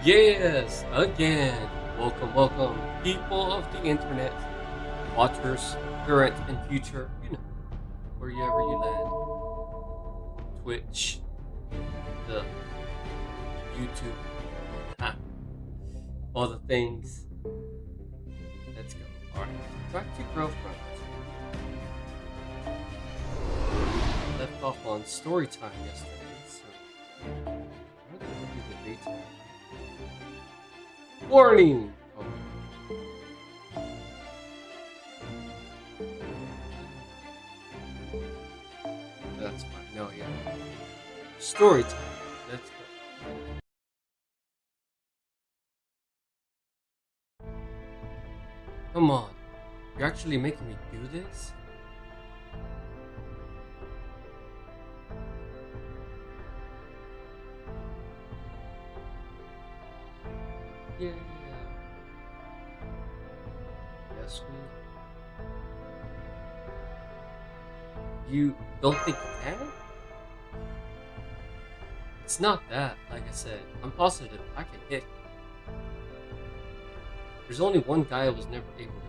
Yes, again. Welcome, people of the internet, watchers, current and future, wherever you land. Twitch, the YouTube, ha, all the things. Let's go. Alright, back to Grail. Left off on story time yesterday, so I'm gonna do the daytime. Warning! Oh. That's fine. No, yeah. Story time. Let's go. Come on. You're actually making me do this? Yeah. Yes, you don't think you can? It's not that. Like I said, I'm positive I can hit. There's only one guy I was never able to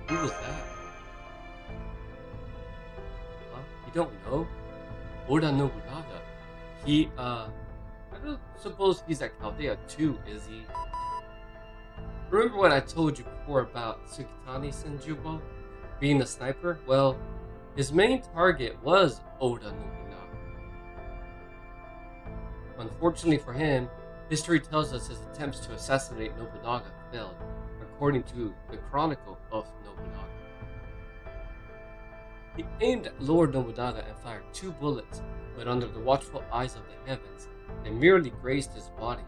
hit. Who was that? Huh? You don't know? Oda Nobunaga. I don't suppose he's at Chaldea too, is he? Remember what I told you before about Tsukitani Senjubo being a sniper? Well, his main target was Oda Nobunaga. Unfortunately for him, history tells us his attempts to assassinate Nobunaga failed, according to the Chronicle of Nobunaga. He aimed at Lord Nobunaga and fired 2 bullets, but under the watchful eyes of the heavens, they merely grazed his body.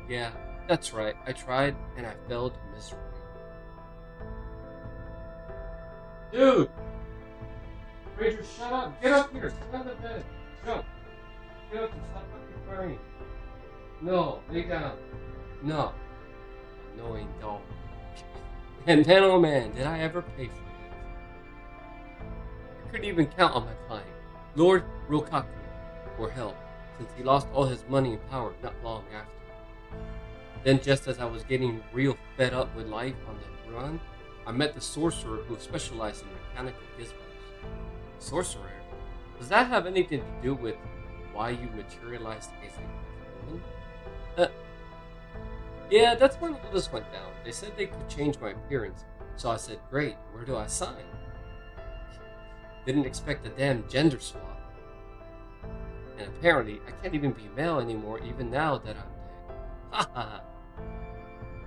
Yeah, that's right, I tried and I failed miserably. Dude! Ranger, shut up! Get up here! Sit on the bed! Jump! Get up and stop fucking crying! No, lay down! No. Annoying dog. And then, oh man, did I ever pay for it? I couldn't even count on my client, Lord Rokaku, for help, since he lost all his money and power not long after. Then, just as I was getting real fed up with life on the run, I met the sorcerer who specialized in mechanical gizmos. Sorcerer? Does that have anything to do with why you materialized as a woman? Yeah, that's when all this went down. They said they could change my appearance, so I said, great, where do I sign? Didn't expect a damn gender swap. And apparently, I can't even be male anymore even now that I'm dead. Haha.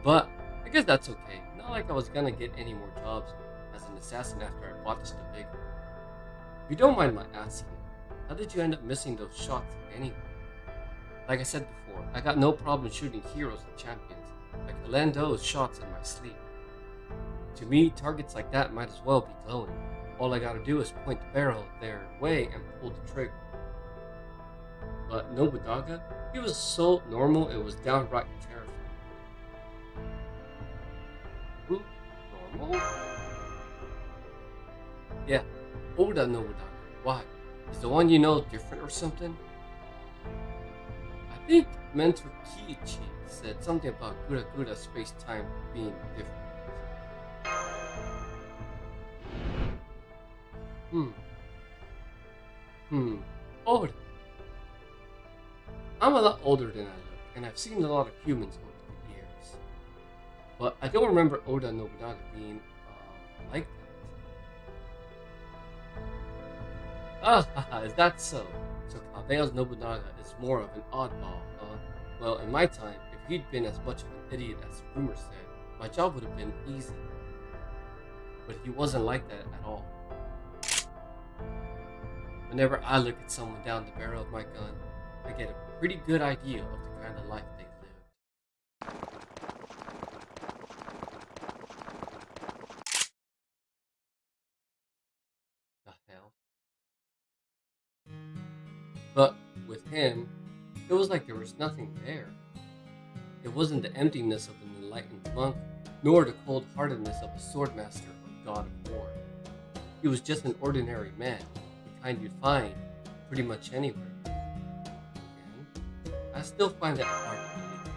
But, I guess that's okay. Not like I was gonna get any more jobs as an assassin after I bought this big one. If you don't mind my asking, how did you end up missing those shots anyway? Like I said before, I got no problem shooting heroes and champions. I can land those shots in my sleep. To me, targets like that might as well be glowing. All I gotta do is point the barrel their way and pull the trigger. But Nobunaga, he was so normal it was downright terrifying. Who? Normal? Yeah, Oda Nobunaga. Why? Is the one you know different or something? I think Mentor Kiichi said something about Gura Gura space-time being different. Oda. I'm a lot older than I look, and I've seen a lot of humans over the years. But I don't remember Oda Nobunaga being like that. Ah, is that so? So Caldea's Nobunaga is more of an oddball, huh? Well, in my time, if he'd been as much of an idiot as rumors said, my job would have been easy. But he wasn't like that at all. Whenever I look at someone down the barrel of my gun, I get a pretty good idea of the kind of life they lived. The hell? But with him, it was like there was nothing there. It wasn't the emptiness of an enlightened monk, nor the cold-heartedness of a swordmaster or god of war. He was just an ordinary man, the kind you'd find pretty much anywhere. Yeah. I still find it hard to believe.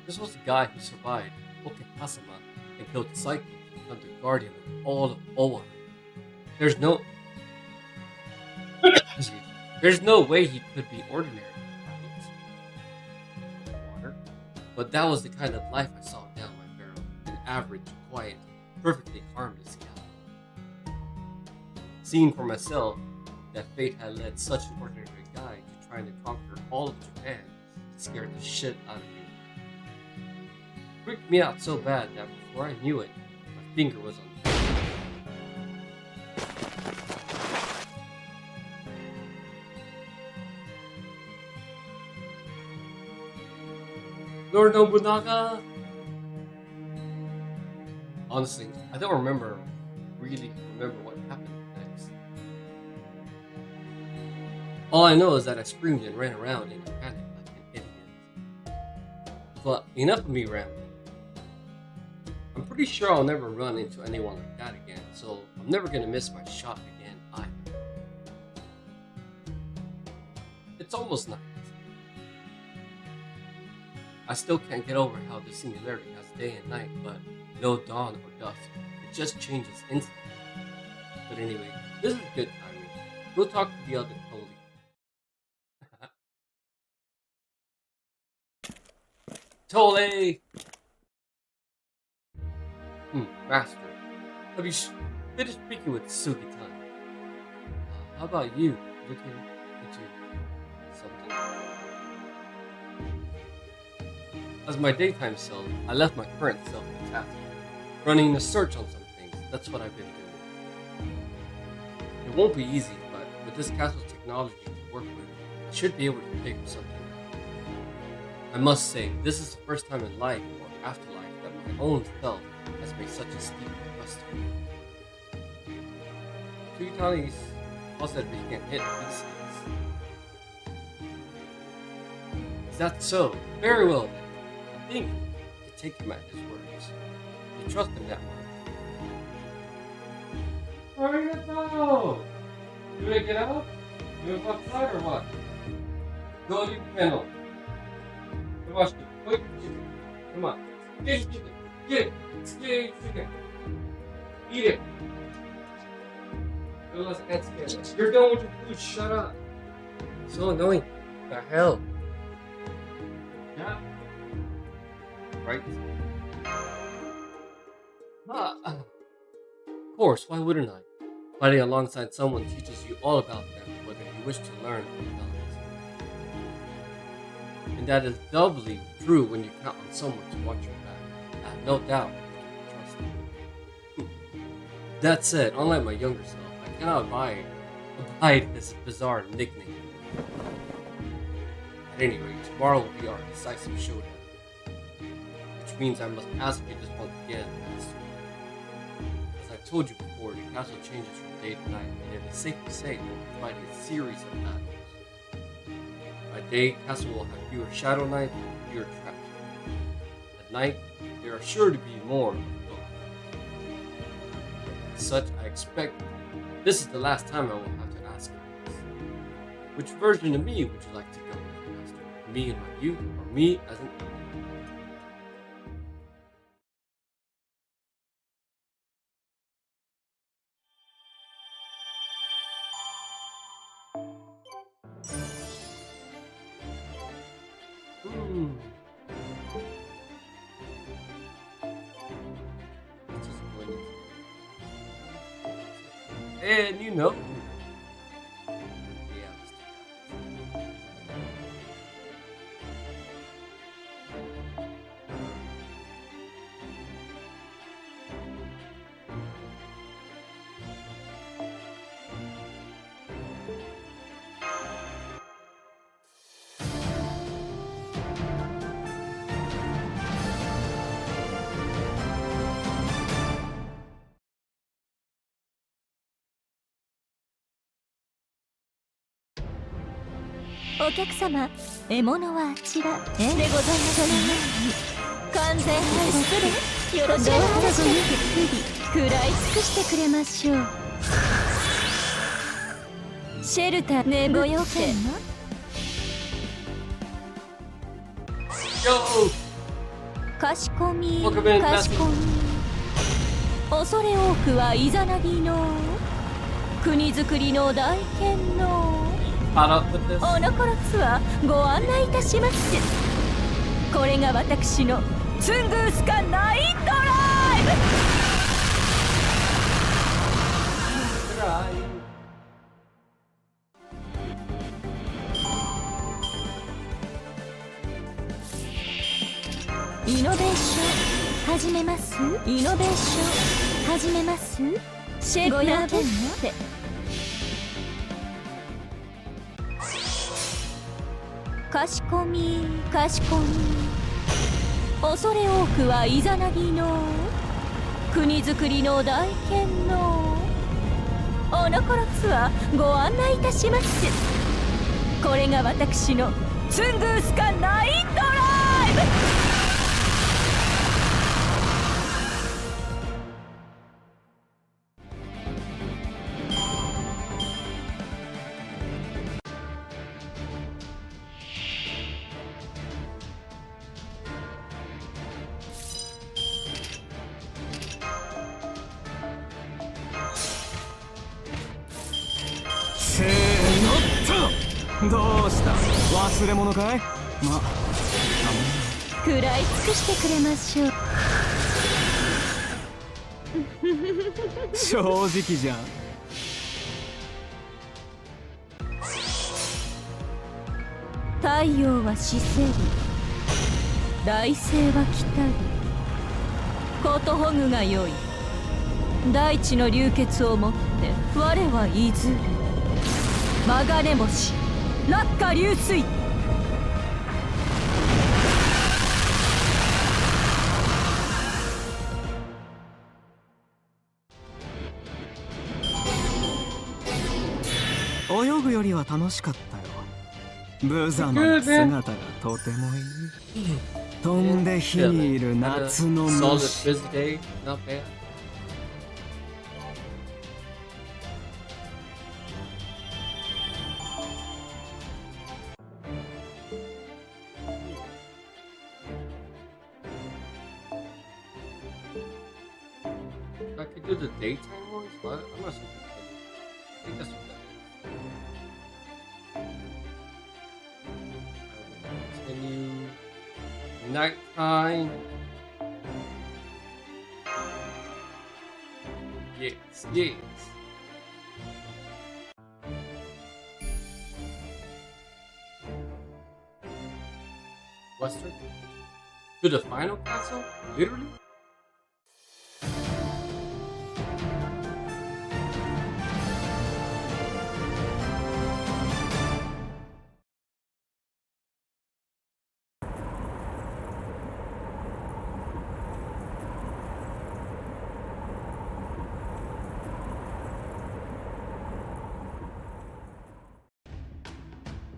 This was the guy who survived Okehasama and killed Cyclops to become the guardian of all of Oa. There's no There's no way he could be ordinary, right? Water. But that was the kind of life I saw down my barrel. An average, quiet, perfectly harmless gal. Seeing for myself that fate had led such an ordinary guy to trying to conquer all of Japan scared the shit out of me. It freaked me out so bad that before I knew it, my finger was on the trigger. Lord Nobunaga! Honestly, I don't really remember what happened next. All I know is that I screamed and ran around in a panic like an idiot. But enough of me rambling. I'm pretty sure I'll never run into anyone like that again, so I'm never gonna miss my shot again either. It's almost night. I still can't get over how the singularity has day and night, but no dawn or dusk. It just changes instantly. But anyway, this is good timing. Go talk to the other Ptoley! Master. Have you finished speaking with Sugi-tan? How about you? Looking into something? As my daytime self, I left my current self in the castle, running a search on some things. That's what I've been doing. It won't be easy, but with this castle's technology to work with, I should be able to figure something out. I must say, this is the first time in life or afterlife that my own self has made such a steep request to me. Sugi-tan also said we can't hit these things. Is that so? Very well then. I think I could take him at his words. You trust him that much. Where are you go? You wanna get out? You wanna go outside or what? Go to the kennel. Come on, quick chicken. Come on. Get your chicken. Get it. Get your chicken. Eat it. You're done with your food. Shut up. So annoying. What the hell? Yeah. Right? Of course, why wouldn't I? Fighting alongside someone teaches you all about them, whether you wish to learn or not. And that is doubly true when you count on someone to watch your back. I have no doubt you can trust them. That said, unlike my younger self, I cannot abide this bizarre nickname. At any rate, tomorrow will be our decisive showdown. Which means I must ask you this once again, Master. As I told you before, the castle changes from day to night, and it is safe to say that we're fighting a series of battles. By day, castle will have fewer shadow knights and fewer traps. At night, there are sure to be more of both. As such, I expect this is the last time I will have to ask you this. Which version of me would you like to go with, Master? Me in my youth, or me as an adult? And you know.お客様、獲物はあちらでございますね。完全配布でよろしくお願いします。食らい尽くしてくれましょう。シェルターねご用件は Yo! かしこみ Welcome in, かしこみ恐れ多くはイザナギの国づくりの大剣の Caught up with this? おのころツアーご案内いたします。これが私のツングースカナイトライブ。 Try. イノベーション始めます。イノベーション始めます。シェフ500件でかしこみかしこみ恐れ多くはイザナギの国づくりの大剣のおのころツアーご案内いたします。これが私のツングースカナイトライブ。せーのっとどうした忘れ物かい。ま食らい尽くしてくれましょう。正直じゃん。太陽は死せり大星は来たりことほぐがよい。大地の流血をもって我はいずる曲がれ星落下流水。泳ぐよりは楽しかったよ。無様な姿がとてもいい。飛んで火にいる夏の Solid 虫。 busy day. Not bad. I could do the daytime ones, but I'm not sure. I think that's what that is. Continue. Nighttime. Yes, yes. Western? To the final castle? Literally?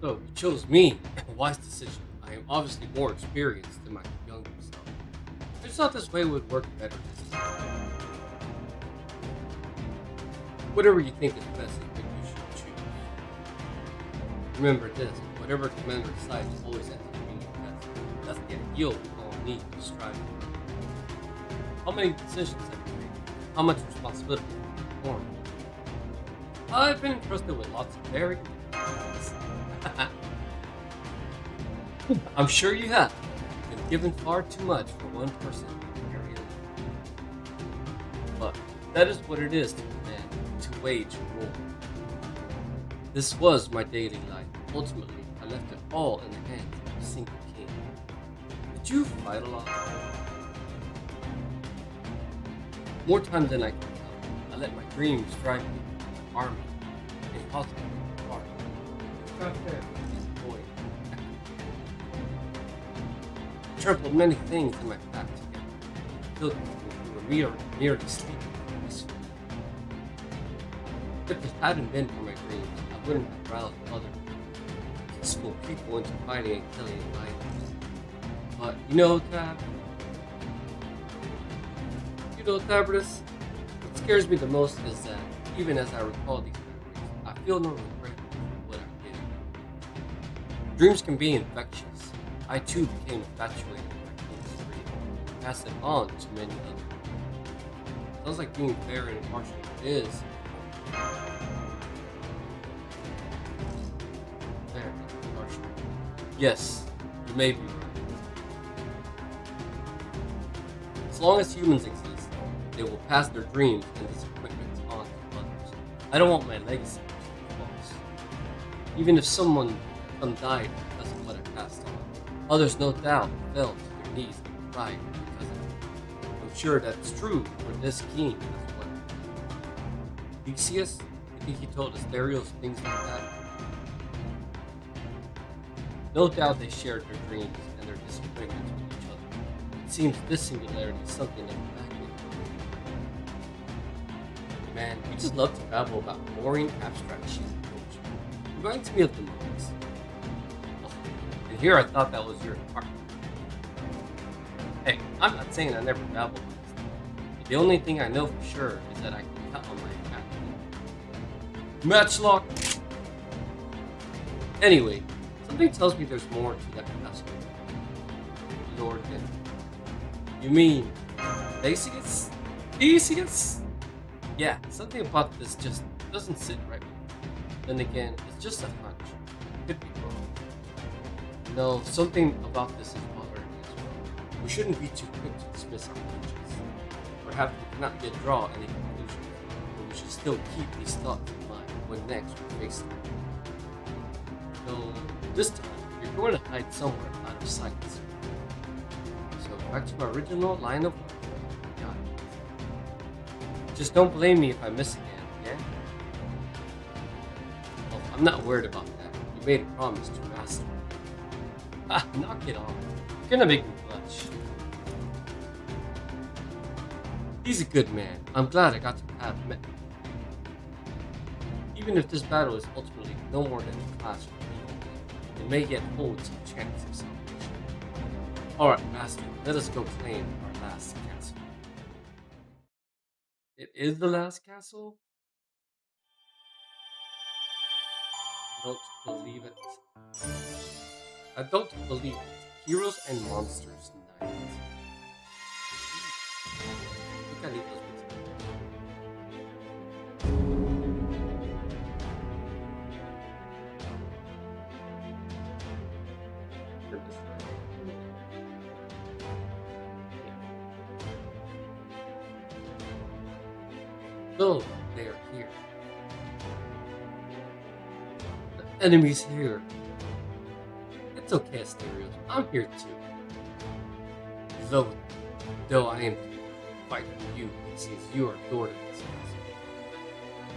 So, you chose me. A wise decision. I am obviously more experienced than my younger self. I just thought this way would work better this time. Whatever you think is best is what you should choose. Remember this, whatever commander decides always ends up being best. That's the ideal we all need to strive for. How many decisions have you made? How much responsibility have you performed? I've been entrusted with lots of very things. I'm sure you have. You've been given far too much for one person to carry it. But that is what it is to command, to wage war. This was my daily life. Ultimately, I left it all in the hands of a single king. Did you fight a lot? More time than I can count. I let my dreams drive me. Army. Impossible. Hard. Not fair. Boy. Trampled many things in my path together. Killed people who were merely sleeping peacefully. If it hadn't been for my dreams, I wouldn't have roused other peaceful people into fighting and killing liars. But you know, Tabardus, what scares me the most is that even as I recall these memories, I feel no regret for what I did. Dreams can be infectious. I too became infatuated by King's dream, and passed it on to many others. Sounds like being fair and impartial is fair and impartial. Yes, you may be right. As long as humans exist, they will pass their dreams and disappointments on to others. I don't want my legacy to be false. Even if someone died because of what I passed on, others no doubt fell to their knees and cried because of it. I'm sure that's true for this king as well. Theseus, you think he told Asterios things like that? No doubt they shared their dreams and their disappointments with each other. It seems this singularity is something that back in. Man, we just love to babble about boring abstract shit and culture. Reminds me of the movies. Oh, and here I thought that was your department. Hey, I'm not saying I never babble about this. But the only thing I know for sure is that I can count on my acting. Matchlock! Anyway, something tells me there's more to that castle. Lord, then. You mean Theseus? Theseus? Yeah, something about this just doesn't sit right with me. Then again, it's just a hunch. Could be wrong. No, something about this is bothering me as well. We shouldn't be too quick to dismiss our hunches. Perhaps we cannot yet draw any conclusions, but we should still keep these thoughts in mind when next we face them. So, this time, you're going to hide somewhere out of sight. So, back to my original line of work. Got it. Just don't blame me if I miss again, yeah? Oh, I'm not worried about that. You made a promise to master. Ah, knock it off. You're gonna make me blush. He's a good man. I'm glad I got to have met him. Even if this battle is ultimately no more than a clash for me, it may yet hold some chance of salvation. Alright, Master, let us go claim our last castle. It is the last castle? I don't believe it. I don't believe it. Heroes and Monsters Night. I think I need those So, they are here. The enemy's here. It's okay, Asterios. I'm here too. Though I am fighting for you, since you are Lord of this castle.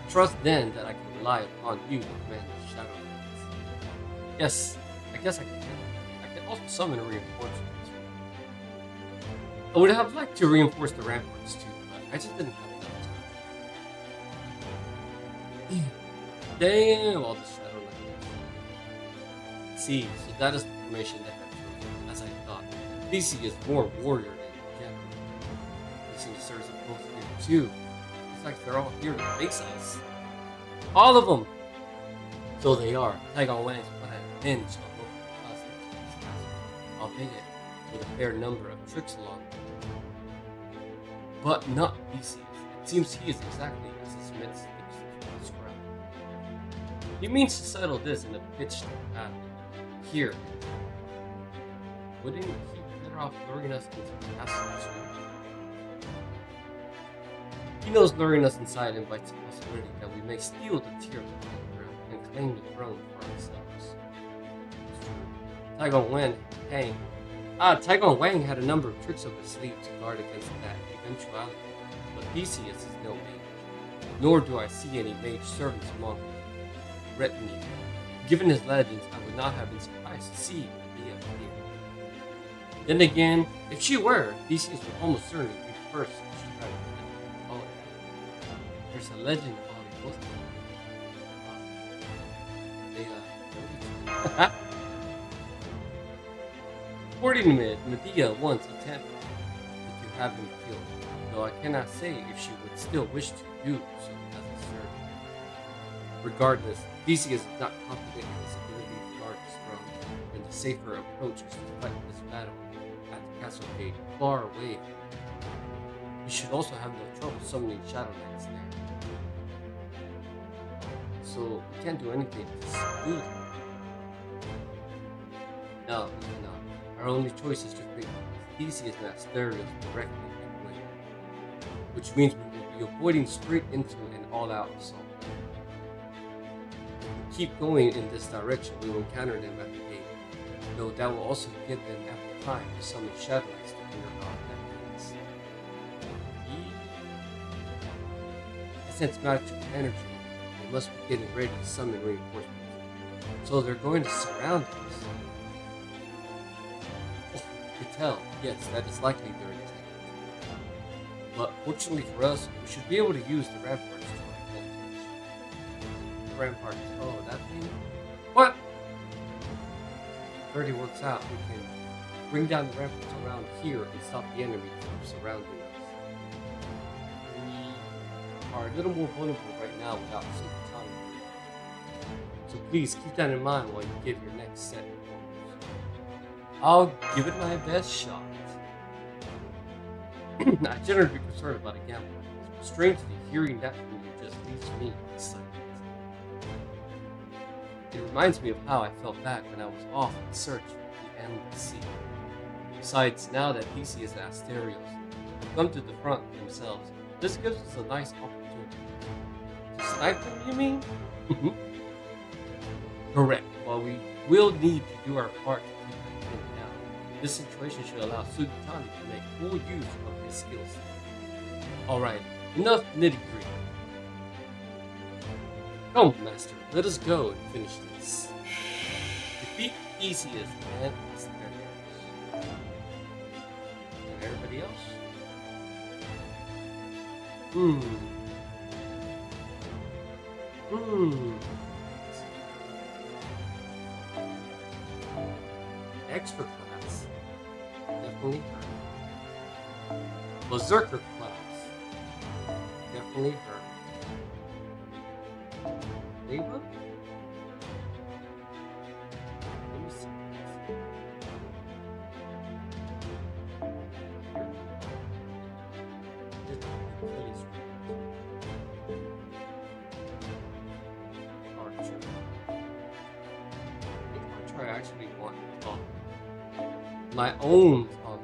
Trust then that I can rely upon you to command the Shadow Lands. Yes, I guess I can. I can also summon reinforcements. I would have liked to reinforce the ramparts too, but I just didn't have enough time. Damn, all the Shadow Lands. See, so that is the formation that I chose, as I thought. Theseus is more warrior than general. This serves a both here too. It's like they're all here to face us. All of them! So they are. Taigon Wang's put a hinge on local cosmetics in this castle, albeit with a fair number of tricks along the way. But not Theseus. It seems he is exactly as his myths describe. He means to settle this in a pitched battle. Here. Wouldn't he be better off luring us into the castle too? He knows luring us inside invites the possibility that we may steal the tier of the ground and claim the throne for ourselves. Taigon Wang had a number of tricks up his sleeve to guard against that eventuality, but Theseus is no mage, nor do I see any mage servants among his retinue. Given his legends, I would not have been surprised to see Medea here. Then again, if she were, Theseus would almost certainly be first if she tried to follow it. There's a legend about both of them. According to Medea once attempted to have him killed, though I cannot say if she would still wish to do so as a servant. Regardless, Theseus is not confident in his ability to guard his throne when the safer approach is to fight this battle at the castle gate, far away. You should also have no trouble summoning Shadow Knights there. So we can't do anything to subdue them. No, we cannot. Our only choice is to bring Theseus and Asterios directly in way, which means we will be avoiding straight into an all-out assault. If we keep going in this direction, we will encounter them at the gate, though that will also give them ample time to summon Shadow Knights to clear out that place. I sense magical energy. They must be getting ready to summon reinforcements. So they're going to surround us. Oh, you can tell. Yes, that is likely their intent. But fortunately for us, we should be able to use the ramparts to our advantage. The ramparts. Oh, that thing? What? If it already works out, we can bring down the ramparts around here and stop the enemy from surrounding us. We are a little more vulnerable right now without some time. So please keep that in mind while you give your next set of orders. I'll give it my best shot. I generally be concerned about a gamble like this, but strangely, hearing that from you just leaves me excited. It reminds me of how I felt back when I was off in search of the endless sea. Besides, now that Theseus and Asterios have come to the front themselves, this gives us a nice opportunity. To snipe them, you mean? Correct. While we will need to do our part to keep them pinned down, this situation should allow Sugitani to make full use of his skill set. Alright, enough nitty-gritty. Come, Master, let us go and finish this. Defeat Theseus and Asterios. And everybody else? Expert class. Definitely her. Berserker class. Definitely her. Labor? Let me see. Archer. I think Archer I actually want my own Ptoley.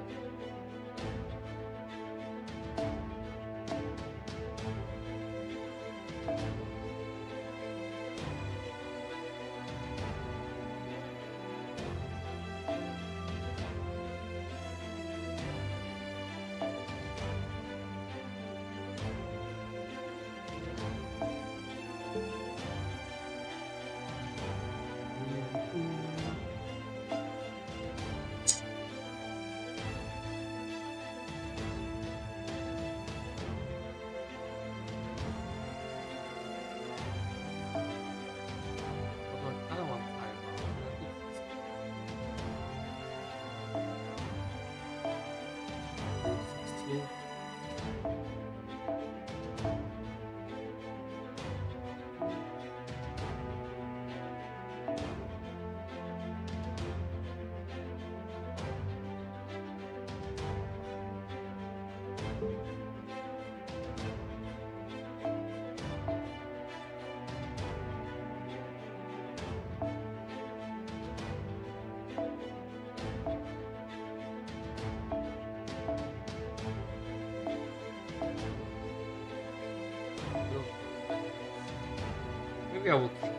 Maybe I will keep.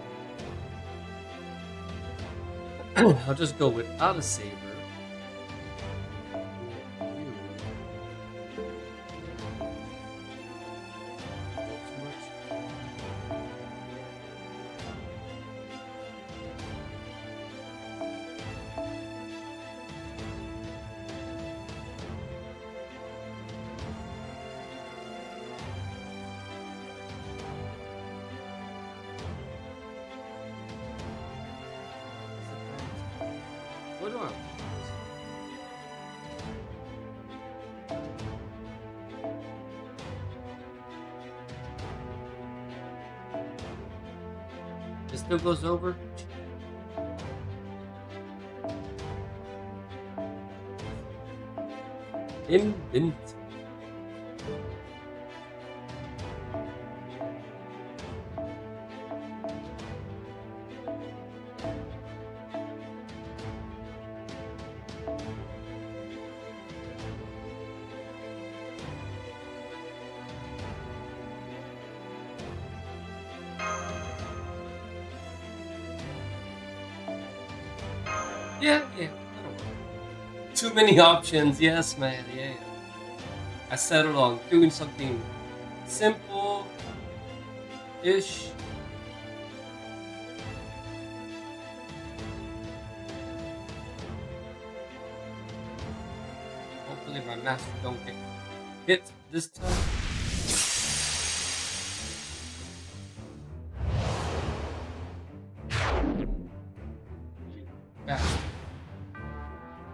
I'll just go without a saber. What do I want? This still goes over? Invincible. Yeah. I don't know. Too many options. Yes, man. Yeah. I settled on doing something simple-ish. Hopefully my master don't get hit this time.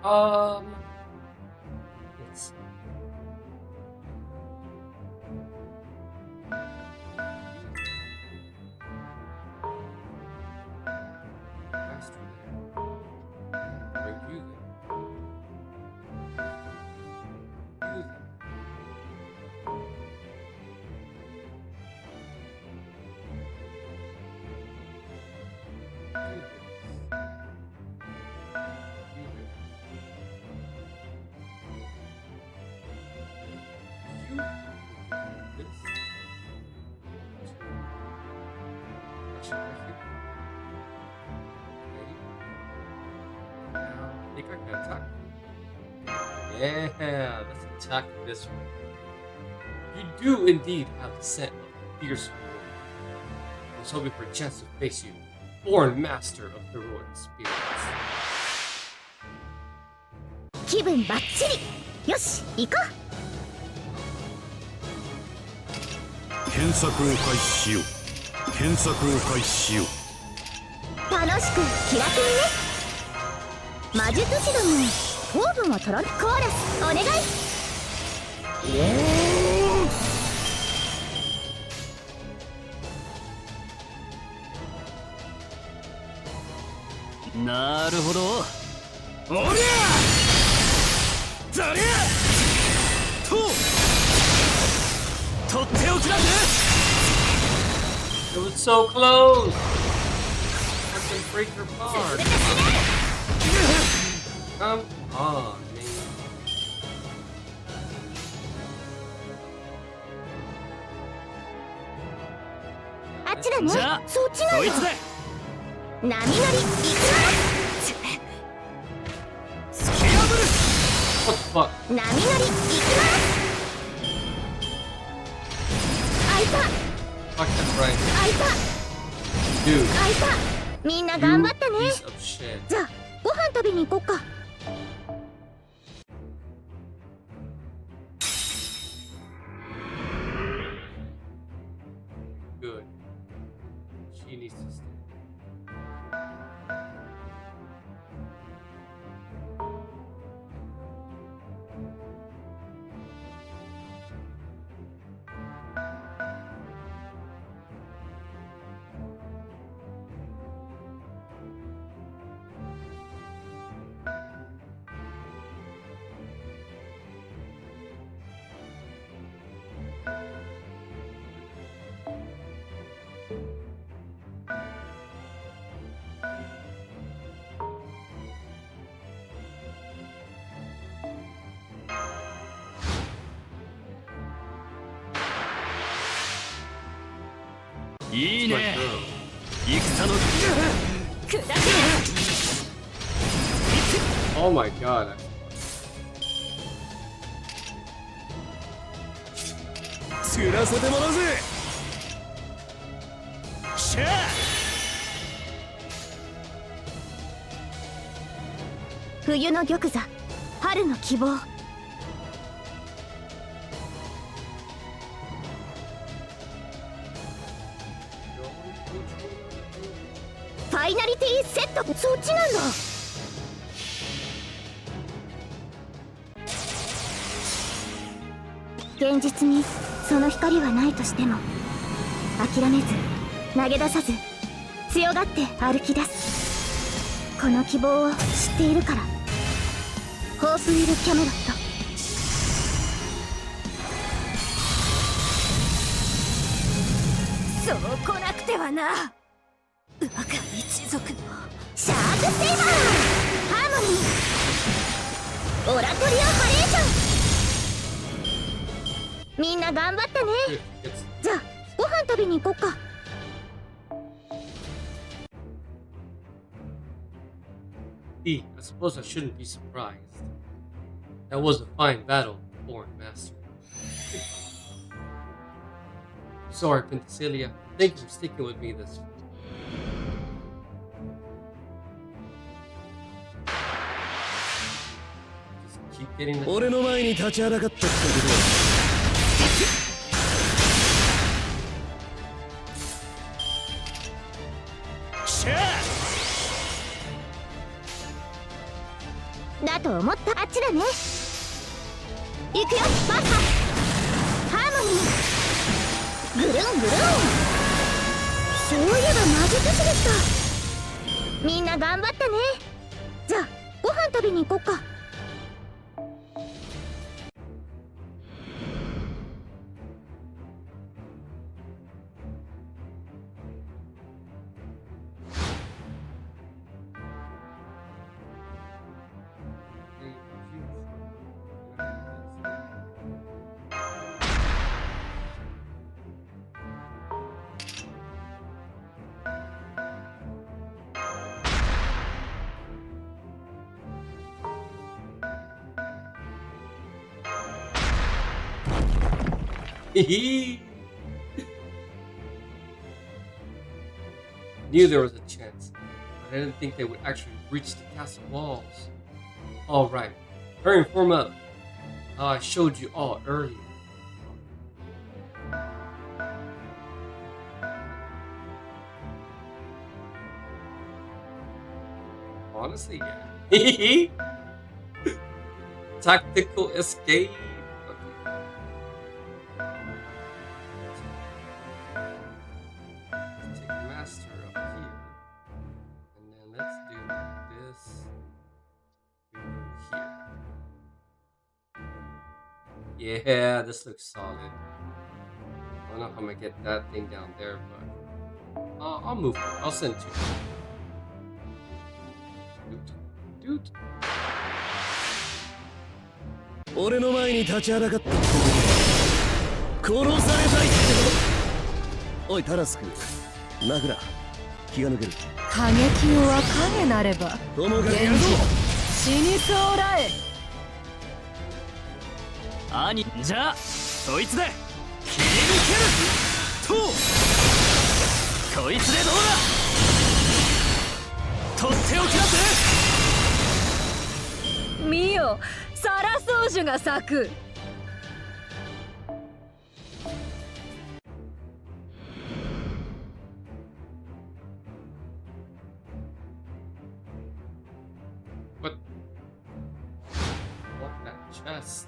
Bastard. Let's see. Master there. Bring you there. You there. I think I can attack. Yeah, let's attack this one. You do indeed have the scent of a fierce warrior. I was hoping for a chance to face you, born master of heroic spirits. 気分バッチリ。よし、行こう。検索を開始しよう。検索を開始しよう。楽しく気楽にね。魔術師ども、糖分を取ろう。コーラスお願い。なるほど。おりゃざりゃととっておきなんで。 It was so close! I can break your bar. Come on, man. あっちだね。じゃあそっちなの。そいつで波乗り行きます。突き破 What the fuck? 波乗り行きます開いた Fuck that right. 開いた Dude, 開いたみんな頑張ったね you piece of shit. じゃあご飯食べに行こっか Good. She needs to stay.る。いい My ね。 girl. 戦の砕け Oh my god. 釣らせてもらうぜ。しゃあ。冬の玉座春の希望ファイナリティセットそっちなんだ現実にその光はないとしても諦めず投げ出さず強がって歩き出すこの希望を知っているからホープウィル・キャメロットそう来なくてはな。若一族のシャークセイバーハーモニーオラトリオハレーション。みんな頑張ったね。じゃあご飯食べに行こっか。I suppose I shouldn't be surprised. That was a fine battle, foreign master. Sorry, Penthesilea. Thank you for sticking with me this. Just keep getting the. 俺の前に立ちはだかってきたけどシャーだと思った。あっちだね。行くよバッハハーモニーぐるんぐるん。そういえば魔術師でした。みんな頑張ったね。じゃあご飯食べに行こっか。Knew there was a chance, but I didn't think they would actually reach the castle walls. Alright, hurry and form up. How I showed you all earlier. Honestly, yeah. Tactical escape. Yeah, this looks solid. I don't know if I'm gonna get that thing down there, but I'll move it. I'll send two. Dude. 俺の前に立ちはだかってきたけど殺されたいってこと。おいタラスク泣くな。気が抜ける。過激をは影なれば友がやるぞ。死にそうらえ。兄じゃあそいつで切り抜けるとこいつでどうだ。とっておきだぜ。見よサラソウジュが咲く。What that chest?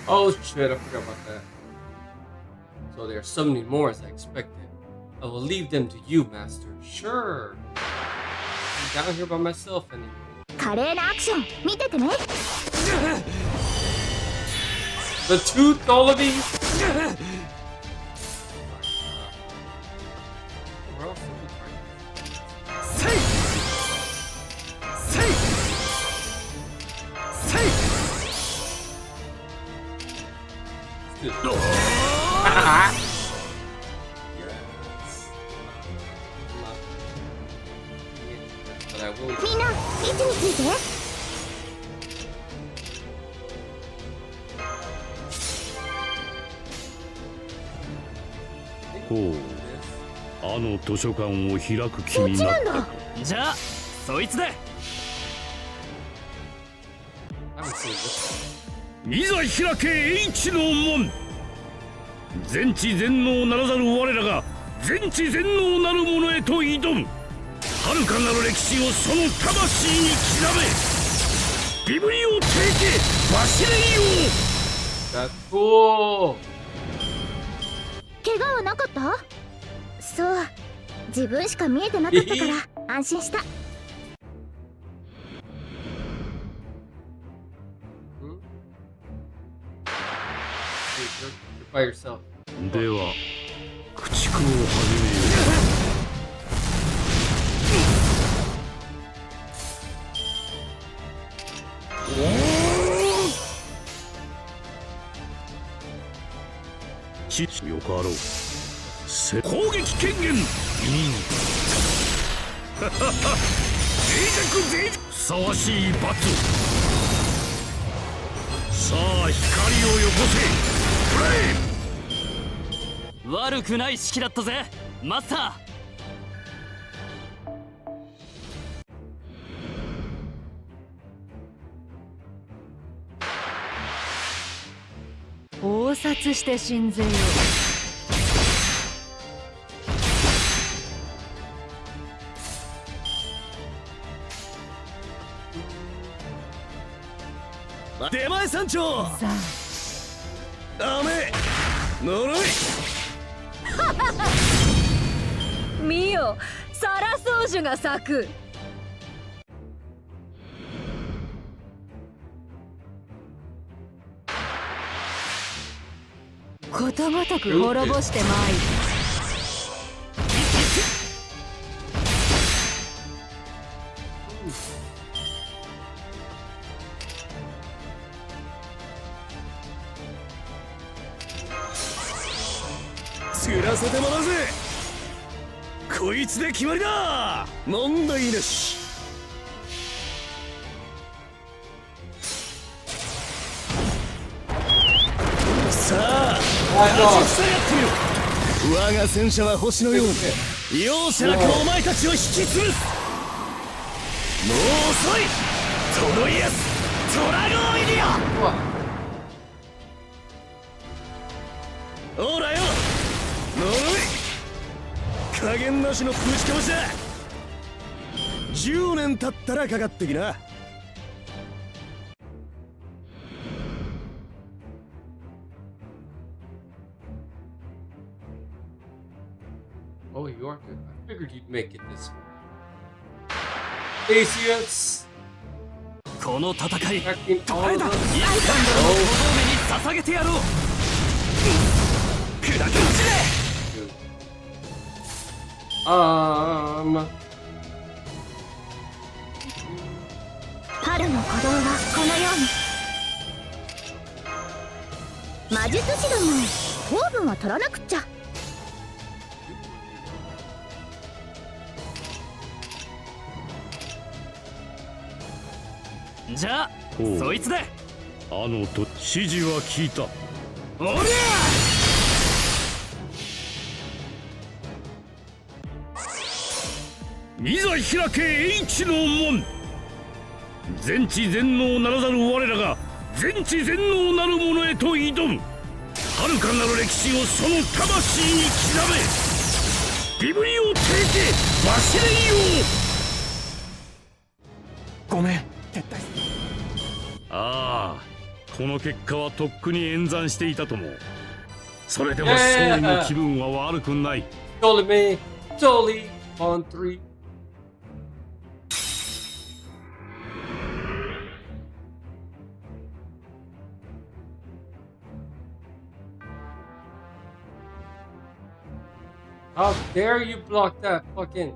Oh shit, I forgot about that. So there are so many more as I expected. I will leave them to you, Master. Sure. I'm down here by myself anyway. 華麗なアクション見ててね。 The two Ptolemy? I will. みんな位置について。ほう、あの図書館を開く気そっになったか。ちなんだ。じゃあそいつで I haven't seen this. いざ開け H の門。全知全能ならざる我らが全知全能なる者へと挑む。遥かなる歴史をその魂に刻め。ビブリオテーケバシレイオ。 That's cool. 怪我はなかった？そう、自分しか見えてなかったから安心した。Hmm? You're by yourself. では駆逐を始めよう。ちよかろう。攻撃権限。脆弱脆弱。ふさわしい罰。さあ光をよこせ。プレイ。悪くない式だったぜマスター。盗撮して信ぜよう。出前山頂。さダメ呪い。あ見よ、サラソウジュが咲く。ことごとく滅ぼしてまいる。釣らせてもらうぜ。こいつで決まりだ。問題なし。さあ立ち塞がってみろ。我が戦車は星のように容赦なくお前たちを引き潰す。もう遅い。トロイアストラゴーイディオ。ほらよ呪い。加減なしのぶちかましだ。10年経ったらかかってきな。Oh, you are good. I figured you'd make it this way. Theseus! この戦い Protecting 捕 all らえ of た。 us. イスカンダルの小僧めに捧げてやろう。砕き落ちれ。 春の鼓動はこのように。魔術師ども、糖分は取らなくっちゃ。じゃあほうそいつで。あのと指示は聞いた。おりゃいざ開け H の門。全知全能ならざる我らが全知全能なる者へと挑む。遥かなる歴史をその魂に刻め。ビブリオテーケバシレイオ。ごめん。ああ、この結果はとっくに演算していたとも。それでも勝利の気分は悪くない。 Ptoley, man. Ptoley on 3. How dare you block that fucking...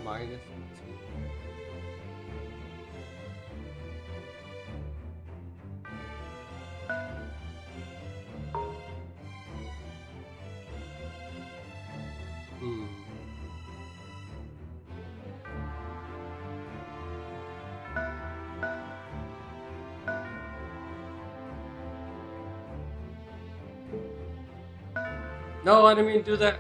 minus 2. No, I didn't mean to do that.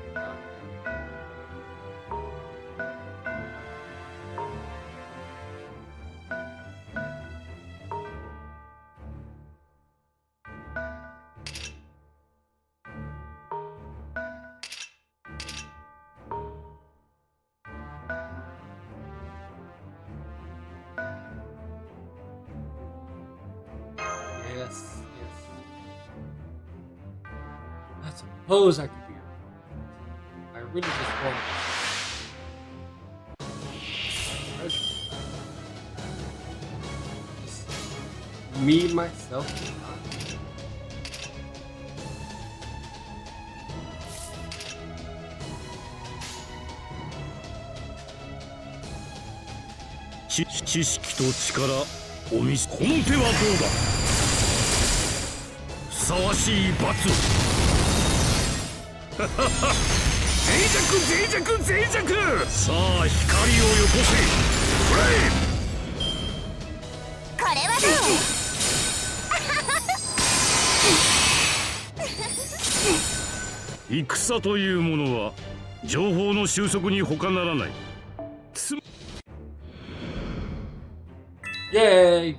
Yes, yes. I suppose I could be. I really just want just me, myself, and I.知識と力お見せ。この手はどうだ。ふさわしい罰を。脆弱脆弱。さあ光をよこせ。フレイム。これはどう？戦というものは情報の収束に他ならない。Yay!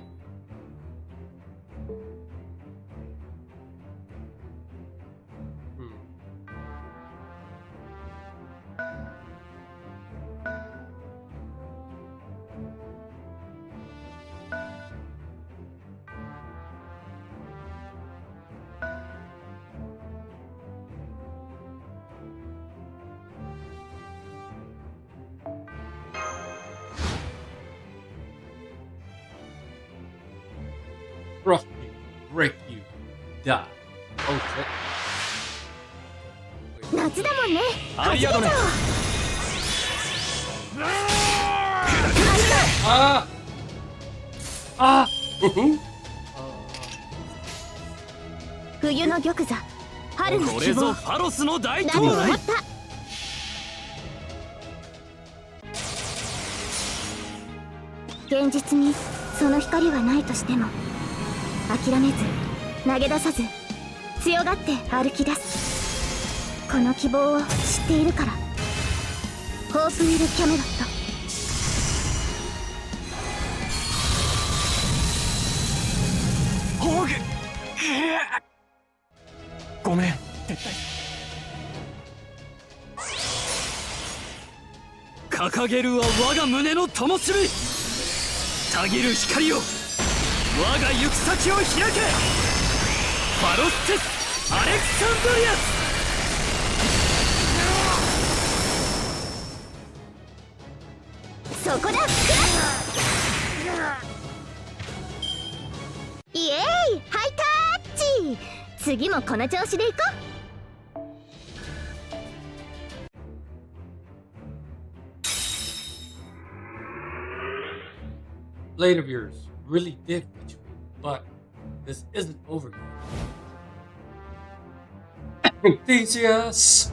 Crush you, break you, die. Oh shit. 夏だもんね。ありがとね。Ah! Ah! 冬の玉座、春のこれぞ希望。ファロスの大何を到来。思った？現実にその光はないとしても諦めず投げ出さず強がって歩き出す。この希望を知っているから。ホープウィル・キャメロット。ホーグ。ごめん。掲げるは我が胸の灯火。たぎる光を我が行く先を開け。ファロステス・アレクサンドリアス。そこだ。イエーイ、ハイタッチ。次もこの調子でいこう。Blade of yours really did reach me, but this isn't over yet. Theseus!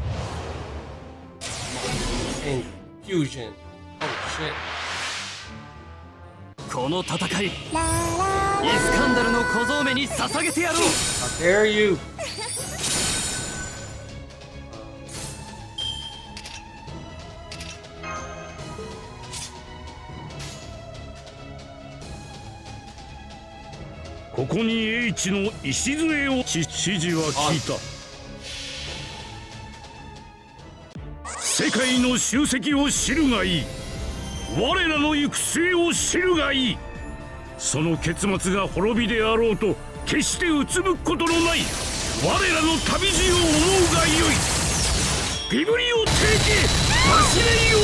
And fusion. Oh shit. この戦いイスカンダルの小僧めに捧げてやろう。 How dare you! ここに英知の礎を指示は聞いた。世界の集積を知るがいい。我らの行く末を知るがいい。その結末が滅びであろうと決してうつむくことのない我らの旅路を思うがよい。ビブリオテーケ走れよう。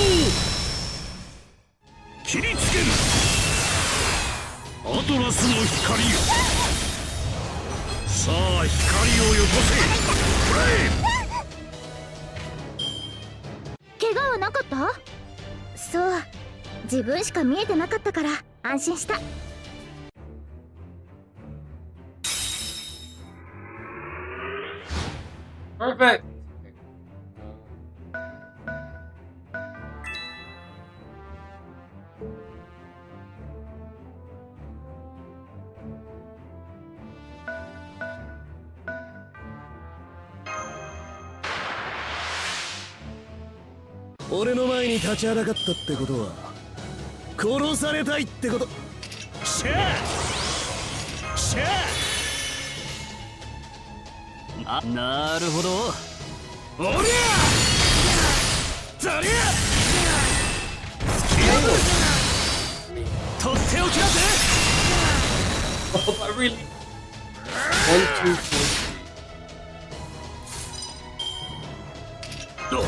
切りつけるアトラスの光よ。さあ光をよこせ。フレイム。怪我はなかった？そう。自分しか見えてなかったから安心した。Perfect! 俺の前に立ちはだかったってことは殺されたいってこと。シャーシャー。あ、なるほど。おりゃザリャスキルとっておきだぜ。 Oh, I really... 1, 2, 4,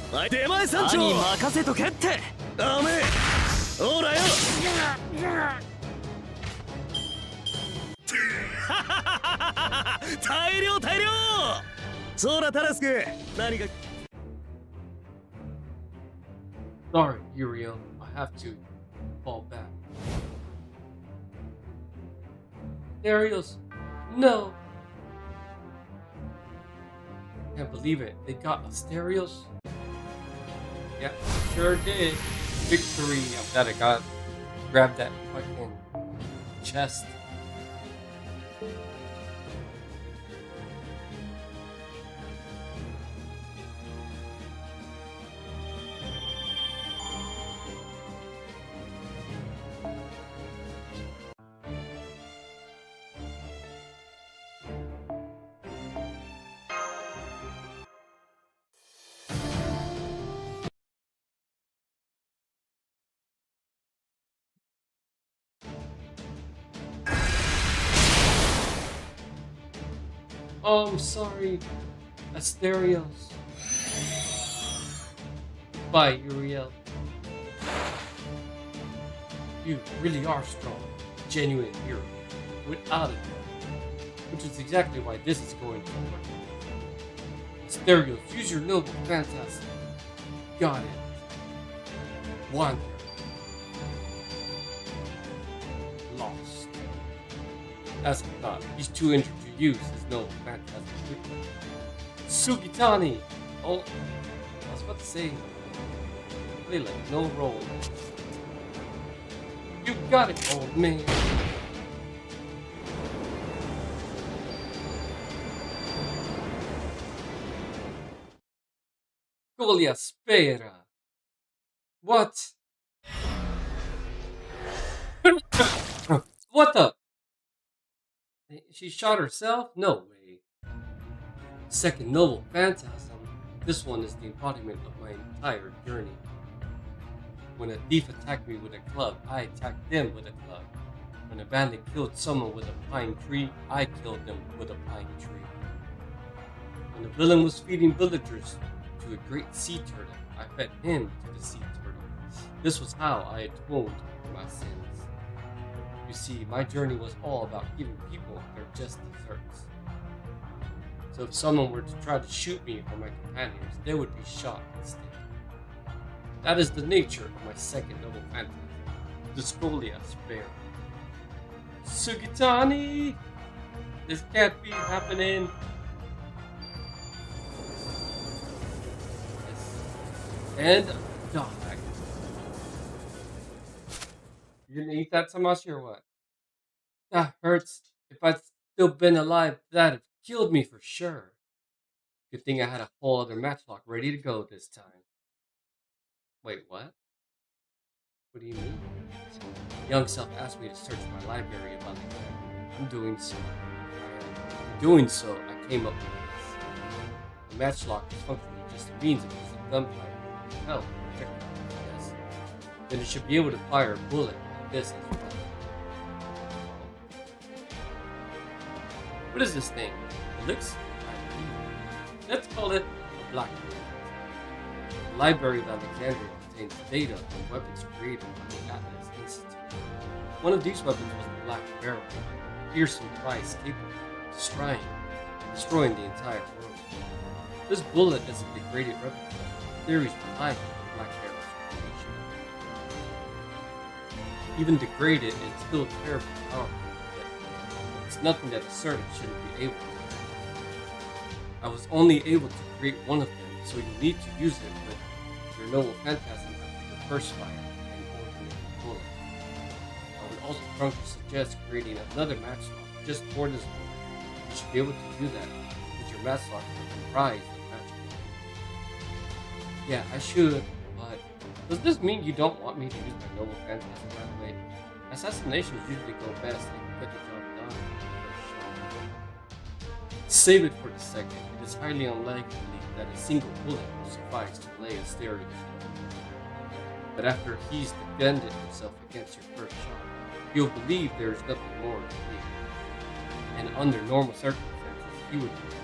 はい、出前山頂に任せとけって。ダメ。ほらよ。大量大量。そうだタラスク、何か。 Sorry, Uriel. I have to fall back. Darius, no. Can't believe it. They got Asterios. Yeah, sure did. Victory. I'm glad I grabbed that fucking chest. Oh, I'm sorry. Asterios. Bye, Uriel. You really are strong. Genuine hero. Without it. Which is exactly why this is going to work. Asterios, use your noble phantasm. Got it. Wander. Lost. As I thought, he's too injured to use his noble phantasm quickly. Sugitani! Oh, I was about to say, play like no role. You got it, old man. Golia spera. What? What the? She shot herself? No way. Second noble phantasm. This one is the embodiment of my entire journey. When a thief attacked me with a club, I attacked them with a club. When a bandit killed someone with a pine tree, I killed them with a pine tree. When the villain was feeding villagers to a great sea turtle, I fed him to the sea turtle. This was how I atoned for my sins. You see, my journey was all about giving people their just desserts. So if someone were to try to shoot me or my companions, they would be shot instead. That is the nature of my second noble phantasm, the Scolia Spare. Sugitani! This can't be happening! Yes. And dog. You gonna eat that, Tamashi, or what? That hurts. If I'd still been alive, that'd have killed me for sure. Good thing I had a whole other matchlock ready to go this time. Wait, what? What do you mean? Young Self asked me to search my library about the gun. I'm doing so. In doing so, I came up with this. The matchlock is functionally just a means of using gunpowder. Hell, yes. Then it should be able to fire a bullet like this as well. What is this thing? Elixir? Let's call it a black barrel. The Library of Alexandria contains data on weapons created by the Atlas Institute. One of these weapons was the black barrel, a fearsome device capable of destroying the entire world. This bullet is a degraded replica of the theories behind the Black Arrow's creation. Even degraded, it's still terribly powerful, yet it's nothing that a servant shouldn't be able to do. I was only able to create one of them, so you need to use it with your noble phantasm after your first fight and ordinary bullet. I would also strongly suggest creating another matchlock just for this bullet. You should be able to do that because your matchlock is comprised of magical bullets. Yeah, I should, but does this mean you don't want me to use my noble phantasm right away? Assassinations usually go best if you get the job done with the first shot. Save it for the second. It is highly unlikely that a single bullet will suffice to lay Asterios low. But after he's defended himself against your first shot, you'll believe there is nothing more to fear. And under normal circumstances, he would be afraid.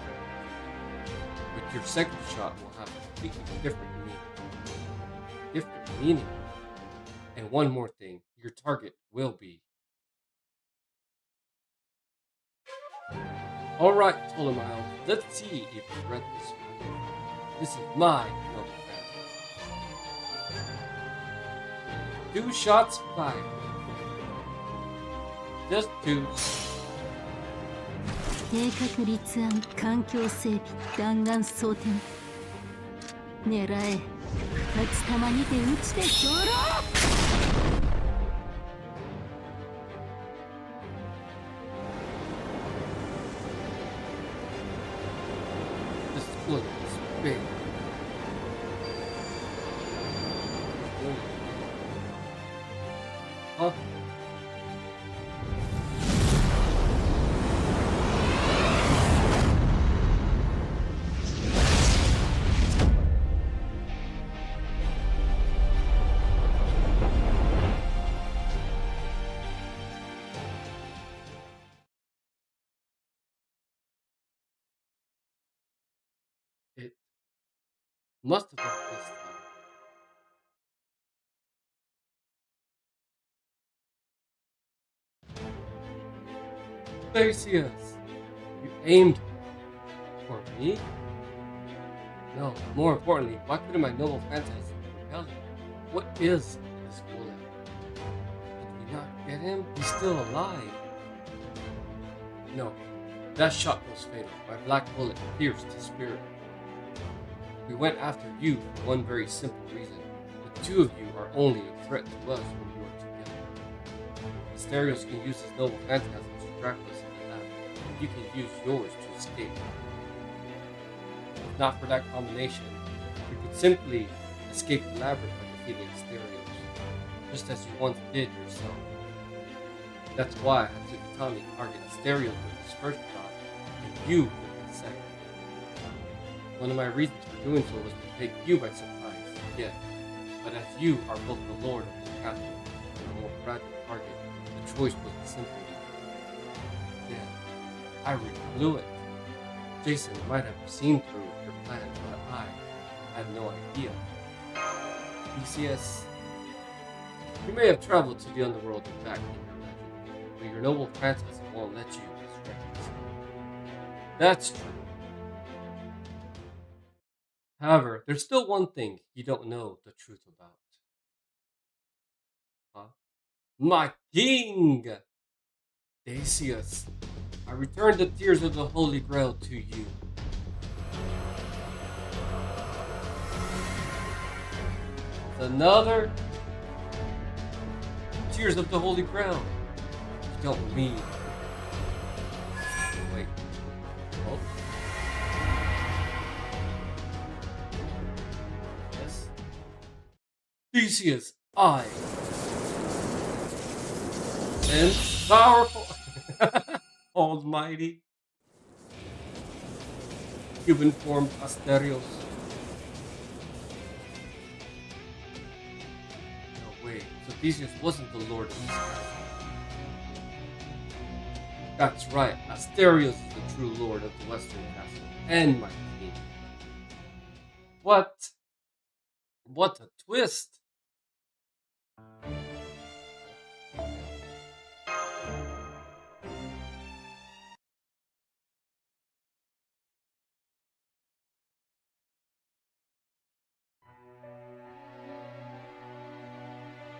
But your second shot will have a completely different meaning. And one more thing, your target will be. Alright, Ptolemy, let's see if you read this one. This is my noble phantasm. 2 shots fired. Just 2. 低確率案環境整備弾丸装填狙え勝つ玉にて打ちて候 This bullet is big. Huh? It must have been this time. Theseus, you aimed for me? No, more importantly, why couldn't my noble phantasm repel him? What is this bullet? Did we not get him? He's still alive. No, that shot was fatal. My black bullet pierced his spirit. We went after you for one very simple reason. The two of you are only a threat to us when you are together. Asterios can use his noble phantasm to trap us in the lab, and you can use yours to escape. If not for that combination, you could simply escape the labyrinth by defeating Asterios, just as you once did yourself. That's why I took Ptolemy to target Asterios with his first shot, and you with his second. One of my reasons for doing so was to take you by surprise, yes. But as you are both the lord of the castle and a more fragile target, the choice was the simple one. Yeah, I really blew it. Jason might have seen through your plan, but I had no idea. Theseus, you may have traveled to the underworld and back in your legend, but your noble phantasm won't let you resurrect yourself. That's true. However, there's still one thing you don't know the truth about. Huh? My king! Theseus, I return the tears of the Holy Grail to you. Another tears of the Holy Grail. You don't mean. Wait. Oh. Yes. Theseus, I am powerful. Almighty. You've informed Asterios. No, wait. So Theseus wasn't the lord of this castle. That's right. Asterios is the true lord of the Western Castle and my king. What? What a twist!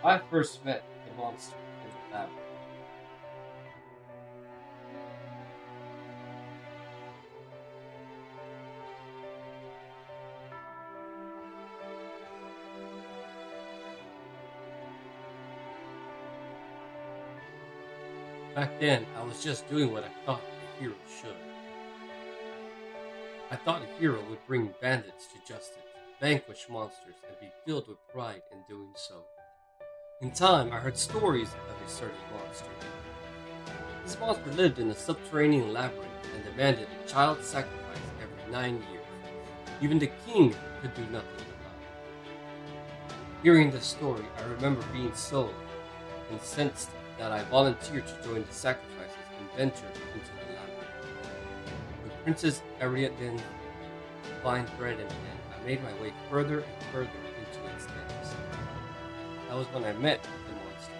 I first met the monster in the lab. Back then, I was just doing what I thought a hero should. I thought a hero would bring bandits to justice, vanquish monsters, and be filled with pride in doing so. In time, I heard stories of a certain monster. This monster lived in a subterranean labyrinth and demanded a child sacrifice every 9 years. Even the king could do nothing about it. Hearing this story, I remember being so incensed that I volunteered to join the sacrifices and venture into the labyrinth. With Princess Ariadne fine thread in hand, I made my way further and further into its depths. That was when I met the monster.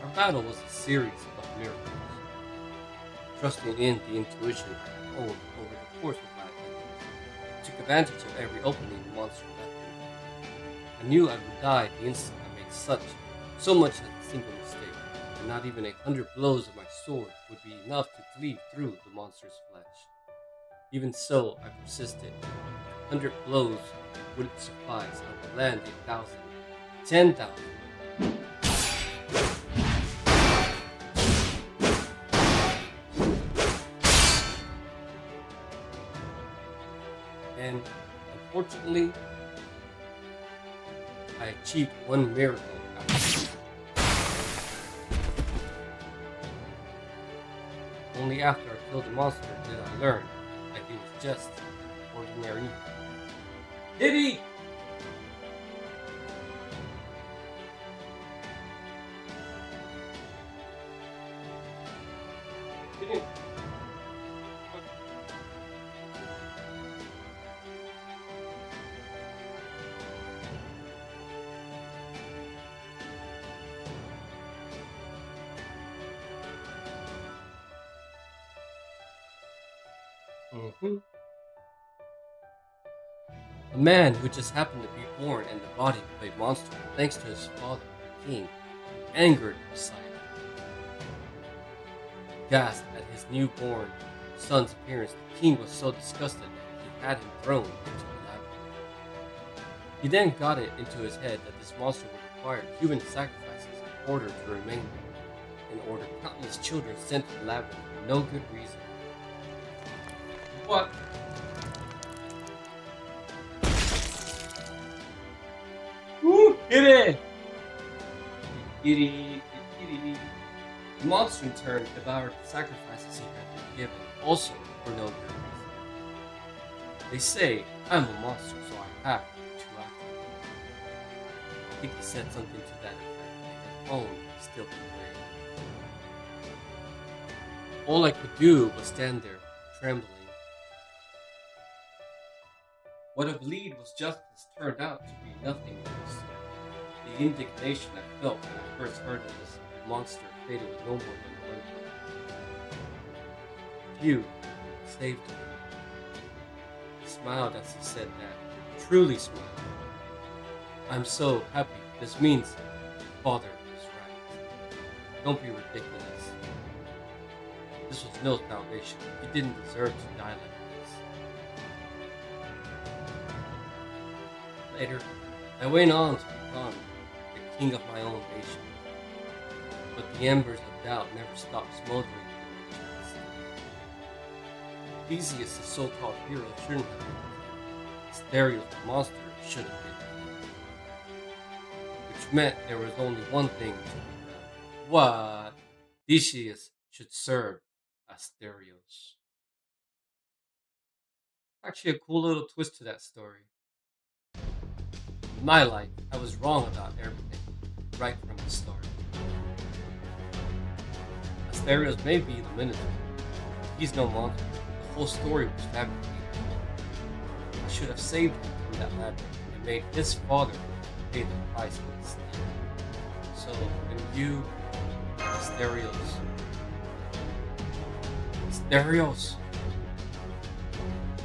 Our battle was a series of miracles. Trusting in the intuition I honed over the course of my life, I took advantage of every opening the monster left me. I knew I would die the instant I made so much as a single mistake, and not even 100 blows of my sword would be enough to cleave through the monster's flesh. Even so, I persisted. 100 blows wouldn't suffice. I would land 1,000, 10,000. And unfortunately, I achieved one miracle after only after I killed the monster did I learn that he was just ordinary. Diddy! A man who just happened to be born in the body of a monster thanks to his father, the king, angered Poseidon. Gasped at his newborn son's appearance, the king was so disgusted that he had him thrown into the labyrinth. He then got it into his head that this monster would require human sacrifices in order to remain there, and ordered countless children sent to the labyrinth for no good reason. What? Woo! Get it! Giddy. The monster in turn devoured the sacrifices he had been given, also for no good reason. They say I'm a monster, so I have to act. I think he said something to that effect, and his own still away. All I could do was stand there, trembling. What I believed was justice turned out to be nothing else. The indignation I felt when I first heard of this monster faded with no more than one breath. You saved me. He smiled as he said that, truly smiled. I'm so happy. This means Father was right. Don't be ridiculous. This was no salvation. He didn't deserve to die like this. Later, I went on to become the king of my own nation. But the embers of doubt never stopped smoldering in my chest. Theseus, the so-called hero, shouldn't have been. Asterios, the monster, should have been. Which meant there was only one thing to be done. What? Theseus should serve Asterios. Actually, a cool little twist to that story. In my life, I was wrong about everything, right from the start. Asterios may be the Minotaur. He's no monster. The whole story was fabricated. I should have saved him from that labyrinth and made his father pay the price instead. So, when you, Asterios,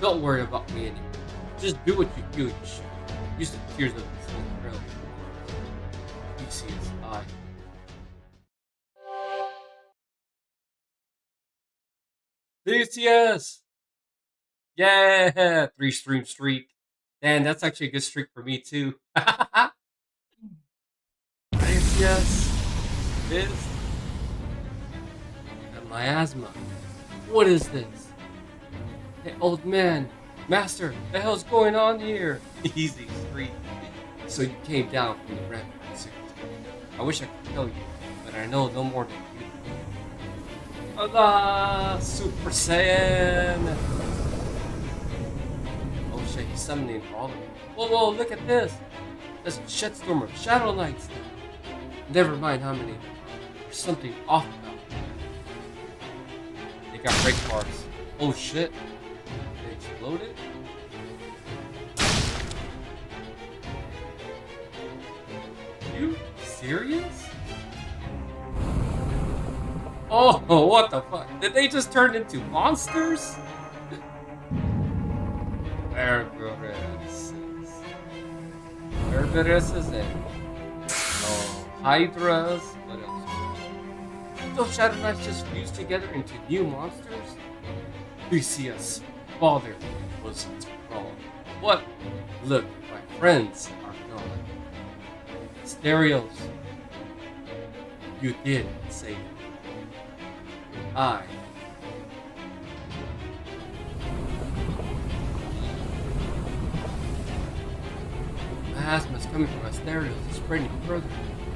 Don't worry about me anymore. Just do what you feel you should. Use the tears of this whole Grail. Theseus, I. Theseus! Yeah! 3-stream streak. Man, that's actually a good streak for me too. Theseus is a miasma. What is this? Hey, old man, master, the hell's going on here? Easy streak. So you came down from the ramp. I wish I could tell you, but I know no more than you. Allah, Super Saiyan! Oh shit, he's summoning all of them. Whoa, whoa, look at this! That's a shitstorm of Shadow Knights. Never mind how many. There's something off about them. They got break bars. Oh shit. They exploded? You serious? Oh, what the fuck? Did they just turn into monsters? Cerberuses and Hydras. What else? Those Shadow Knights just fused together into new monsters? Theseus' father was wrong. What? Look, my friends are gone. Stereos, you did save me. I. Miasma's coming from Asterios. It's spreading further.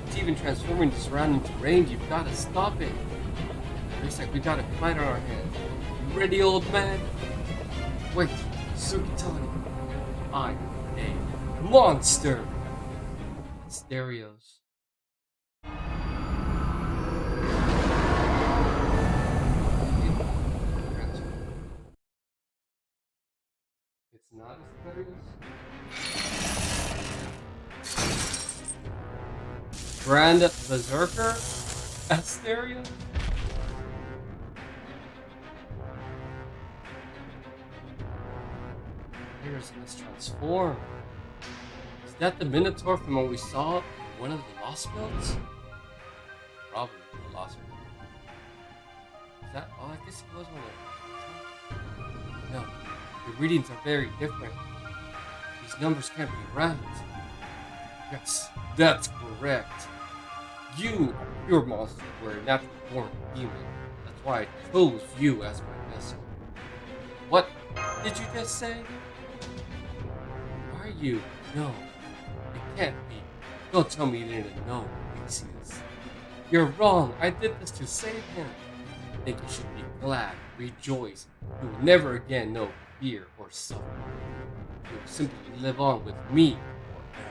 It's even transforming the surrounding terrain. You've got to stop it. Looks like we got a fight on our hands. You ready, old man? Wait, Ptoley. I'm a monster. Stereos. It's not Asterios. Grand Berserker? Asterios? Here's let's transform. Is that the Minotaur from what we saw in one of the Lost Builds? Probably the Lost Build. Is that? Oh, I guess it was one of them. No, the readings are very different. These numbers can't be right. Yes, that's correct. You are pure monster, were a natural born demon. That's why I chose you as my vessel. What did you just say? Are you? No, it can't be. Don't tell me you didn't know, Theseus. You're wrong. I did this to save him. I think you should be glad, rejoice. You will never again know fear or suffering. You will simply live on with me forever.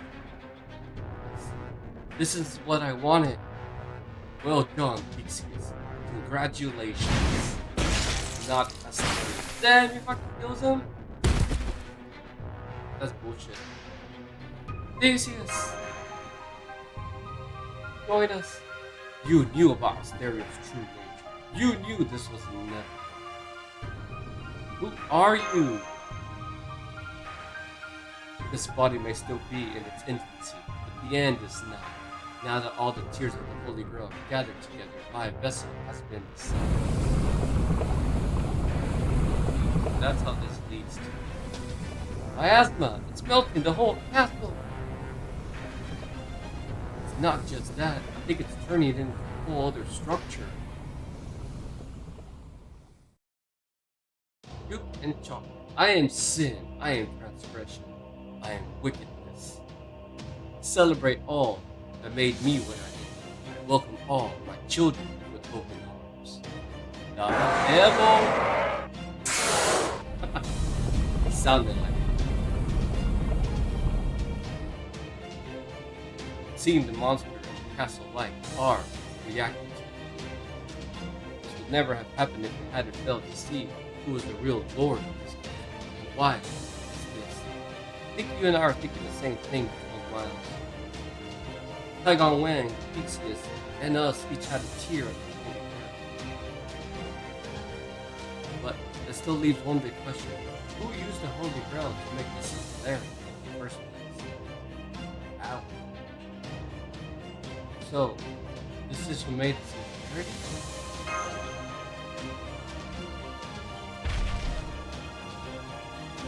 This is what I wanted. Well done, Theseus. Congratulations. Not Asterios. Damn, you fucking kills him? That's bullshit. Theseus! Join us. You knew about Asterios' true nature. You knew this was inevitable. Who are you? This body may still be in its infancy, but the end is now. Now that all the tears of the Holy Grail have gathered together, my vessel has been decided. That's how this leads to. Miasma! It's melting the whole castle! It's not just that. I think it's turning it into a whole other structure. You and chalk. I am sin. I am transgression. I am wickedness. Celebrate all that made me what I am. I welcome all my children with open arms. Now, sounded like it. Seeing the monster in the castle light are reacting to it. This would never have happened if we hadn't failed to see who was the real lord of this place. And why is this? I think you and I are thinking the same thing, Old Miles. Taigon Wang, Theseus, and us each had a tear at the Holy Grail. But the that still leaves one big question. Who used the Holy Grail to make this hilarious in the first place? Ow. So, this is who made this hilarious?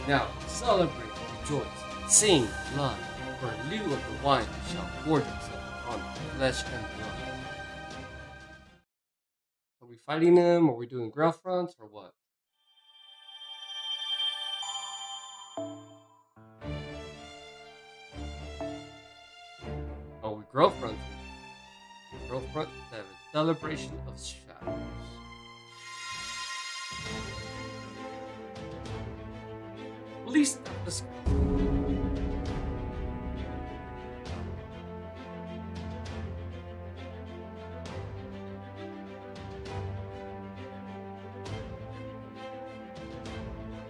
Now, celebrate, rejoice, sing, love, for in lieu of the wine you shall gorge yourself on flesh and blood. Are we fighting them? Are we doing Grail fronts or what? Oh, we Grail fronts. Grail front 7. Celebration of Shadows. Please stop this.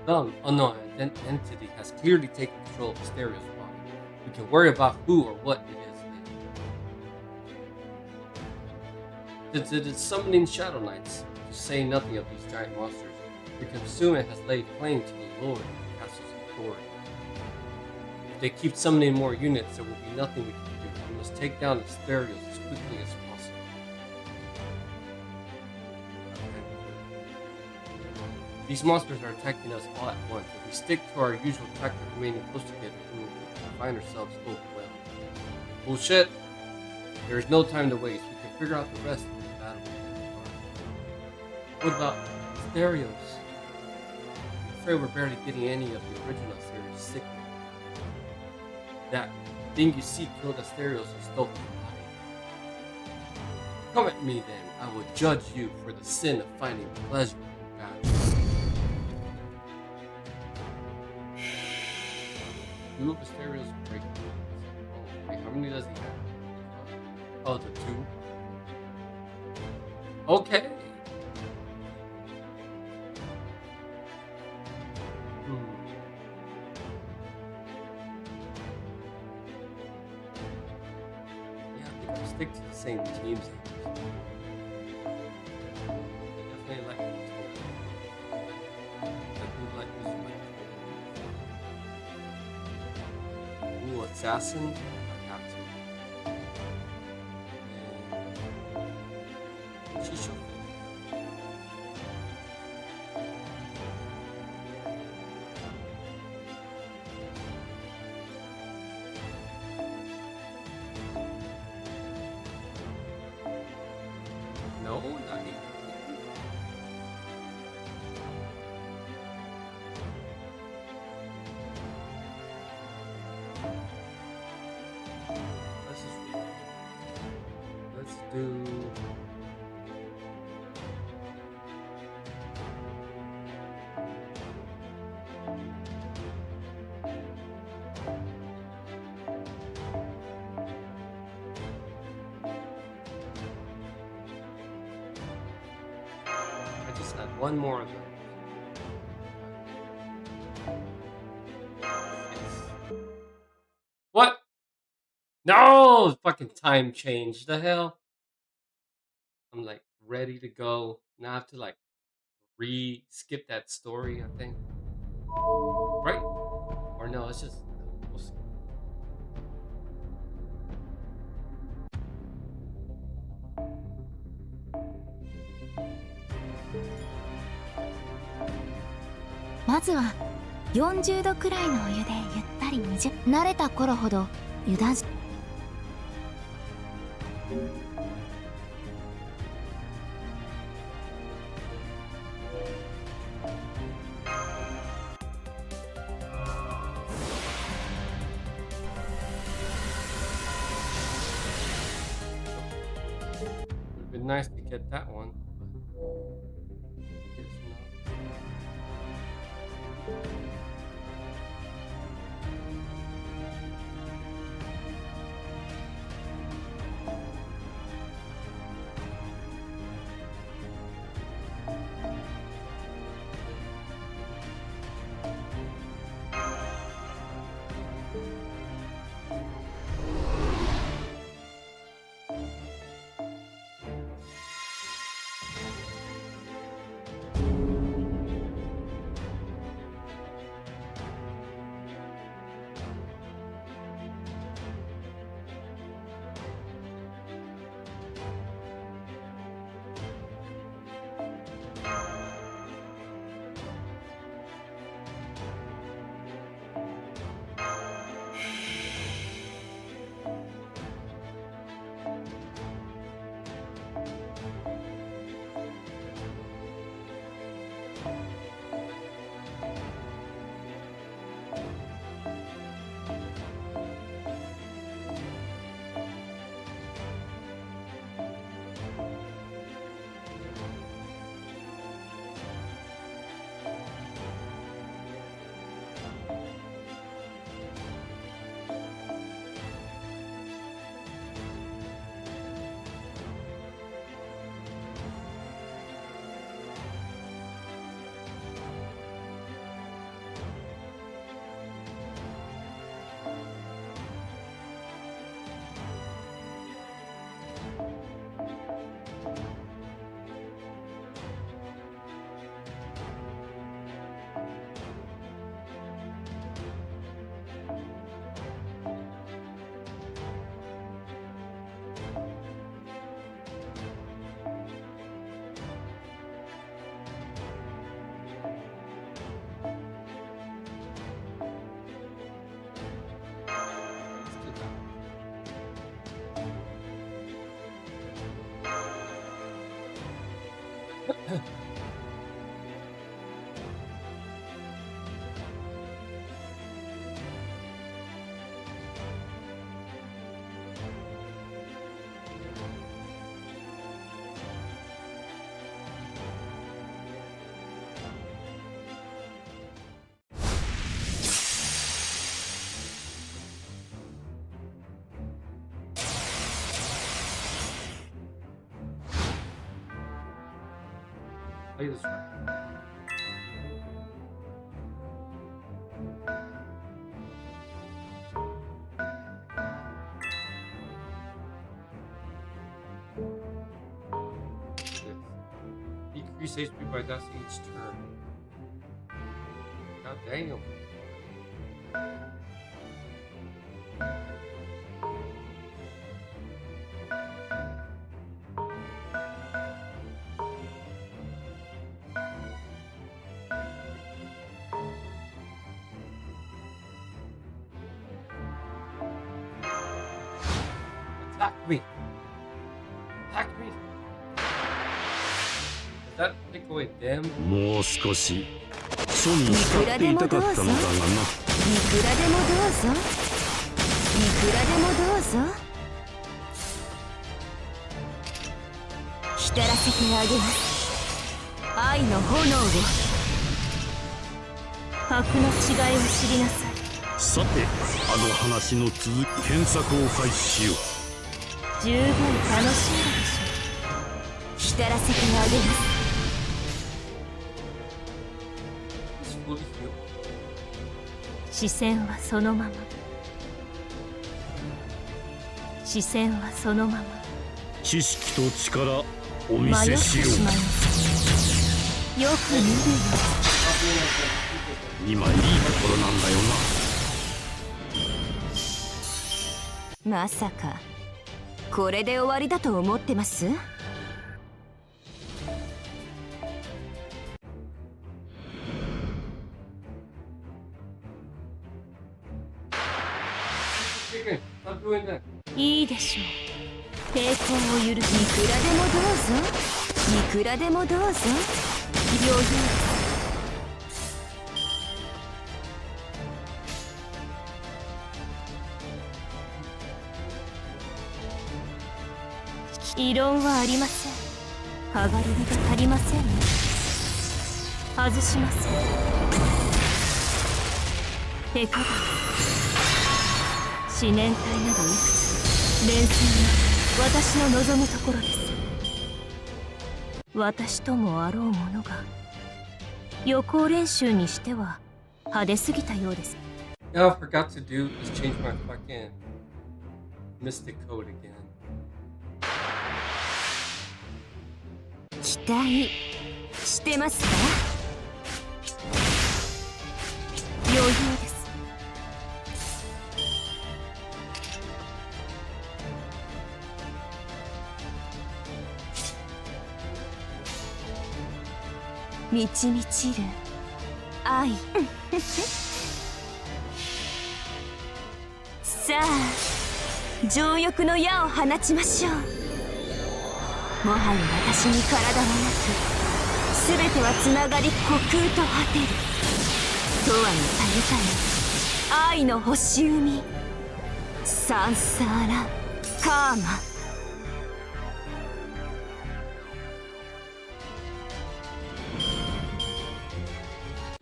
Some unknown entity has clearly taken control of Asterios' body. We can worry about who or what it is later. Since it is summoning Shadow Knights, to say nothing of these giant monsters, we can assume it has laid claim to the Lord of the castle's authority. If they keep summoning more units, there will be nothing we can do. We must take down Asterios as quickly as possible. These monsters are attacking us all at once. If we stick to our usual tactic of remaining close together, we will find ourselves overwhelmed. Bullshit! There is no time to waste. We can figure out the rest of the battle. What about Asterios? I'm afraid we're barely getting any of the original Asterios signal. That thing you see killed Asterios and stole his body. Come at me then. I will judge you for the sin of finding pleasure in battle. Two of Asterios break. Oh, wait, how many does he have? Oh, the 2. Okay. Yeah, I think I'll stick to the same teams. Definitely like Ooh, assassin. I have to. And Shisho. No, not even. Let's do. I just had one more of them. Yes. What? No! Fucking time change. The hell? I'm like ready to go. Now I have to like skip that story, I think. Right? Or no, it's just we'll see. $40度くらいのお湯でゆったり20慣れた頃ほど油断しWould have been nice to get that one, but guess not. Play this right. Decrease HP by death each turn. God damn. Attack me! Attack me! Does that take away them? もう少し書に浸っていたかったのだがな。いくらでもどうぞ。いくらでもどうぞ。浸らせてあげます。愛の炎を。格の違いを知りなさい。さて、あの話の続き検索を開始しよう。十分楽しんだでしょう。浸らせてあげます。視線はそのまま。視線はそのまま。知識と力お見迷ってせしよしまいます。よく見るよ。う。今いいところなんだよな。まさかこれで終わりだと思ってます？Stop doing that. いいでしょう。抵抗を許し、いくらでもどうぞ。いくらでもどうぞ。余裕。異論はありません。かがり火が足りませんね。外しません。手加減。思念体などいくつ連戦は私の望むところです。私ともあろうものが予行練習にしては派手すぎたようです。Now I forgot to do is change my fucking mystic code again. 期待してますか？余裕です。満ち満ちる愛さあ情欲の矢を放ちましょう。もはや私に体はなく、全てはつながり虚空と果てる。とはのたゆたえ愛の星海サンサーラカーマ。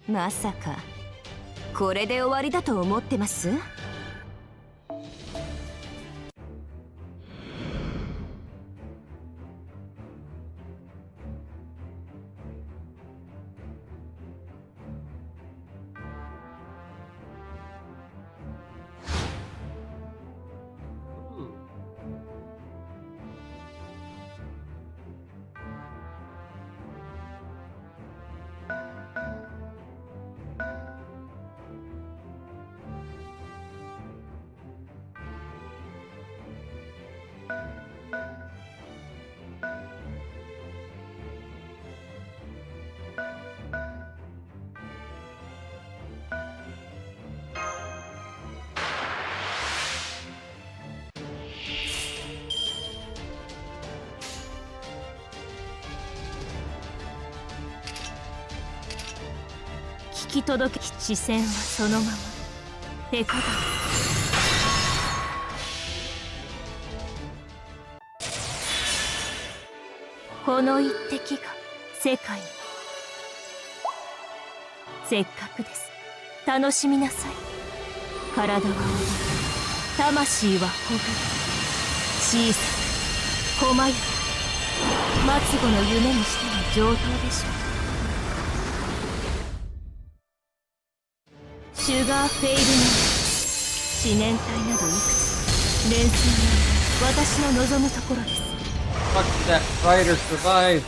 まさかこれで終わりだと思ってます？き届け視線はそのまま手加減。この一滴が世界に。せっかくです。楽しみなさい。体は踊る、魂はほぐる。小さく細やか、末後の夢にしては上等でしょう。シュガーフェイルナイト、思念体などいくつ連戦は私の望むところです。Fuck that fighter survived.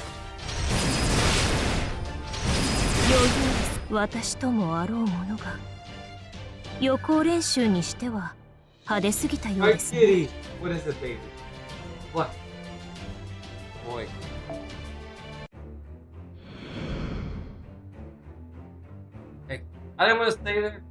余裕です。私ともあろうものが予行練習にしては派手すぎたよう Hi ですね。 kitty. What is it, baby? What? Boy. Hey, I didn't want to stay there.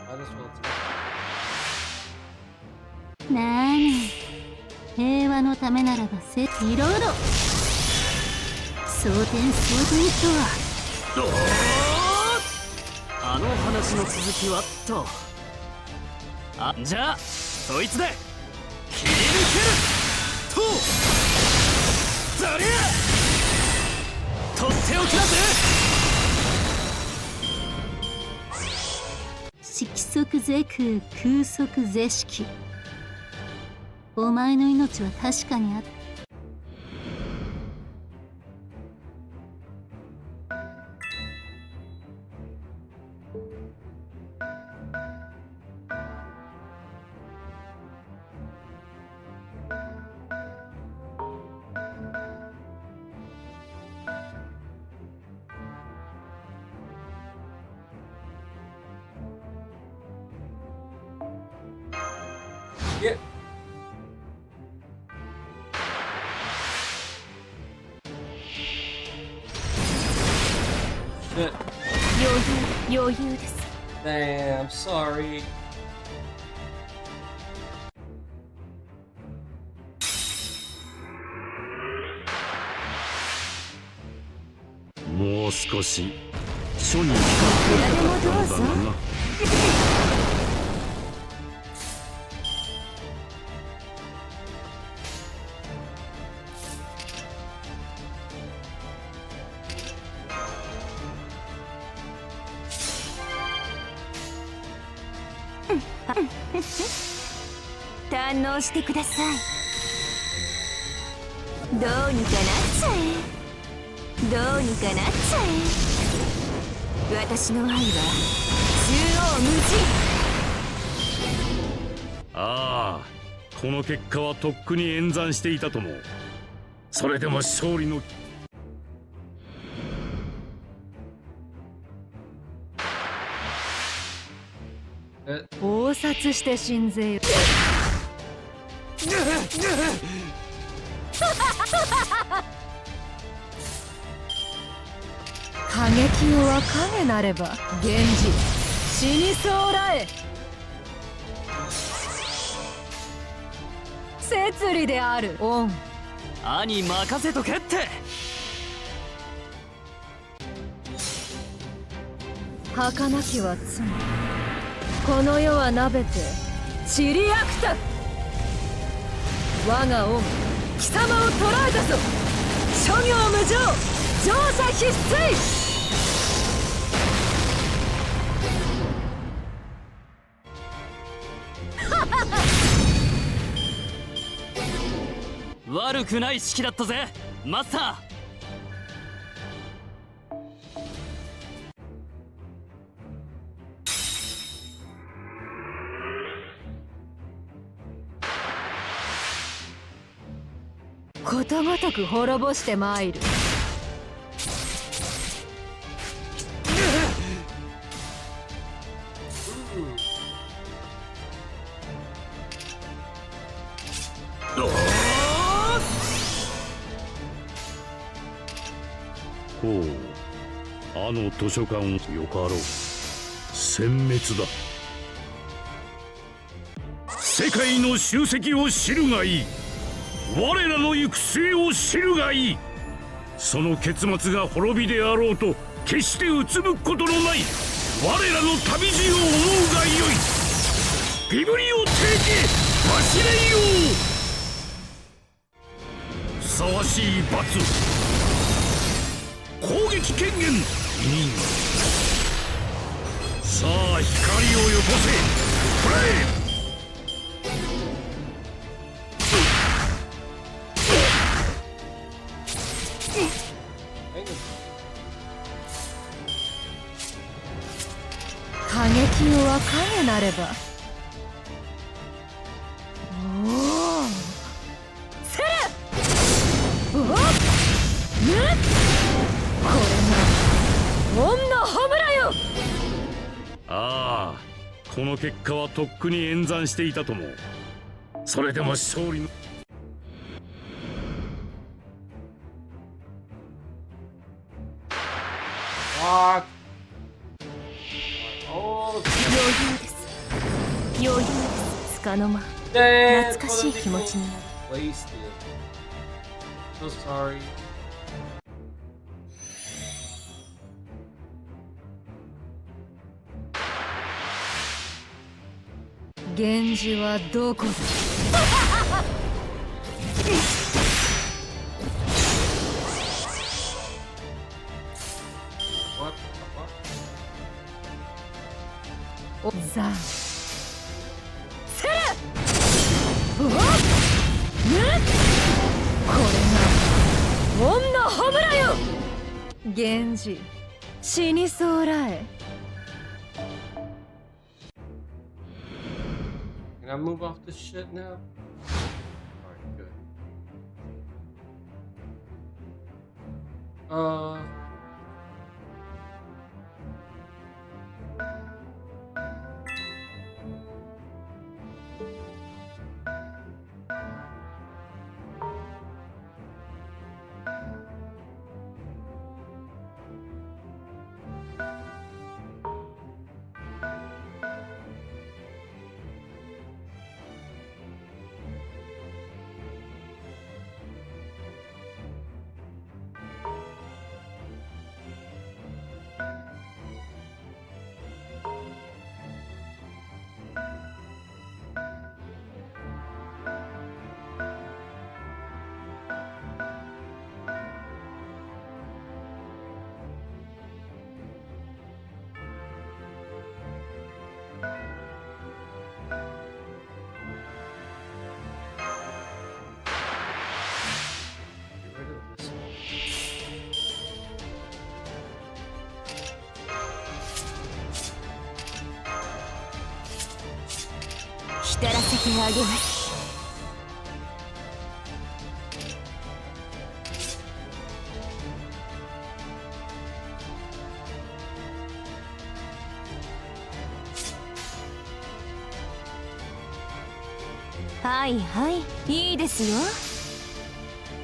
I just want to. なあに、平和のためならばいろいろ蒼天とは。あの話の続きはと。あ、じゃあそいつで切り抜けると。ザリアとっておきだぜ。色即是空、空即是色。お前の命は確かにあった。Yeah. Shit. 余裕です。 Damn, sorry. もう少し書に光っていたかったのだがな。堪能してください。どうにかなっちゃえ。どうにかなっちゃえ。私の愛は縦横無尽。ああ、この結果はとっくに演算していたとも。それでも勝利の暴殺して信ぜよ。過激は影なれば源氏死にそうらえ。摂理である恩。兄任せとけって。儚きは罪。この世はなべて散りあくた。我が恩貴様を捕らえたぞ。諸行無常、乗車必須。悪くない式だったぜマスター。ことごとく滅ぼしてまいる。ほう、あの図書館よかろう。殲滅だ。界の集積を知るがいい。我らの行く末を知るがいい。その結末が滅びであろうと決してうつむくことのない我らの旅路を思うがよい。ビブリオテーケ走れよ。ふさわしい罰。攻撃権限任。さあ光をよこせ。プレイ。過激よは影なれば。おおせるおっぬっこれが恩のホムラよ。ああ、この結果はとっくに演算していたとも。それでも勝利のあ余裕ですつかの間。ー懐かしい気持ちになる。 Wasted. So sorry. 源氏はどこだ。 What the fuck? おざせるおっぬっこれが恩のホムラよ。源氏死にそうらえ。 Can I move off this shit now? Alright, good. Get rid of this one. 浸らせてあげます。はいはい、いいですよ。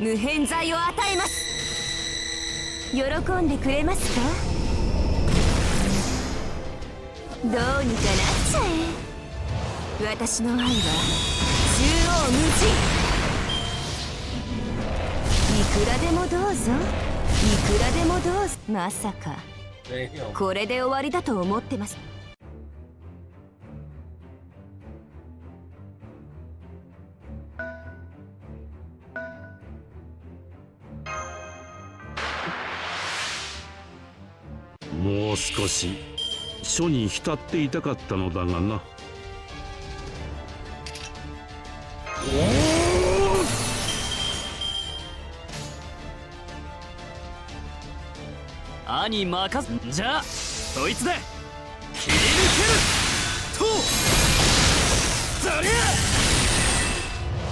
無偏罪を与えます。喜んでくれますか。どうにかなっちゃえ。私の愛は縦横無尽。いくらでもどうぞ、いくらでもどうぞ。まさか Damn. これで終わりだと思ってます。もう少し書に浸っていたかったのだがな。兄任す。じゃあそいつで切り抜けるとザリャ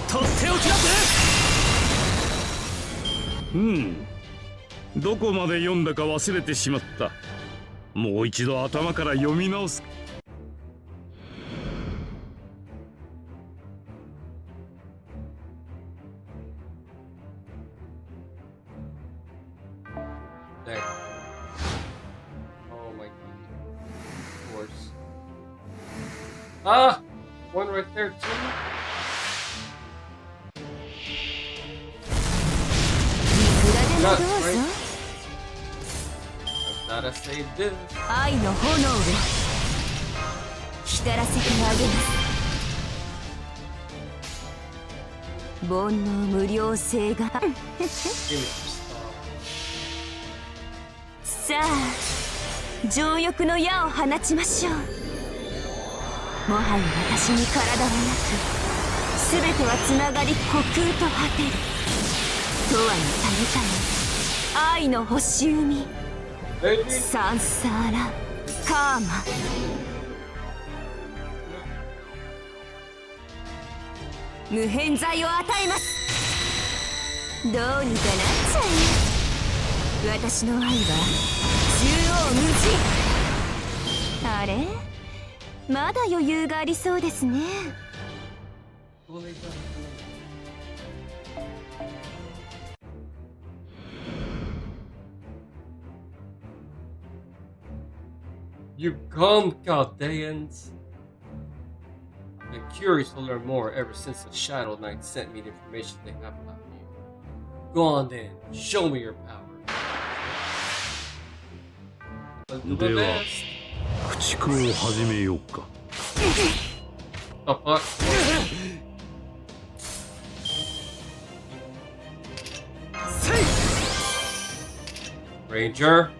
とっておきだぜ。どこまで読んだか忘れてしまった。もう一度頭から読み直す。Damn. Oh my god. Of course. Ah! one right there too. Nuts, right? I thought I saved this. 愛の炎を光らせてあげます煩悩無量性が Give me some stuff. さあ情欲の矢を放ちましょうもはや私に体はなく全てはつながり虚空と果てる永遠のたゆた愛の星海 Baby. サンサーラカーマ無偏罪を与えますどうにかなっちゃえ私の愛は縦横無尽あれまだ余裕がありそうですね You come, Chaldeans! I've been curious to learn more ever since the Shadow Knight sent me the information they have about you. Go on then, show me your power. Let's do the では best. 駆逐を始めようか。 The fuck? Ranger.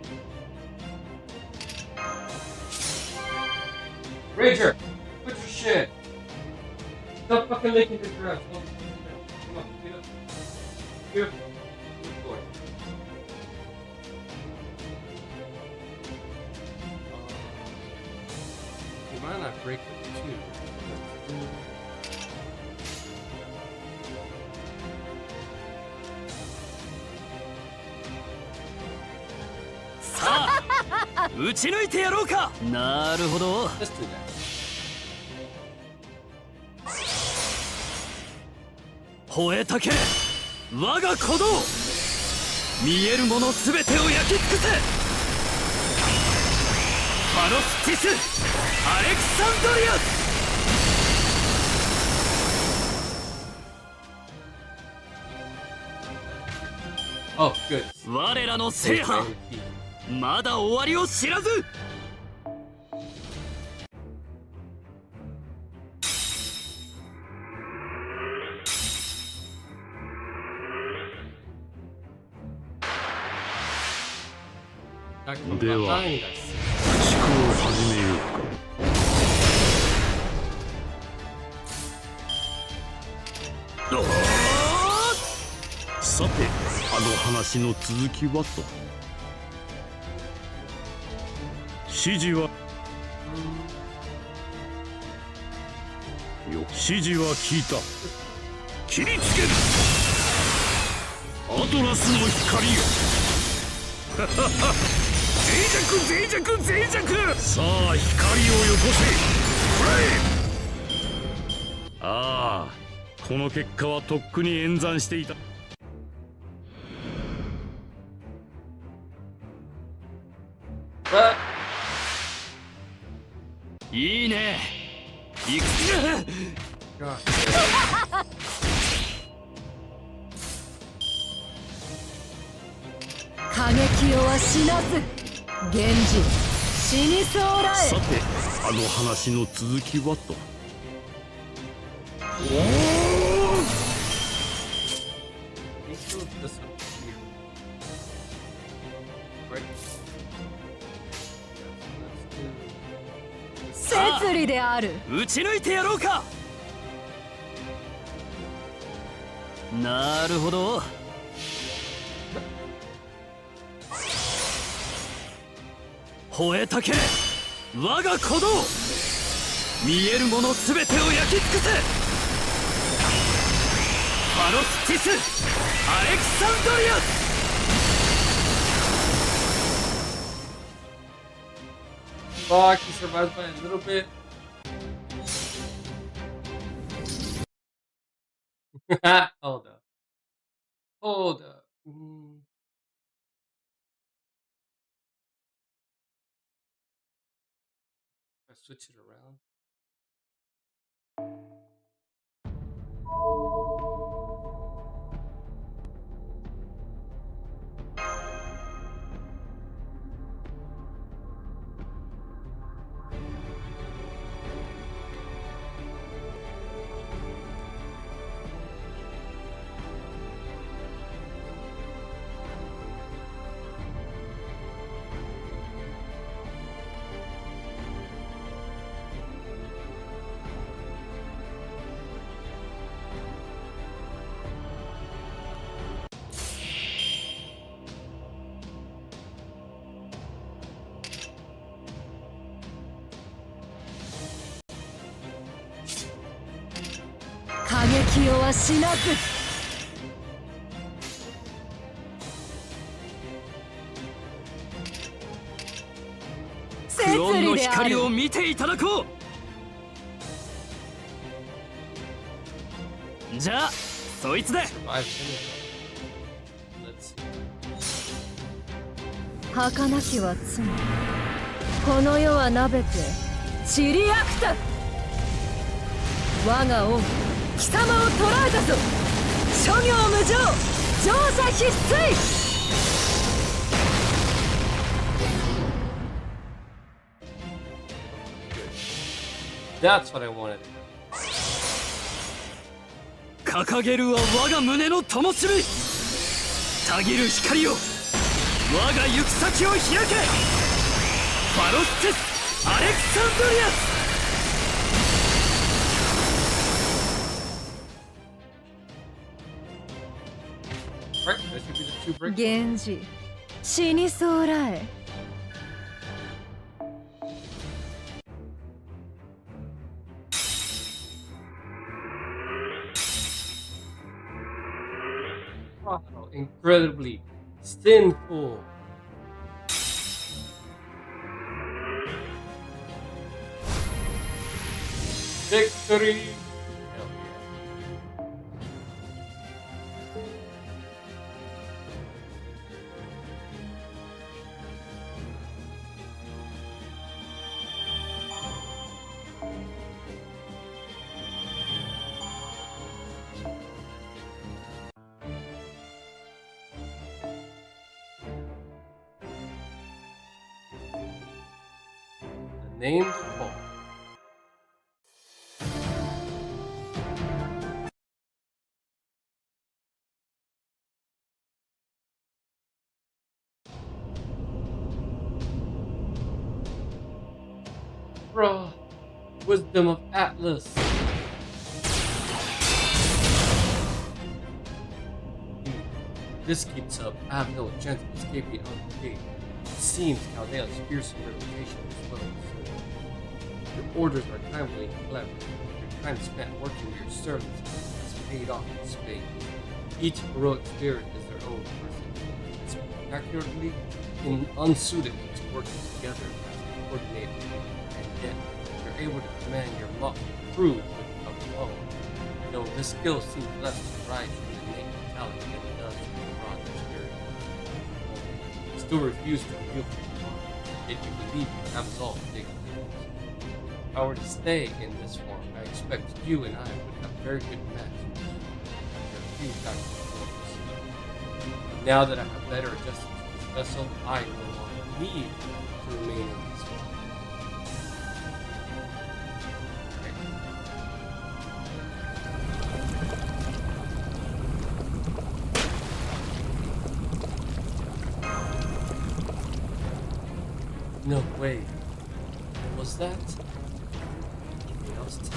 Ranger, put your shit. Stop fucking licking your dress. Come on, get up. Get up. Good boy. You might not break it too. Sa 撃ち抜いてやろうか。なるほど。 Let's do that. 吠えたけれ我が鼓動見えるものすべてを焼き尽くせファロスティスアレクサンドリアス Oh, good. 我らの制覇まだ終わりを知らずでは、駆逐を始めようか。さて、あの話の続きはと。指示は指示は聞いた。切りつけるアトラスの光よ脆弱脆弱さあ光をよこせああこの結果はとっくに演算していた。いいねいくつ God. 過激をは死なず源氏死にそうらさてあの話の続きはと。摂理である撃ち抜いてやろうかなるほど吠えたけれ我が鼓動見えるものすべてを焼き尽くせファロスティスアレクサンドリアス Fuck, he survived by a little bit. Hold up. Hold up. I switch it around. 過激よはしなく。クオンの光を見ていただこう。じゃあそいつで。儚きは罪、この世はなべて散りあくた。我が恩、貴様を捕らえたぞ。諸行無常、乗者必須。That's what I wanted. 掲げるは我が胸の灯火。たぎる光よ、我が行く先を開け。ファロステス・アレクサンドリアス。源氏、死にそうらえ。Incredibly sinful. Victory! Hell yeah. Named Paul. Bruh, wisdom of Atlas. This keeps up. I have no chance of escaping unscathed. It seems Chaldea's fearsome reputation is well. Your orders are timely and clever. Your time spent working with your servants has paid off in spades. Each heroic spirit is their own person, spectacularly unsuited to working together as a coordinated unit, and yet you're able to command your motley crew with a blow. Though this skill seems less to rise from the innate mentality than it does from the broad experience. You still refuse to reveal who you are, yet you believe you have solved big things. If I were to stay in this form, I expect you and I would have very good matches after a few tactical blows. Now that I have better adjusted to this vessel, I no longer need to remain in this form. No way. Was that anything else to me?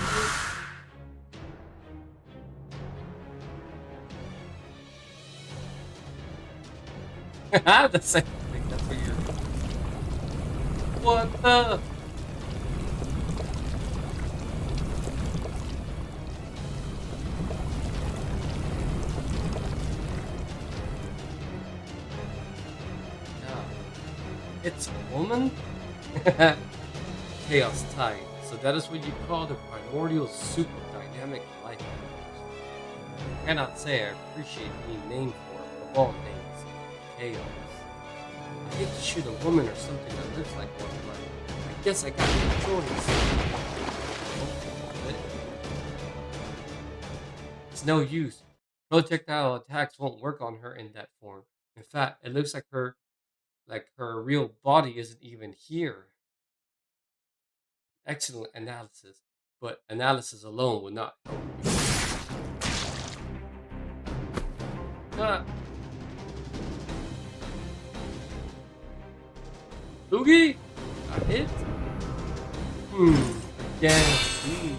The same thing, that's what you're. What the? It's a woman? Chaos Tide. So that is what you call the primordial super dynamic life force. I cannot say I appreciate being named for it, of all things, chaos. I hate to shoot a woman or something that looks like one, but I guess I got no choice. It's no use. Projectile attacks won't work on her in that form. In fact, it looks like her real body isn't even here. Excellent analysis, but analysis alone would not help you. Ah. Boogie? Got hit? Again, please.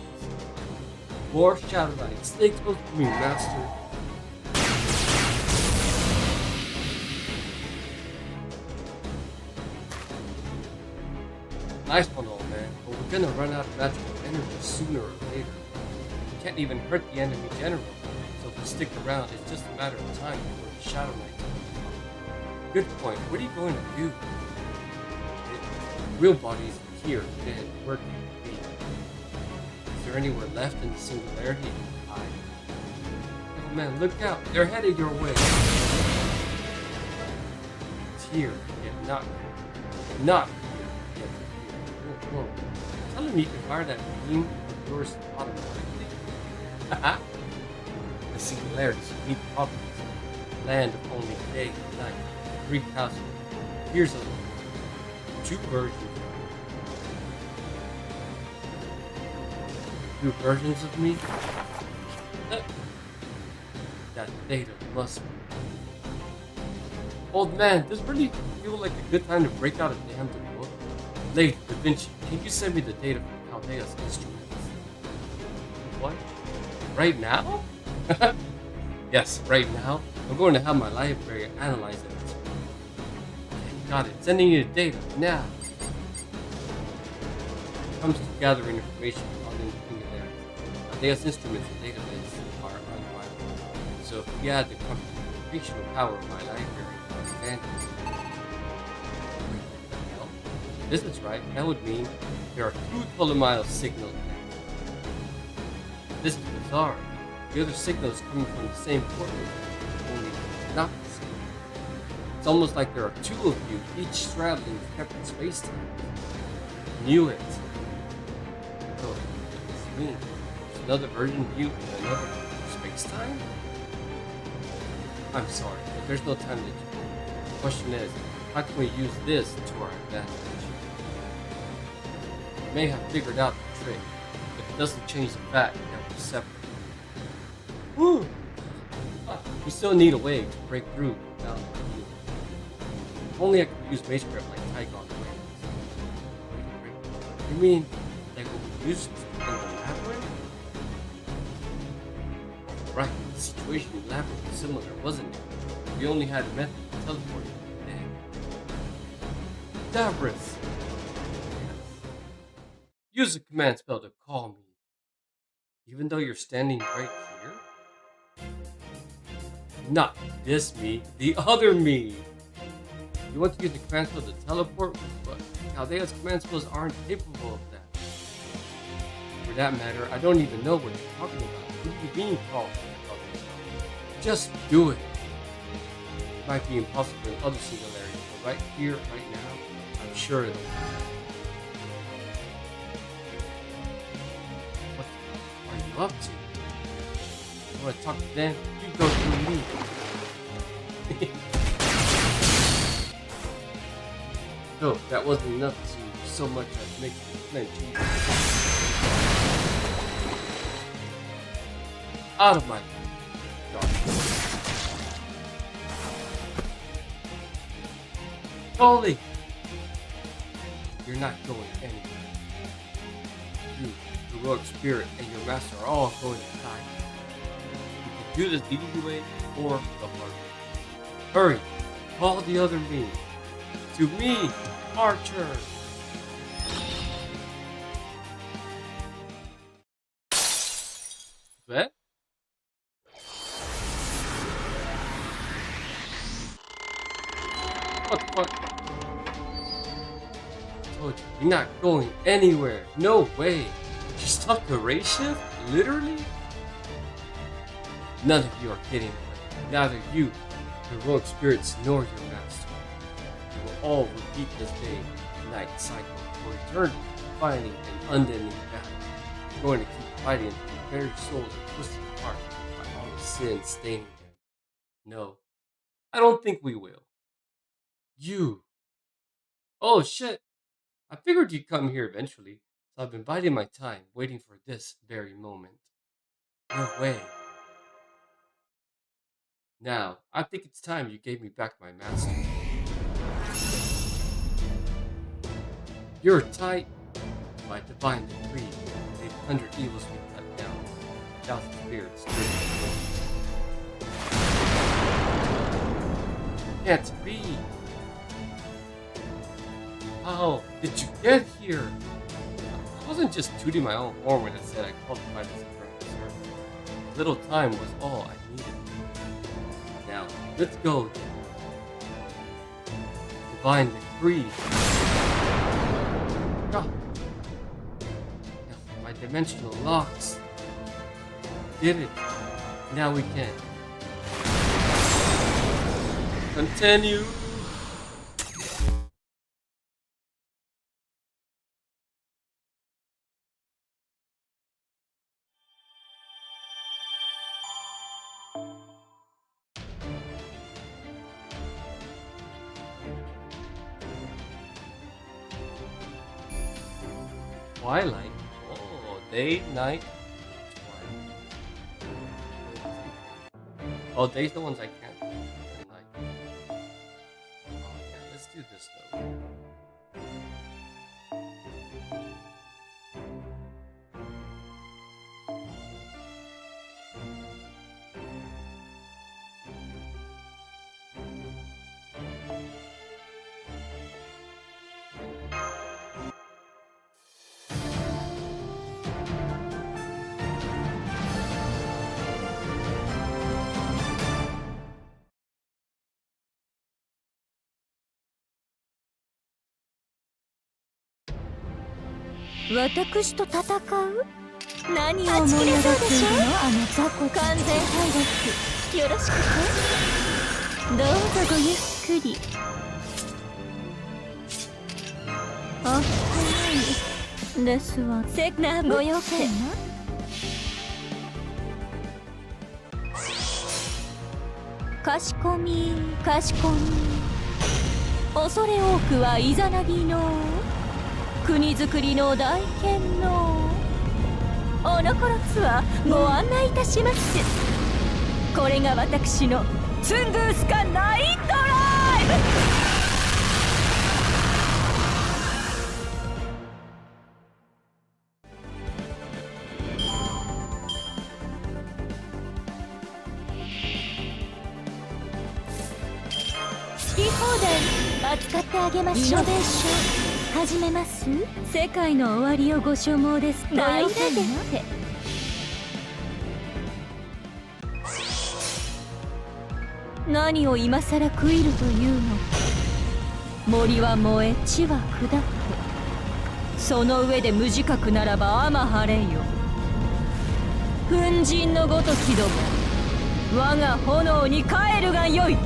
More Shadow Knight. Stay close to me, master. Nice one, old man, but we're gonna run out of magical energy sooner or later. We can't even hurt the enemy general. So if we stick around, it's just a matter of time before the Shadow Knight comes along. Good point. What are you going to do? Real bodies are here, dead. Where can you be? Is there anywhere left in the singularity you can hide? Oh man, look out! They're headed your way. It's here, yet not here. Not here, yet here. Whoa, whoa. Tell him you can fire that beam of yours automatically. Haha. The singularities of unique properties. Land of only day and night. 3,000. Here's a 2 versions. 2 versions of me? That data must be. Old man, this really feel like a good time to break out a damn book. Lady Da Vinci, can you send me the data from Chaldea's instruments? What? Right now? Yes, right now. I'm going to have my library analyze it. Okay, got it. Sending you the data now. Comes to gathering information on the singularities. Chaldea's instruments and databases are unrivaled. So if we add the computational power of my library to our standards, this is right. That would mean there are 2 Ptolemy signals connected. This is bizarre. The other signal is coming from the same port, only not the same. It's almost like there are 2 of you, each straddling separate space-time. Knew it. So, what does this mean? There's another version of you in another space-time? I'm sorry, but there's no time to do. The question is, how can we use this to our advantage? We may have figured out the trick, but it doesn't change the fact that we're separate. Woo! We still need a way to break through without you. If only I could use Magecraft like Tygon. You mean like what we used in the labyrinth? Right, the situation in the labyrinth was similar, wasn't it? We only had a method to teleport. Davros! Use the command spell to call me. Even though you're standing right here? Not this me, the other me! You want to use the command spell to teleport, but Chaldea's command spells aren't capable of that. For that matter, I don't even know what you're talking about. What do you mean, call? Just do it. It might be impossible in other singularities, but right here, right now, I'm sure it'll be. What are you up to? You want to talk to them? You go through me. No, that wasn't enough to so much as make me flinch. Out of my darkness. Ptoley! You're not going anywhere. You, the heroic spirit, and your master are all going to die. You can do this the easy way or the hard way. Hurry! Call the other me. To me, Archer! What? What the fuck? I told you, you're not going anywhere. No way. You stopped the race shift? Literally? None of you are getting away. Neither you, the heroic spirits, nor your master. You will all repeat this day-night cycle for eternity, fighting an unending battle. You're going to keep fighting until your very souls are twisted apart by all the sin staining them. No, I don't think we will. You. Oh shit. I figured you'd come here eventually, so I've been biding my time, waiting for this very moment. No way. Now, I think it's time you gave me back my master. You're tight. By divine decree, 800 evils we cut down. 1,000 spirits driven. Can't be. How did you get here? I wasn't just tooting my own horn when I said I called to find this friend. Little time was all I needed. Now, let's go. Divine decree. God. Now, my dimensional locks. Did it. Now we can. Continue. Twilight. Oh, day, night, twilight. Oh, day's the ones I can't do. And night. Oh yeah, let's do this though.私と戦う？何を思い描いているの？あの雑魚。完全敗北。よろしくて。どうぞごゆっくり。あ、はい。ですわ。せっなご用件な。かしこみ、かしこみ。恐れ多くはイザナギの国づくりの大剣のおのころツアーご案内いたします。これが私のツングースカナインドライブ。好き放題扱ってあげましょう。イノベーション始めます。世界の終わりをご所望です。大事って何を今さら食いるというの。森は燃え地は砕け、その上で無自覚ならば天晴れよ。粉塵のごときども、我が炎に帰るがよい。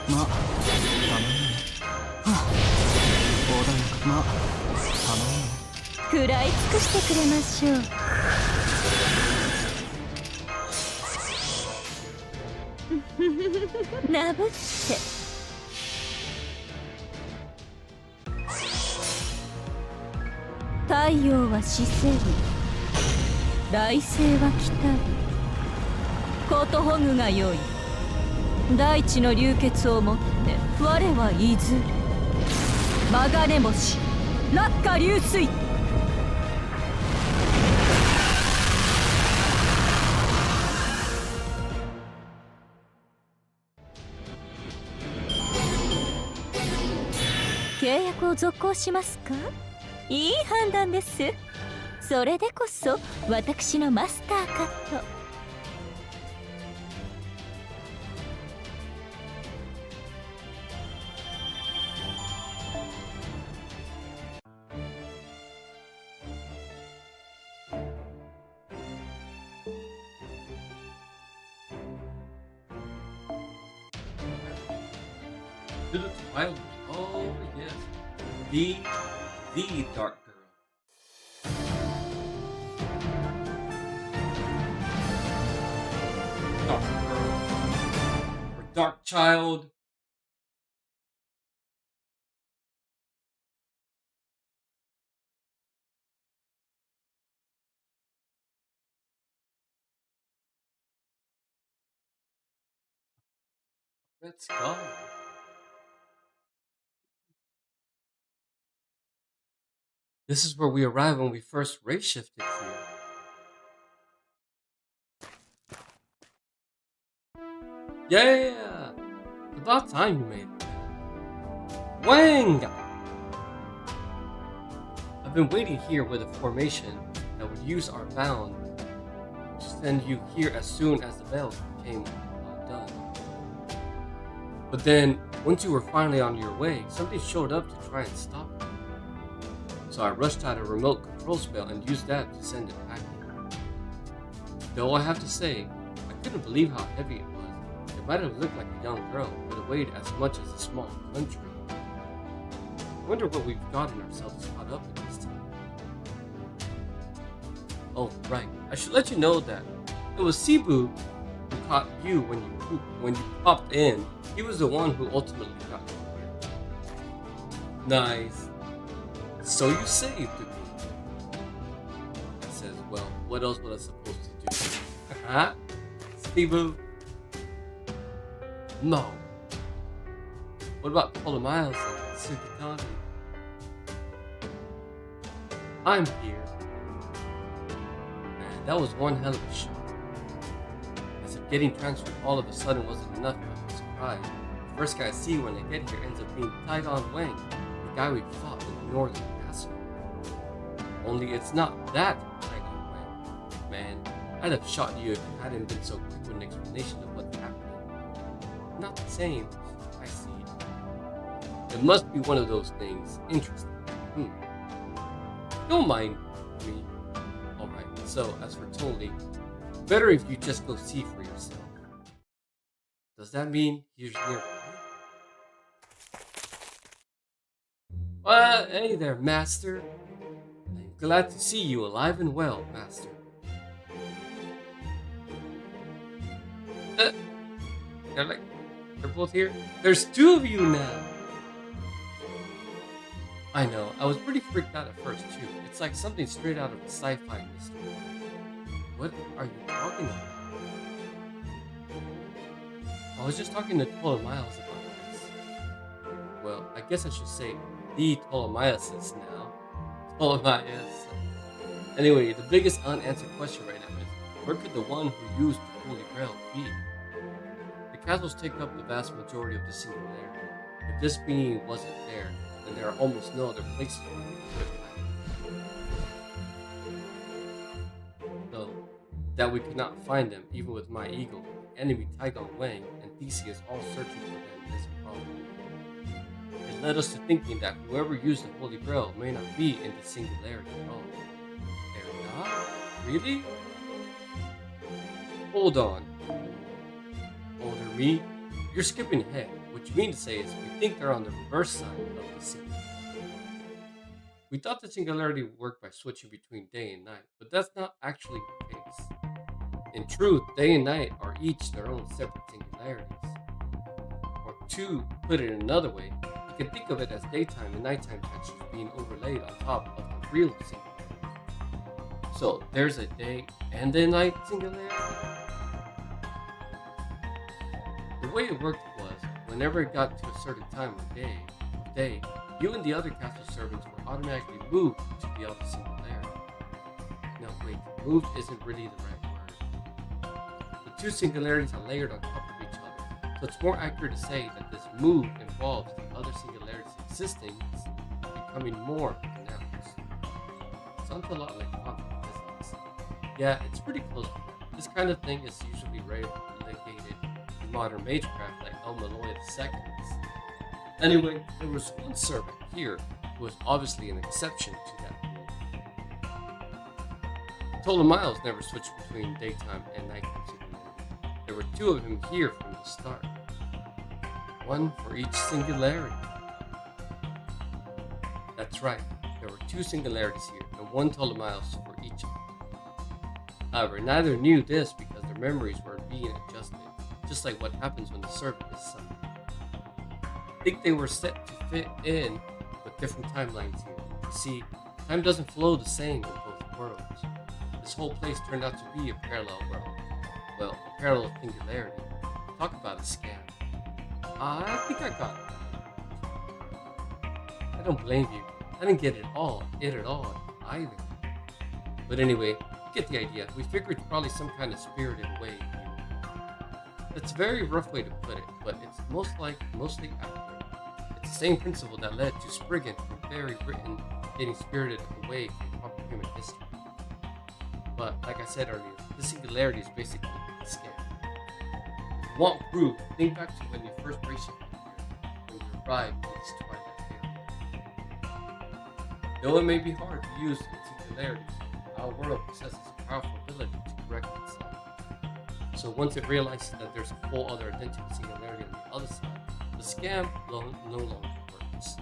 まあ、たまにはね。はあ、穏やか。まあ、たまにはね。食らい尽くしてくれましょう。なぶって太陽は死せり、来世は来たり。ことほぐがよい。大地の流血をもって我はいずる。マガネ星落下流水。契約を続行しますか？いい判断です。それでこそ私のマスターかと。To the Twilight. Oh yes, the Dark Girl. Dark Girl or Dark Child. Let's go. This is where we arrived when we first race shifted here. Yeah! About time you made it. Wang! I've been waiting here with a formation that would use our bound to send you here as soon as the bells came done. But then, once you were finally on your way, something showed up to try and stop you. So I rushed out a remote control spell and used that to send it packing. Though I have to say, I couldn't believe how heavy it was. It might have looked like a young girl, but it weighed as much as a small country. I wonder what we've gotten ourselves caught up in this time. Oh, right. I should let you know that it was Cebu who caught you when you popped in. He was the one who ultimately got you here. Nice. So you saved me. He says, well, what else was I supposed to do? Huh? Cebu? No. What about Ptolemy and Sukitani? I'm here. Man, that was one hell of a show. As if getting transferred all of a sudden wasn't enough of a surprise. The first guy I see when I get here ends up being Taigon Wang, the guy we fought in the northern castle. Only it's not that Taigon Wang. Man, I'd have shot you if you hadn't been so quick with an explanation of what's happening. Not the same. I see. It must be one of those things. Interesting. Don't mind me. Alright, so as for Ptoley, better if you just go see for yourself. Does that mean he's nearby? Well, hey there, Master. I'm glad to see you alive and well, Master. They're both here? There's two of you now! I know, I was pretty freaked out at first too. It's like something straight out of a sci-fi mystery. What are you talking about? I was just talking to Ptolemy about this. Well, I guess I should say the Ptolemaeus now. Ptolemaeus. Anyway, the biggest unanswered question right now is, where could the one who used the Holy Grail be? The castles take up the vast majority of the singularity. If this being wasn't there, then there are almost no other places where we could have hidden. So, that we could not find them, even with my eagle, the enemy Taigon Wang, and Theseus all searching for them is a problem. It led us to thinking that whoever used the Holy Grail may not be in the singularity at all. They're not? Really? Hold on. Older me? You're skipping ahead. What you mean to say is we think they're on the reverse side of the singularity. We thought the singularity would work by switching between day and night, but that's not actually the case. In truth, day and night are each their own separate singularities. Or to put it another way, you can think of it as daytime and nighttime textures being overlaid on top of the real singularity. So there's a day and a night singularity? The way it worked was, whenever it got to a certain time of day, you and the other castle servants were automatically moved to the other singularity. No, wait, moved isn't really the right word. The two singularities are layered on top of each other, so it's more accurate to say that this move involves the other singularities existing becoming more pronounced. Sounds a lot like quantum physics. Yeah, it's pretty close to that. This kind of thing is usually relegated to modern magecraft like El Malloy II. Anyway, there was one servant here who was obviously an exception to that rule. Ptolemy never switched between daytime and nighttime singularity. There were two of him here from the start. One for each singularity. That's right, there were two singularities here, and one Ptolemy for each of them. However, neither knew this because their memories were being adjusted, just like what happens when the servant is summoned. I think they were set to fit in with different timelines here. You see, time doesn't flow the same in both worlds. This whole place turned out to be a parallel world. Well, a parallel singularity. Talk about a scam. I think I got it. I don't blame you. I didn't get it at all either. But anyway, you get the idea. We figured it's probably some kind of spirited way. That's a very rough way to put it, but it's mostly accurate. It's the same principle that led to Spriggan from Fairy Britain getting spirited away from proper human history. But like I said earlier, the singularity is basically a scam. If you want proof, think back to when you first raced your here, when you arrived in this twilight area. Though it may be hard to use the singularity, our world possesses a powerful ability to correct itself. So once it realizes that there's a whole other identical singularity on the other side, the scam no longer works.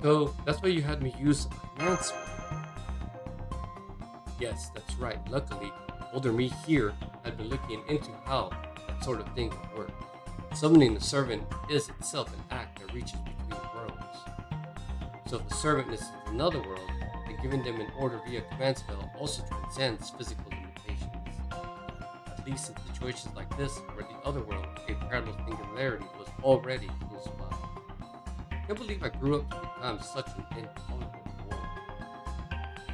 So that's why you had me use a ransom. Yes, that's right. Luckily, older me here had been looking into how that sort of thing would work. Summoning the servant is itself an act that reaches between worlds. So if the servant is in another world, then giving them an order via command spell also transcends physical limitations. At least in situations like this, where the other world, a parallel singularity, was already close by. I can't believe I grew up to become such an intolerable warrior.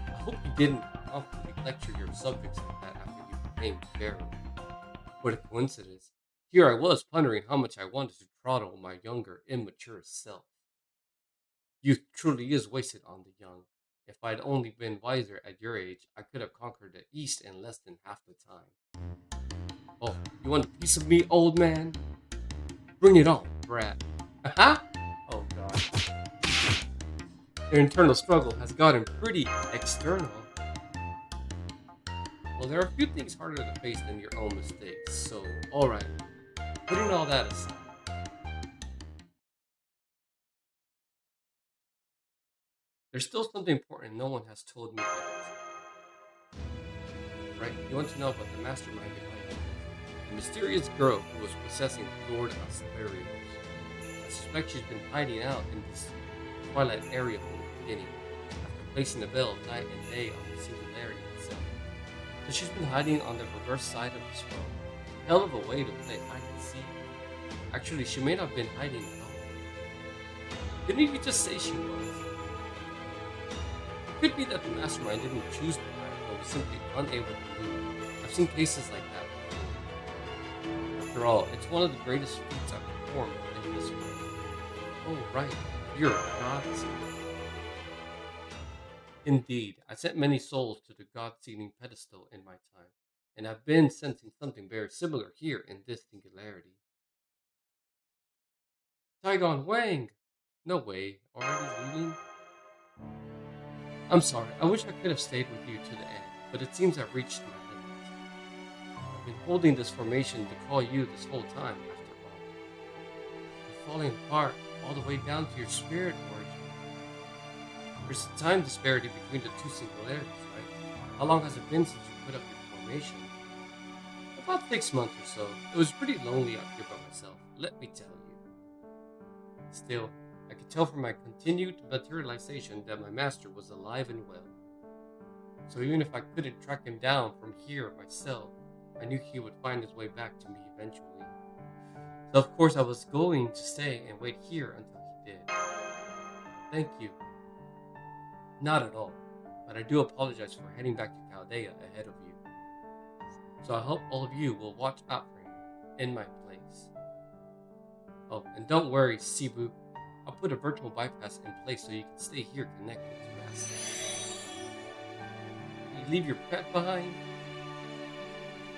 I hope you didn't constantly lecture your subjects like that after you became Pharaoh. What a coincidence. Here I was pondering how much I wanted to throttle my younger, immature self. Youth truly is wasted on the young. If I'd only been wiser at your age, I could have conquered the East in less than half the time. Oh, you want a piece of me, old man? Bring it on, brat. Aha! Oh god. Your internal struggle has gotten pretty external. Well, there are a few things harder to face than your own mistakes, so alright. Putting all that aside. There's still something important no one has told me yet. Right? You want to know about the mastermind behind it. The mysterious girl who was possessing Lord Asterios. I suspect she's been hiding out in this twilight area from the beginning, after placing the veil of night and day on the singularity itself. So she's been hiding on the reverse side of the spell. Hell of a way to play hide and seek. Actually, she may not have been hiding at all. Didn't you just say she was? It could be that the mastermind didn't choose to hide, but was simply unable to move. I've seen cases like that before. After all, it's one of the greatest feats I've performed in this world. Oh, right. You're a god. Indeed, I sent many souls to the god-seating pedestal in my time, and I've been sensing something very similar here in this singularity. Taigon Wang! No way, already leaving? I'm sorry, I wish I could have stayed with you to the end, but it seems I've reached my limit. I've been holding this formation to call you this whole time, after all. You're falling apart all the way down to your spirit origin. There's a time disparity between the two singularities, right? How long has it been since you put up your formation? About 6 months or so. It was pretty lonely out here by myself, let me tell you. Still, I could tell from my continued materialization that my master was alive and well. So even if I couldn't track him down from here myself, I knew he would find his way back to me eventually. So of course I was going to stay and wait here until he did. Thank you. Not at all, but I do apologize for heading back to Chaldea ahead of you. So I hope all of you will watch out for him in my place. Oh, and don't worry, Cebu. I'll put a virtual bypass in place so you can stay here connected to Master. You leave your pet behind?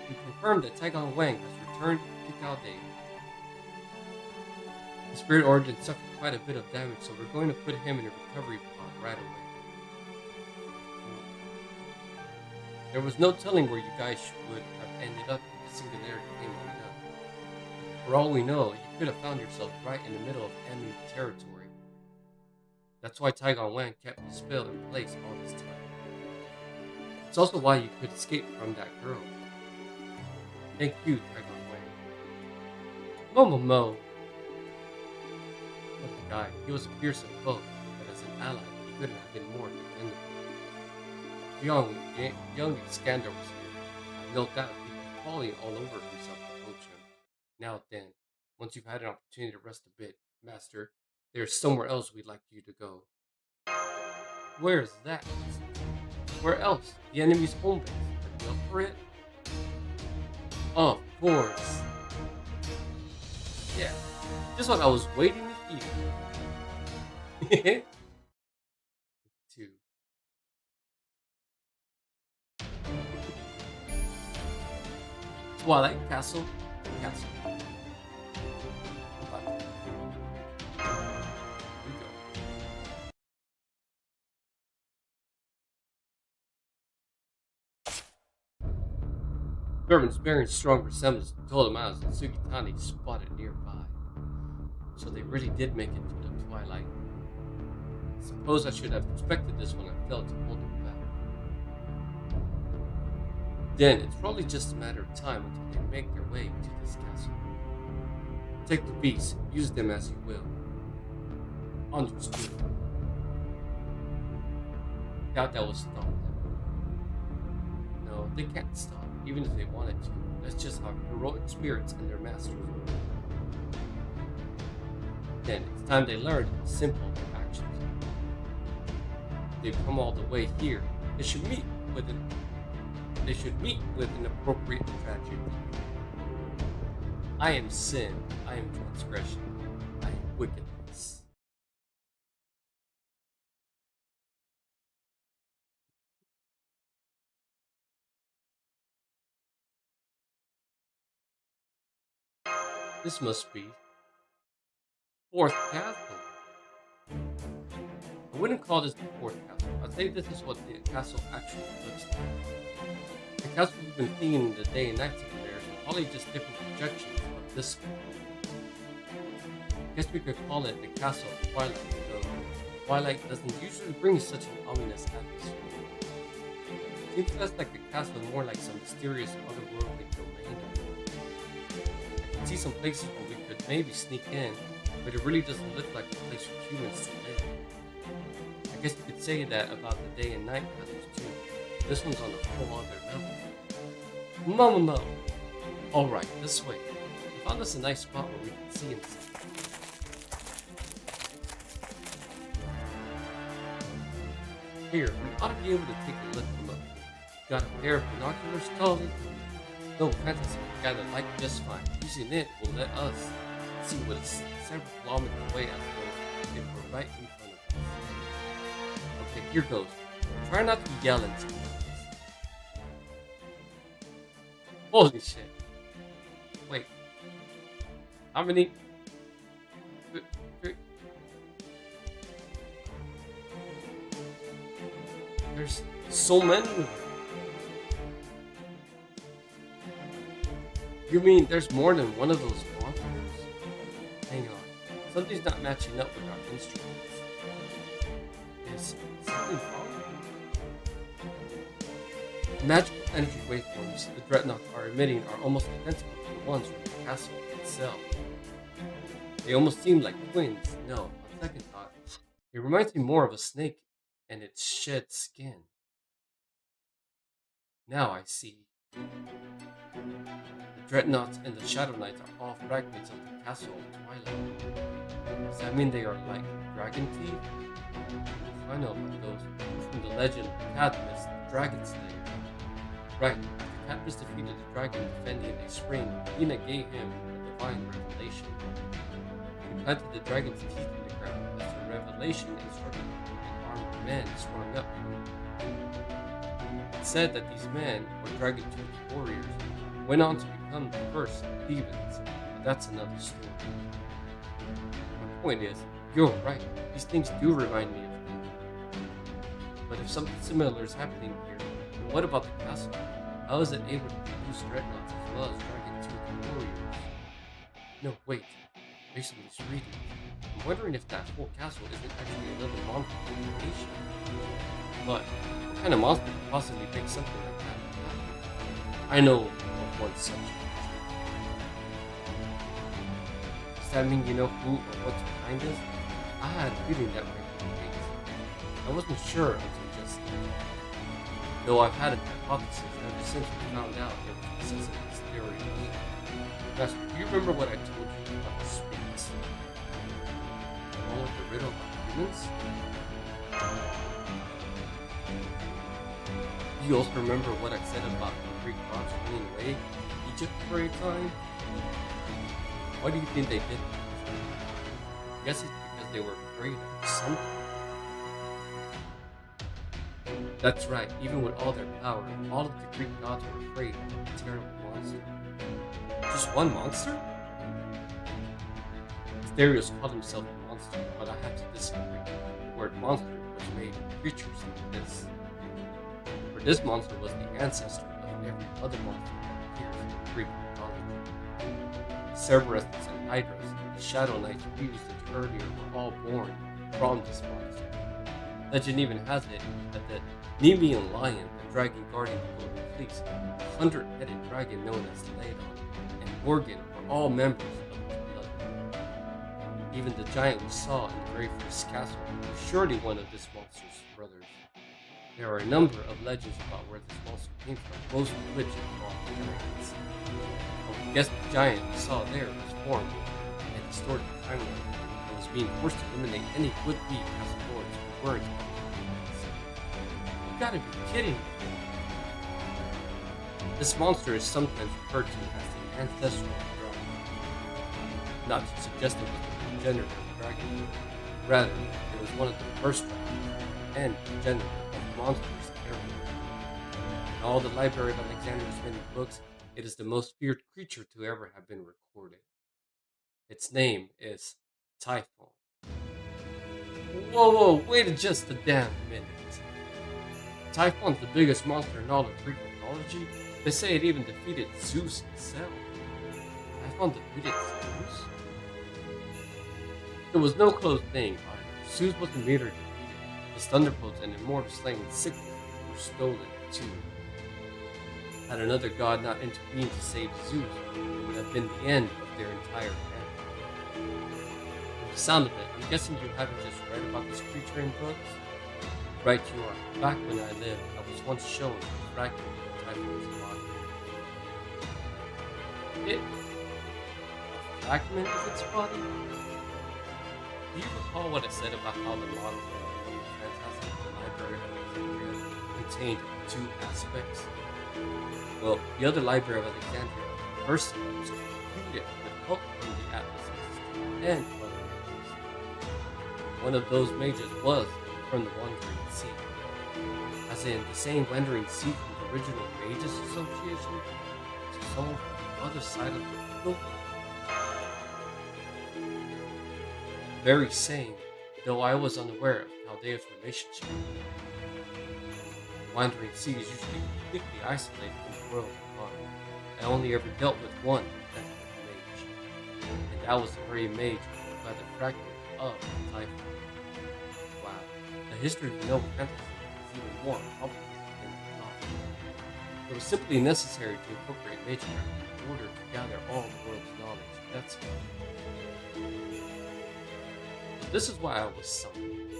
You confirmed that Taigon Wang has returned to Chaldea. The spirit origin suffered quite a bit of damage, so we're going to put him in a recovery pod right away. There was no telling where you guys would have ended up if the singularity came on up. For all we know, you could have found yourself right in the middle of enemy territory. That's why Taigon Wang kept his spell in place all this time. It's also why you could escape from that girl. Thank you, Taigon Wang. Momo! What a guy. He was a fearsome foe, but as an ally, he couldn't have been more dependable. Young Iskander was here. I no doubt he'd be falling all over himself to poach him. Now then, once you've had an opportunity to rest a bit, Master, There's somewhere else we'd like you to go. Where's that? Where else? The enemy's home base. Are you up for it? Of course. Yeah, just what I was waiting to hear. Two. Twilight Castle. Castle. Germans bearing strong resemblance to Ptolemy and Sugitani spotted nearby. So they really did make it to the twilight. I suppose I should have expected this when I failed to hold them back. Then it's probably just a matter of time until they make their way to this castle. Take the beasts, use them as you will. Understood. Doubt that will stop them. No, they can't stop. Even if they wanted to. That's just how heroic spirits and their masters work. Then it's time they learned simple actions. They've come all the way here. They should meet with an appropriate tragedy. I am sin. I am transgression. I am wickedness. This must be fourth castle. I wouldn't call this the fourth castle. I'd say this is what the castle actually looks like. The castle we've been seeing in the day and night simulator is probably just different projections of this one. I guess we could call it the Castle of Twilight, though Twilight doesn't usually bring such an ominous atmosphere. It seems less like a castle and more like some mysterious otherworldly domain. See some places where we could maybe sneak in, but it really doesn't look like a place for humans to live. I guess you could say that about the day and night castles too. This one's on a whole other level. No. Alright, this way. We found us a nice spot where we can see inside. Here, we ought to be able to take a look from up here. Got a pair of binoculars, Ptoley? No, fantasy will gather light just fine. Using it will let us see what is several kilometers away as though if we're right in front of us. Okay, here goes. Try not to yell into it. Holy shit. Wait. How many? There's so many of them. You mean there's more than one of those monsters? Hang on. Something's not matching up with our instruments. Is something wrong? The magical energy waveforms the dreadnoughts are emitting are almost identical to the ones from the castle itself. They almost seem like twins. No, on second thought, it reminds me more of a snake and its shed skin. Now I see. The dreadnoughts and the shadow knights are all fragments of the castle of Twilight. Does that mean they are like dragon teeth? I know about those from the legend of Cadmus, the dragon slayer. Right, after Cadmus defeated the dragon defending a spring, Athena gave him a divine revelation. He planted the dragon's teeth in the ground as the revelation instructed an armed man sprung up. It said that these men, or dragon-toothed warriors, went on to become the first Thebans, but that's another story. My point is, you're right, these things do remind me of them. But if something similar is happening here, then what about the castle? How is it able to produce dreadnoughts as well as dragon-toothed warriors? No, wait, based on this reading, I'm wondering if that whole castle isn't actually a little monster creation. But what kind of monster could possibly make something like that happen? I know of one such. Does that mean you know who or what's behind this? I had a feeling that might be the case. I wasn't sure until just now. Though I've had a hypothesis ever since we found out it was possessing this theory. Master, do you remember what I told you about the spirits? All riddle about humans? Do you also remember what I said about the Greek gods running away Egypt for a time? Why do you think they did that? I guess it's because they were afraid of something. That's right, even with all their power, all of the Greek gods were afraid of a terrible monster. Just one monster? Asterios called himself a monster, but I have to disagree. The word monster was made of creatures like this. For this monster was the ancestor of every other monster that appears in Greek mythology. Cerberus and Hydras, the Shadow Knights we used earlier, were all born from this monster. Legend even has it that the Nemean lion, the dragon guardian of the Golden Fleece, the 100-headed dragon known as Ladon, and Morgan were all members of this blood. Even the giant we saw in the very first castle was surely one of this monster's brothers. There are a number of legends about where this monster came from, most of which involve giants. But we guess the giant we saw there was formed in a distorted timeline and was being forced to eliminate any would-be past lords who weren't. You gotta be kidding me. This monster is sometimes referred to as the ancestral dragon. Not to suggest it was the progenitor of the dragon, rather, it was one of the first dragons and progenitor of monsters everywhere. In all the Library of Alexander's many books, it is the most feared creature to ever have been recorded. Its name is Typhon. Whoa, wait just a damn minute. Typhon's the biggest monster in all of Greek mythology. They say it even defeated Zeus himself. Typhon defeated Zeus? It was no close thing either. Zeus wasn't merely defeated. His thunderbolts and immortal slaying sickness were stolen too. Had another god not intervened to save Zeus, it would have been the end of their entire family. From the sound of it, I'm guessing you haven't just read about this creature in books? Right you are. Back when I lived, I was once shown a fragment of Typhon's body. A fragment of its body? Do you recall what I said about how the model of the Phantasm Library of Alexandria contained two aspects? Well, the other Library of Alexandria, the first one, was completed with help from the Atlas Institute and other mages. One of those mages was from the Wandering Sea, as in the same Wandering Sea from the original Mages Association to someone from the other side of the globe. Very same, though I was unaware of Chaldea's relationship. The Wandering Sea is usually completely isolated from the world of art. I only ever dealt with one effective mage, and that was the very mage who by the fragment of Typhon. Wow, the history of the noble fantasy is even more complicated than I thought. It was simply necessary to incorporate magecraft in order to gather all the world's knowledge. That's all. This is why I was summoned.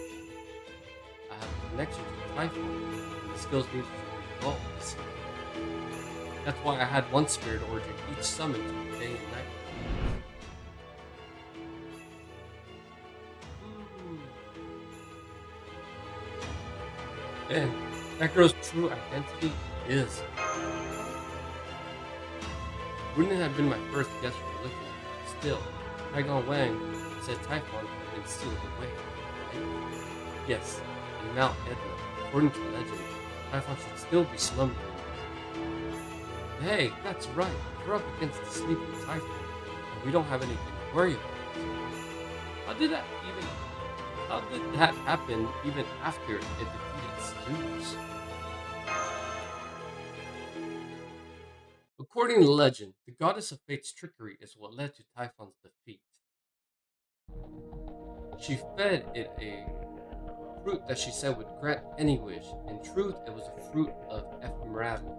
I have a connection to Typhon, and the skills needed to resolve this. That's why I had one spirit origin each summoned to day and night. And that girl's true identity is. Wouldn't it have been my first guess for looking at it? Still, Typhon Wang said Typhon had been sealed away, right? Yes, in Mount Etna, according to legend, Typhon should still be slumbering. Hey, that's right, we're up against the sleeping Typhon, and we don't have anything to worry about. How did that happen even after it defeated Zeus? According to legend, the goddess of fate's trickery is what led to Typhon's defeat. She fed it a fruit that she said would grant any wish. In truth, it was a fruit of ephemerality.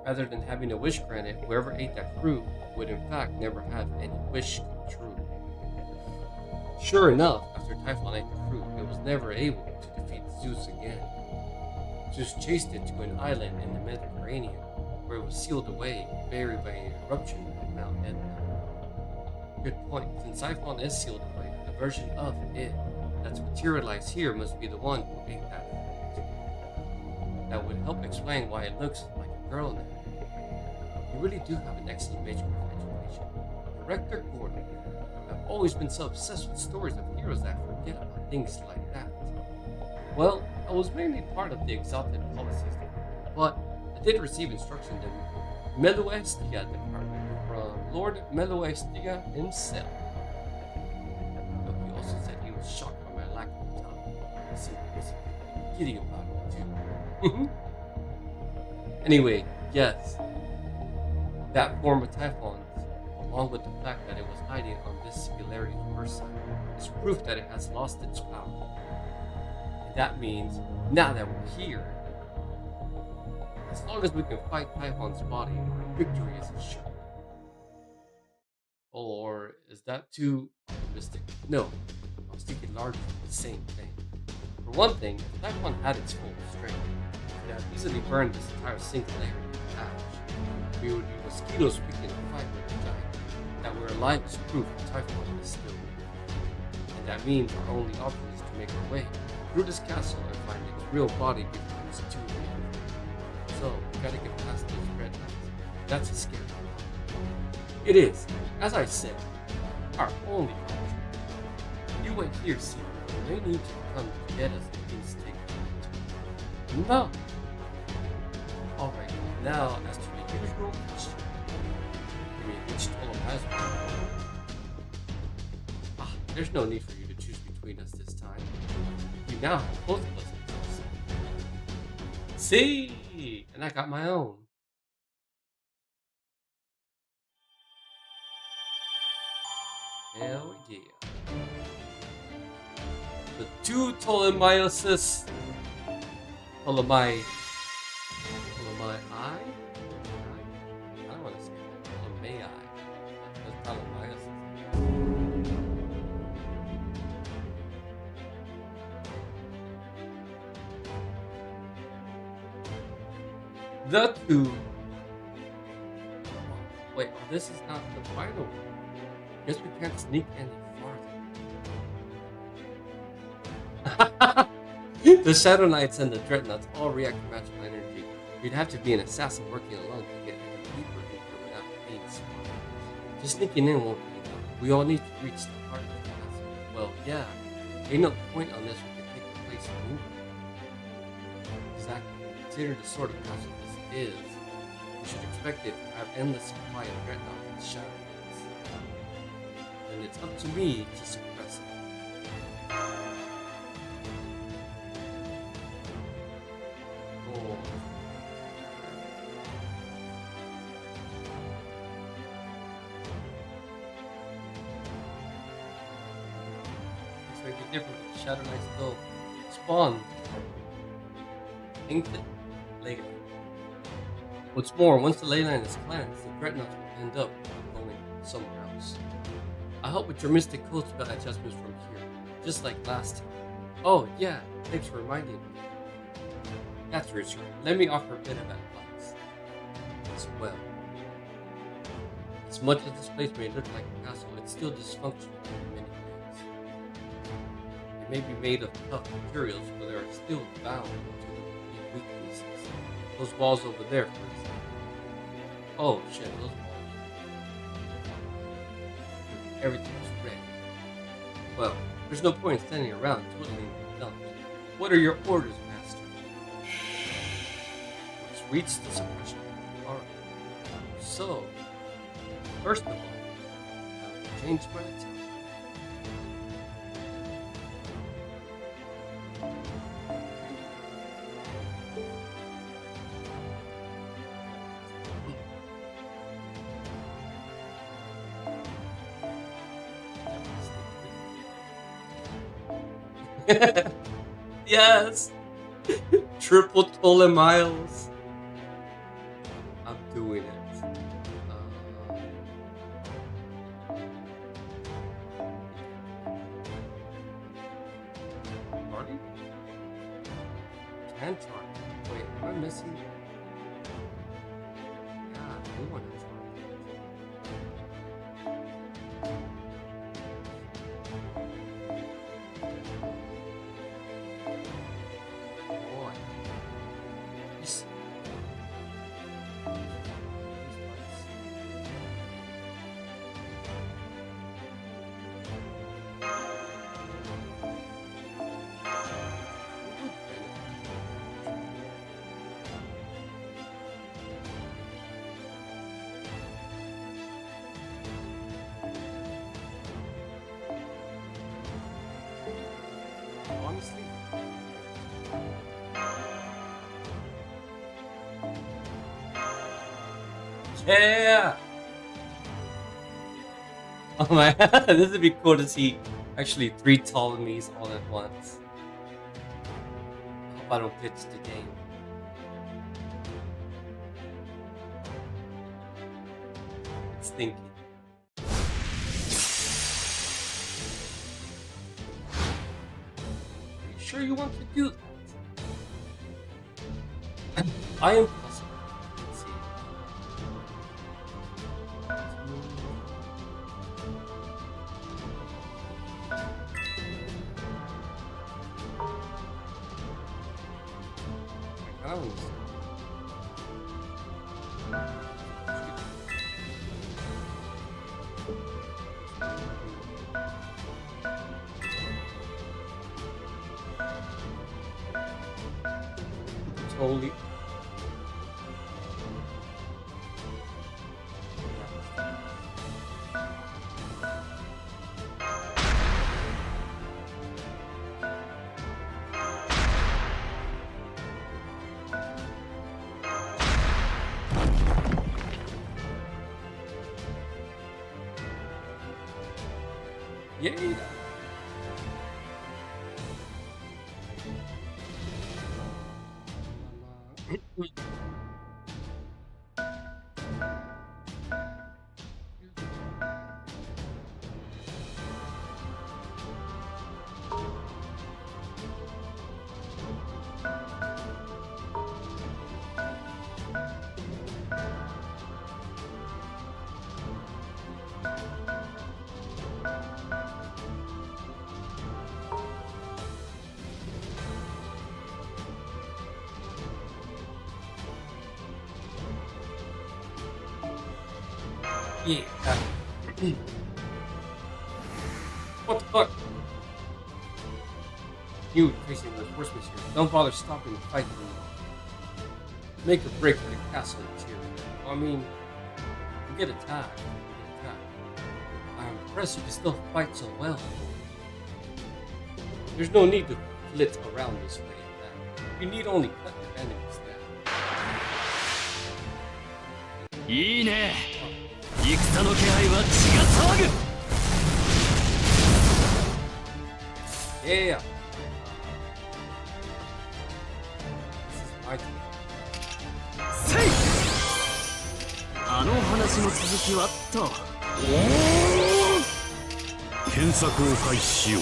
Rather than having a wish granted, whoever ate that fruit would in fact never have any wish come true. Sure enough, after Typhon ate the fruit, it was never able to defeat Zeus again. Zeus chased it to an island in the Mediterranean, where it was sealed away, buried by an eruption of Mount Etna. Good point. Since Typhon is sealed away, the version of it that's materialized here must be the one who ate that fruit. That would help explain why it looks like a girl now. You really do have an exclamation point of education. Director Gordon. I've always been so obsessed with stories of heroes that forget about things like that. Well, I was mainly part of the Exalted Policies, but I did receive instruction in Meluestia department from Lord Meluestia himself. But he also said he was shocked by my lack of talent. He seemed basically giddy about it too. Anyway, yes, that form of Typhon's, along with the fact that it was hiding on this singularity's first side, is proof that it has lost its power. And that means, now that we're here, as long as we can fight Typhon's body, victory is assured. Or is that too optimistic? No, I was thinking larger than the same thing. For one thing, if Typhon had its full strength, it would have easily burned this entire singularity to ash. We would be mosquitoes picking a fight with the giant. That we're alive is proof that Typhon is still with. And that means our only option is to make our way through this castle and find its real body before it's too late. So, we gotta get past those red lights. That's a scary one. It is, as I said, our only option. You wait here, Sierra. They need to come to get us if things take time. No. Alright, now as to the usual question. I mean, which Ptolemy has one? There's no need for you to choose between us this time. We now have both of us to see, and I got my own. Hell yeah. The two Ptolemaioses. Ptolemy. I don't want to say that. Ptolemai. That's Ptolemaioses. The two. Wait, this is not the final one. Guess we can't sneak any farther. The Shadow Knights and the Dreadnoughts all react to magical energy. You'd have to be an assassin working alone to get any deeper in here without being spotted. Just sneaking in won't be enough. We all need to reach the heart of the castle. Well, yeah. Ain't no point on this we can take the place and move it. Exactly. Consider the sort of castle this is. We should expect it to have endless supply of Dreadnoughts and Shadow Knights. And it's up to me to suppress it. Oh. This may be different, but Shadow Knights still spawn. Inklet, Leyline. What's more, once the Leyline is cleansed, the Dreadnoughts will end up going somewhere else. I'll help with your Mystic Code spell adjustments from here, just like last time. Oh yeah, thanks for reminding me. That's reassuring. Let me offer a bit of advice as well. As much as this place may look like a castle, it's still dysfunctional in many ways. It may be made of tough materials, but there are still bound to the weaknesses. Those walls over there, for example. Oh shit, those walls. Everything's red. Well, there's no point in standing around twiddling your thumbs. What are your orders, Master? Let's reach the suppression. Alright. So, first of all, I'll change my attack. Yes! Triple Ptolemiles. I'm doing it. Party? Can target. Wait, am I missing? Yeah, we want to target. asleep. Yeah! Oh man, this would be cool to see actually 3 Ptolemies all at once. Hope I don't glitch the game. It's thinking. Are you sure you want to do that? I am possible. Let's see. Ptoley. Yay! Yeah. What the fuck? You facing reinforcements here. Don't bother stopping the fight anymore. Make a break for the castle and cheer. I mean, you get attacked. I'm impressed you can still fight so well. There's no need to flit around this way. You need only cut your enemies down. いいね。戦の気配は血が騒ぐ。Yeah. This is my turn. せい。あの話の続きはと。検索を開始しよう。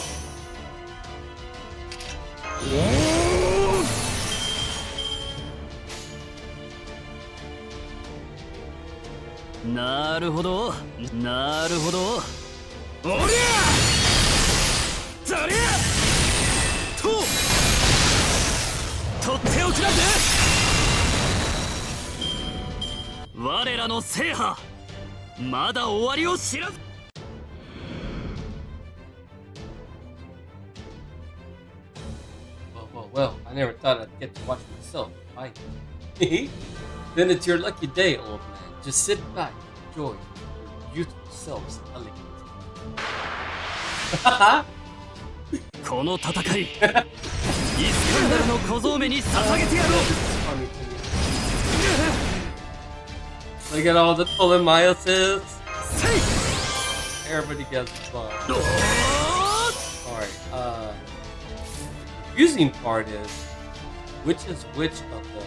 なるほど、なるほど。おりゃそりゃとっておきだぜ。我らの制覇まだ終わりを知らず。Well, I never thought I'd get to watch myself fight. Then it's your lucky day, old man. Just sit back and enjoy your youthful selves elegant. この戦いイスカンダルの小僧めに捧げてやろう。Look at all the Ptolemaioses. Everybody gets fun. Alright, confusing part is which is which of the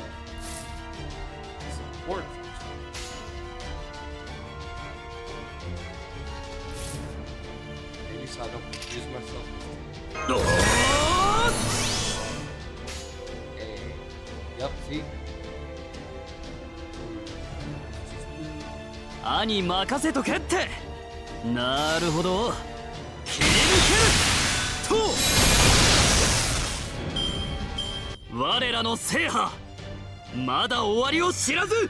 support. Maybe so I don't confuse myself. Okay. Yep, see? 兄任せとけって。なるほど。切り抜けると。我らの制覇まだ終わりを知らず。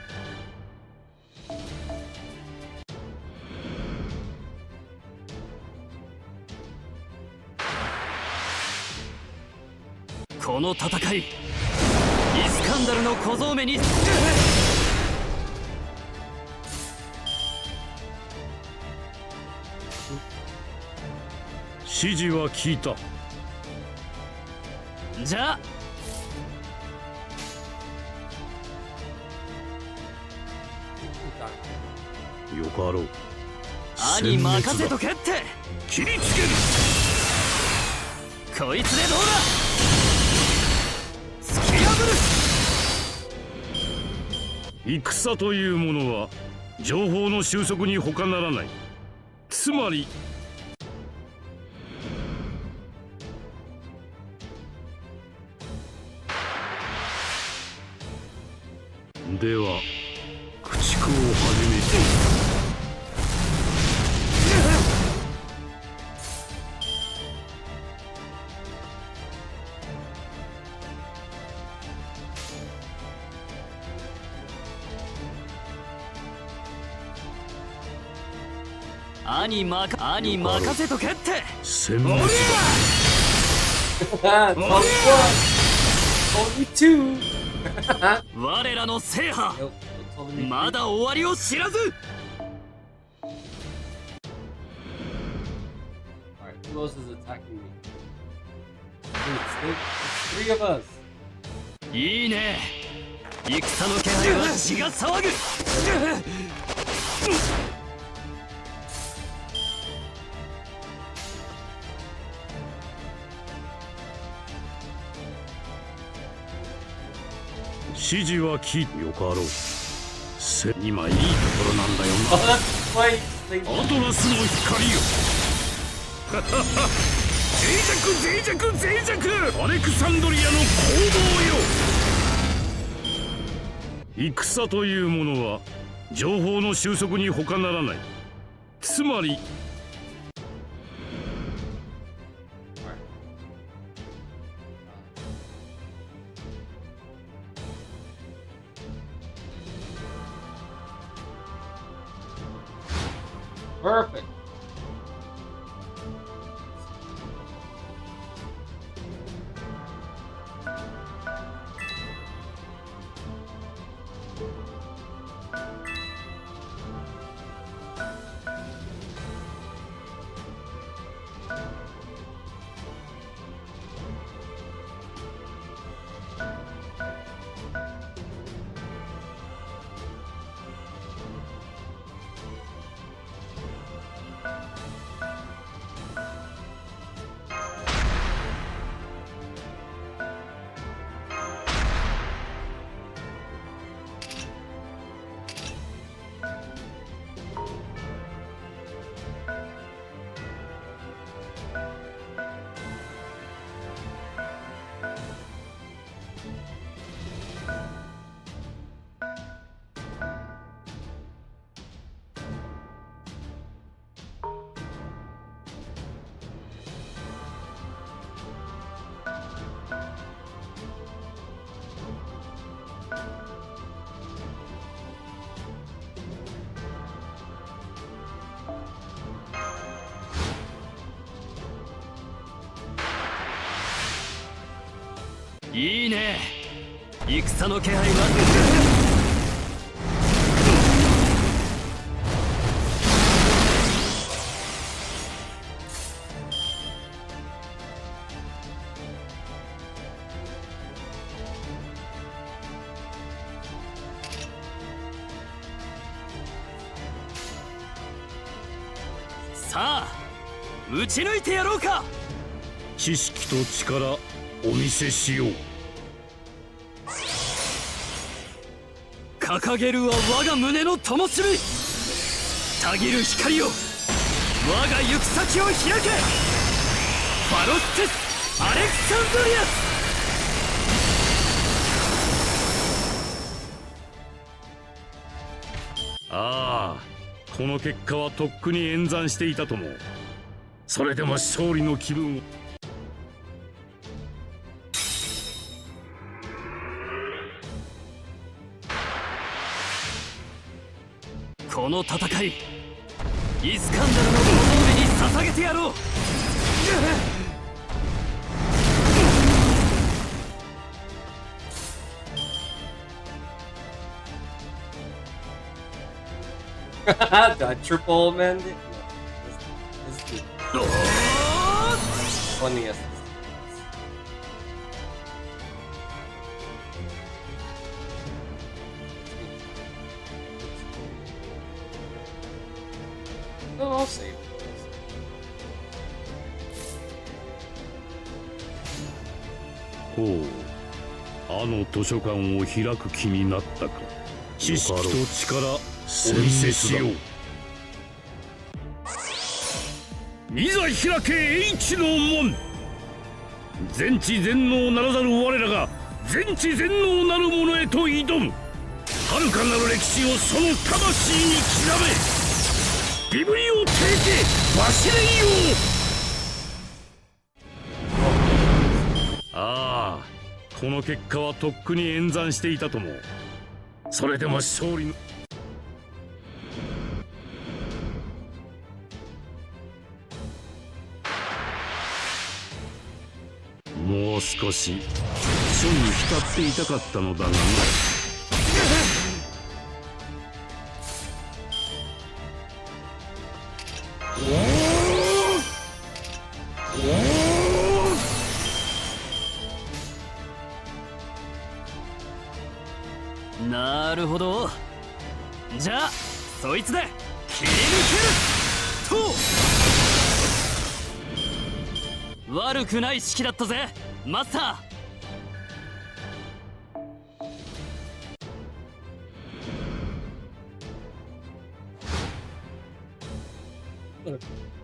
この戦いイスカンダルの小僧めに指示は聞いた。じゃあよかろう。兄任せとけって。切りつける。こいつでどうだ。突き破る。戦というものは情報の収束に他ならない。つまりでは駆逐を始めて。兄任せとけって。殲滅だ。22! 我らの制覇 Nope, don't tell me. まだ終わりを知らず。 Alright, who else is attacking me? It's 3 of us. いいね。戦の気配は血が騒ぐ。指示は聞いてよかろう。今いいところなんだよ Oh, な。 that's right. アトラスの光よ。脆弱アレクサンドリアの攻防よ。戦というものは情報の収束に他ならない。つまりPerfect.いいね。戦の気配はさあ撃ち抜いてやろうか。知識と力お見せしよう。掲げるは我が胸の灯火。たぎる光よ、我が行く先を開け。ファロステス・アレクサンドリアス。ああ、この結果はとっくに演算していたとも。それでも勝利の気分を。この戦い、イスカンダルのご褒美に捧げてやろう。Do I triple mend it? No. This is funniest. No, I'll save it.ほう、あの図書館を開く気になったか。知識と力、お見せしよう。いざ開け H の門。全知全能ならざる我らが全知全能なる者へと挑む。遥かなる歴史をその魂に刻め。ビブリオテーケバシレイオ。ああ、この結果はとっくに演算していたとも。それでも勝利のもう少し書に浸っていたかったのだがな。なるほど。じゃあそいつで切り抜けると。悪くない式だったぜマスタ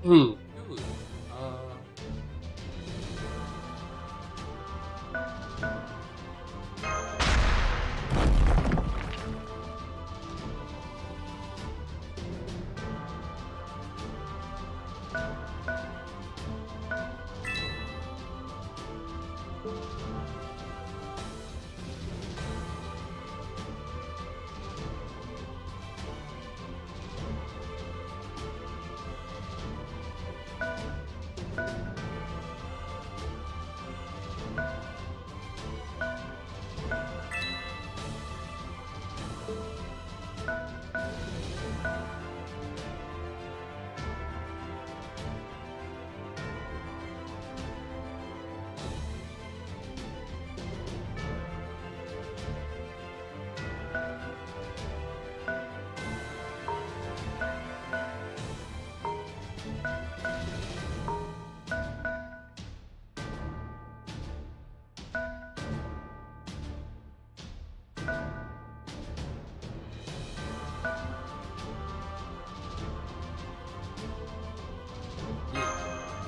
Hmm.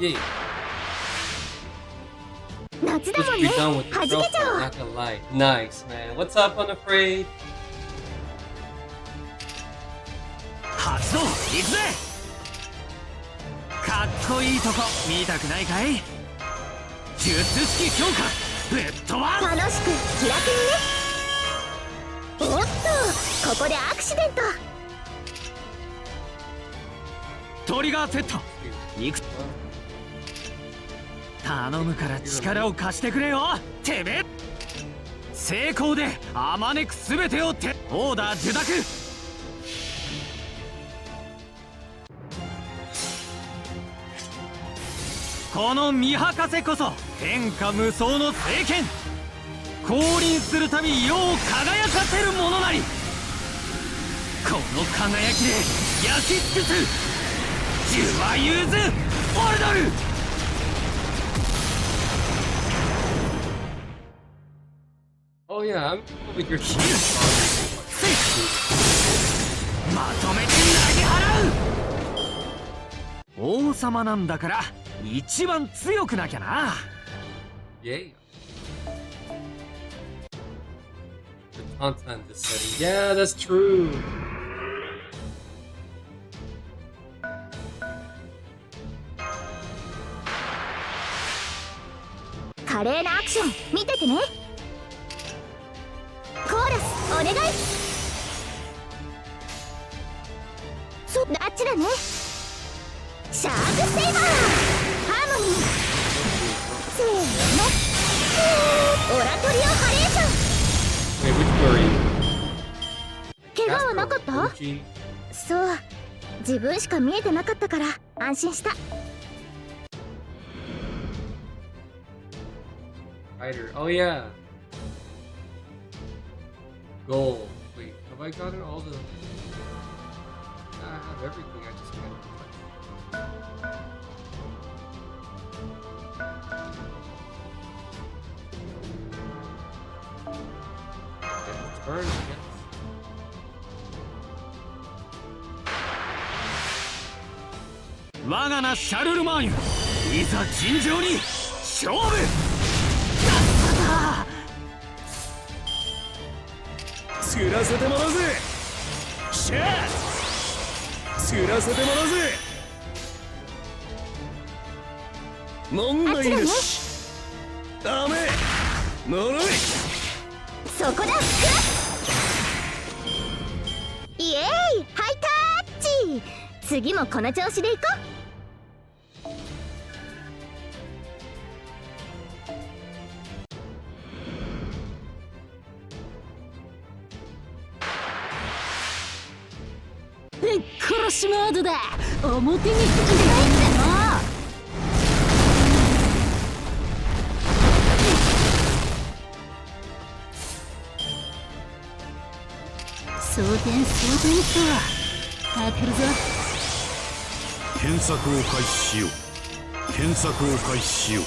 Dude. Yeah. 夏だ Let's もん be ね。 done with the 弾けち trophy, ゃおう。 not gonna lie. Nice, man. What's up, unafraid? 発動行くぜ。かっこいいとこ見たくないかい。術式強化ぶっ飛ばす。楽しく気楽にね。おっと、ここでアクシデント。トリガーセット行く。頼むから力を貸してくれよてめえ。成功であまねく全てをてオーダー受諾。この見博せこそ天下無双の聖剣。降臨するたび世を輝かせるものなり。この輝きで焼き尽くすジュワユーズオルドル。Oh yeah, I'm over here. まとめて投げ払う。王様なんだから一番強くなきゃな。Yeah. The content is setting. Yeah, that's true. 華麗なアクション見ててね。コーラスお願い。あっちだね。シャークセイバーハーモニー。せーの。オラトリオハレーション。 Wait, which glory? 怪我はなかった？ Fuji? そう、自分しか見えてなかったから安心した。 Fighter. Oh yeah. Gold. Wait, have I gotten all the? I have everything. I just can't touch. Turn.我が名シャルルマーニュ、いざ尋常に勝負。釣らせてもらうぜ。シャー釣らせてもらうぜ。問題なし。ダメ呪い。そこだ。イエーイ、ハイタッチ。次もこの調子でいこう。殺しモードだ。表に行ってくれないんだな。装填とは当てるぞ。検索を開始しよう。検索を開始しよ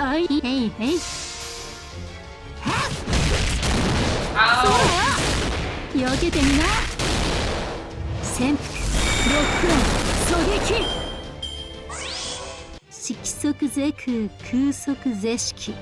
う。はい、へいへい。避けてみな。潜伏、ロックオン、狙撃。色即是空、空即是色。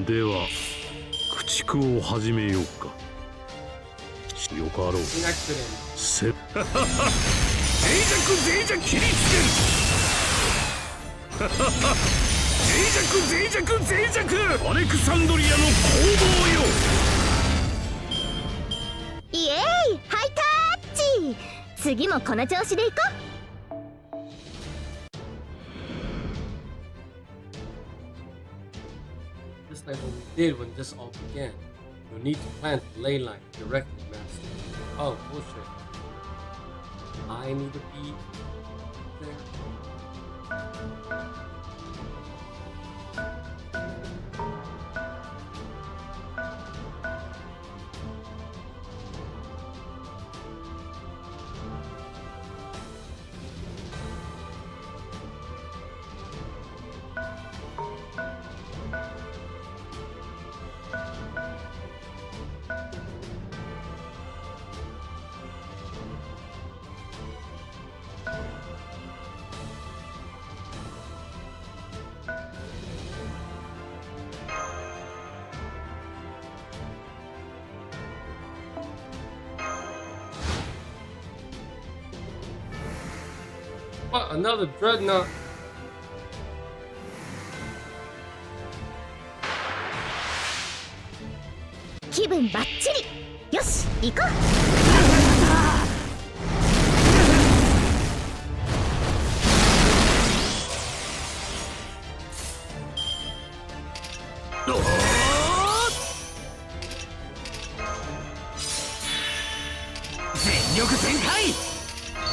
では駆逐を始めようか。よかろう。せ脆弱脆弱切りつける。脆弱脆弱アレクサンドリアの攻防よ。イエーイ、ハイタッチ。次もこの調子でいこう。Just like what we did when this all began. You need to plant the ley line directly, Master. Oh, bullshit. I need to be there. What? Another dreadnought?気分バッチリ。よし、行こう。全力全開。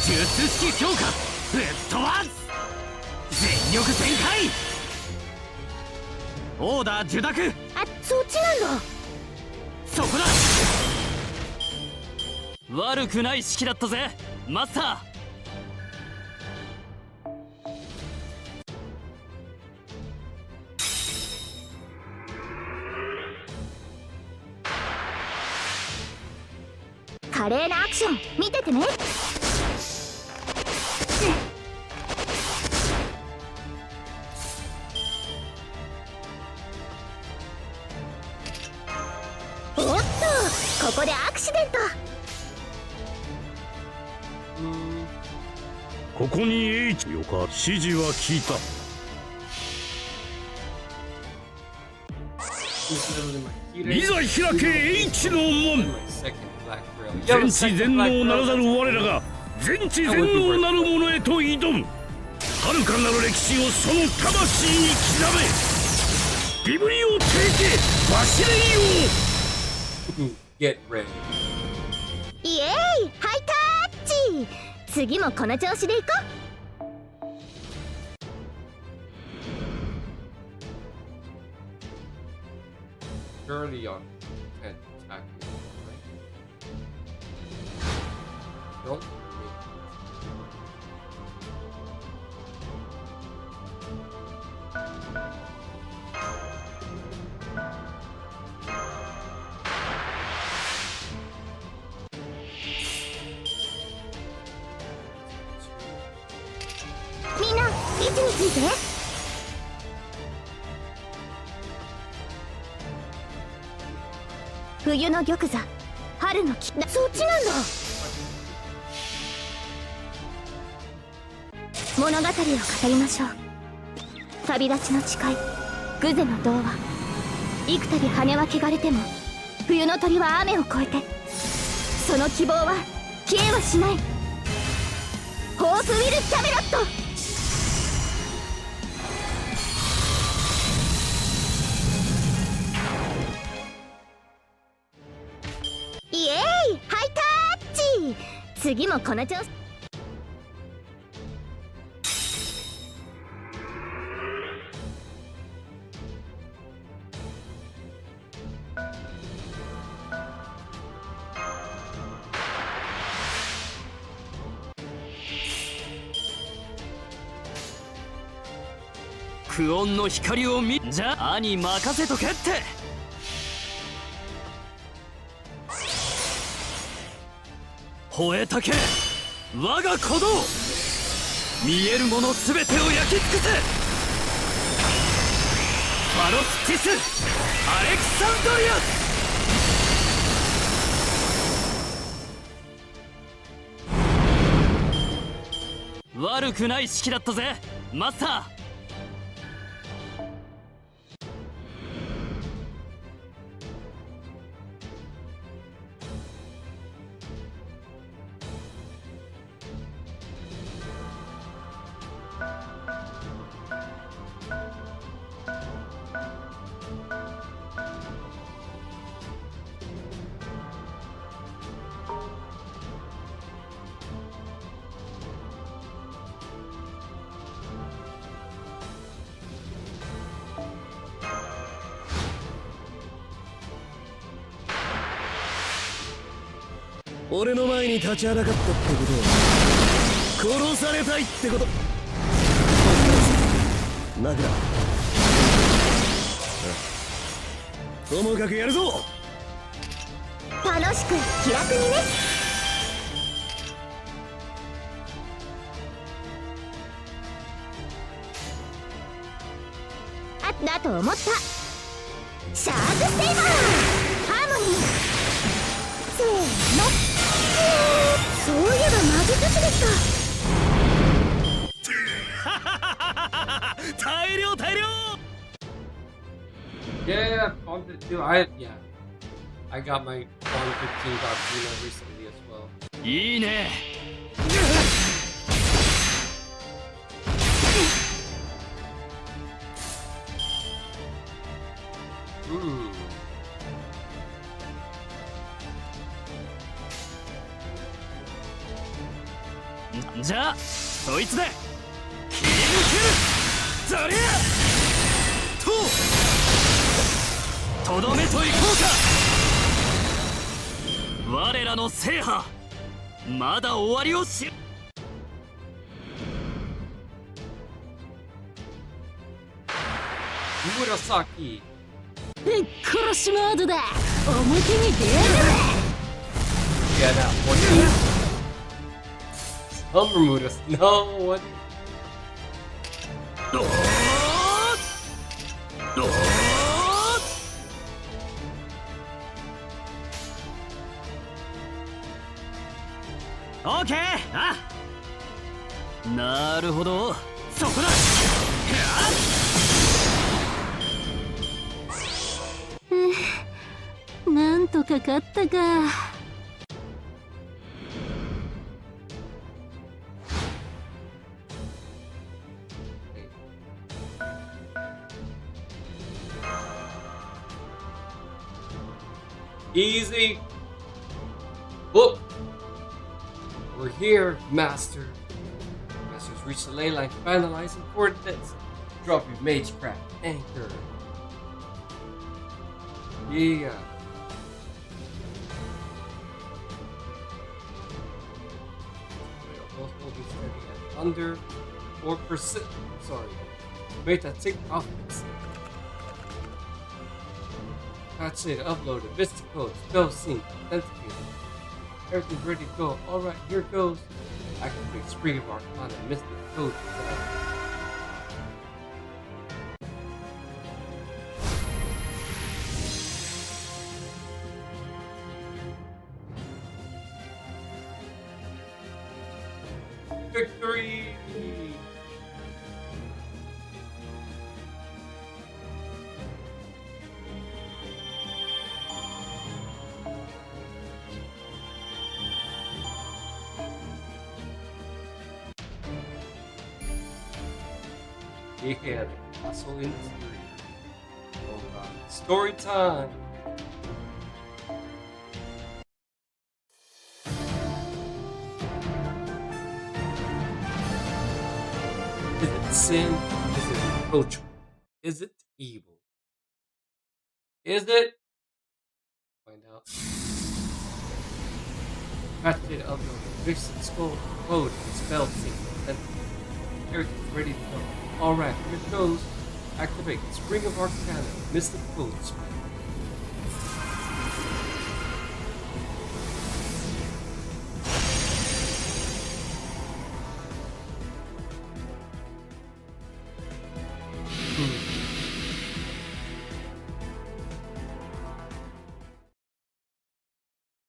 術式強化ぶっ飛ばす。全力全開。オーダー受諾。あ、そっちなんだ。そこだ。悪くない式だったぜマスター。華麗なアクション見ててね。おっと、ここでアクシデント。ここに H よか指示は聞いた。 いざ開け H の門。全知全能ならざる我らが全知全能なる者へと挑む。遥かなる歴史をその魂に刻め。ビブリオテーケ走れよ。 Get ready. イエーイハイタッチ。次もこの調子でいこう。 Surely on can't attack you, right? Don't me. みんな位置について。 冬の玉座、春の木だ。そっちなんだ。物語を語りましょう。旅立ちの誓い、グゼの童話。幾度羽は汚れても冬の鳥は雨を越えて、その希望は消えはしない。ホープウィル・キャメロット。 イエーイハイタッチ。次もこの調子。クオンの光を見じゃ兄任せとけって。 吠えたけ我が鼓動。見えるものすべてを焼き尽くせ。ファロスティス・アレクサンドリア。悪くない式だったぜマスター。 俺の前に立ちはだかったってことは殺されたいってこと。泣くな。ともかくやるぞ。楽しく気楽にね。あ、だと思った。シャークセイバーハーモニー。せーの。 そういえば魔術師でした。大量大量。 Yeah, on the do I got my 115 Garfina recently as well. いいね。じゃあそいつで切り抜ける。ザリアとどめといこうか。我らの制覇まだ終わりをし。Murasaki. 殺しモードだ。表に出やがれ。 Yeah, that one. Some Bermudas. No, what? OK あなるほど、そこだ。なんとか勝ったか。Easy. Look. We're here, Master. Master's reached the ley line, finalizing coordinates. Drop your magecraft anchor. Yeah. Both will be steady at under 4%. Sorry. Wait, that take profits. Patch it, uploaded, Vista code, spell sync, authenticated. Everything's ready to go. Alright, here goes. Activate Spring of Arcana, Mystic Code. Victory! Yeah, the castle interior. Oh god. Story time! Is it sin? Is it reproachful? Is it evil? Is it? Find out. Patch data uploaded. Fix the skull code and spell sync. Everything's ready to go. Alright, here it goes. Activate Spring of Arcana, Mystic Code spell.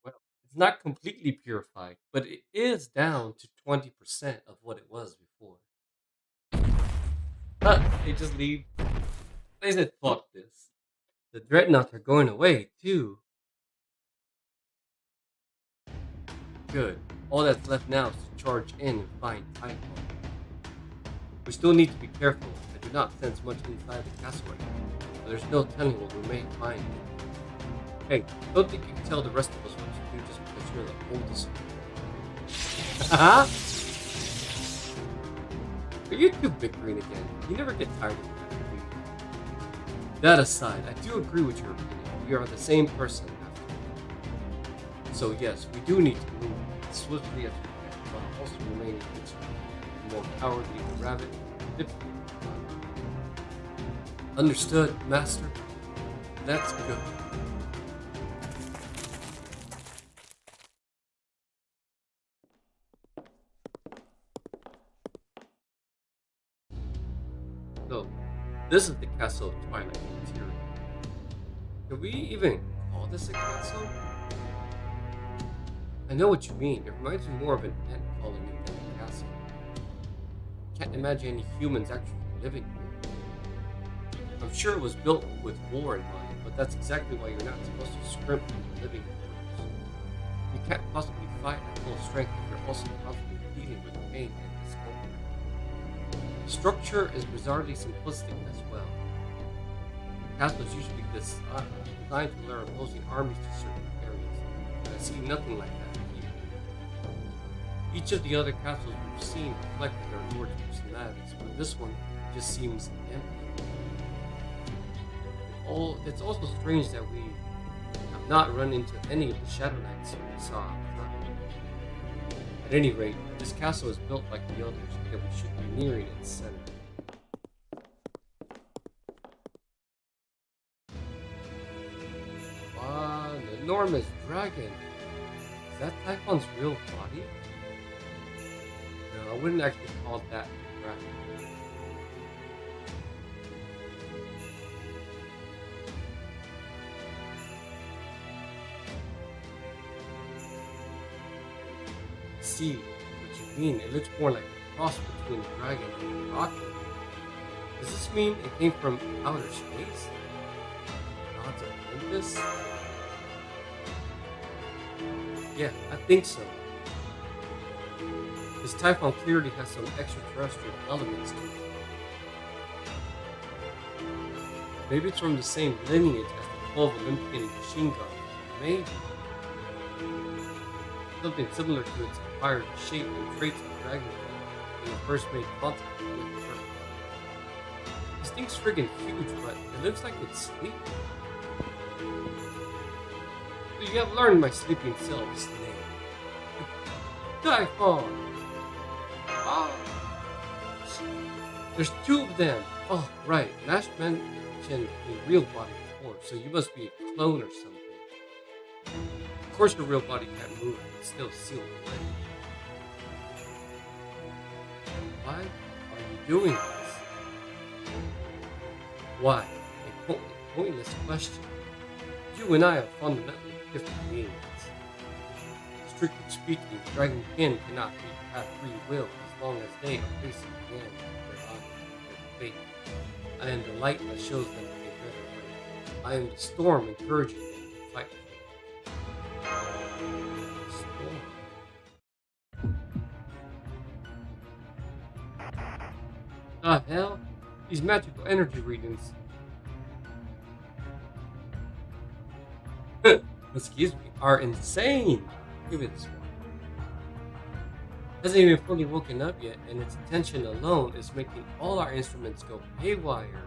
Well, it's not completely purified, but it is down to 20% of what it was before. They just leave. They said, fuck this. The dreadnoughts are going away, too. Good. All that's left now is to charge in and find Typhon. We still need to be careful. I do not sense much inside the castle right now, but there's no telling what we may find. Hey, don't think you can tell the rest of us what to do just because you're the oldest one. Haha! Are you two bickering again? You never get tired of that, do you? That aside, I do agree with your opinion. We are the same person after all. So yes, we do need to move as swiftly as we can, while also remaining vigilant. The more cowardly the rabbit, the difficult. Understood, Master? That's good. So, this is the Castle of Twilight interior. Can we even call this a castle? I know what you mean. It reminds me more of an ant colony than a castle. Can't imagine any humans actually living here. I'm sure it was built with war in mind, but that's exactly why you're not supposed to scrimp from the living quarters. You can't possibly fight at full strength if you're also constantly dealing with pain and discomfort. The structure is bizarrely simplistic as well. The castle is usually designed to lure opposing armies to certain areas, but I see nothing like that here. Each of the other castles we've seen reflected their lord's personalities, but this one just seems empty. It's also strange that we have not run into any of the Shadow Knights we saw outside. At any rate, this castle is built like the others, and we should be nearing its center. An enormous dragon. Is that Typhon's real body? No, I wouldn't actually call that a dragon. See what you mean. It looks more like a cross between a dragon and a rocket. Does this mean it came from outer space? Gods of Olympus? Yeah, I think so. This Typhon clearly has some extraterrestrial elements to it. Maybe it's from the same lineage as the 12 Olympian machine guns. Maybe. Something similar to its acquired shape and traits of Dragon Ball when it first made contact with Earth. This thing's friggin' huge, but it looks like it's sleeping. So you have learned my sleeping self's name. Typhon! Ah! There's two of them. Oh, right. Nash mentioned a real body before, so you must be a clone or something. Of course your real body can't move, it's still sealed away. Why are you doing this? Why? A pointless question. You and I are fundamentally different beings. Strictly speaking, Dragon Kin cannot have free will as long as they are facing the end of their life, their fate. I am the light that shows them a better way. I am the storm encouraging them to fight. The hell? These magical energy readings. Excuse me, are insane. Give me this one. Hasn't even fully woken up yet, and its attention alone is making all our instruments go haywire.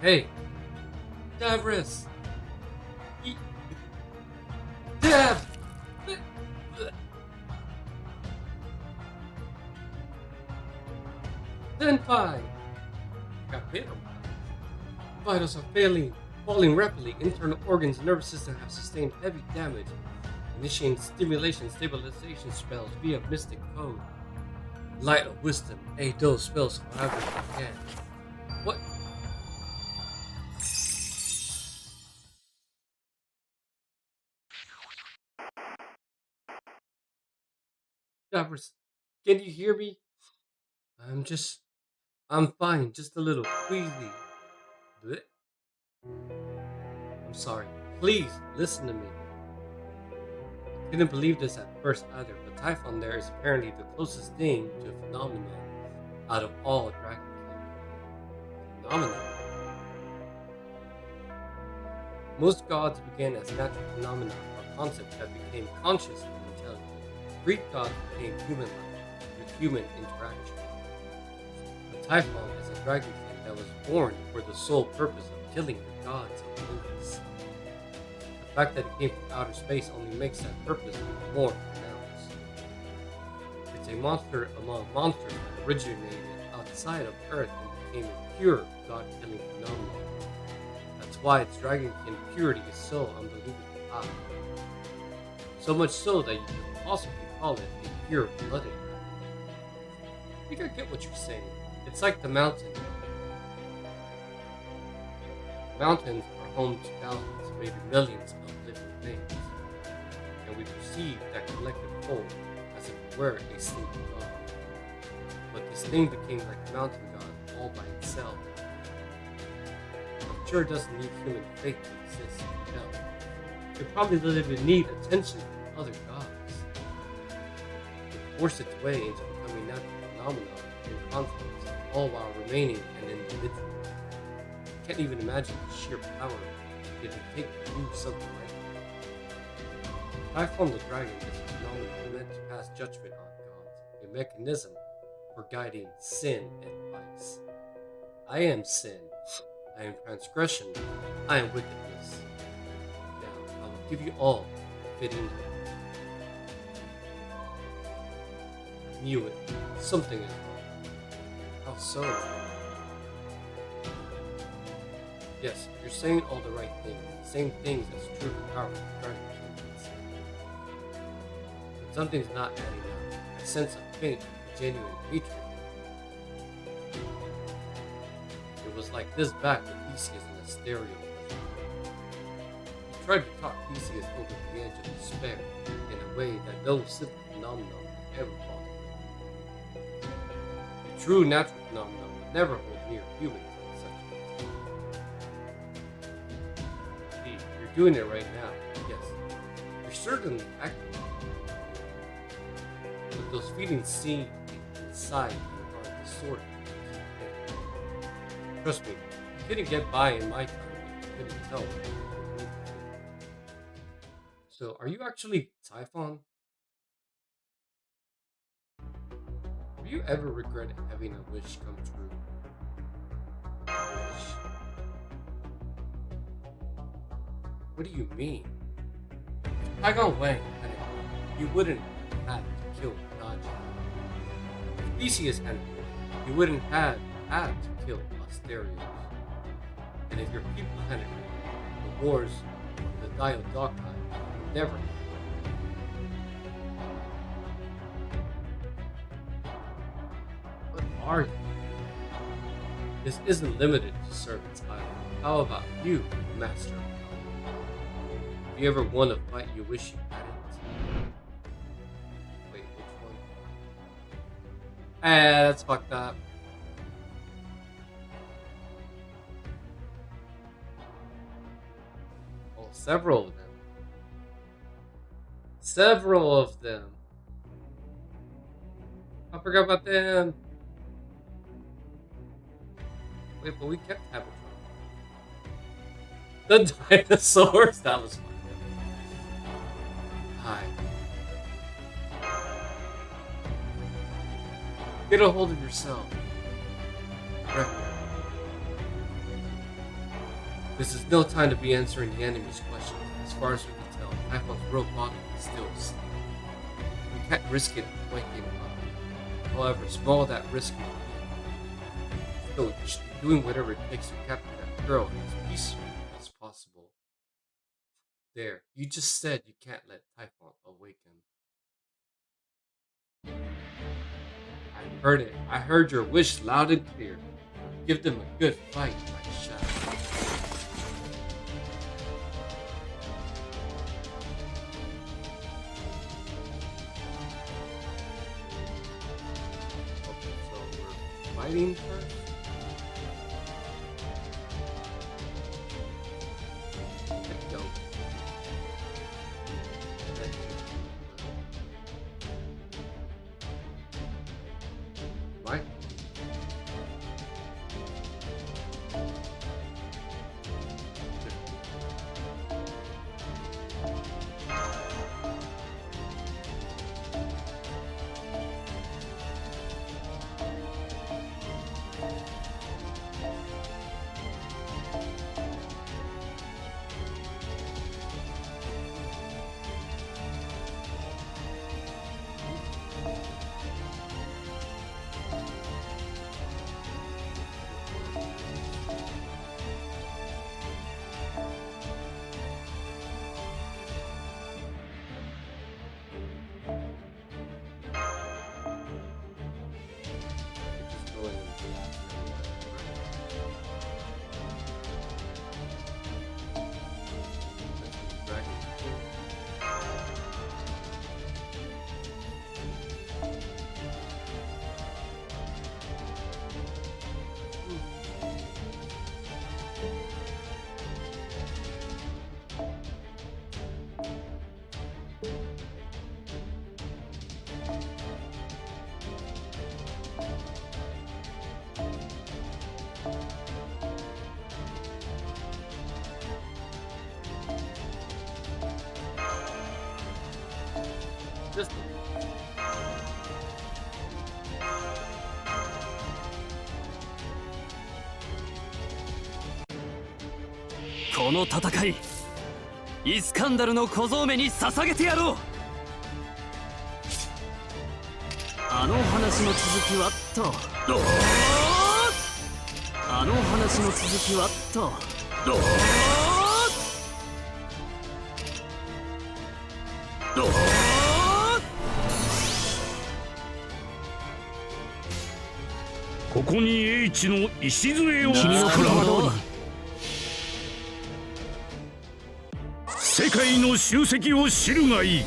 Hey, Davris! Dav! Senpai! Got hit. Vitals are falling rapidly. Internal organs, nervous system have sustained heavy damage. Initiating stimulation stabilization spells via mystic code. Light of wisdom. Aid those spells however you can. What? Davris, can you hear me? I'm fine, just a little queasy. Blech. I'm sorry. Please, listen to me. I didn't believe this at first either, but Typhon there is apparently the closest thing to a phenomenon out of all Dragon Kin. Phenomenon? Most gods began as natural phenomena or concepts that became conscious and intelligent. Greek gods became human-like through human interaction. But Typhon is a dragon king that was born for the sole purpose of killing the gods of Olympus. The fact that it came from outer space only makes that purpose even more pronounced. It's a monster among monsters that originated outside of Earth and became a pure god-killing phenomenon. That's why its dragonkin purity is so unbelievably high. So much so that you could possibly call it a pure-blooded dragon. I think I get what you're saying. It's like the mountain. Mountains are home to thousands, maybe millions of living things. And we perceive that collective whole as if it were a single god. But this thing became like a mountain god all by itself. I'm sure it doesn't need human faith to exist. No. It probably doesn't even need attention from other gods. It forced its way into becoming natural phenomena and concepts, all while remaining an individual. I can't even imagine the sheer power it would take to do something like that. Typhon the Dragon is a phenomenon meant to pass judgment on gods, a mechanism for guiding sin and vice. I am sin. I am transgression. I am wickedness. Now, I will give you all a fitting. I knew it. Something is wrong. How so? Yes, you're saying all the right things. The same things as true and powerful dragon kings. But something's not adding up. I sense a faint, genuine hatred was like this back with Theseus and Asterion. He tried to talk Theseus over the edge of despair in a way that no simple phenomenon could ever possibly. The true natural phenomenon would never hold near humans in such a See, you're doing it right now, yes. You're certainly acting. But those feelings seen inside you are distorted. Trust me, you couldn't get by in my time if you couldn't tell. So, are you actually Typhon? Have you ever regretted having a wish come true? Wish? What do you mean? If Typhon Wang had it, he wouldn't have had to kill Naja. If Theseus had it, he wouldn't have had to kill Asterios. And if your people had it, the wars of the Diadochi would never happen. What are you? This isn't limited to servants either. How about you, Master? Have you ever won a fight you wish you hadn't? Wait, which one? That's fucked up. Oh, several of them. Several of them. I forgot about them. Wait, but we kept Habitat. The dinosaurs? That was fun. Hi. Get a hold of yourself. This is no time to be answering the enemy's questions. As far as we can tell, Typhon's rogue body is still asleep. We can't risk it waking him up. However small that risk may be, still, you should be doing whatever it takes to capture that girl as peacefully as possible. There, you just said you can't let Typhon awaken. I heard it. I heard your wish loud and clear. Give them a good fight, my shadow. Okay, so we're fighting first? Let's go. Right? Just この戦い、イスカンダルの小僧めに捧げてやろう。あの話の続きはと。あの話の続きはと。ここに英知の礎を君の作らん。言葉通り世界の集積を知るがいい。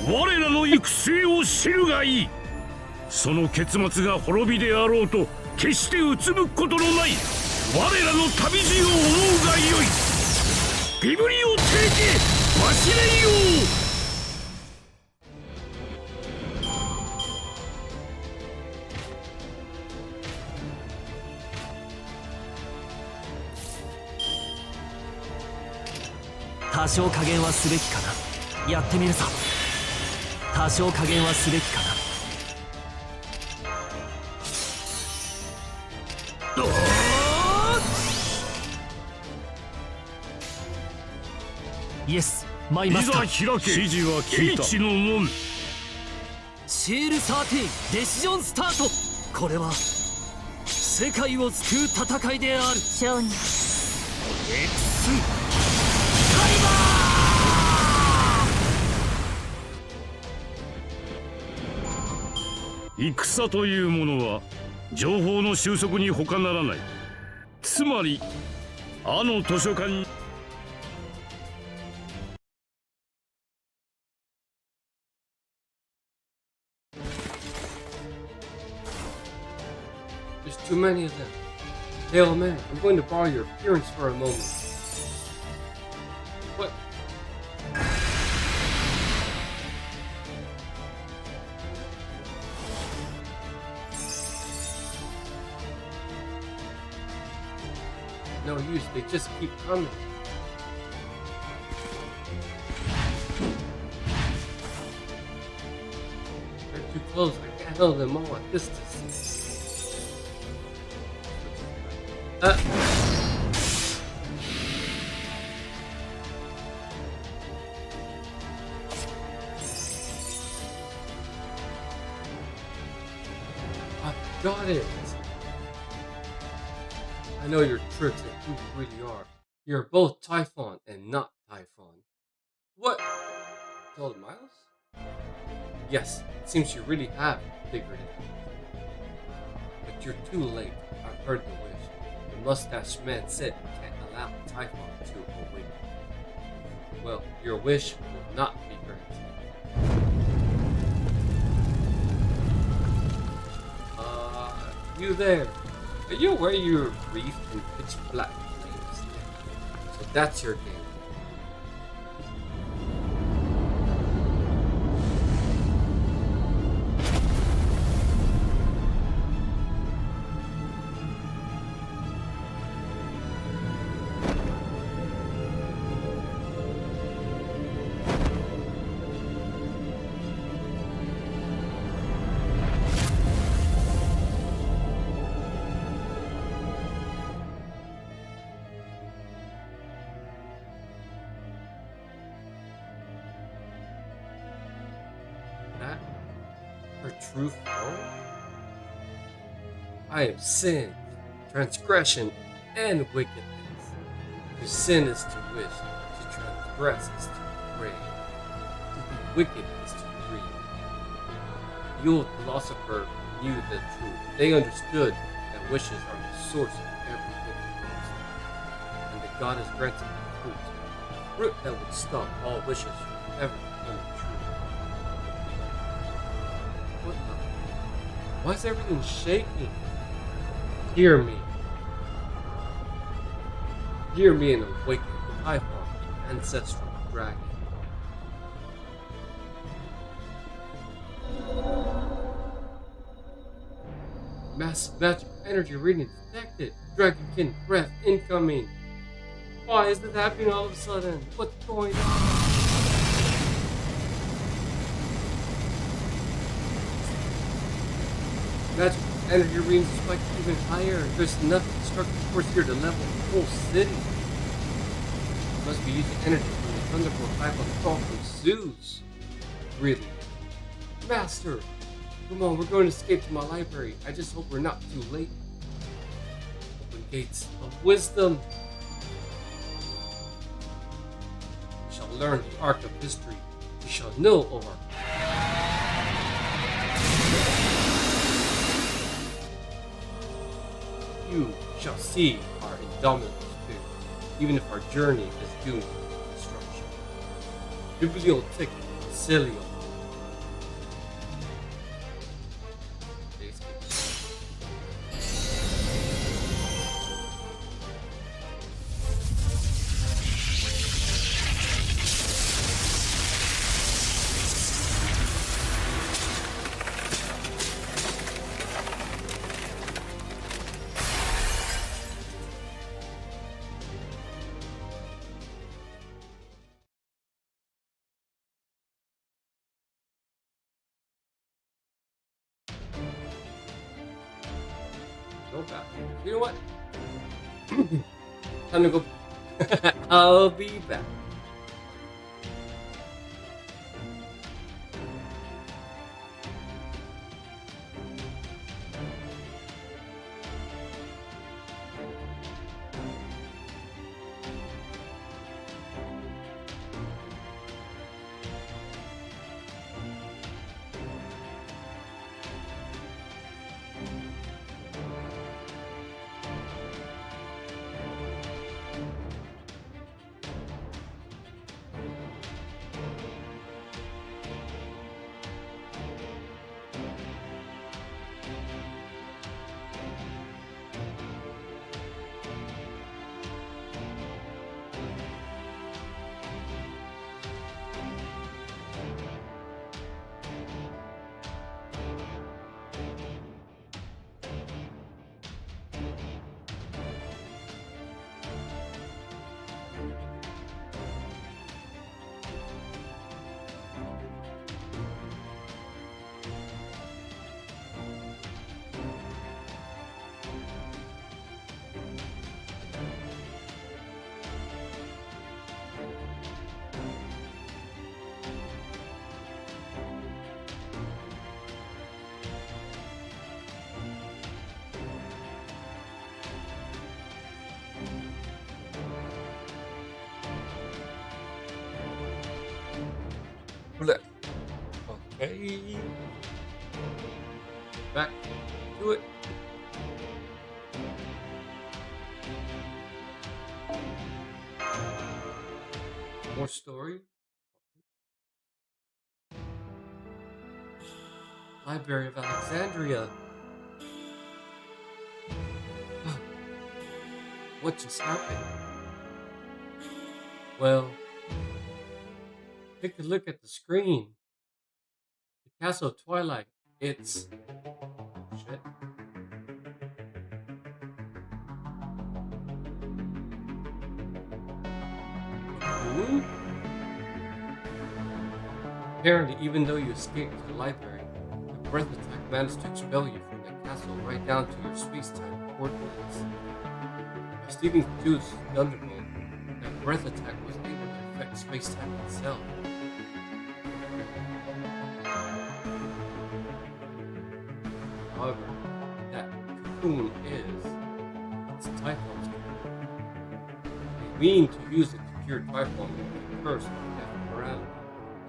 我らの行く末を知るがいい。その結末が滅びであろうと決してうつむくことのない我らの旅路を思うがよい。ビブリオテーケバシレイヨー。多少加減はすべきかな。やってみるさ。多少加減はすべきかな。イエス、マイマいざスター。開け。指示は聞いた。英知の門。シール13デシジョンスタート。これは世界を救う戦いである。商人エクスカリバー。戦というものは情報の収束に他ならない。つまりあの図書館にThere's too many of them. Hail man, I'm going to borrow your appearance for a moment. What? No use, they just keep coming. They're too close, I can't handle them all at this distance. I got it. I know your tricks and who you really are. You're both Typhon and not Typhon. What? Told Miles? Yes, it seems you really have figured it out. But you're too late. I've heard the wish. The mustache man said you can't allow Typhon to awaken. Well, your wish will not be granted. You there. Are you aware you're wreathed in pitch black flames? So that's your game. That her true form? I am sin, transgression, and wickedness. To sin is to wish, to transgress is to pray, to be wicked is to grieve. The old philosopher knew the truth. They understood that wishes are the source of every wickedness, and that God has granted the fruit that would stop all wishes from ever becoming true. What the? Why is everything shaking? Hear me. Hear me and awaken Typhon, the ancestral dragon. Massive magic energy reading detected. Dragonkin breath incoming. Why is this happening all of a sudden? What's going on? Magic energy readings spiked even higher. There's enough destructive force here to level the whole city. Must be using energy from the thunderbolt type of fall from Zeus. Really? Master! Come on, we're going to escape to my library. I just hope we're not too late. Open gates of wisdom. We shall learn the arc of history. We shall know of our you shall see our indomitable spirit, even if our journey is doomed to destruction. Bibliothèque Celio. Go back. You know what? Time to go. I'll be back. Okay. Back to it. More story. Library of Alexandria. What just happened? Well, take a look at the screen. The Castle of Twilight. It's... shit. Ooh. Apparently, even though you escaped to the library, the breath attack managed to expel you from the castle right down to your space-time coordinates. By Stephen Juice Thunderbolt, that breath attack was able to affect space-time itself. However, that cocoon is it's Typhon's cocoon. They mean to use it to cure Typhon with the curse of death and morality.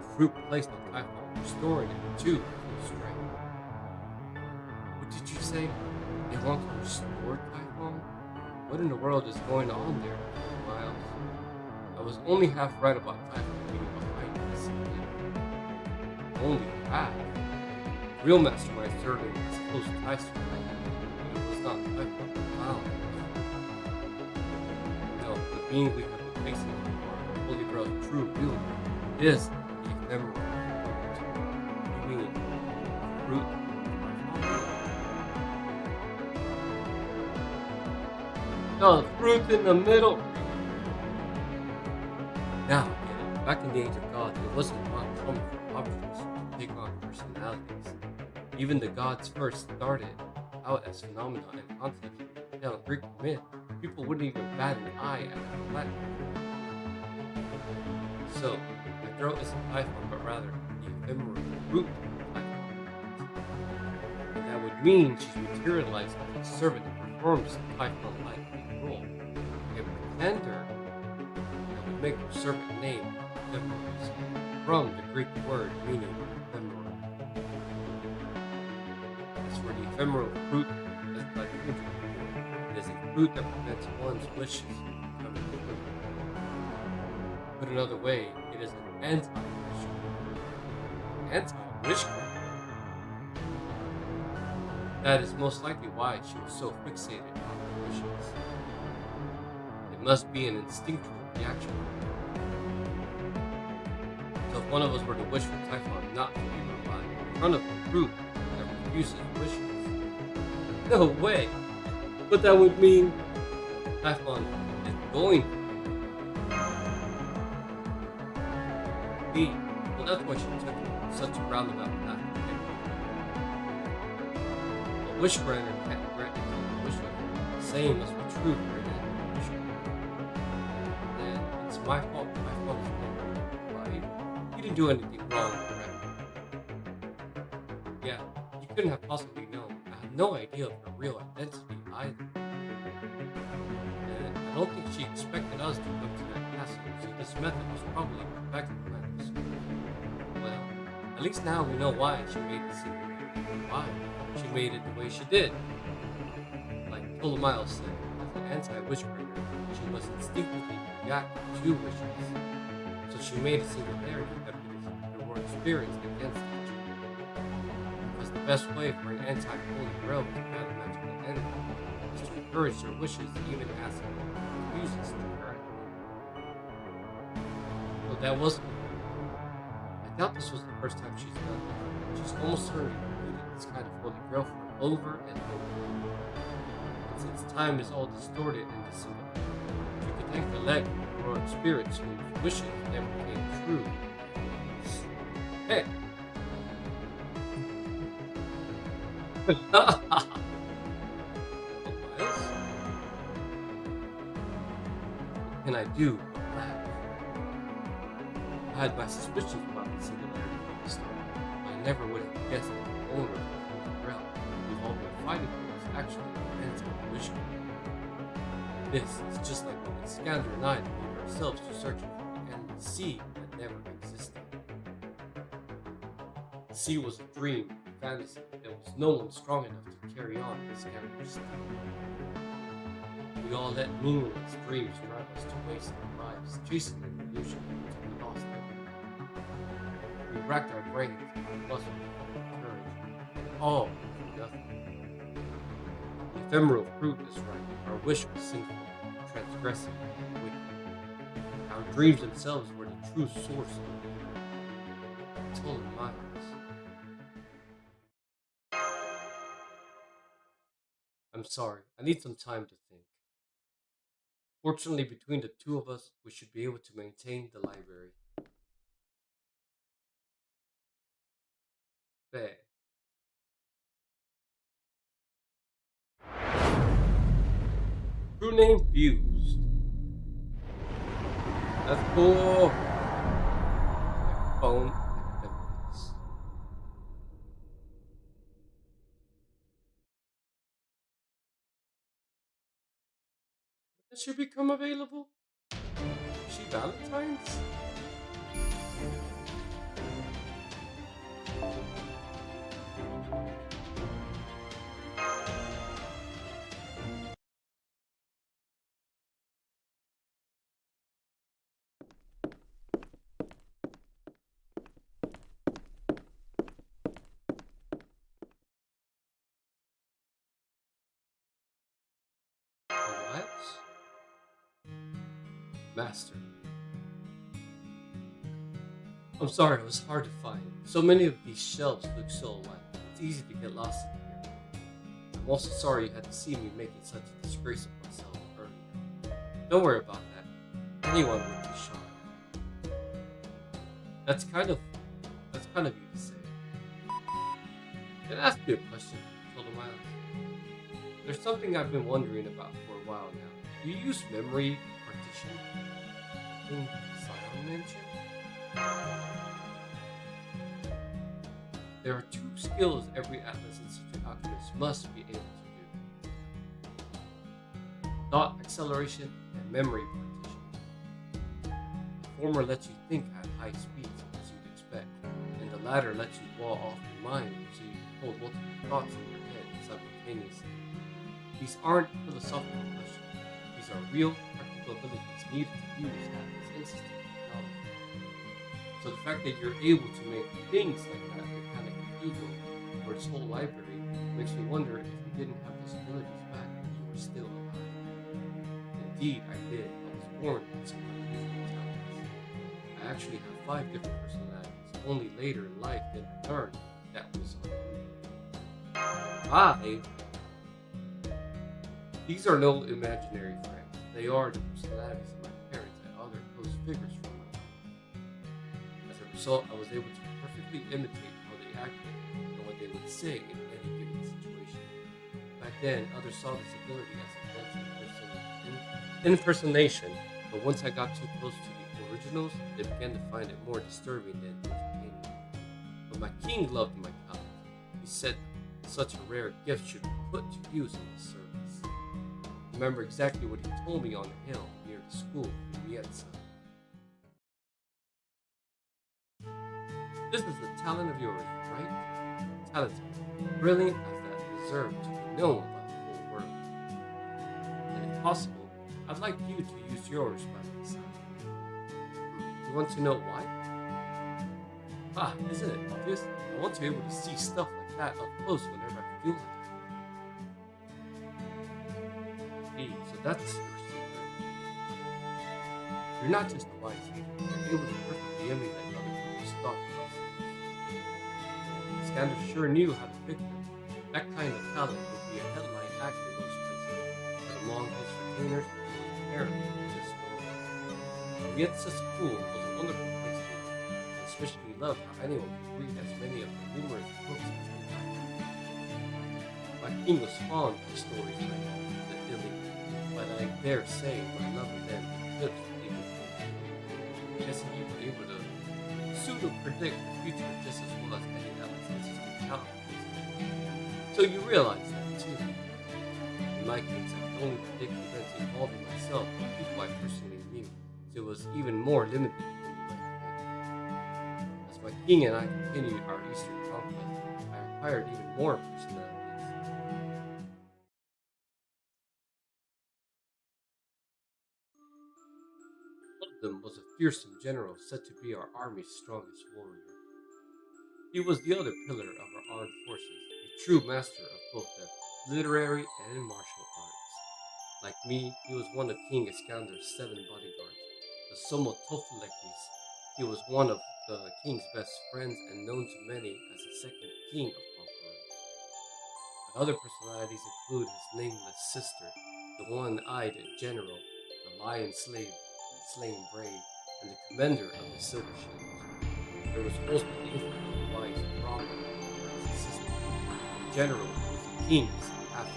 The fruit placed on Typhon, restoring it to full strength. What did you say? They want to restore Typhon? What in the world is going on there, Miles? I was only half right about Typhon being behind this. Only half? Real mastermind certainly has close ties to Typhon, but it was not Typhon found. No, the being we have been facing our Holy Grail's true wielder is the ephemeral fruit. You mean fruit? No, the fruit in the middle. Now, yeah, back in the Age of Gods, it wasn't uncommon for objects to take on personalities. Even the gods first started out as phenomena and concepts. Now, in Greek myth, people wouldn't even bat an eye at a planet. So, the girl isn't Typhon, but rather the ephemeral fruit of Typhon. And that would mean she's materialized as a servant that performs Typhon-like role. A pretender that would make her servant name Ephemeris, from the Greek word meaning ephemeral. As for the ephemeral fruit, as by fruit that prevents one's wishes from becoming fulfilled. Put another way, it is an anti-wish fruit. Anti-wish fruit. That is most likely why she was so fixated on her wishes. It must be an instinctual reaction. So if one of us were to wish for Typhon not to be revived in front of a group that refuses wishes, no way! But that would mean Typhon is going to be. Well, that's why she took such a roundabout path to get her. A wish granter can't grant you wishes. The same must be true for an wish granter. And it's my fault that my father's right? You didn't do anything wrong, correct? Yeah, you couldn't have possibly known. I had no idea of her real identity either. And I don't think she expected us to come to that castle, so this method was probably a perfect plan. Well, at least now we know why she made the secret. Why she made it the way she did. Like Ptolemy said, as an anti-wish breaker, she must instinctively react to wishes. So she made a singularity that there were spirits against each other. Because the best way for an anti-holy Grail to battle magical enemy is to encourage their wishes even as it refuses to grant them. So that wasn't. I doubt this was the first time she's done it. She's almost certainly repeated this kind of holy grail for over and over. And since time is all distorted and dissimilar, she could thank the leg or spirits whose wishes never came true. Hey! Miles? What can I do but laugh? I had my suspicions about the singularity from the start. I never would have guessed that the owner of the Grail we've all been fighting for was actually an anti-wish. This is just like when Skander and I devoted ourselves to searching for the endless sea that never existed. The sea was a dream, a fantasy. There was no one strong enough to carry on this Skander's style. We all let meaningless dreams drive us to waste our lives, chasing an illusion until we lost everything. We racked our brains, muscles, courage, and all for nothing. The ephemeral fruit is right. Our wish was sinful, transgressive, and wicked. Our dreams themselves were the true source of it. Told Miles. I'm sorry, I need some time to think. Fortunately, between the two of us, we should be able to maintain the library. There. True name fused. That's cool. My phone activities. Does she become available? Is she Valentine's? What? Master. I'm sorry, it was hard to find. So many of these shelves look so alike. It's easy to get lost in here. I'm also sorry you had to see me making such a disgrace of myself earlier. Don't worry about that. Anyone would be shocked. That's kind of you to say. Can I ask you a question, Ptolemy? There's something I've been wondering about for a while now. Do you use memory partition? In Sion mentioned? There are two skills every Atlas Institute alchemist must be able to do. Thought acceleration and memory partition. The former lets you think at high speeds as you'd expect, and the latter lets you wall off your mind so you can hold multiple thoughts in your head simultaneously. These aren't philosophical questions. These are real, practical abilities needed to use at this instant technology. So the fact that you're able to make things like that mechanic ego for its whole library makes me wonder if you didn't have those abilities back when you were still alive. Indeed, I did. I was born with some unusual talents. I actually have 5 different personalities. Only later in life did I learn that was I. These are no imaginary friends. They are the personalities of my parents and other close figures from my life. As a result, I was able to perfectly imitate how they acted and what they would say in any given situation. Back then, others saw this ability as a fancy impersonation, but once I got too close to the originals, they began to find it more disturbing than entertaining. But my king loved my talent. He said such a rare gift should be put to use in his service. I remember exactly what he told me on the hill near the school in Mietza. This is the talent of yours, right? Talented, brilliant as that deserved to be known by the whole world. And if possible, I'd like you to use yours by my side. You want to know why? Isn't it obvious? I want to be able to see stuff like that up close whenever I feel like it. So that's your secret. You're not just a wise leader, you're able to perfectly emulate other people's thought processes. Skander sure knew how to pick them. That kind of talent would be a headline act in most places, but among his retainers, it was apparently just one. Yet the school was a wonderful place to live, and especially loved how anyone could read as many of the numerous books as they liked. My king was fond of stories like the Iliad, but I dare say my love of them eclipsed even him. Guessing you were able to pseudo-predict the future just as well as any analysis to count. So you realize that too. In my case, I could only predict events involving myself and people I personally knew, so it was even more limited when we went ahead. As my king and I continued our eastern conquest, I acquired even more personalities. Them was a fearsome general said to be our army's strongest warrior. He was the other pillar of our armed forces, a true master of both the literary and martial arts. Like me, he was one of King Iskander's 7 bodyguards, the Somotophlekis. He was one of the king's best friends and known to many as the second king of conquerors. My other personalities include his nameless sister, the one-eyed general, the lion slave, slain brave, and the commander of the Silver Shields. There was also the infamous wise Brahma as his assistant. The general was the king's half.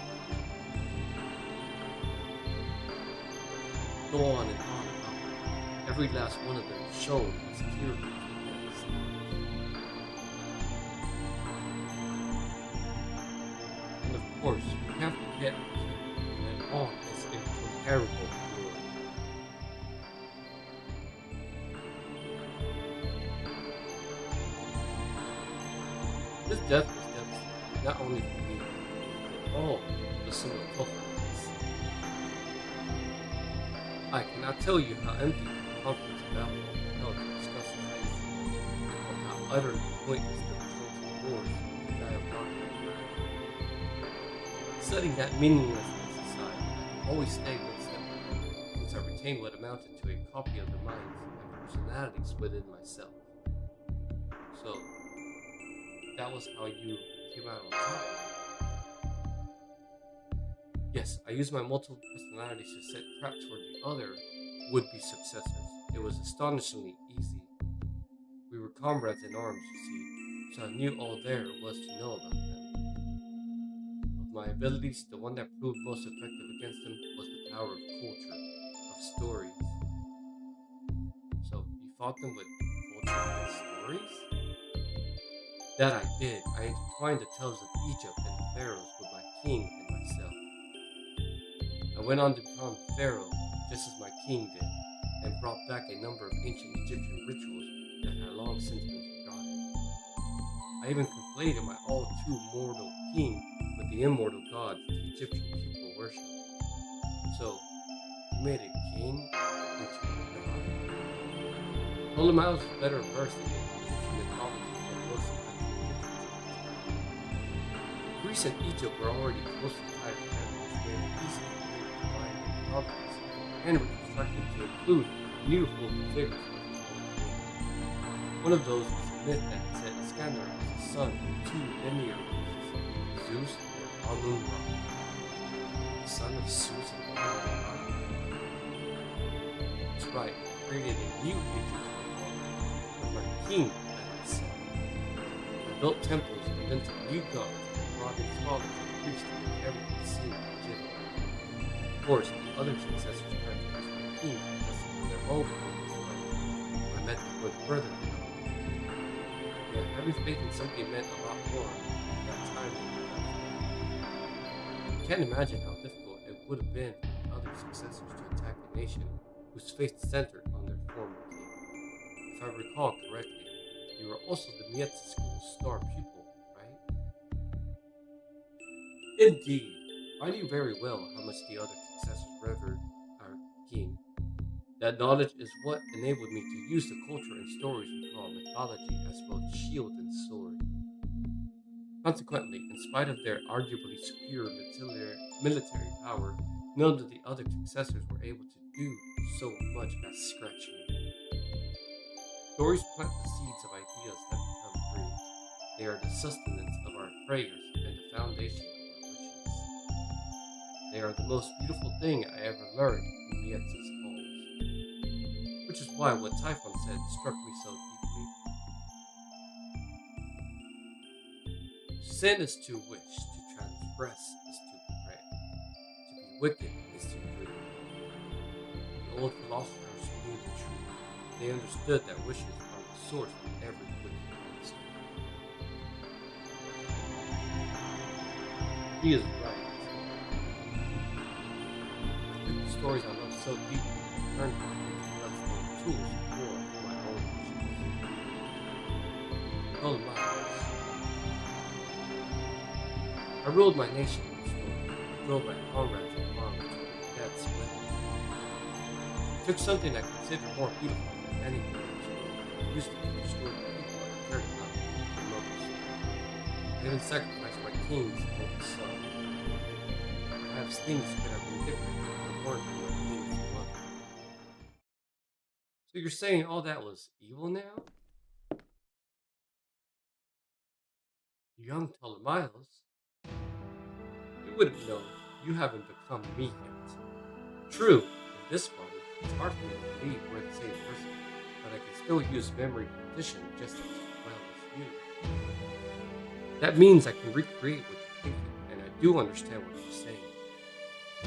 Go on and on and on. Every last one of them shone as clearly as the and of course, you can't forget that all is incomparable. This death was devastating, not only for me, but all the Somotophlekis. I cannot tell you how empty the conference of Babylon held to discuss the things, or how utterly pointless the resulting wars and diabolical. Setting that meaninglessness aside, I can always stay one step ahead, since I retained what amounted to a copy of the minds and personalities within myself. So, that was how you came out on top. Yes, I used my multiple personalities to set trap toward the other would-be successors. It was astonishingly easy. We were comrades in arms, you see, so I knew all there was to know about them. Of my abilities, the one that proved most effective against them was the power of culture, of stories. So, you fought them with culture and stories? That I did. I intertwined the tales of Egypt and the pharaohs with my king and myself. I went on to become pharaoh, just as my king did, and brought back a number of ancient Egyptian rituals that had long since been forgotten. I even conflated my all-too-mortal king with the immortal gods the Egyptian people So, you made a king into a god? Ptolemy was better versed in Egyptian mythology than most of the Egyptians. Greece and Egypt were already closely tied together, very easy to create divine mythologies and reconstructed to include beautiful figures. One of those was a myth that said Iskander was the son of two demiurges, Zeus and Amun-Ra. The son of Zeus and Amun-Ra? That's right, created a new Egypt with a king at its center. They built temples, invented new gods, and brought in scholars and priests to make everything seem legitimate. Of course, the other successors tried to use the king just for their own purposes, but I meant to go further than that. Yeah, having faith in something meant a lot more at that time than it does now. You can't imagine how difficult it would have been for the other successors to attack a nation whose faith centered on their former king. If I recall correctly, you were also the Mietze School's star pupil, right? Indeed. I knew very well how much the other successors revered our king. That knowledge is what enabled me to use the culture and stories we call mythology as both shield and sword. Consequently, in spite of their arguably superior military power, none of the other successors were able to do so much as scratch me. Stories plant the seeds of ideas that become dreams. They are the sustenance of our prayers and the foundation of our wishes. They are the most beautiful thing I ever learned in Mietze's halls. Which is why what Typhon said struck me so deeply. To sin is to wish, to transgress is to pray, to be wicked is to dream. The old philosophers knew the truth. They understood that wishes are the source of every wicked monster. He is right. I took the stories I love so deeply and turned them into bloodstained tools of war for my own wishes. Oh my gosh. I ruled my nation in the story, drove my comrades and arms to death's weapon. I took something I considered more beautiful than anything in this world and used it to destroy the people I cared about the most. I even sacrificed my king's own son. Perhaps things could have been different if it weren't for my king's mother. So you're saying all that was evil now? Young Ptolemy, you wouldn't know. You haven't become me yet. True, in this body, it's hard for me to believe we're the same person, but I can still use memory repetition just as well as you. That means I can recreate what you're thinking, and I do understand what you're saying. I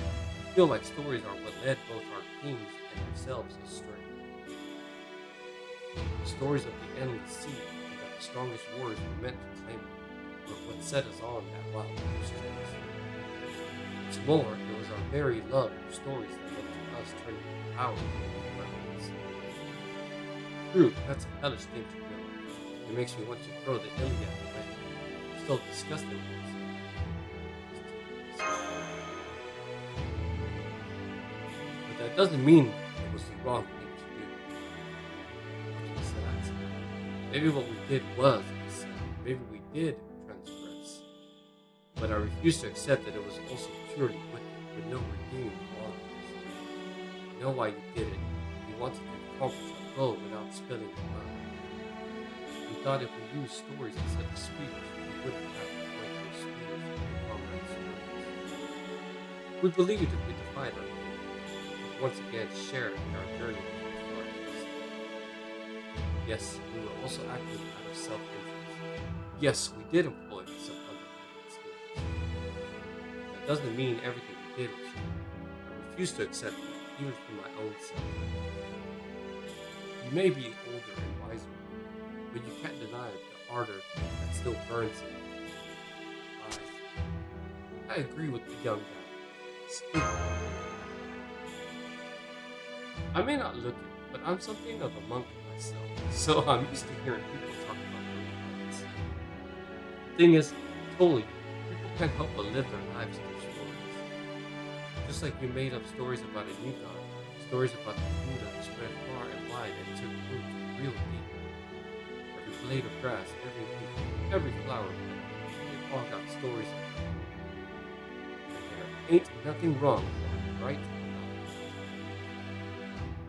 feel like stories are what led both our kings and ourselves astray. The stories of the endless sea and that the strongest warriors were meant to claim it were what set us on that wild goose chase. What's more, it was our very love for stories that led to us turning to power and weapons. True, that's a hellish thing to know. It makes me want to throw the Iliad away. I'm still disgusted with myself. But that doesn't mean it was the wrong thing to do. Besides, maybe what we did was a sin. Maybe we did transgress. But I refuse to accept that it was also purely wicked, with no redeeming qualities. I know why you did it. You wanted to accomplish our goal without spilling blood. We thought if we used stories instead of spears, we wouldn't have to point those spears and comrades' stories. We believed if we defied our goal, we would once again share in our journey towards far east. Yes, we were also acting out of self-interest. Yes, we did employ some underhanded schemes. That doesn't mean everything we did was wrong. I refuse to accept that, even for my own sake. You may be older and wiser, but you can't deny the ardor that still burns in you. I agree with the young guy. Stupid. I may not look it, but I'm something of a monk myself, so I'm used to hearing people talk about their lives. The thing is, totally, people can't help but live their lives through stories. Just like you made up stories about a new god, stories about the Buddha spread far and wide and took root real deep. Every blade of grass, every leaf, every flower, they all got stories of it. And there ain't nothing wrong with that, right?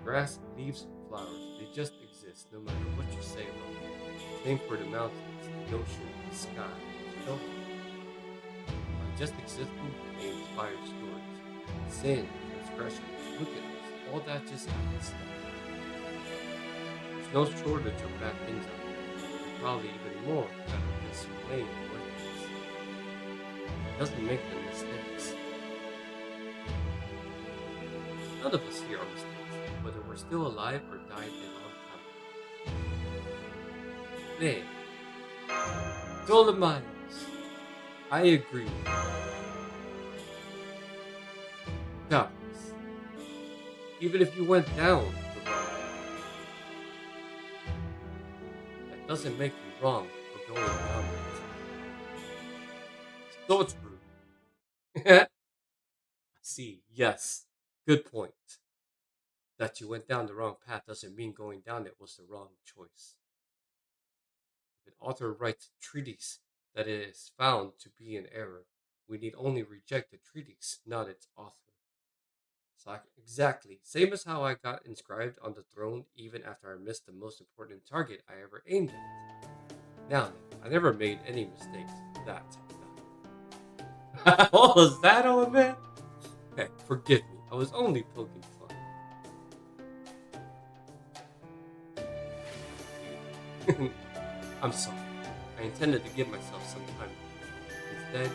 Grass, leaves, flowers, they just exist no matter what you say about them. Same for the mountains, the ocean, the sky, the snow. By just existing, they inspire stories. Sin, transgression, wickedness, all that just happens. There's no shortage of bad things out there, and probably even more that are just plain worthless. It doesn't make them mistakes. None of us here are mistakes, whether we're still alive or died a long time ago. Nay, Dolomites, I agree. Doubtless, even if you went down the wrong path, that doesn't make you wrong for going down it. So it's true. See, yes, good point. That you went down the wrong path doesn't mean going down it was the wrong choice. If an author writes a treatise that it is found to be in error, we need only reject the treatise, not its author. So exactly, same as how I got inscribed on the throne even after I missed the most important target I ever aimed at. Now, I never made any mistakes that time. What was that, old man? Hey, forgive me, I was only poking fun. I'm sorry. I intended to give myself some time. Instead,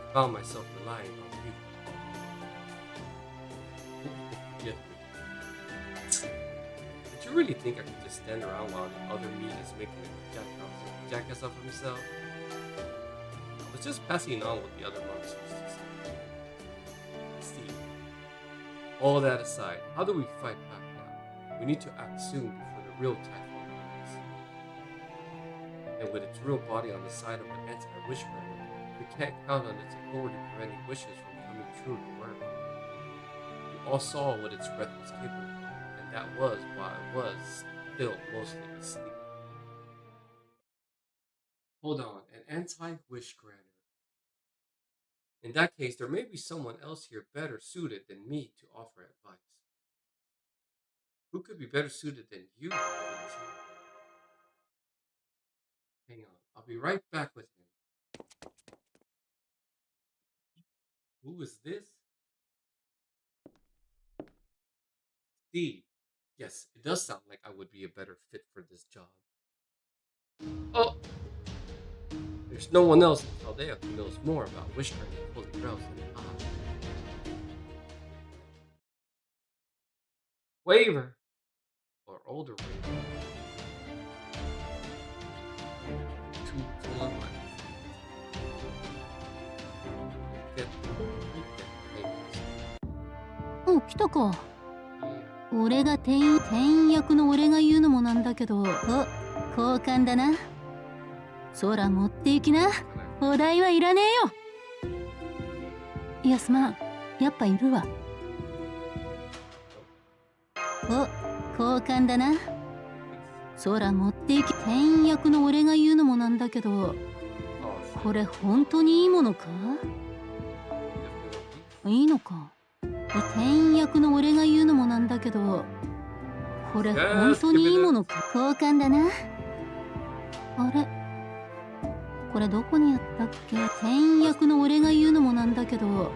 I found myself relying on you. Forgive me. Did you really think I could just stand around while the other me is making a jackass of himself? I was just passing on what the other monks used to say. See, all that aside, how do we fight back now? We need to act soon before the real typhoon. And with its real body on the side of an anti-wish granny, we can't count on its authority preventing wishes from coming true to wherever. We all saw what its breath was capable of, and that was why I was still mostly asleep. Hold on, an anti-wish granter. In that case, there may be someone else here better suited than me to offer advice. Who could be better suited than you, Vinci? Hang on, I'll be right back with him. Who is this? Steve. Yes, it does sound like I would be a better fit for this job. Oh! There's no one else in Chaldea who knows more about Wishgranny and Holy Grails than I. Waver! Or older Waver. Two Dolomites. Getお、来たか。俺が店員役の俺が言うのもなんだけど、お、交換だな。空持っていきな。お代はいらねえよ。いや、すまん。やっぱいるわ。お、交換だな。空持っていき。店員役の俺が言うのもなんだけど、これ本当にいいものか？いいのか。店員役の俺が言うのもなんだけど、これ本当にいいものか？交換だな。あれ？これどこにあったっけ？店員役の俺が言うのもなんだけど、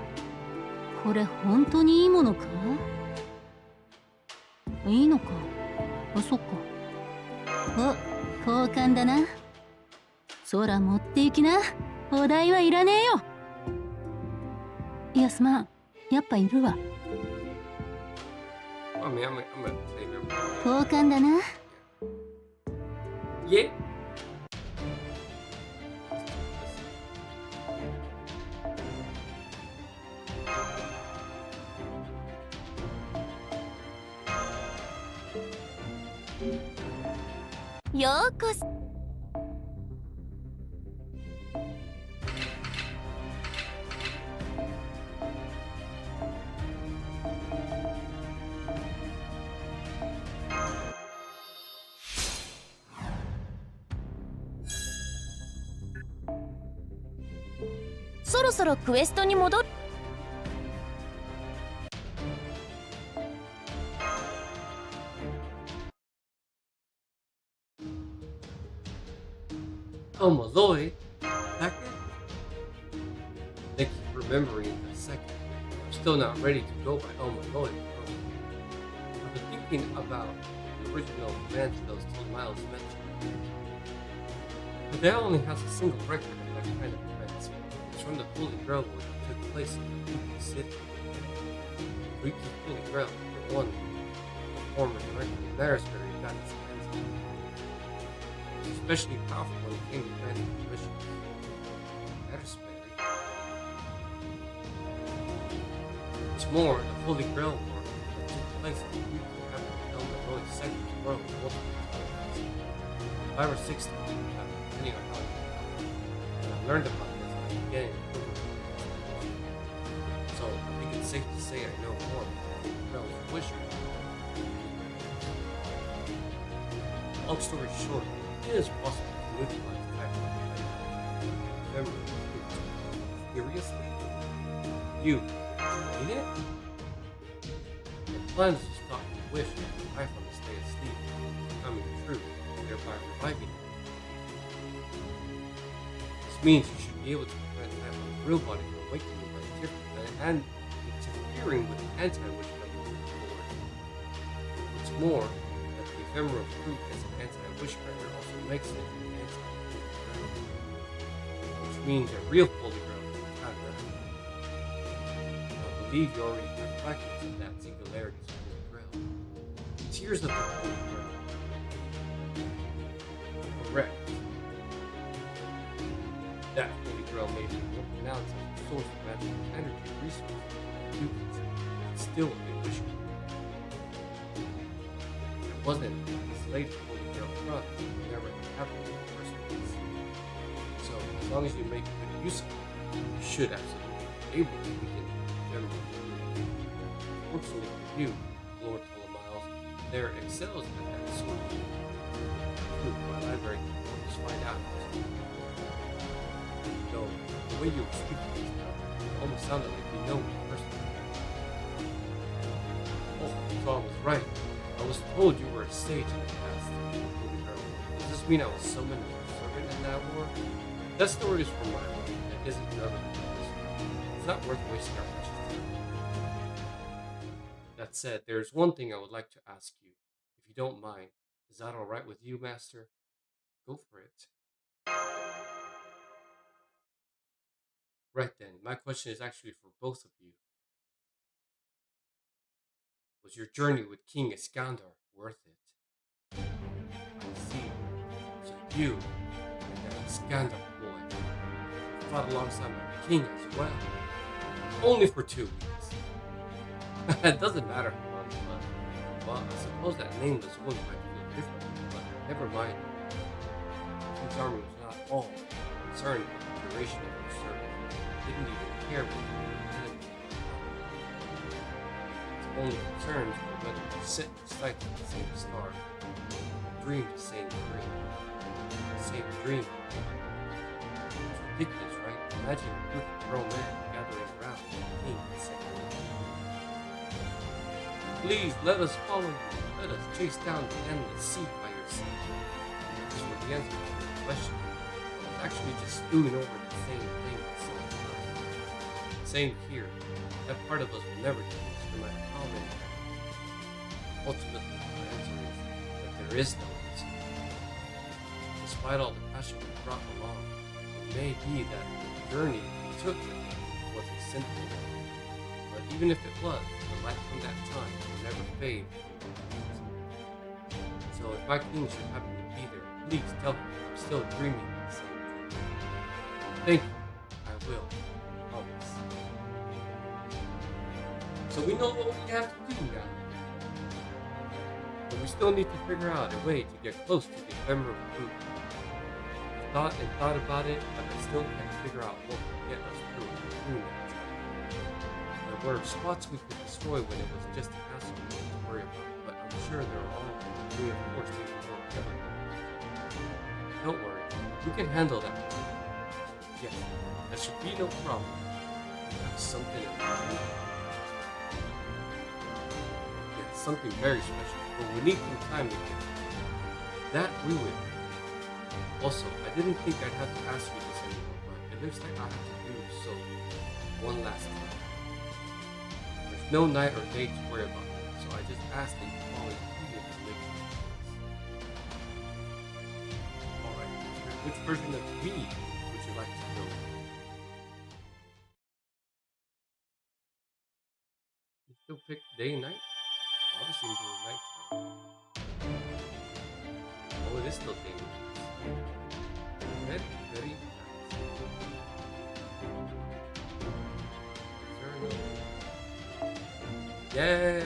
これ本当にいいものか？いいのか。あ、そっか。お、交換だな。空持っていきな。お代はいらねえよ。いや、すまん。やっぱいるわ。交換だな。Yeah.ようこそ。ろそろクエストに戻る。Oh, Malloy. Second? Thank you for remembering the second. I'm still not ready to go by Oh Malloy. I've been thinking about the original command to those 10 miles mentioned. But that only has a single record of that kind of event. It's from the Holy Grail where it took place in Yuki City. Yuki Holy Grail, the one the former director of Marisbury got his hands on. It was especially powerful when it came to granting permissions. Marisbury. What's more, the Holy Grail war that took place in Yuki happened to Elmer Roy's second world multiple times. 5 or 6 times, depending on how you count. And I learned about this at the beginning of the book. So I think it's safe to say I know more about the Grail's wishes. Long story short, it is possible to utilize the type of memory. Seriously? You mean it? The plan is to stop the wish of the life on the stay asleep becoming true, thereby reviving it. This means you should be able to prevent Typhon's real body from awakening by and interfering with the anti-wish memory forward. What's more, that the ephemeral fruit as an anti-wish granter also makes it an anti-wish granter, which means a real Holy Grail is not granted. I believe you already have fragments of that singularity's Holy Grail. Tears of the Holy Grail. Correct. That Holy Grail may be more pronounced as a source of magical energy resource than you consider, but still a wish granter. It wasn't the slave Holy Grail front that would never happen in the first place. So, as long as you make good use of it, you should absolutely be able to weaken the general. Fortunately for you, Lord Ptolemy, there excels at that sort of thing. My library can just find out. Though, the way you were speaking just now, it almost sounded like you know me personally. Oh, so I was right. I was told you were a sage in the past. Does this mean I was summoned as a servant in that war? That story is from my world. It isn't relevant to this one. It's not worth wasting our precious time. That said, there's one thing I would like to ask you, if you don't mind. Is that alright with you, Master? Go for it. Right then, my question is actually for both of you. Was your journey with King Iskandar worth it? I see. So you, and that Iskandar boy, fought alongside my king as well. Only for 2 weeks. It doesn't matter how long, but well, I suppose that nameless woman might feel different, but never mind. The king's army was not all concerned with the duration of your service. Didn't even care what the enemy its only concerns were whether to sit and sight of the same star, dream the same dream. It's ridiculous, right? Imagine a group of grown men gathering around the king and saying, "Please let us follow you. Let us chase down the endless sea by your side." This was the answer to the question. I was actually just stewing over the same thing at the same time. Same here. That part of us will never change, no matter how many times. Ultimately, the answer is that there is no answer. Despite all the passion we brought along, it may be that the journey we took was a sinful one. But even if it was, the light from that time will never fade from the feet. So if my king should happen to be there, please tell him I'm still dreaming the same dream. Thank you. I will. Always. So we know what we have to do now. But we still need to figure out a way to get close to the ephemeral fruit. I've thought about it, but I still can't figure out what would get us through that time. There were spots we could destroy when it was just a hassle to worry about, but I'm sure they're all reinforced even more clever. Don't worry, we can handle that. Yeah, that should be no problem. That's something important. Yeah, something very special. But we need some time to get that we will. Also, I didn't think I'd have to ask you this anymore, but it looks like I have to do so one last time. There's no night or day to worry about, so I just asked that you call it immediately to make sure. Alright, which version of me would you like to know? You still pick day and night? Obviously I'm doing nighttime. Oh, it is still day and night. Very, very nice. Is there another? Yeah!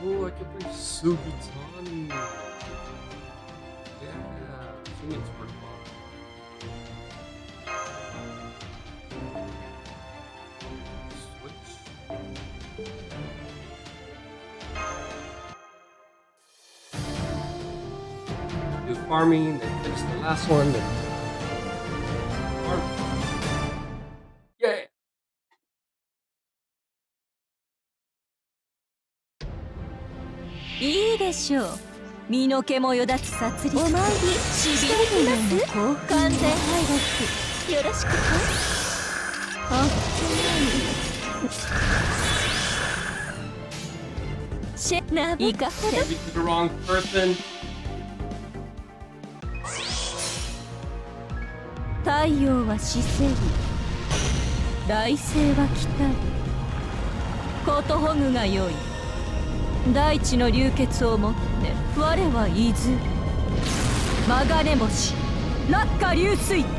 Oh, I can bring Sugitani. Yeah, she needs work off. Switch. Do farming, then finish the last one, then farm. Yeah!いいでしょう。身の毛もよだつ殺戮。お参りしびれてます。完全敗北。よろしくね。あっとシェナいかほれ。Maybe to the wrong person. 太陽は死せり、来世は来たり。ことほぐがよい。大地の流血をもって我は伊豆曲がれ星落下流水。好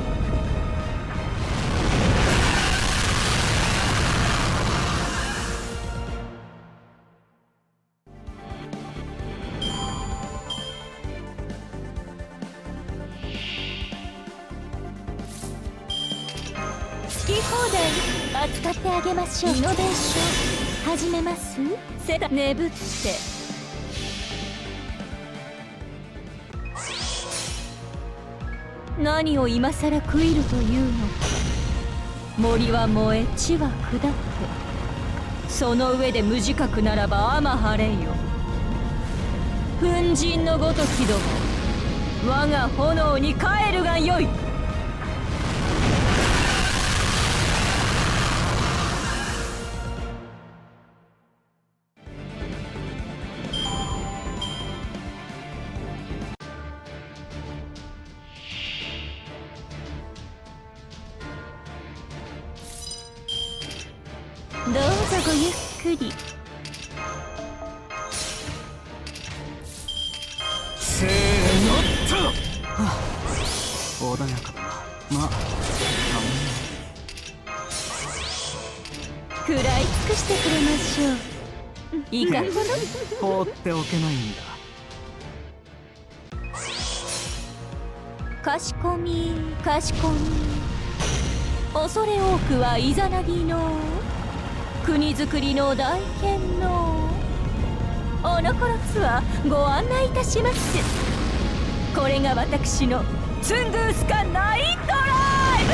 き放題扱ってあげましょう。イノベーション始めます。せだ眠って何を今さら食いるというのか。森は燃え地は下ってその上で無自覚ならば天晴れよ。粉塵のごときども我が炎に帰るがよい。どうぞごゆっくり。せーのっと、はあ、穏やかだな。まあ食らい尽くしてくれましょう。いかほど放っておけないんだ。かしこみかしこみ。恐れ多くはイザナギの国づくりの大剣のおのころツアーご案内いたします。これが私のツングースカナイトライ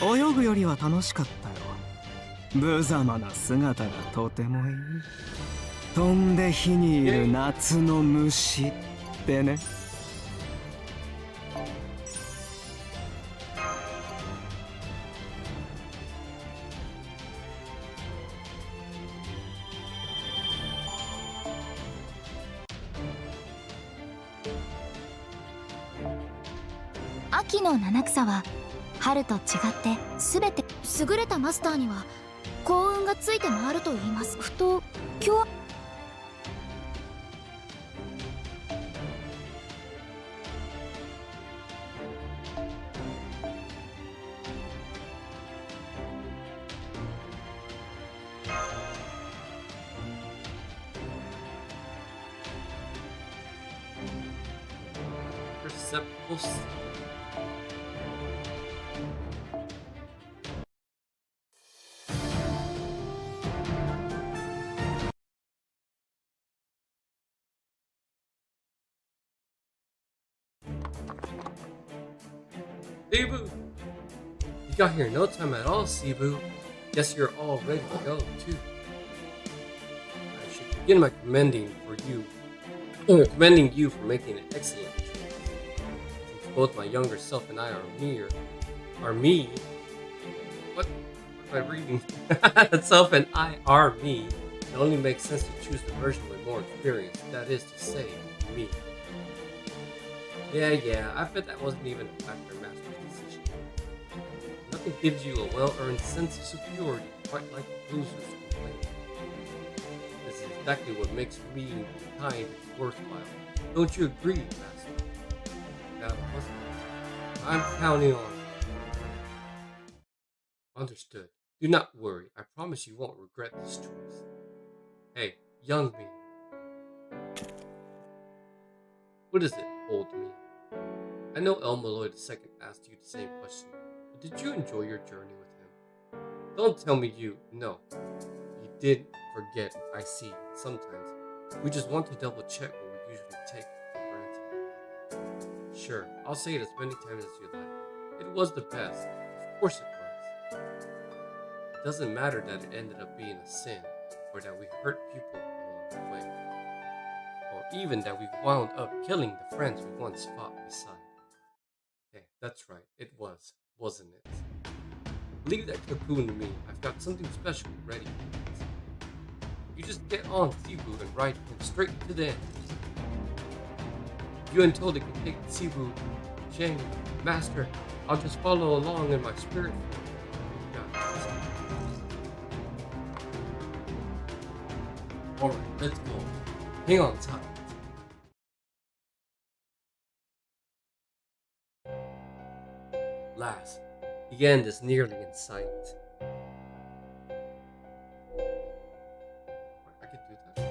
ブ。泳ぐよりは楽しかったよ。無様な姿がとてもいい。飛んで火にいる夏の虫ってね。秋の七草は春と違って全て優れたマスターには幸運がついて回ると言います。ふと今日Perceptible. Cebu! You got here in no time at all, Cebu. Guess you're all ready to go, too. I should begin by commending you for making an excellent choice. Since both my younger self and I are me. What am I reading? Self and I are me. It only makes sense to choose the version with more experience. That is to say, me. Yeah, I bet that wasn't even a factor master's decision. Nothing gives you a well-earned sense of superiority quite like losers complain. This is exactly what makes being kind worthwhile. Don't you agree, Master? That wasn't it. I'm counting on you. Understood. Do not worry. I promise you won't regret this choice. Hey, young me. What is it, old me? I know Elmaloy II asked you the same question, but did you enjoy your journey with him? Don't tell me you did forget. I see. Sometimes we just want to double check what we usually take for granted. Sure, I'll say it as many times as you like. It was the best. Of course it was. It doesn't matter that it ended up being a sin, or that we hurt people along the way, or even that we wound up killing the friends we once fought beside. Hey, that's right, it was, wasn't it? Leave that cocoon to me. I've got something special ready for you. You just get on Cebu and ride him straight to the end. You and Ptoley can take Cebu, Chang, Master. I'll just follow along in my spirit. Alright, let's go. Hang on tight. Last, the end is nearly in sight. I could do that.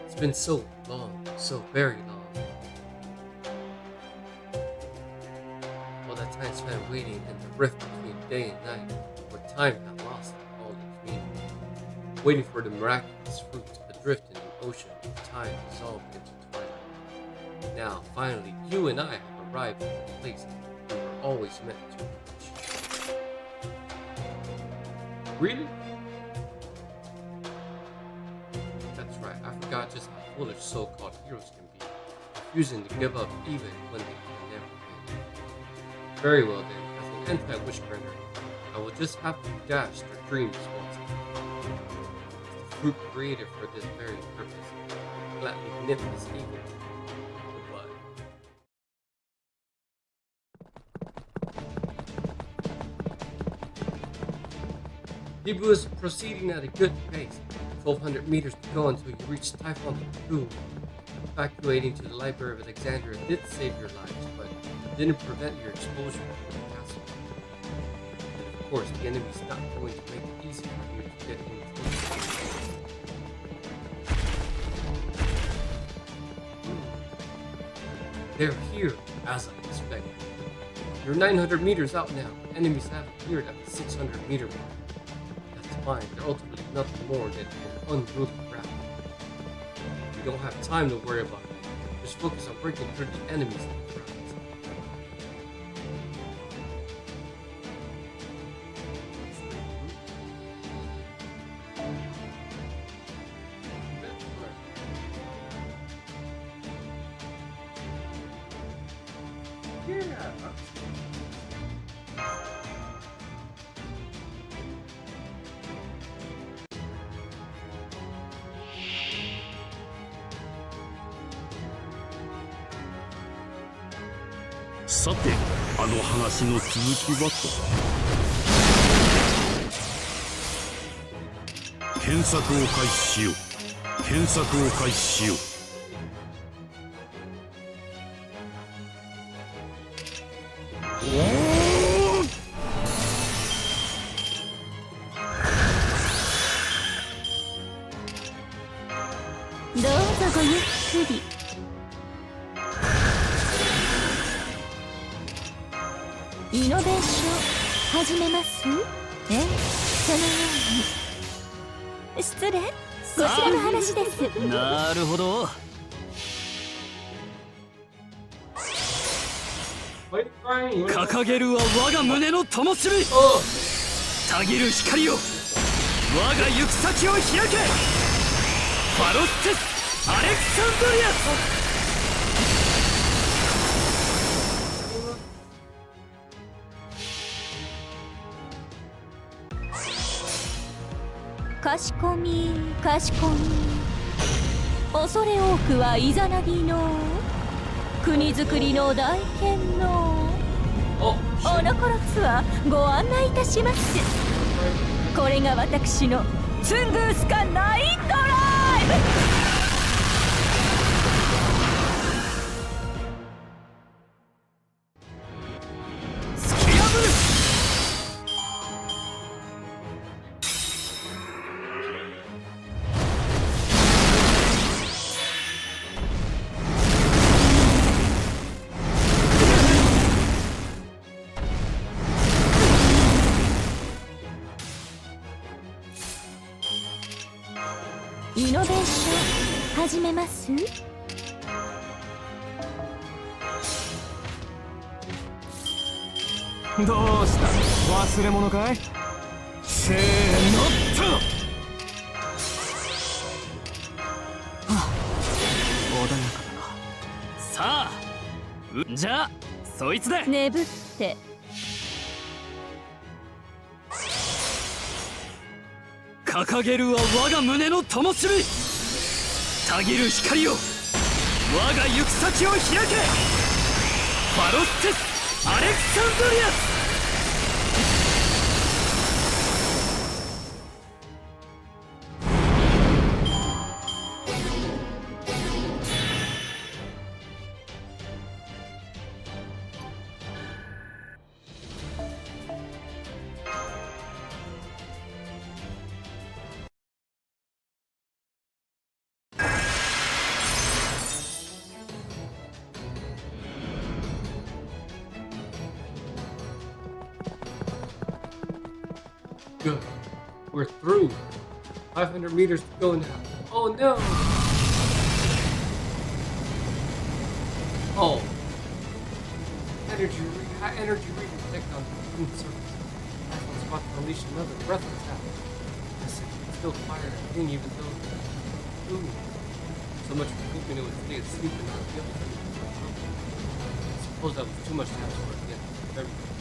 It's been so long, so very long. All that time spent waiting in the rift between day and night, where time got lost in all its meaning. Waiting for the miraculous fruit adrift in the ocean of time dissolved into twilight. Now, finally, you and I have arrived at the place we were always meant to reach. Really? That's right, I forgot just how foolish so-called heroes can be, refusing to give up even when they can never win. Very well then, as an anti-wish granter, I will just have to dash their dreams once again. The fruit created for this very purpose, gladly nip this evil. Goodbye. Cebu is proceeding at a good pace. 1,200 meters to go until you reach Typhon Lagoon. Evacuating to the Library of Alexandria did save your lives, but it didn't prevent your exposure to the castle. And of course, the enemy's not going to make it easy for you to get into the city. They're here, as I expected. You're 900 meters out now. Enemies have appeared at the 600 meter mark. Fine, they're ultimately nothing more than an unruly crowd. You don't have time to worry about it. Just focus on breaking through the enemies in the crowds. さてあの話の続きはと。検索を開始しよう。検索を開始しよう。どうぞごゆっくり。イノベーション始めます？そのように。失礼、こちらの話です。なるほど。掲げるは我が胸の灯火。たぎる光を我が行く先を開け。ファロステス・アレクサンドリアス。かしこみかしこみ。恐れ多くはイザナギの国づくりの大剣のおのころツアーご案内いたします。これが私のツングースカナインドライブ。突き破る。イノベーション始めます？どうした忘れ物かい？せーのっと。はあ、穏やかだな。さあ、じゃあそいつで。眠って掲げるは我が胸の灯火。たぎる光を我が行く先を開け。ファロステス・アレクサンドリアス。Good. We're through. 500 meters to go now. Oh no! Oh. High energy reading detect on the moon surface. That's one spot to unleash another breath attack. Yes, it can still fire a thing even though. Ooh. So much for hoping it would stay asleep and not be able to do it. I suppose that was too much to ask for at the end of everything.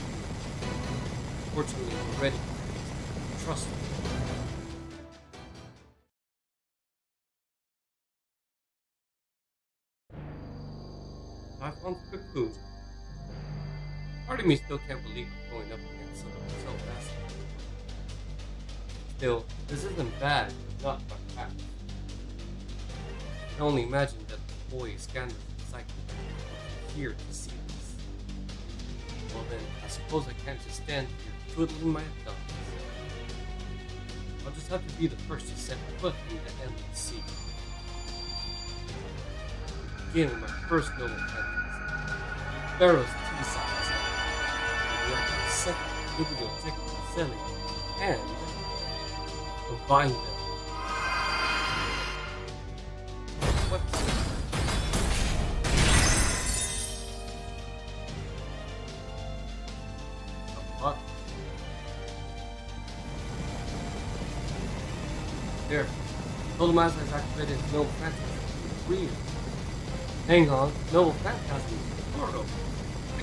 Fortunately, we're ready. Trust me. I found the cocoon. Part of me still can't believe I'm going up against something so massive. Still, this isn't bad, it's not my past. I can only imagine that the boy Scandal's psychic is here to see this. Well then, I suppose I can't just stand here twiddling my thumbs. I'll just have to be the first to set foot in the endless sea. Begin with my first noble fantasy, Pharaoh's T-size, and the second bibliotechnical selling, and combine them. What's what? There. Ptoley has activated Noble Phantasm. Real. Hang on. Noble Phantasm is Portal.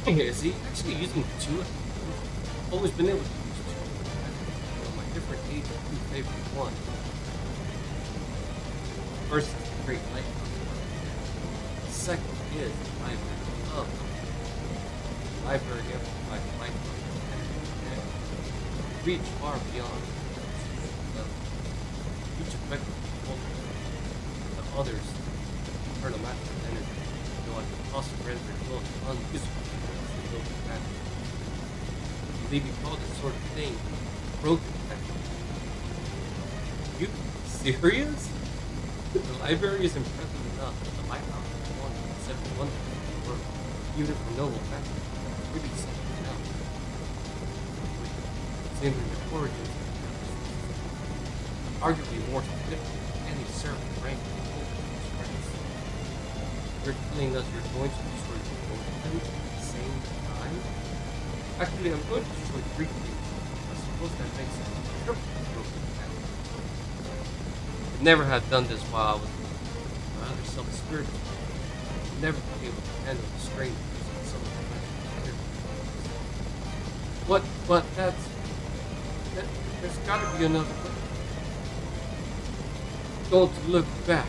Is he actually using two? I've always been able to use two. Well, my different age of two favorite one. First is the Great Light. The second is the Library of. library amplified light and reach far beyond each effective component. The others turn a massive energy, though I could also render both unusable as they go to matter. I believe you call this sort of thing broken matter. You serious? The library is impressive enough, but the lighthouse is one of the 7 wonders of the world. Even for noble matter, maybe something else. Examining the origins of the arguably more significant than any servant rank in the whole express. You're telling us you're going to destroy both of them at the same time? Actually, I'm going to destroy 3 things. I suppose that makes it triple broken matter. I never had done this while I was rather self-spirited. I never been able to handle the strain of using some of my experience. What? But there's gotta be another way. Don't look back.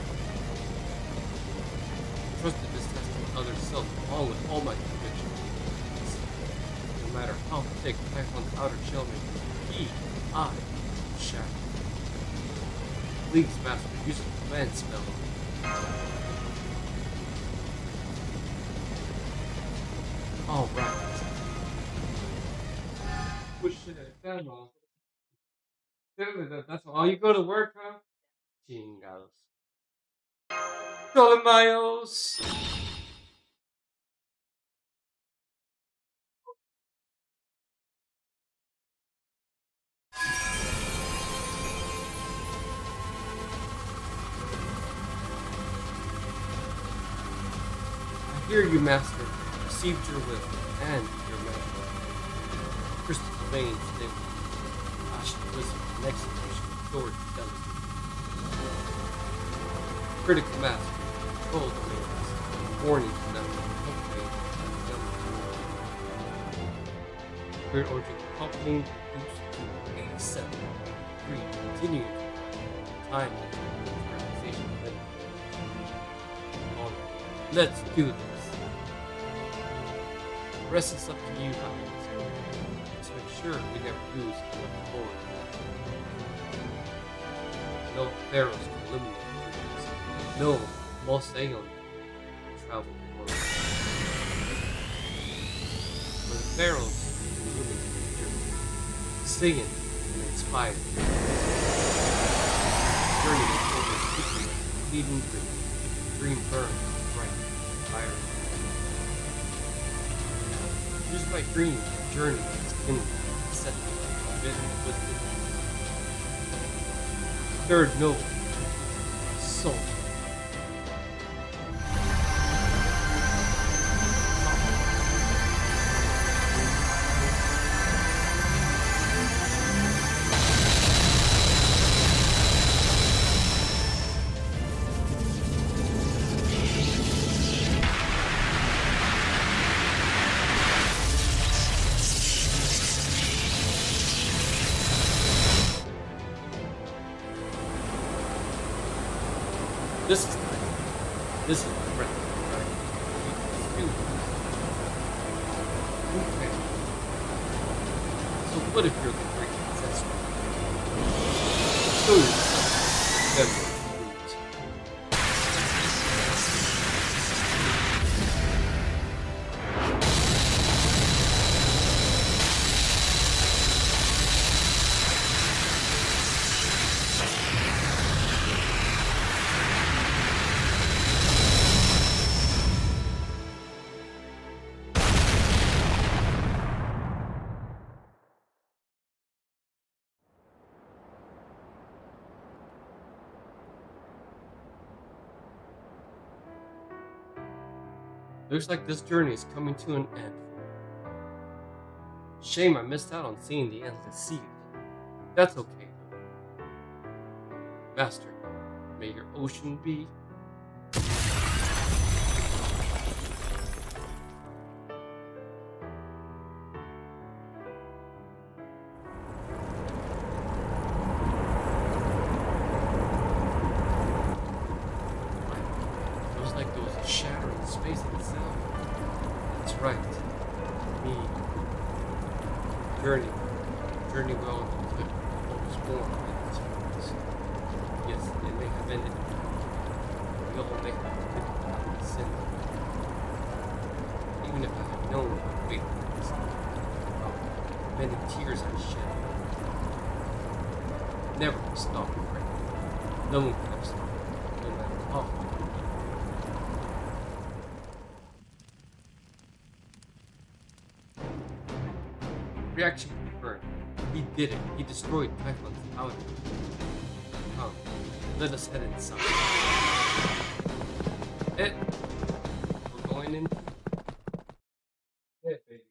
Trusted this test with other self along with all my convictions. No matter how thick Python's outer shell may be, I shatter. Please, Master, use a command spell. Alright. Push it down, man. That's all. You go to work, huh? Chingados. Ptolemaios! I hear you, Master. Received your will and your measure. Crystal veins, then Ashen Wisdom, the next generation of authority delegate. Critical Master, control domains, warning to them, Third Origin accompanying boost to 87. 3. Continuing time and organization limit. Alright, let's do this. The rest is up to you, Hopkins. Let's make sure we never lose another forward. No pharaohs can eliminate dreams. No Mosaeon can travel the world. For the pharaohs can illuminate dreams. Saiyan can inspire. Journey is always quickly like a fleeting dream. Dream burns bright, fire. Use my dream to journey as kindling, set forbidden wisdom. Third noble, soul. This is the breath of the dragon. Okay. So what if you're the great ancestor? Show yourself. Remember. Looks like this journey is coming to an end. Shame I missed out on seeing the endless sea. That's okay though. Master, may your ocean be. Feels like there was a shattering space in the sound. That's right. me journey well into the was born in this place. Yes, it may have ended. We all may have committed sin. Even if I had known how great this many tears I shed. Never to stop praying. No one could have stopped me, no matter how hard. Reaction confirmed. He did it. He destroyed Typhon's powder. Come, let us head inside. We're going in. Babies.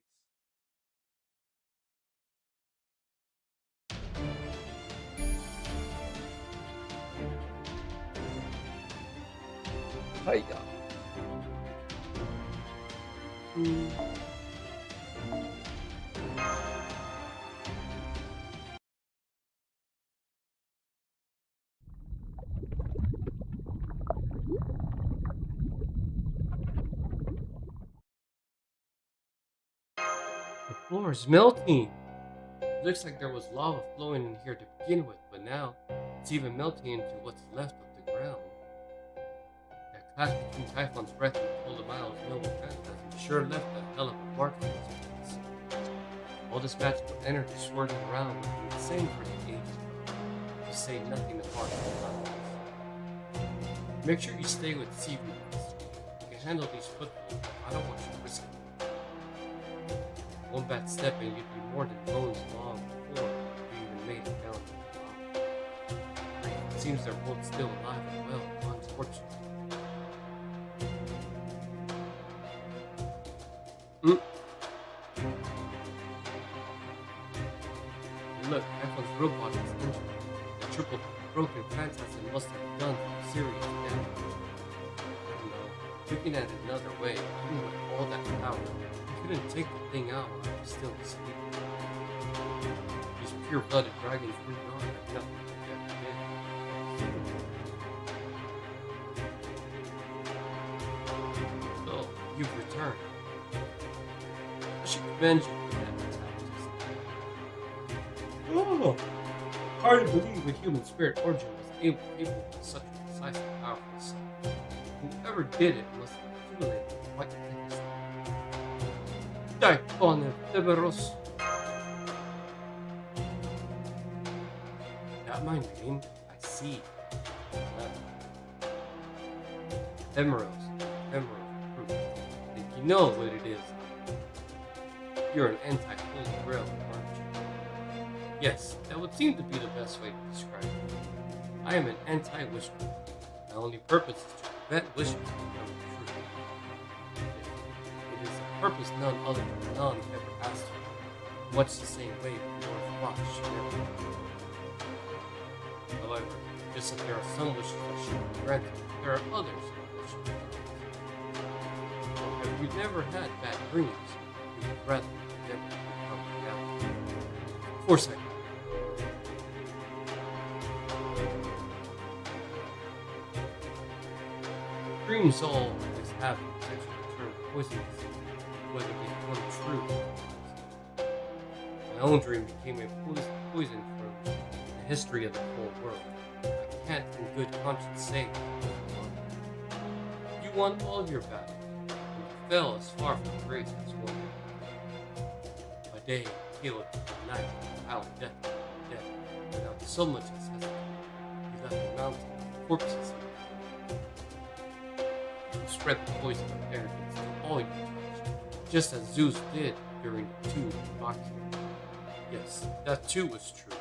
Hiya. The floor is melting. Looks like there was lava flowing in here to begin with, but now it's even melting into what's left of the ground. That clash between Typhon's breath and Ptoley Miles' noble phantasm sure left a hell of a mark on his face. All this magical energy swirling around was insane for the ages, to say nothing of harsh clouds. Make sure you stay with seaweeds. You can handle these footballs, but I don't want you to risk it. One bad step and you'd be more than bones long before you even made it down to the bottom. It seems they're both still alive and well, unfortunately. Look, Typhon's robot is injured. The triple broken phantasm must have done some serious damage. Looking at it another way, even with all that power, he couldn't take the thing out while he was still asleep. These pure-blooded dragons really are like nothing like that did. So, you've returned. I should commend you for that mentality. Oh! Hard to believe a human spirit origin was capable of such a precise and powerful assault. Whoever did it must have accumulated quite a Typhon Ephemera. That my name? I see. Ephemeros. Think you know what it is. You're an anti-holy grail, aren't you? Yes, that would seem to be the best way to describe it. I am an anti-wishmonger. My only purpose is to prevent wishes from becoming true. It is a purpose none other than none ever asked for, much the same way Pandora's box should never be. However, just as there are some wishes that should be granted, there are others that should be granted. If you've never had bad dreams, you would rather never become reality. Of course I do. Dreams always have the potential to turn poisonous, whether they become true or not. My own dream became a poison for the history of the whole world. I can't in good conscience say that you won all your battles, and you fell as far from grace as one. By day, killed, by night, out death, without so much as hesitation. You left a mountain of corpses. Spread the poison of arrogance to all you touched, just as Zeus did during the tomb of Bacchus. Yes, that too was true.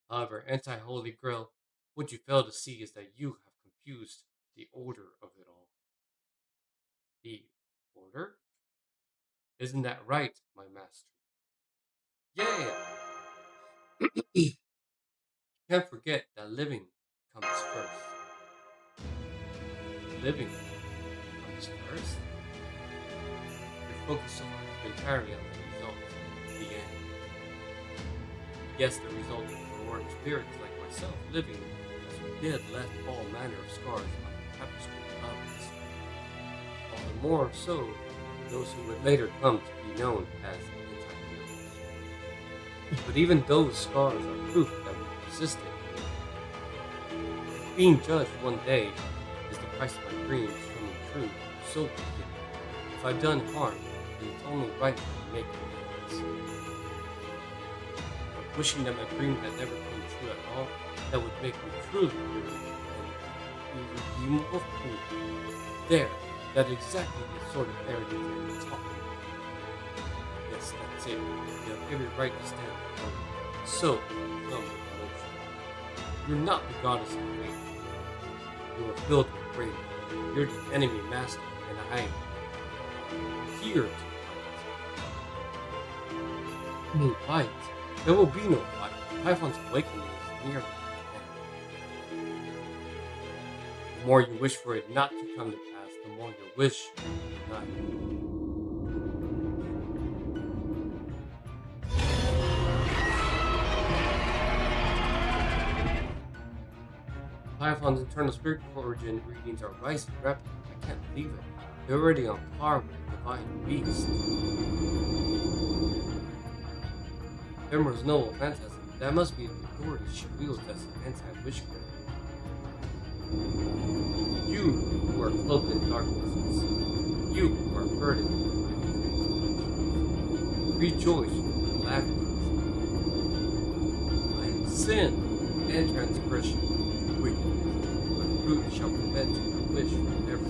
However, anti-holy grail, what you fail to see is that you have confused the order of it all. The order? Isn't that right, my master? Yeah! Can't forget that living comes first. Living comes first. Your focus is entirely on the result, the end. Yes, the result of warring spirits like myself living as we did left all manner of scars on the tapestry of others. All the more so those who would later come to be known as anti-heroes. But even those scars are proof that we persisted. Being judged one day is the price of my dreams coming true, so be it. If I've done harm, then it's only right to make amends. But wishing that my dream had never come true at all, that would make me truly hero and irredeemable fool. There, that's exactly the sort of arrogance I'm talking about. Yes, that's it. You have every right to stand alone. So, come, emotion. You're not the goddess of fate. You are filled with Grail. You're the enemy master, and I am here to fight. No fight. There will be no fight. Typhon's awakening is near. The more you wish for it not to come to pass, the more you wish it not. Typhon's internal spiritual origin readings are rising rapidly. I can't believe it. They're already on par with the divine beast. Fimra's noble phantasm. That must be the authority she wields as an anti-wishcraft. You who are cloaked in darknesses, you who are burdened with rejoice with laughter. I am sin and transgression, wickedness, but fruit shall prevent your wish forever.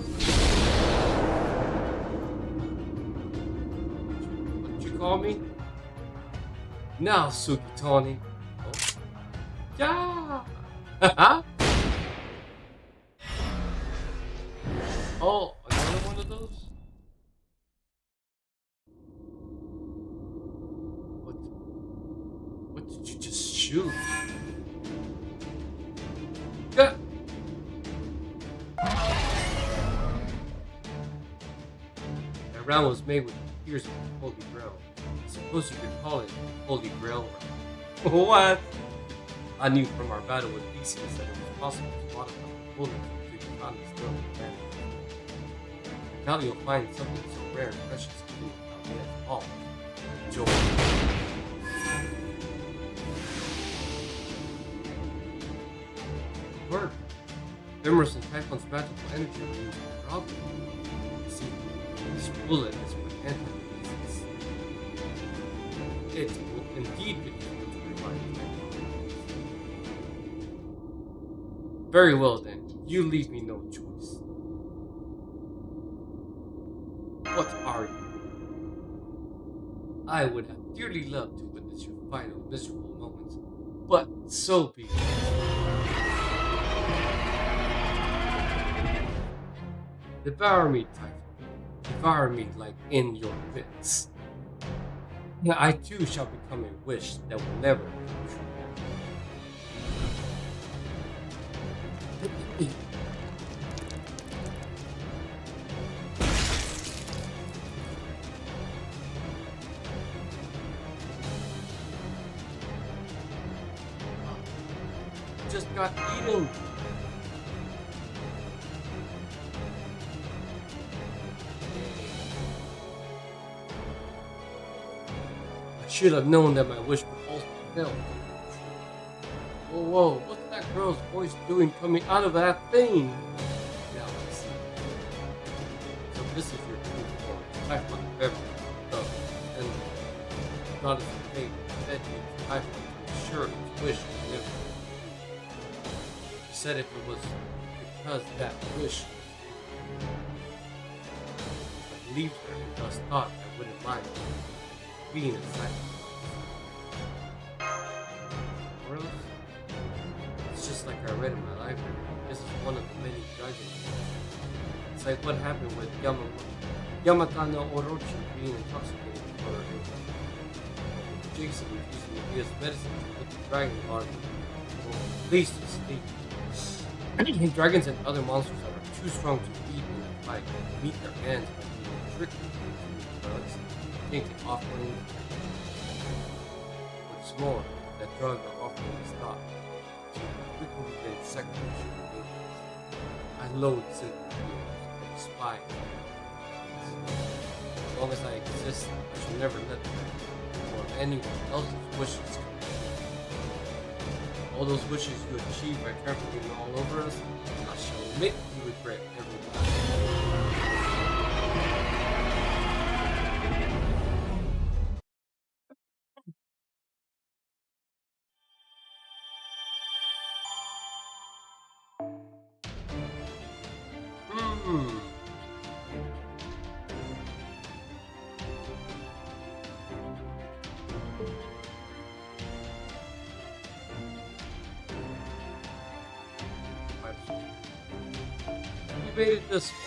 What'd you call me? Now, Sukitani. Oh. Yeah! Oh, another one of those? What did you just shoot? Yeah. That round was made with tears of Holy Grail. I suppose you could call it Holy Grail round. What? I knew from our battle with Theseus that it was possible to modify the holiness of the stone of humanity. Now you'll find something so rare and precious in it all. Joy. Word. Fimra's and Typhon's magical energy means a problem. See, this bullet is for anti-disease. It will indeed be able to revive you. Very well then, you leave me no choice. What are you? I would have dearly loved to witness your final miserable moments, but so be it. Devour me, Typhon. Devour me like in your pits. Now I too shall become a wish that will never come true. Just got eaten. I should have known that my wish would also fail. Whoa, whoa, what's that girl's voice doing coming out of that thing? Now I see. So this is your true form, Typhon Beverly. And goddess of fate fed me to Typhon to ensure his wish would never. She said if it was because that wish, I believed her and thus thought I wouldn't mind being a sacrifice. Or else, it's just like I read in my library. This is one of the many dragons. It's like what happened with Yamata no Orochi being intoxicated before her age. Jason was using Yukia's medicine to put the dragon larvae, or at least to sleep. Dragons and other monsters that are too strong to beat in a fight meet their ends by being tricked into drugs, tainted offerings. What's more, that drug or offering is not to frequently been sacrificial beings. I loathe silly heroes and despise long as I exist, I shall never let them or anyone else's wishes come true. All those wishes you achieve by trampling all over us, I shall make you regret every last one. You made it this far.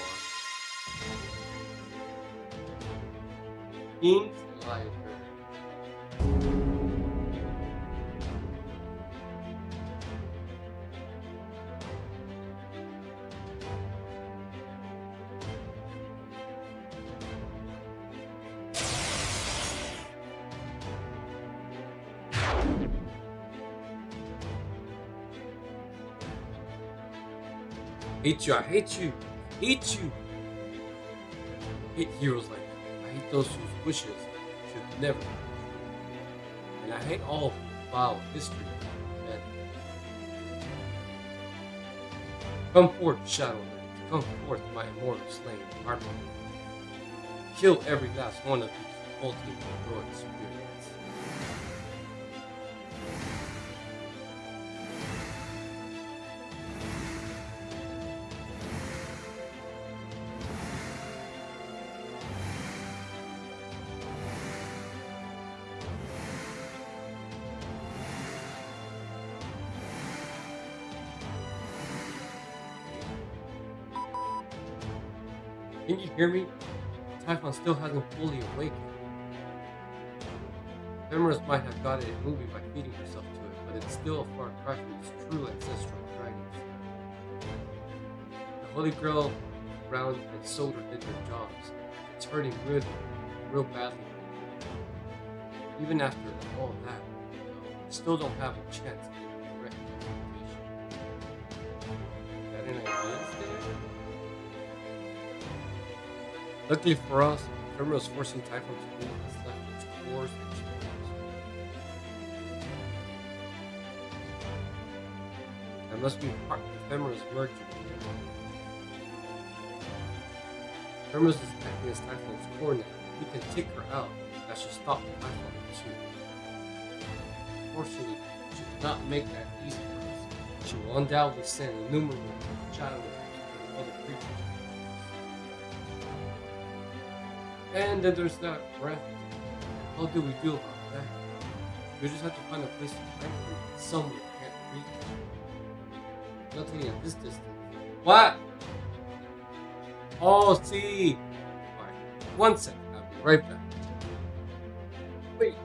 King's Library. Hate you, I hate you, hate you. I hate heroes like that. I hate those whose wishes should never be. And I hate all foul history of men. Come forth, Shadowlands. Come forth, my immortal slain armor. Kill every last one of these ultimate heroic spirits. Can you hear me? Typhon still hasn't fully awakened. Femorous might have got it moving by feeding herself to it, but it's still a far cry from its true ancestral dragons. The Holy Grail, Brown, and Solder did their jobs. It's hurting real badly. Even after all that, I still don't have a chance to get a correct interpretation. Got any ideas there? Luckily for us, Femorous forcing Typhon to leave has left its cores and shadows. That must be part of Femorous merger. Femorous is acting as Typhon's core now. We can take her out. That should stop Typhon too. Fortunately, she did not make that easy for us. She will undoubtedly send innumerable shadows and other creatures. And then there's that breath. How do we do about that? We just have to find a place to hide from it somewhere can't reach. Nothing at this distance. What? Oh, see. Alright, 1 second. I'll be right back. Wait.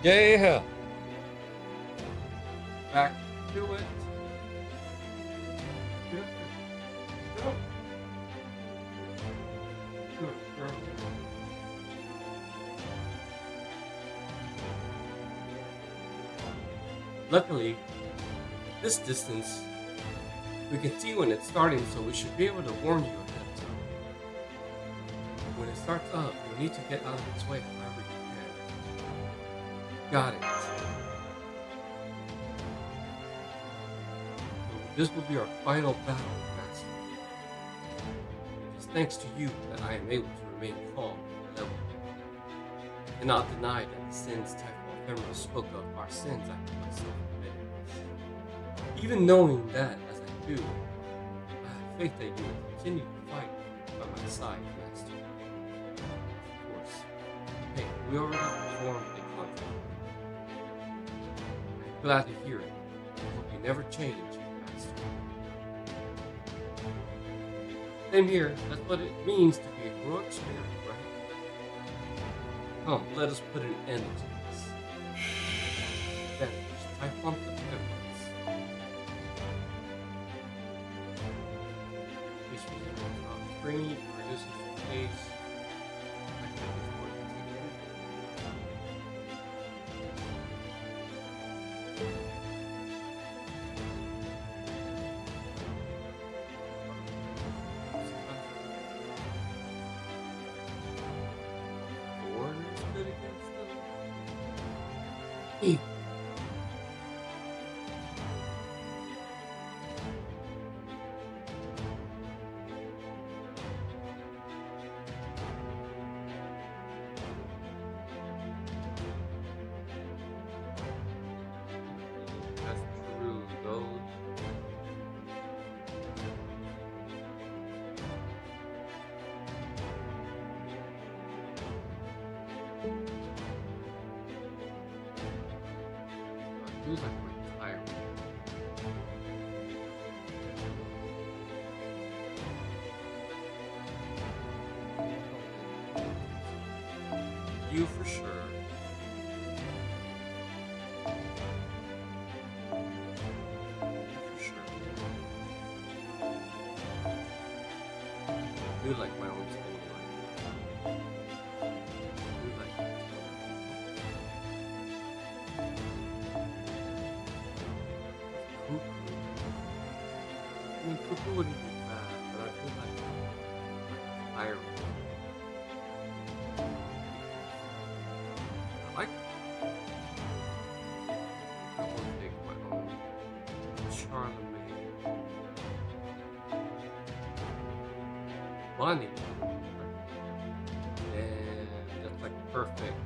Yeah. Back to it. Go. Good girl. Luckily, this distance, we can see when it's starting, so we should be able to warn you ahead of time. When it starts up, you need to get out of its way however you can. Got it. So this will be our final battle, Master. It is thanks to you that I am able to remain calm and level. I cannot deny that the sins Typhoon Ephemeral spoke of are sins I have myself committed. Even knowing that, as I do, I have faith that you will continue to fight by my side, Master. Of course. Hey, we already performed a contract. I'm glad to hear it. I hope you never change, Master. Same here. That's what it means to be a heroic spirit, right? Come, let us put an end to this. Vanish, Typhon the Temperance. This was on screen, reduces the pace. I think it's worth it. Orders good against them. Evil. That's true, those. I do like my tire. You for sure. For sure. I do like my own spinning line. I do like my Cuckoo. I mean, Cuckoo wouldn't be bad, but I do like Iron. I like I want to take my own Charlemagne. Money. And that's like perfect.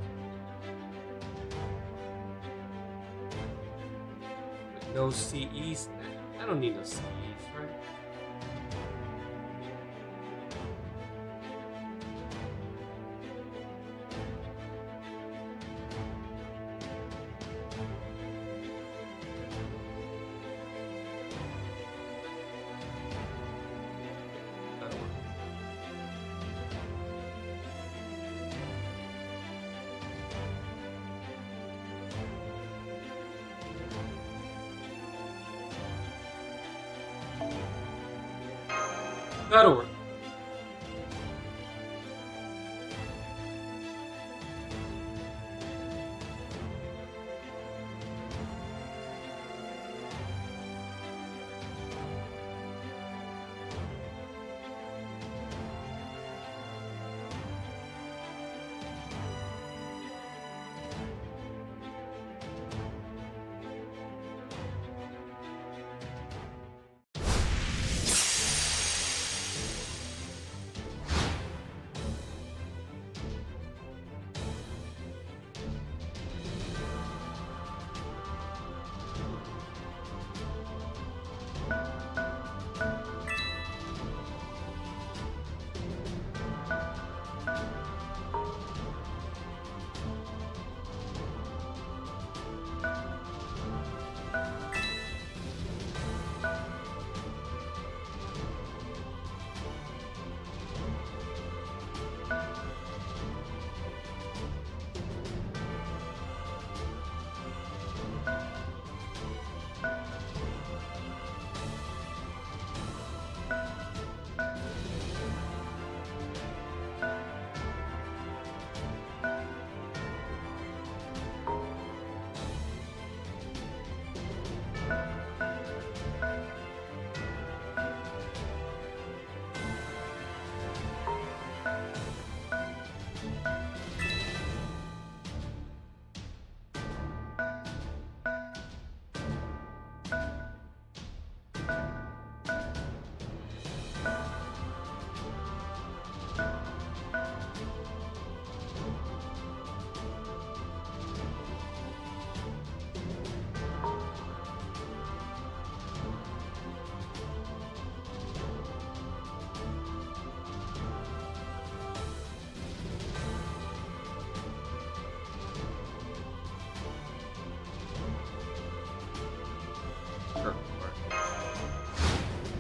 With no CEs. I don't need no CEs, right? That'll work. That'll work.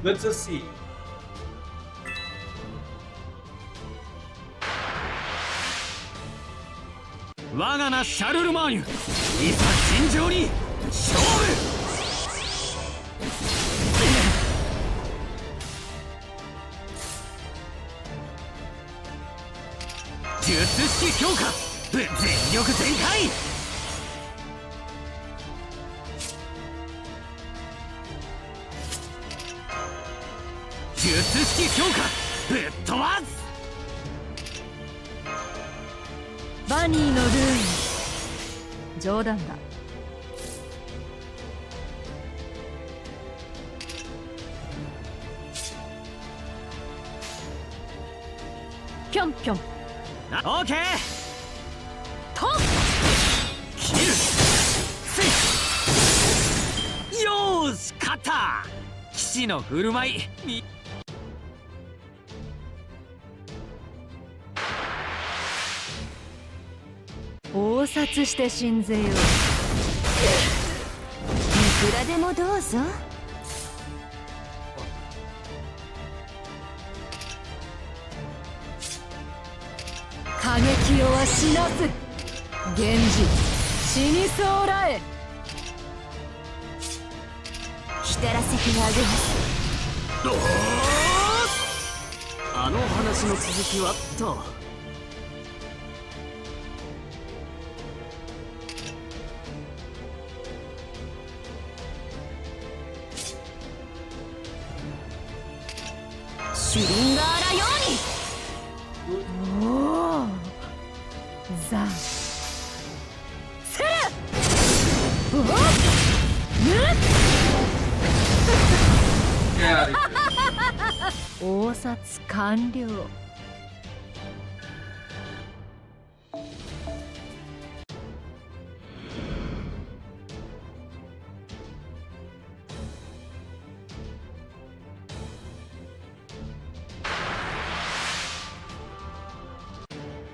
Let's just see. 我が名シャルルマーニュ、いざ尋常に勝負。術式強化、全力全開。術式強化、ぶっ飛ばす。バニーのルーン、冗談だ。ぴょんぴょん。オーケー。と切る。せい。よーし、勝った。騎士の振る舞い。応殺して信ぜよう。いくらでもどうぞ。過激をは死なず。源氏死にそうらえ。光らせてあげます。あの話の続きはと。シュリンガーラように。おお、ザセル。おお、ぬっ。応殺完了。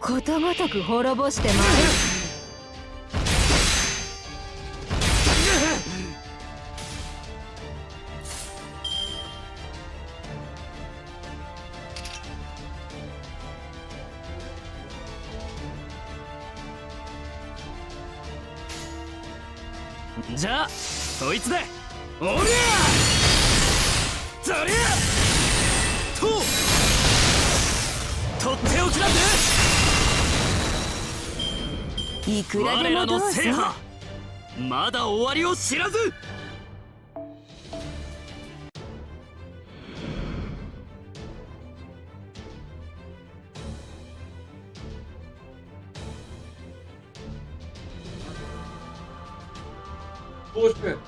ことごとく滅ぼしてまいる。じゃあそいつでおりゃそりゃとっておきなんで。いくらで我らもどうぞ。の制覇まだ終わりを知らず。Bullshit.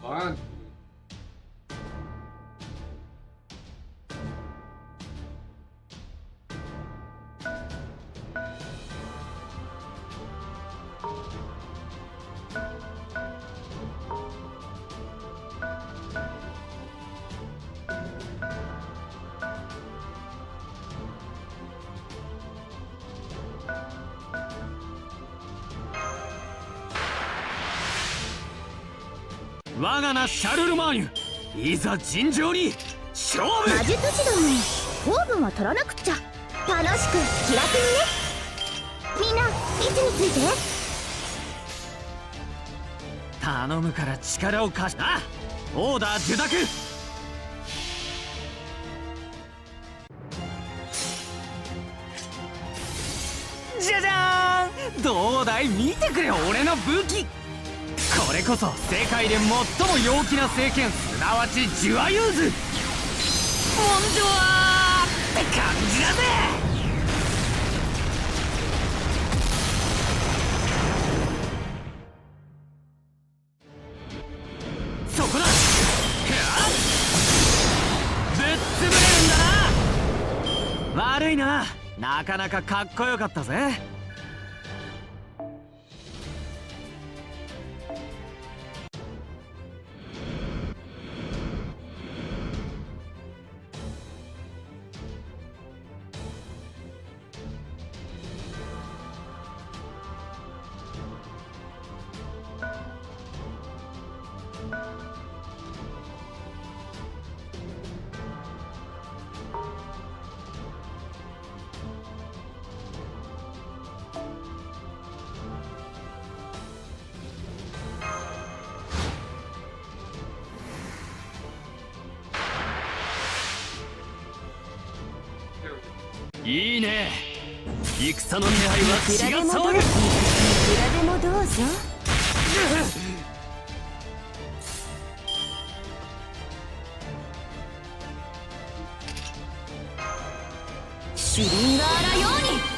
Fun. 我が名シャルルマーニュ、いざ尋常に勝負。魔術師ども、糖分は取らなくっちゃ。楽しく気楽にね。みんな位置について。頼むから力を貸しな。オーダー受諾。じゃじゃーん、どうだい、見てくれ俺の武器。これこそ世界で最も陽気な聖剣、すなわちジュアユーズ。モンジョワーって感じだぜ。そこだ。ぶっ潰れるんだな。悪いな、なかなかかっこよかったぜ。いいね、戦の気配は血が騒ぐ。いくらでもどうぞ。シュリンガーラように。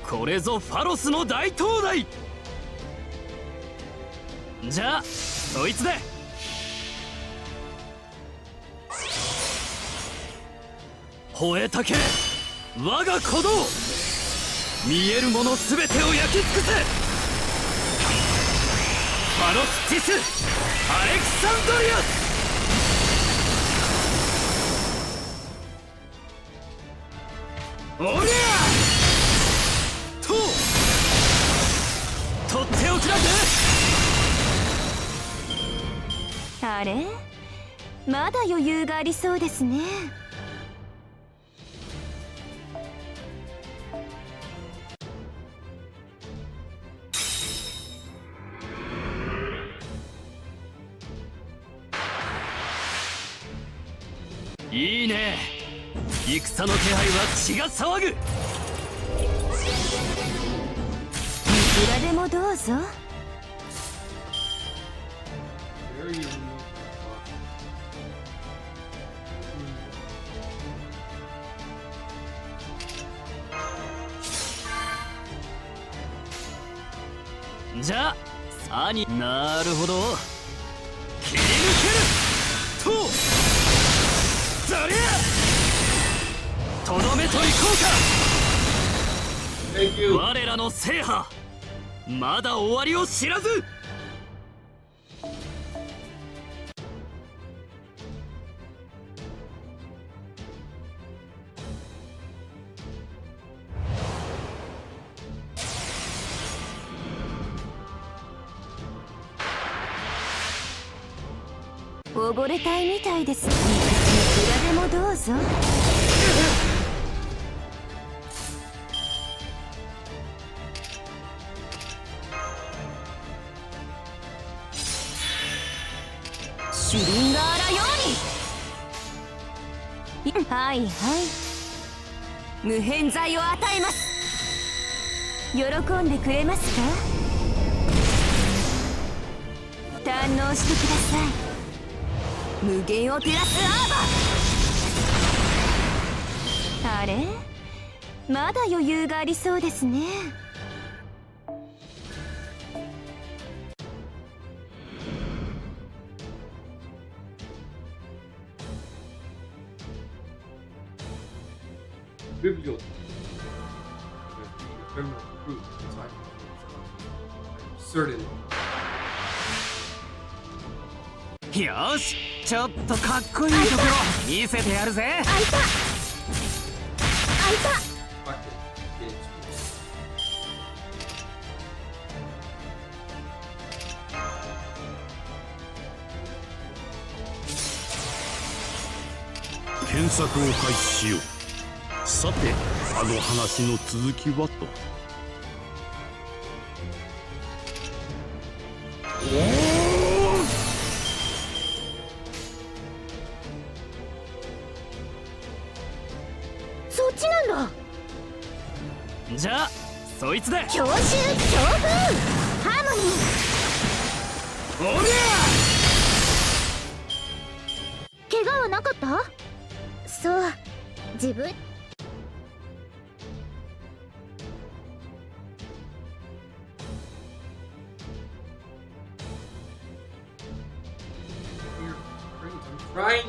これぞファロスの大灯台。じゃあそいつで。吠えたけ我が鼓動、見えるもの全てを焼き尽くせ。ファロスティス・アレクサンドリアス。おりゃとっておきだぜ。あれ、まだ余裕がありそうですね。いいね、戦の気配は血が騒ぐ。いくらでもどうぞ。じゃあ兄なるほど切り抜けるとザリアとどめといこう Thank you. か我らの制覇まだ終わりを知らず溺れたいみたいです。いくらでもどうぞ。シュリンガーラより。はいはい。無変剤を与えます。喜んでくれますか？堪能してください。無限を照らすアーバー。あれ？まだ余裕がありそうですね。FGO. Criminal group inside. I'm certain. よし、ちょっとかっこいいところ見せてやるぜ。開いた開いた。 Fuck it. It's 検索を開始しよう。さてあの話の続きはと。そっちなんだ。じゃあそいつで強襲強風ハーモニー。おり怪我はなかった？そう自分。I'm trying.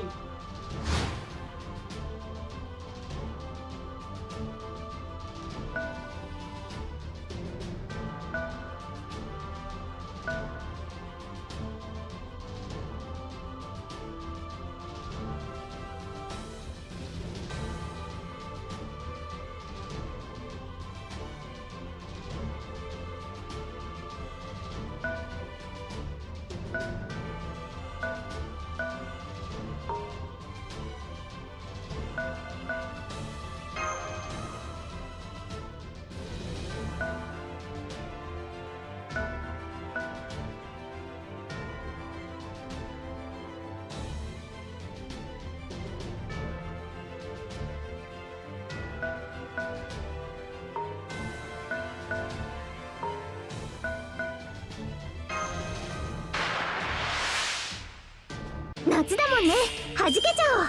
夏だもんね。弾けちゃおう。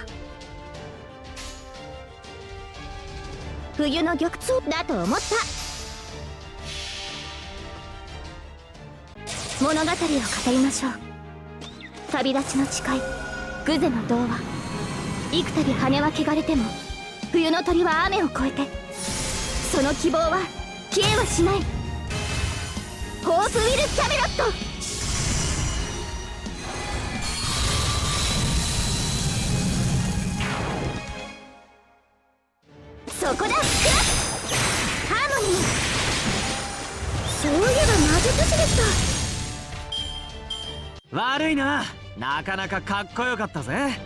冬の玉藻だと思った。物語を語りましょう。旅立ちの誓い、グゼの童話。幾度羽は汚れても冬の鳥は雨を越えて、その希望は消えはしない。ホープウィル・キャメロット。そこだ、クラッハーモニー。そういえば魔術師でした。悪いな、なかなかかっこよかったぜ。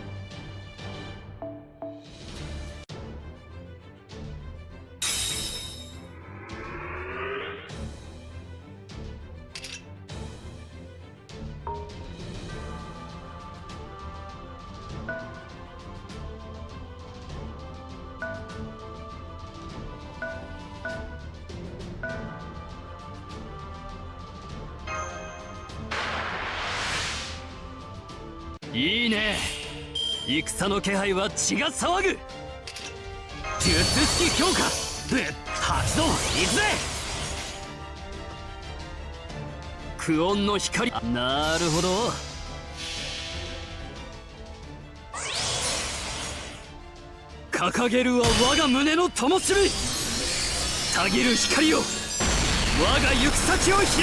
いいね。戦の気配は血が騒ぐ。術式強化発動いくぜ。不穏の光。なるほど。掲げるは我が胸の灯火。たぎる光を我が行く先を開け。フ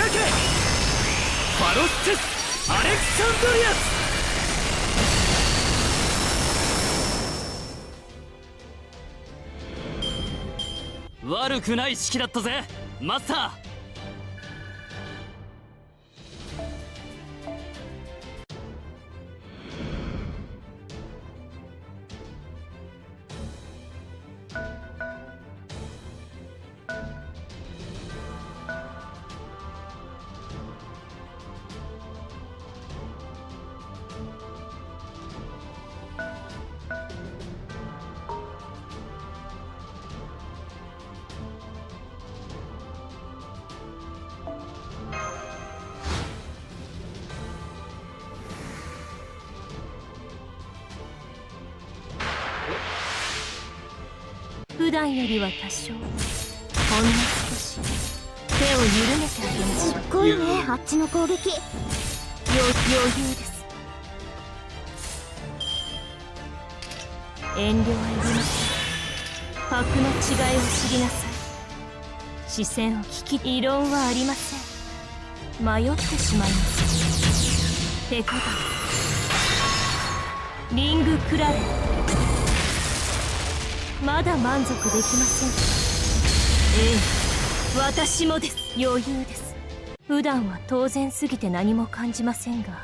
ァロステス・アレクサンドリアス。悪くない式だったぜマスター。普段よりは多少ほんの少し手を緩めてあげましょう。すっごいね、あっちの攻撃。余裕です。遠慮はいりません。格の違いを知りなさい。視線を聞き、異論はありません。迷ってしまいます。手加減リングクラレン。まだ満足できません。ええ、私もです。余裕です。普段は当然すぎて何も感じませんが。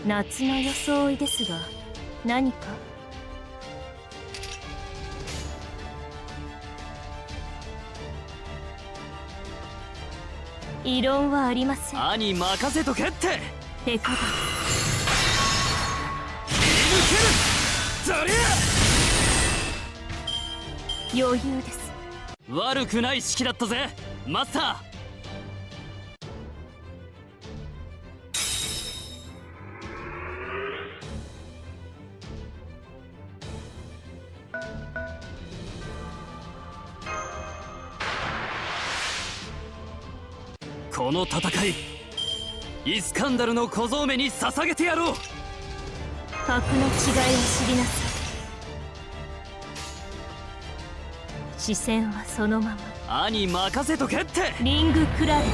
夏の装いですが、何か？異論はありません。兄任せとけって。手加減切り抜けるザリア。余裕です。悪くない式だったぜマスター。この戦いイスカンダルの小僧めに捧げてやろう。格の違いを知りなさい。視線はそのまま。兄任せとけって。リングクラレン。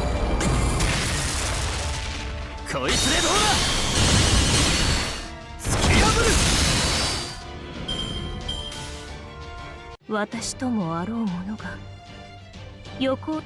こいつでどうだ。突き破る。私ともあろうものが横。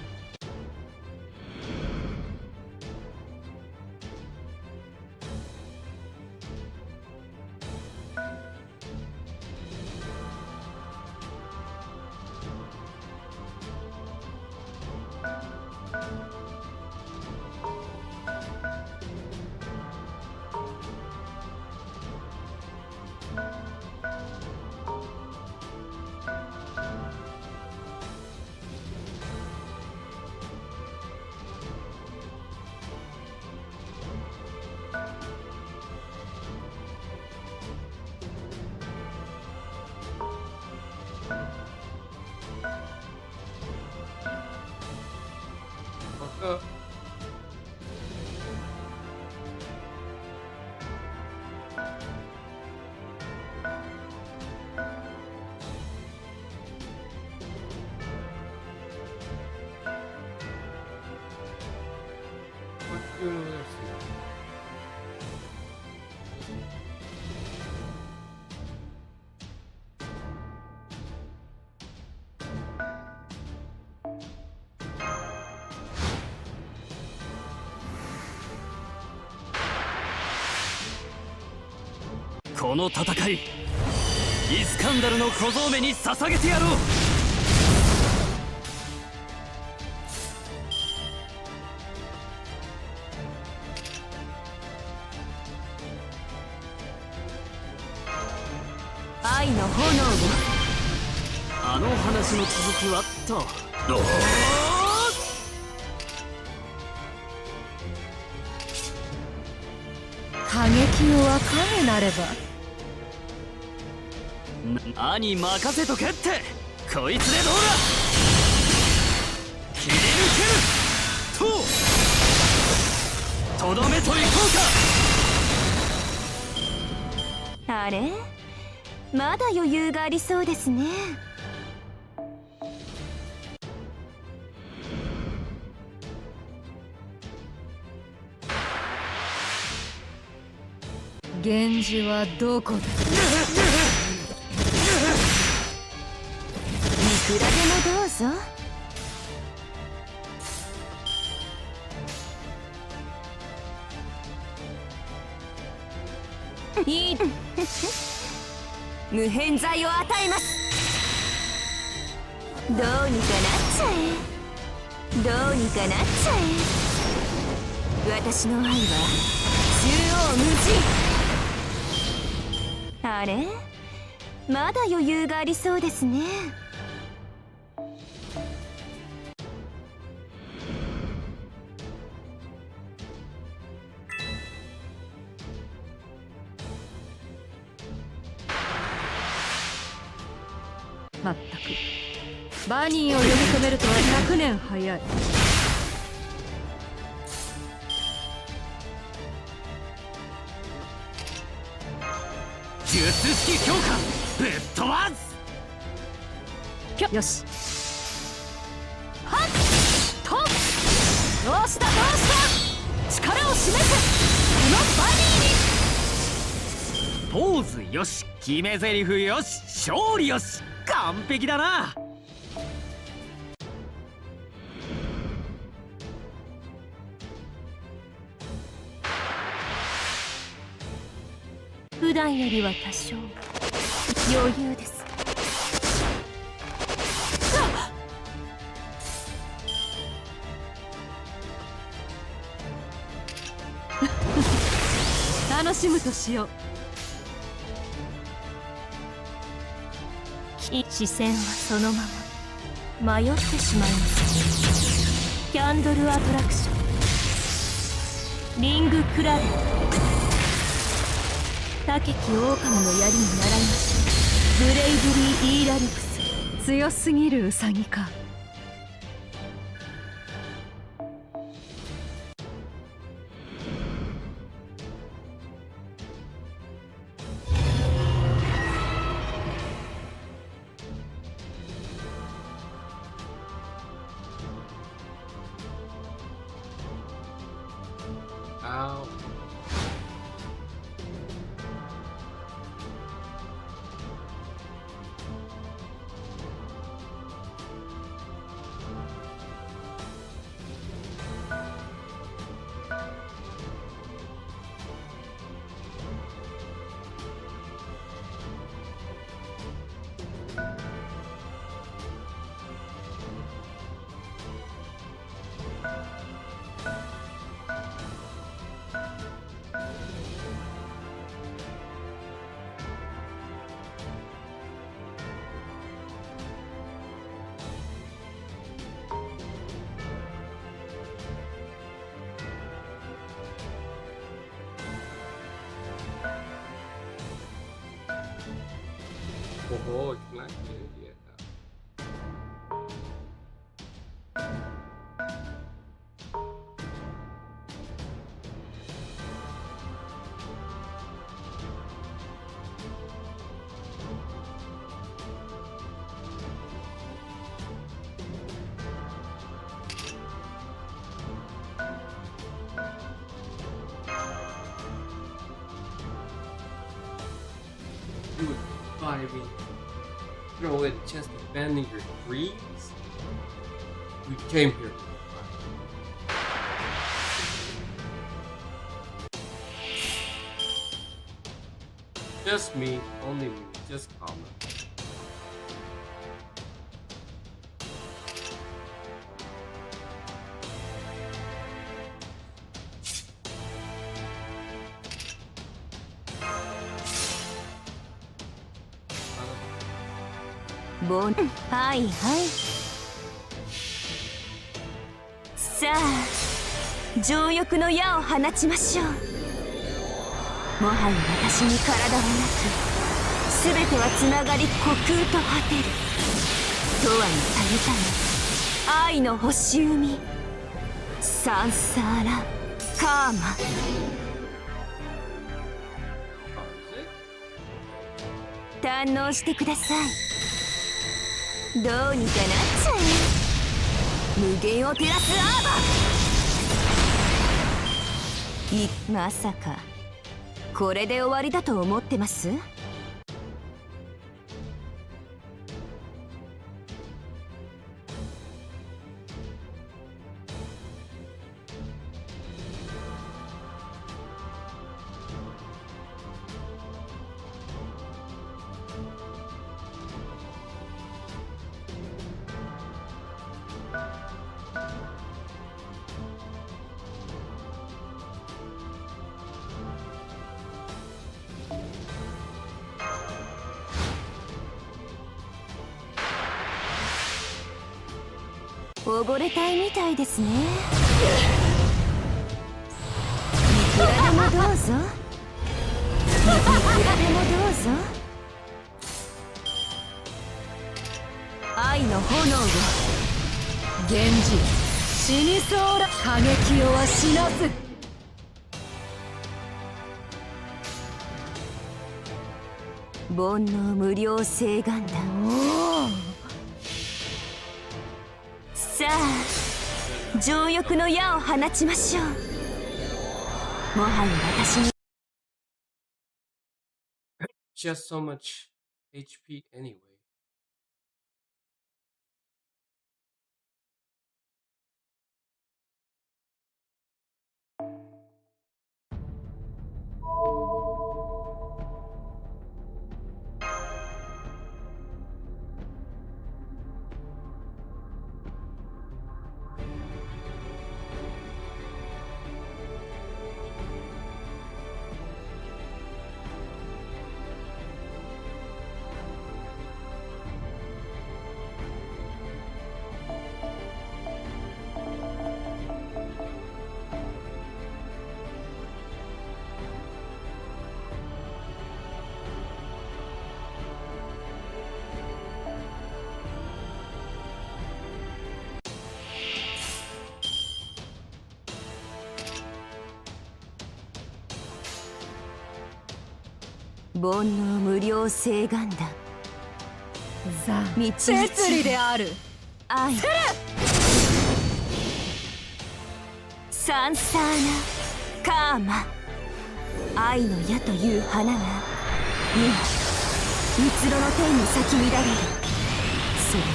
この戦いイスカンダルの小僧めに捧げてやろう。愛の炎を。あの話の続きはと。過激をは影なれば。何任せとけって。こいつでどうだ。切り抜けるとどめといこうか。あれ、まだ余裕がありそうですね。源氏はどこだ。いくらでもどうぞ。いい無偏罪を与えます。どうにかなっちゃえ、どうにかなっちゃえ。私の愛は縦横無尽。あれ、まだ余裕がありそうですね。まったくバニーを呼び止めるとは100年早い。術式強化ぶっ飛ばす。よし。はっとどうしたどうした。力を示せこのバニーに。ポーズよし、決め台詞よし、勝利よし、完璧だな。普段よりは多少余裕です。楽しむとしよう。視線はそのまま迷ってしまいます。キャンドルアトラクションリングクラレン。高き狼の槍に習いました。ブレイブリー・イーラリクス。強すぎるウサギか。Ow. Oh, it's not good yet. You would buy me. Throw away the chance of abandoning your dreams? We came here. Just me, only me, just comment. はいはい。さあ情欲の矢を放ちましょう。もはや私に体はなく、全てはつながり虚空と果てる。永遠にたゆため愛の星海、サンサーラカーマ。堪能してください。どうにかなっちゃえ。無限を照らすアーバー。まさかこれで終わりだと思ってます？溺れたいみたいですね。いくらでもどうぞ。いくらでもどうぞ。愛の炎を。源氏死にそうだ。過激をは死なす。煩悩無量誓願だ。さあ情欲の矢を放ちましょう。もはや私に。 She has so much HP anyway.煩悩無量誓願だ。摂理である。愛サンサーナカーマ。愛の矢という花が今蜜ろの天に咲き乱れる。それは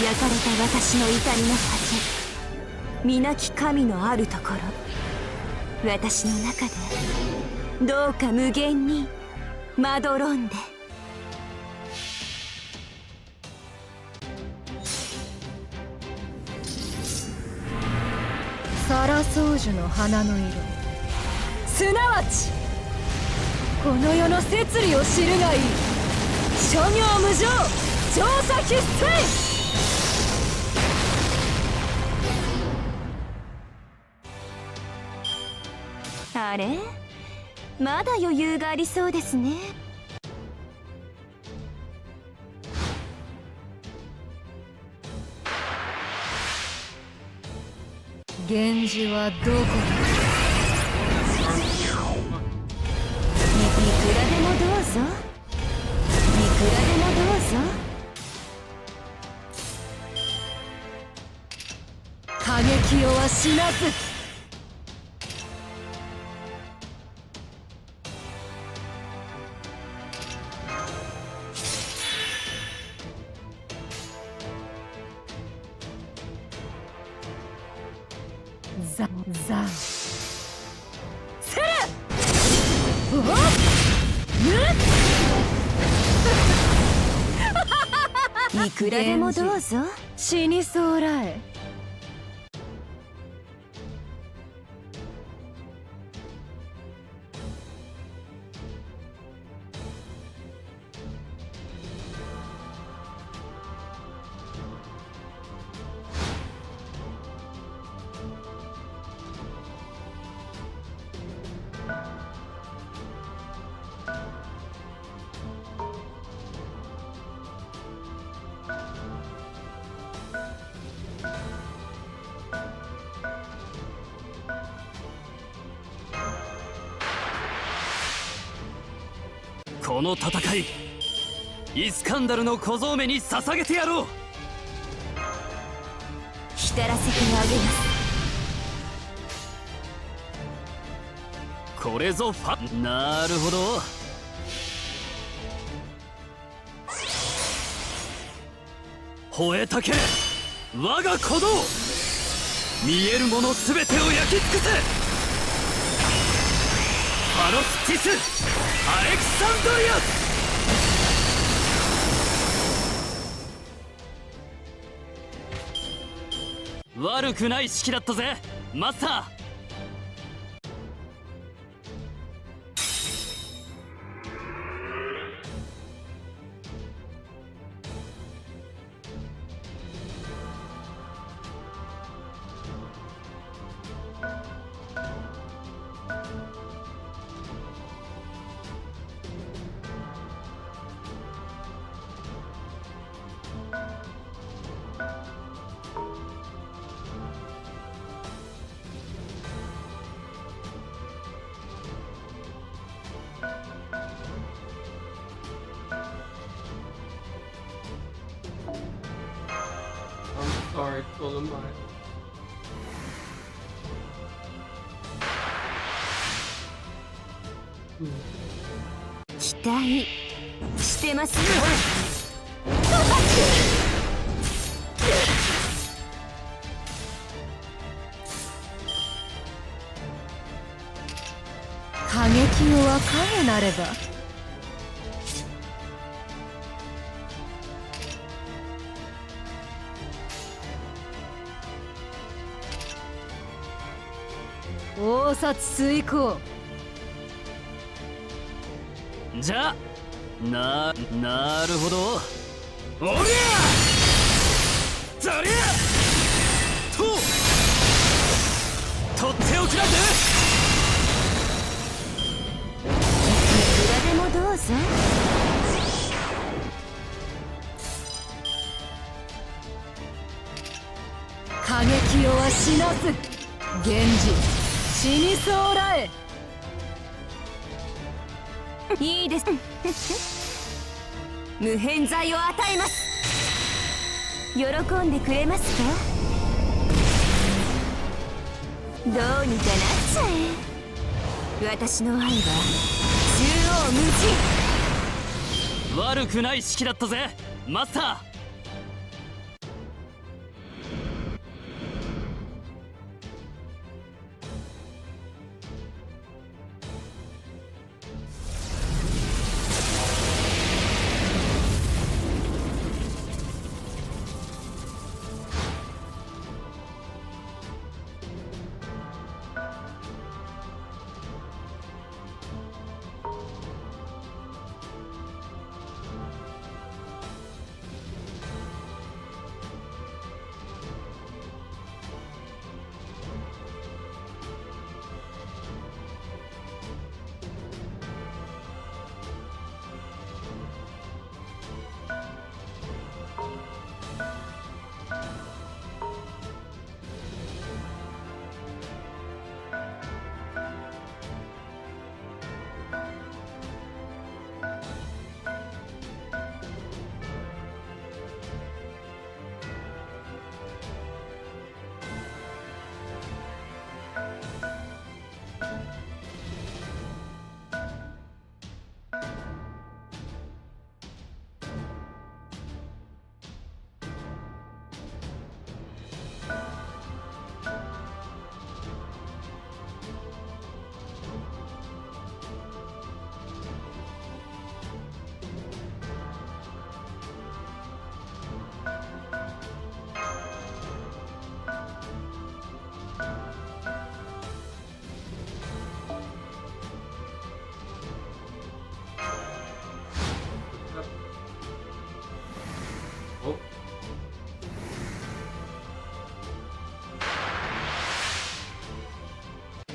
焼かれた私の怒りの果て、皆き神のあるところ。私の中でどうか無限にまどろんで。サラソウジュの花の色、すなわちこの世の摂理を知るがいい。諸行無常、調査必須。あれ、まだ余裕がありそうですね。源氏はどこだ。いくらでもどうぞ。いくらでもどうぞ。過激をは死なず。ザセレいくらでもどうぞ。死にそうらえ。この戦いイスカンダルの小僧めに捧げてやろう。浸らせてあげます。これぞファン。なるほど。吠えたけれ我が鼓動。見えるもの全てを焼き尽くせ。パロスティス・アレクサンドリア。悪くない式だったぜマスター。Sorry, pull them by. 期待してますよ。過激をは影なれば。大殺遂行。じゃあなるほど。おりゃざりゃとっておきなんで。いくらでもどうぞ。過激をは死なす。源氏死にそうらえ。いいです無偏罪を与えます。喜んでくれますか。どうにかなっちゃえ。私の愛は縦横無尽。悪くない式だったぜマスター。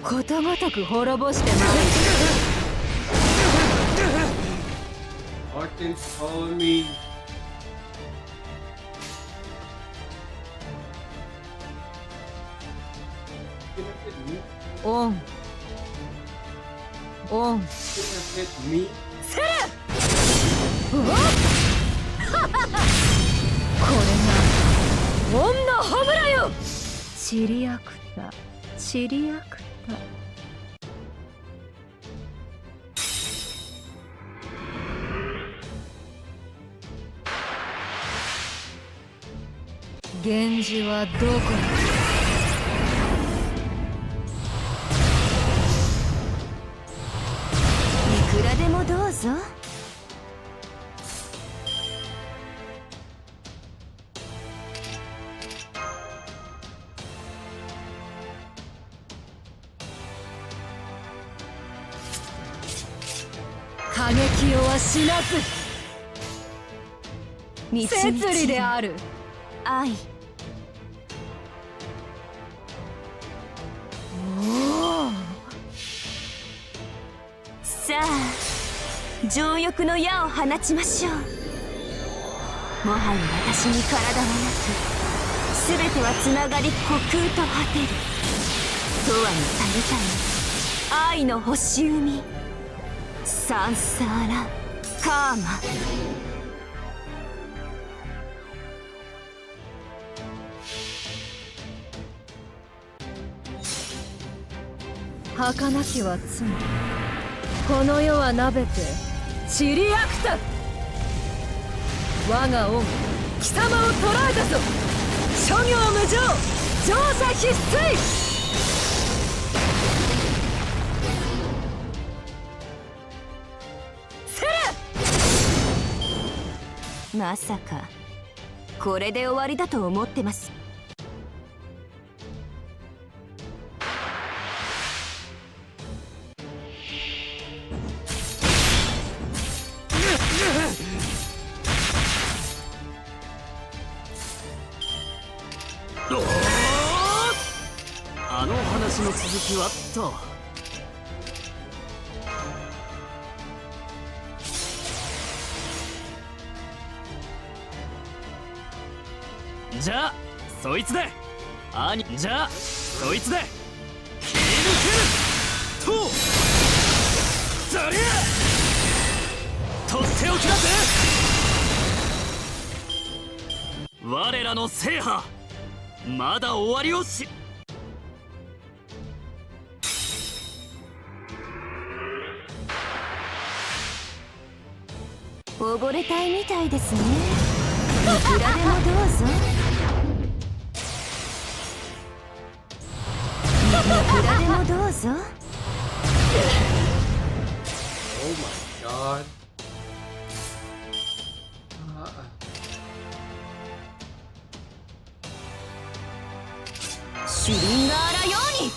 ことごとく滅ぼしてまいる。 Archon's following me. オンオン。 Hit me. せれおっこれが恩のホムラよ。チリアクタチリアクタ。源氏はどこに。いくらでもどうぞ。過激をはしなす。摂摂理である。愛。おお。さあ情欲の矢を放ちましょう。もはや私に体はなく、全てはつながり虚空と果てる。とはのたるたる愛の星海、サンサーラカーマ。儚きは罪、この世はなべてチリアクタ。我が恩貴様を捕らえたぞ。諸行無常、乗車必須。せれまさかこれで終わりだと思ってます。あの話の続きはと。じゃあそいつで兄じゃあそいつで切り抜けると。そりゃとっておきだぜ。我らの制覇まだ終わりをし。溺れたいみたいですね。いくらでもどうぞ。いくらでもどうぞ。Oh my god. シュリンガーラように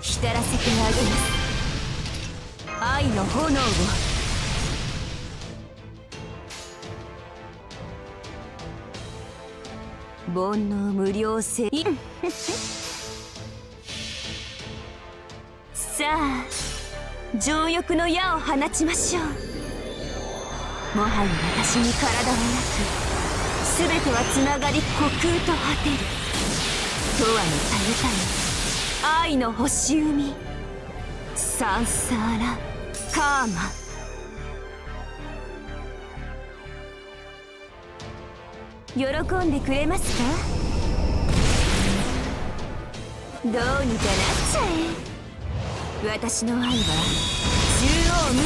浸らせてあげます。愛の炎を。煩悩無量性さあ情欲の矢を放ちましょう。もはや私に体はなく、全てはつながり虚空と果てる。永遠のたゆたゆ愛の星海、サンサーラカーマ。喜んでくれますか。どうにかなっちゃえ。私の愛は縦横無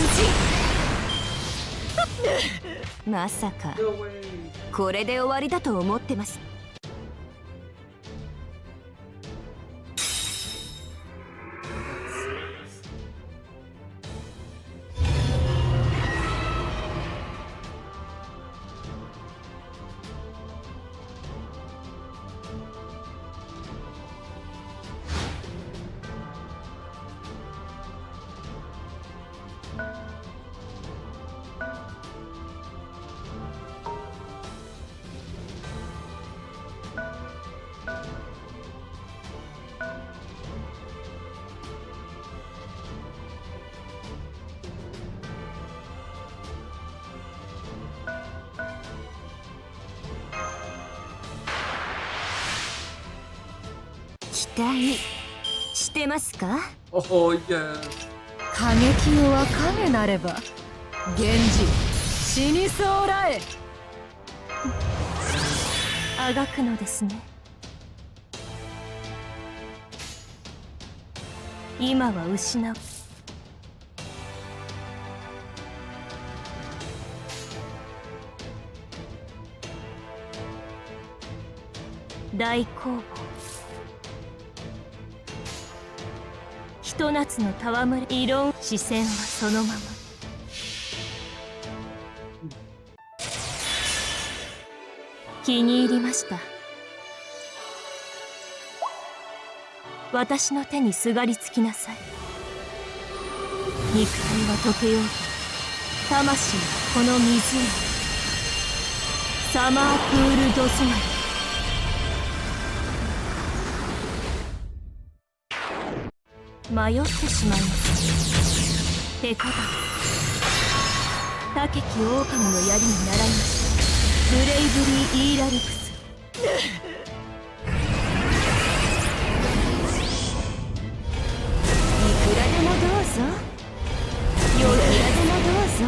尽まさかこれで終わりだと思ってます。期待してますか。Oh yes. 過激よは影なれば源氏死にそうらえ。あがくのですね。今は失う。大攻防、ひと夏の戯れ、異論視線はそのまま。気に入りました。私の手にすがりつきなさい。肉体は溶けようと、魂はこの湖、サマープールドスマリ。迷ってしまいます。手かば高き狼の槍に習いました。ブレイブリー・イーラリクス。いくらでもどうぞ。よいくらでもどうぞ。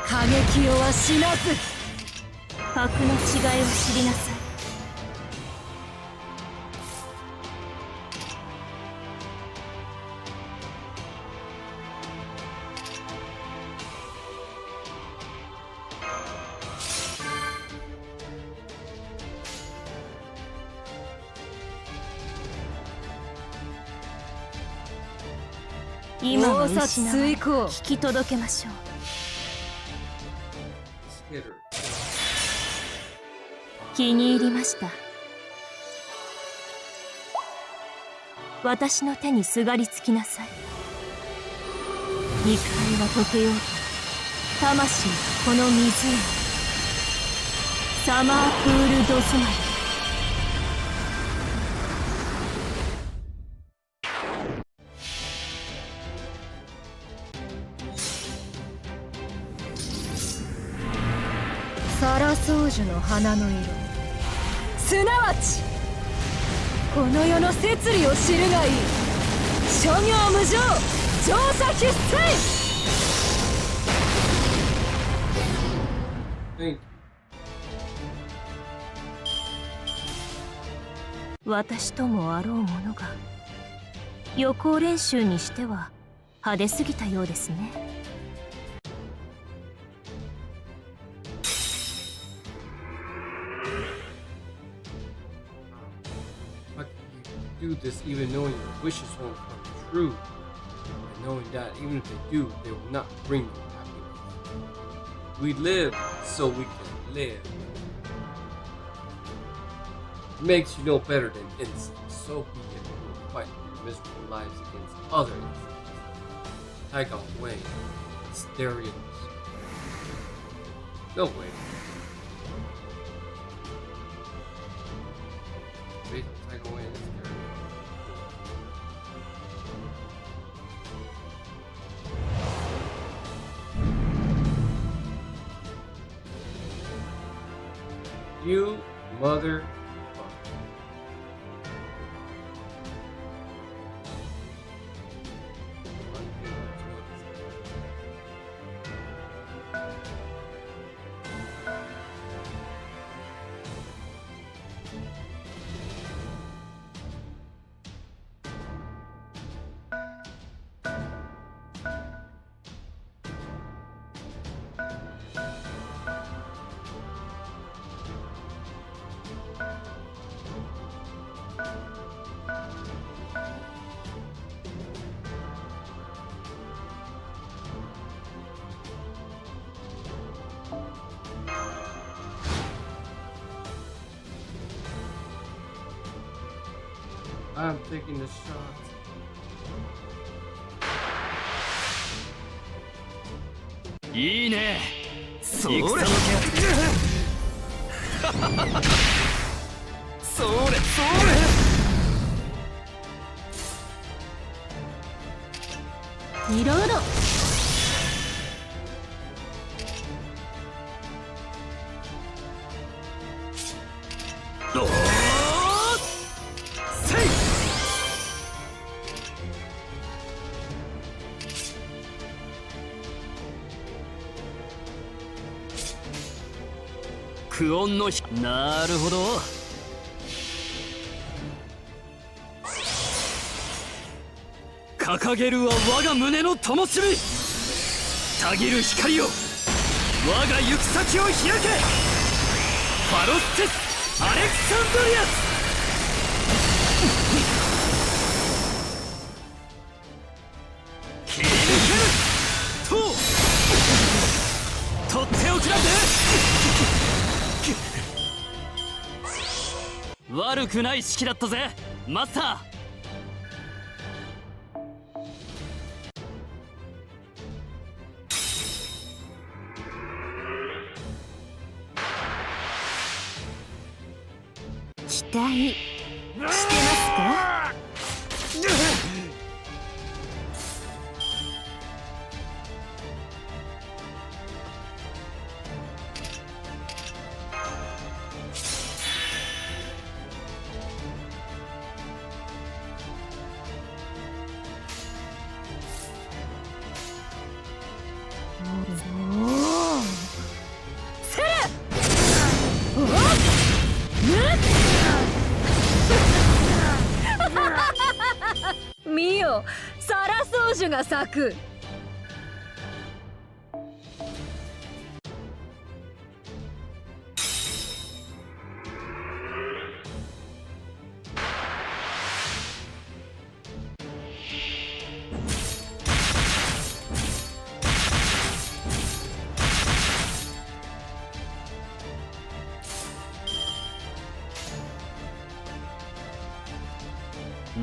過激よは死なず。格の違いを知りなさい。今は失われ、聞き届けましょう。気に入りました。私の手にすがりつきなさい。肉体は溶けようと、魂はこの湖、サマープールドスマリ。サラ宗樹の花の色、すなわちこの世の摂理を知るがいい。諸行無常、調査必須。私ともあろうものが予行練習にしては派手すぎたようですね。Do this even knowing your wishes won't come true, and knowing that even if they do, they will not bring you happiness. We live so we can live. It makes you no better than insects, so be it. You will fight your miserable lives against other insects. Take away stereotypes. No way. Take away this stereotype. You mother. I'm taking the shot.いいね。それ。それ。いろいろ。苦音のなるほど。掲げるは我が胸の灯火。たぎる光よ、我が行く先を開け。ファロステス・アレクサンドリアス。切り抜けるとっておきなんで。悪くない式だったぜマスター。期待してますか？見よ、サラソウジュが咲く。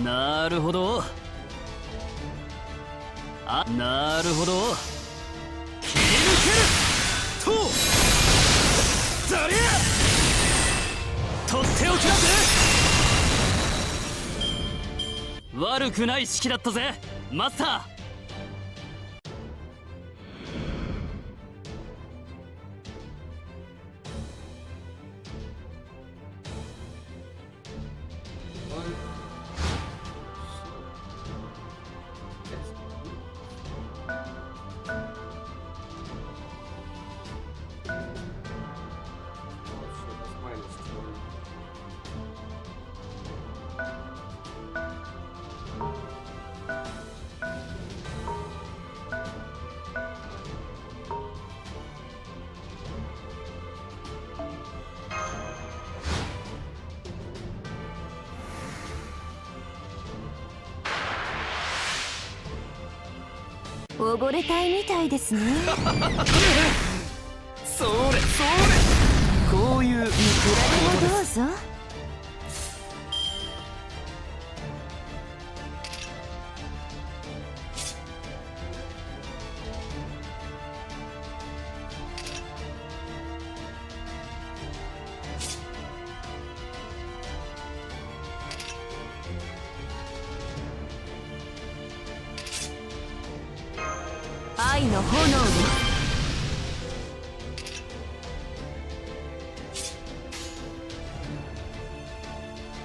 なるほど。あ、なるほど。切り抜けるとザリアとっておきだぜ。悪くない式だったぜマスター。溺れたいみたいですね。それこういういくらでもどうぞ。愛の炎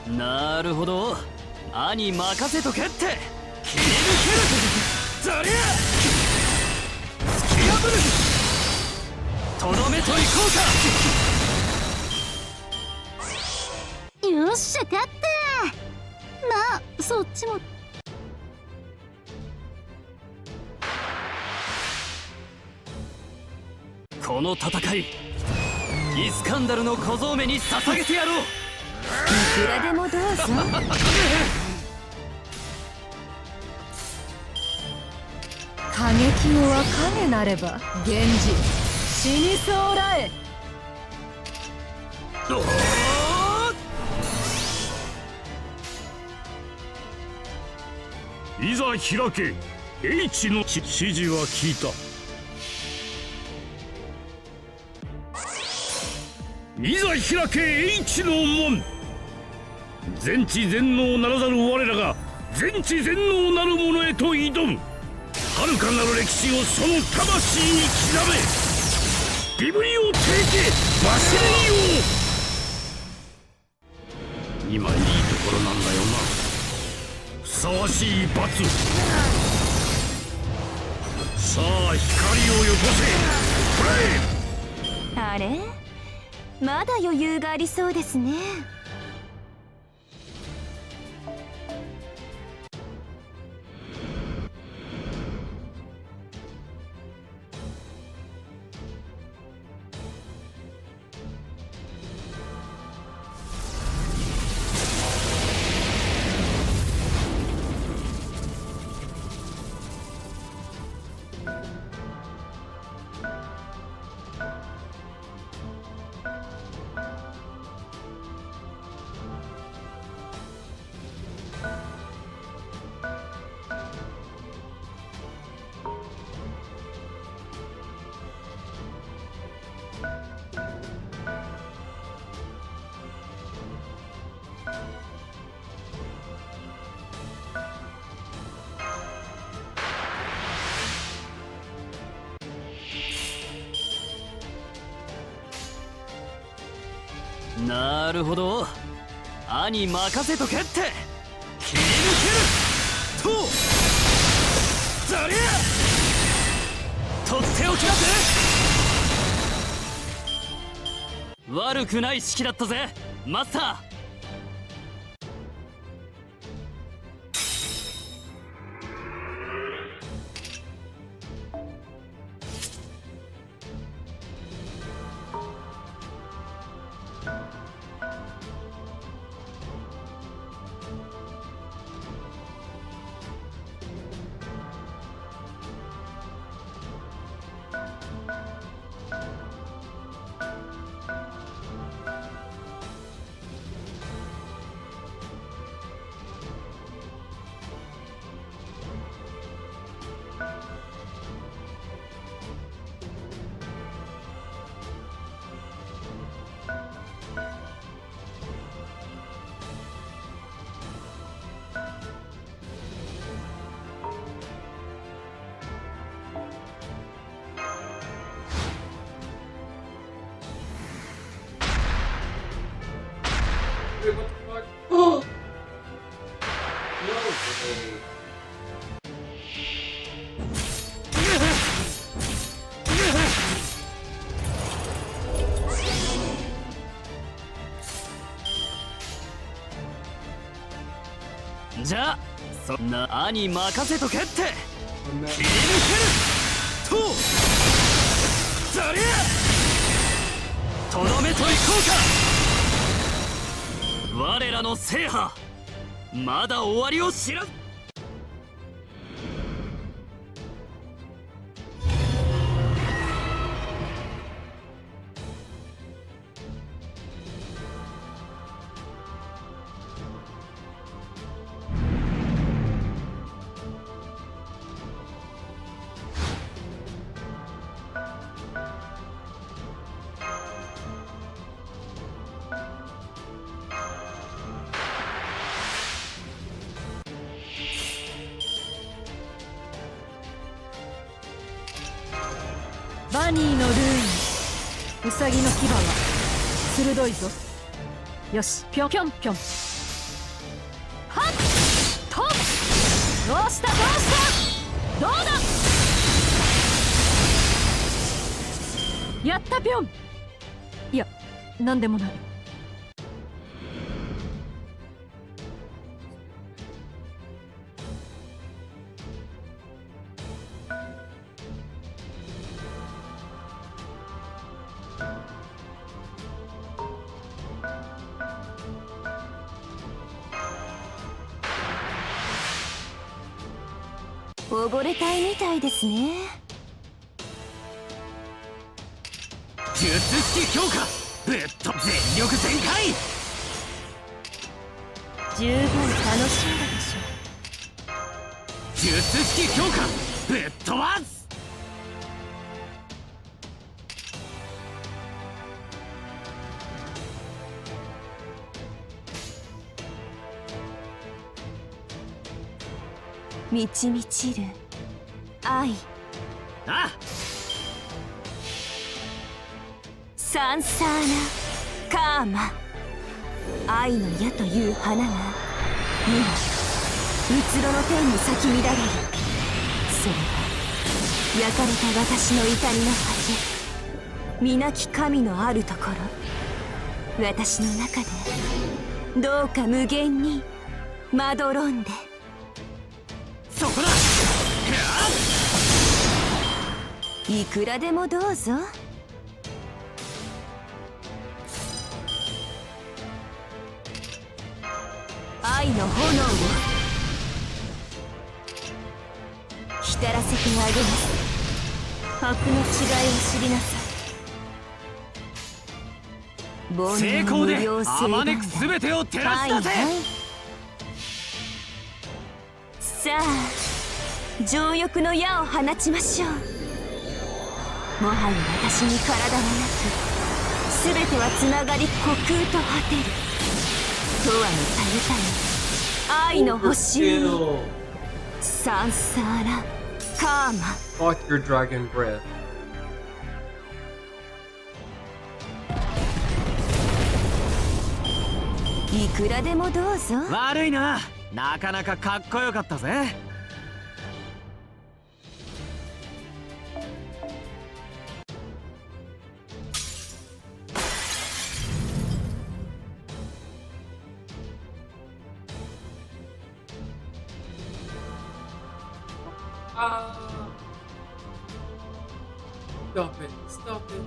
で。なるほど。兄任せとけって。切り抜けるザリア突き破るとどめといこうか。よっしゃ勝った。まあそっちも。この戦いイスカンダルの小僧めに捧げてやろう。いくらでもどうぞ。過激のは影なれば源氏死にそうらえ。いざ開け H の指示は聞いた。いざ開け H の門。全知全能ならざる我らが全知全能なる者へと挑む。遥かなる歴史をその魂に刻め。ビブリオテーケバシリオ。今いいところなんだよな。ふさわしい罰。さあ光をよこせ。プレイ。あれ、まだ余裕がありそうですね。なるほど、兄任せとけって切り抜けるとそりゃとっておきだぜ。悪くない式だったぜマスター。Wait, what the fuck? Oh! No way. Oh! じゃあそんな兄任せとけって切り抜けるとそりゃとどめといこうか。我らの制覇まだ終わりを知らん。バニーのルーン、ウサギの牙は鋭いぞ。よし、ぴょんぴょんぴょん。はっとどうしたどうしたどうだ。やったぴょん。いや、なんでもない。溺れたいみたいですね。術式強化ぶっと全力全開。十分楽しんだでしょう。術式強化ぶっ飛ばす。満ち満ちる愛、あサンサーナカーマ、愛の矢という花が今うつろの天に咲き乱れる。それは焼かれた私の怒りの果て、皆き神のあるところ、私の中でどうか無限にまどろんで。そこだ。いくらでもどうぞ。愛の炎を浸らせてあげます。悪の違いを知りなさい。成功であまねく全てを照らすだぜ。さあ情欲の矢を放ちましょう。もはや私に体はなく、全てはつながり虚空と果てる。永遠のたゆたゆ愛の星にサンサーラカーマ。 Fuck your dragon breath. いくらでもどうぞ。悪いな、なかなかかっこよかったぜ。Stop it. Stop it.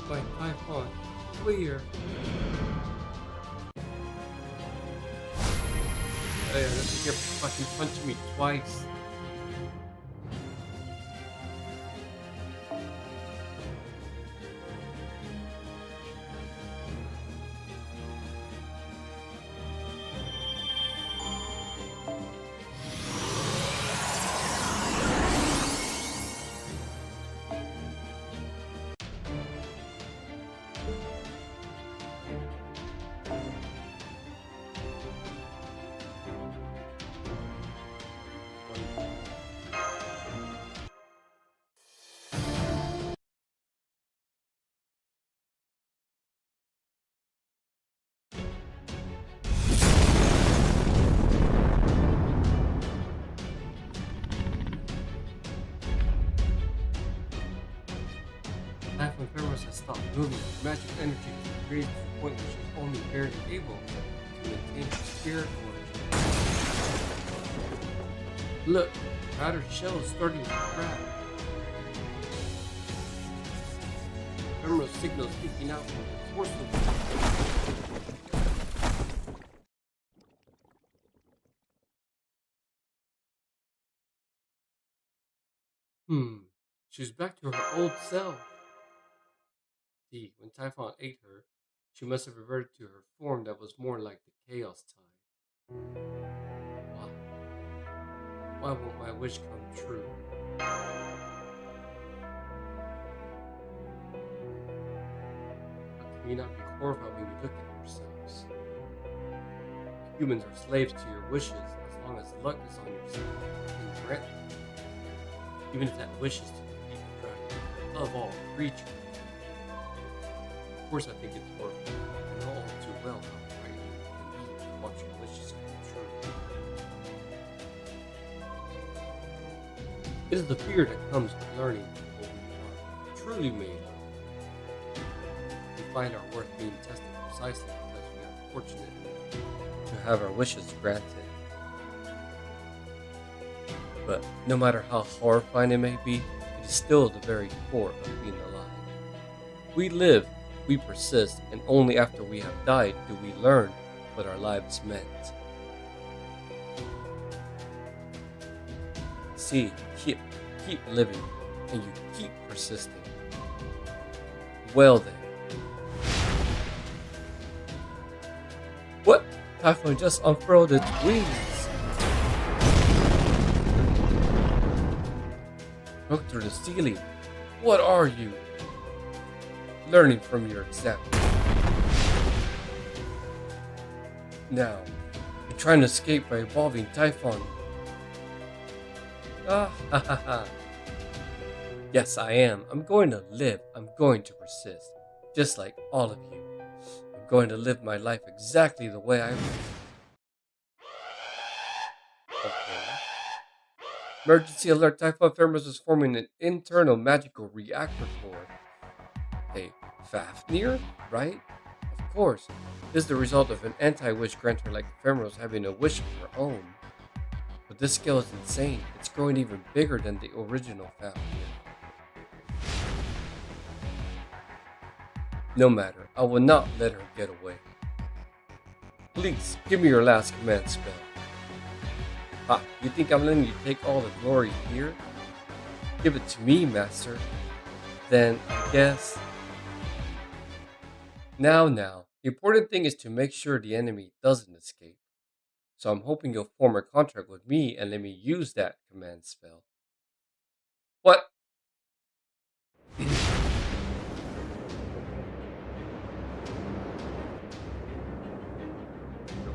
My Typhon. Clear. Hey, you're fucking punching me twice. Typhon Pharaohs has stopped moving. Magic energy has created to the point where she's only barely able to maintain her spirit force. Look, her outer shell is starting to crack. Pharaoh's signals sticking out from the torso. She's back to her old self. See, when Typhon ate her, she must have reverted to her form that was more like the Chaos Tide. Why won't my wish come true? How can we not be horrified when we look at ourselves? Humans are slaves to your wishes as long as luck is on your side and grant them. Even if that wish is to defeat the dragon of all creatures. Of course, I think it's horrible. I know all too well how frightening it can be to watch your wishes come true. It is the fear that comes with learning what we are truly made of. We find our worth being tested precisely because we are fortunate enough to have our wishes granted. But no matter how horrifying it may be, it is still the very core of being alive. We live, we persist, and only after we have died do we learn what our lives meant. See, keep living, and you keep persisting. Well then. What? Typhon just unfurled its wings. Look through the ceiling. What are you? Learning from your example. Now, you're trying to escape by evolving Typhon. Ah ha ha ha. Yes, I am. I'm going to live. I'm going to persist. Just like all of you. I'm going to live my life exactly the way I want. Okay. Emergency alert, Typhon Thermos is forming an internal magical reactor core. A Fafnir, right? Of course. This is the result of an anti-wish grantor like Ephemeral's having a wish of her own. But this scale is insane. It's growing even bigger than the original family. No matter, I will not let her get away. Please, give me your last command spell. Ha, you think I'm letting you take all the glory here? Give it to me, Master. Then, I guess... Now, the important thing is to make sure the enemy doesn't escape. So I'm hoping you'll form a contract with me and let me use that command spell. What?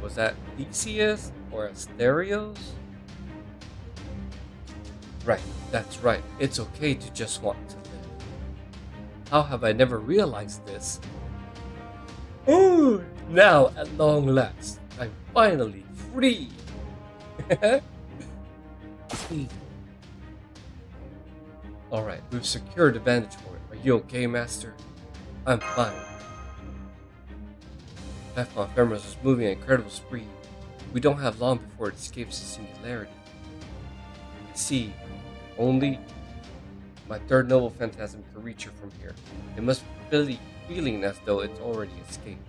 Was that Theseus or Asterios? Right, that's right. It's okay to just want to live. How have I never realized this? Ooh, now at long last, I'm finally free. Alright, we've secured the vantage point. Are you okay, Master? I'm fine. Typhon Ephemerals is moving at an incredible speed. We don't have long before it escapes the singularity. You can see, only my third noble phantasm can reach her from here. It must be feeling as though it's already escaped.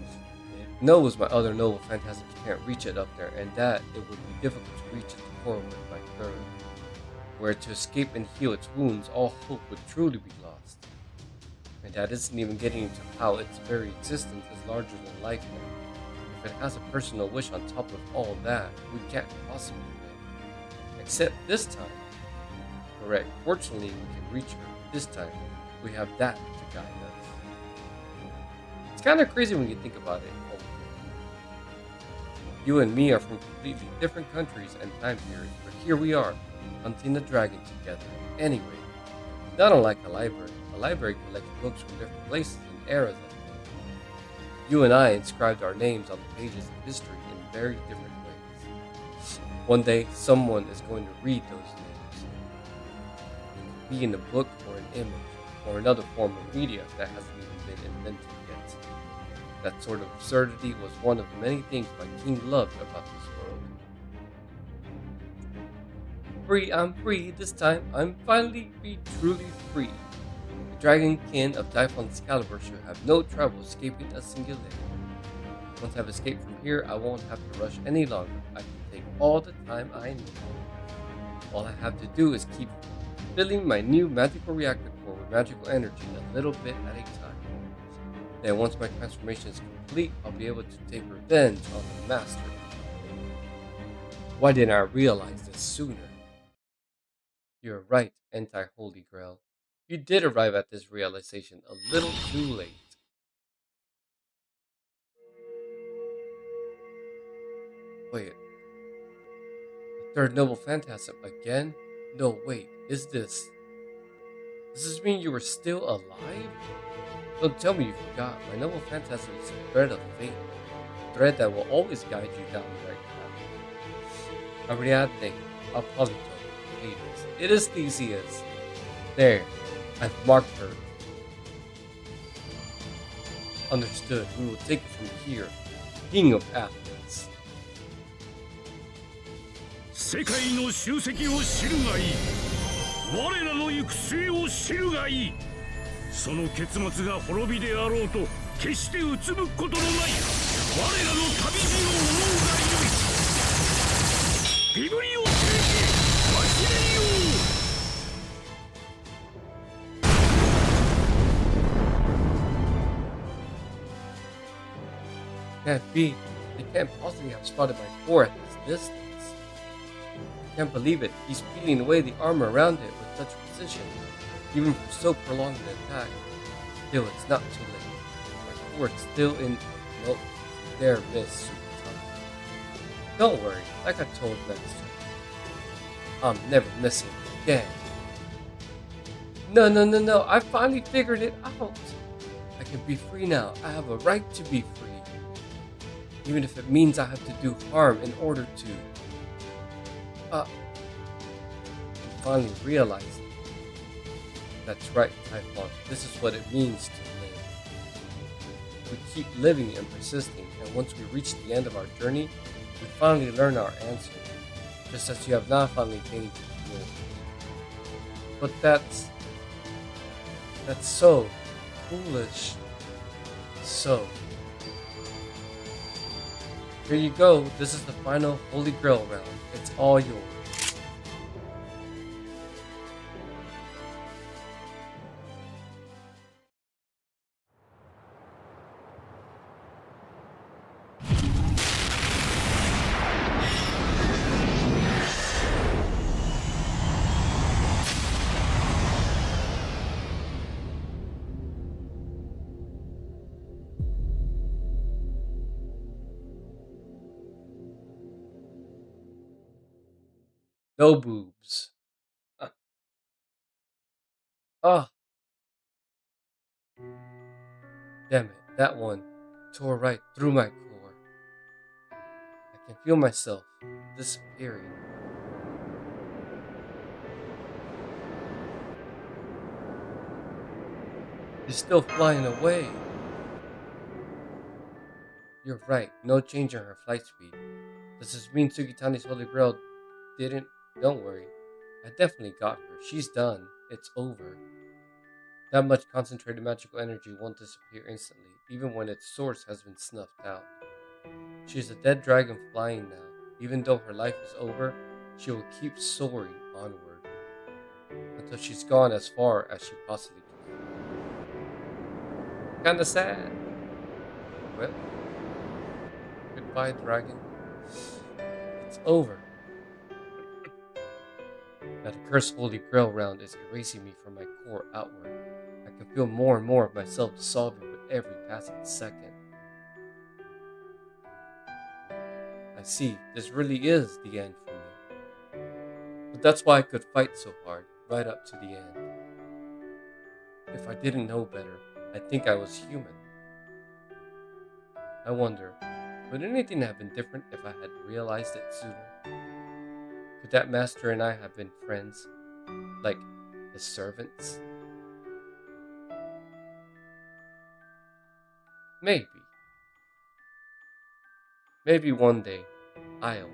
It knows my other noble phantasms can't reach it up there, and that it would be difficult to reach its core with my third. Were to escape and heal its wounds, all hope would truly be lost. And that isn't even getting into how its very existence is larger than life now. If it has a personal wish on top of all that, we can't possibly win. Except this time. Correct. Fortunately, we can reach her. This time, we have that to guide us. It's kind of crazy when you think about it. You and me are from completely different countries and time periods, but here we are, hunting the dragon together. Anyway, not unlike a library. A library collects books from different places and eras of life. You and I inscribed our names on the pages of history in very different ways. One day, someone is going to read those names. It could be in a book or an image, or another form of media that hasn't even been invented yet. That sort of absurdity was one of the many things my king loved about this world. Free, I'm free this time. I'm finally be truly free. The dragonkin of Typhon Excalibur should have no trouble escaping a singularity. Once I've escaped from here, I won't have to rush any longer. I can take all the time I need. All I have to do is keep filling my new magical reactor core with magical energy a little bit at a time. Then once my transformation is complete, I'll be able to take revenge on the Master. Why didn't I realize this sooner? You're right, anti-Holy Grail. You did arrive at this realization a little too late. Wait. The third noble phantasm again? No, wait. Is this... Does this mean you were still alive? Don't tell me you forgot. My noble phantasm is a thread of fate. A thread that will always guide you down the right path. Ariadne, Apollo, Hades. It is Theseus. There. I've marked her. Understood. We will take it from here. King of Athens. 世界の集積を知るがいい。我らの行く末を知るがいい。その結末が滅びであろうと決してうつむくことのない我らの旅路を思うがよい。ビブリオ聖騎忘れよう。 Can't be. They can't possibly have spotted my core at this distance. Can't believe it. He's peeling away the armor around it with such precision, even for so prolonged an attack. Still, it's not too late. My core is still in... Nope. There, miss, super time. Don't worry. Like I told Master, I'm never missing again. No. I finally figured it out. I can be free now. I have a right to be free. Even if it means I have to do harm in order to... I finally realized. That's right, Typhon. This is what it means to live. We keep living and persisting, and once we reach the end of our journey, we finally learn our answer, just as you have not finally gained yours. But that's so foolish. So, here you go. This is the final Holy Grail round. It's all yours. No boobs. Ah, damn it. That one tore right through my core. I can feel myself disappearing. He's still flying away. You're right, no change in her flight speed. Does this mean Sugitani's Holy Grail didn't? Don't worry. I definitely got her. She's done. It's over. That much concentrated magical energy won't disappear instantly, even when its source has been snuffed out. She is a dead dragon flying now. Even though her life is over, she will keep soaring onward until she's gone as far as she possibly can. Kinda sad. Well, goodbye, dragon. It's over. Now the cursed Holy Grail round is erasing me from my core outward. I can feel more and more of myself dissolving with every passing second. I see, this really is the end for me. But that's why I could fight so hard, right up to the end. If I didn't know better, I'd think I was human. I wonder, would anything have been different if I had realized it sooner? Could that master and I have been friends? Like his servants? Maybe. Maybe one day, I'll.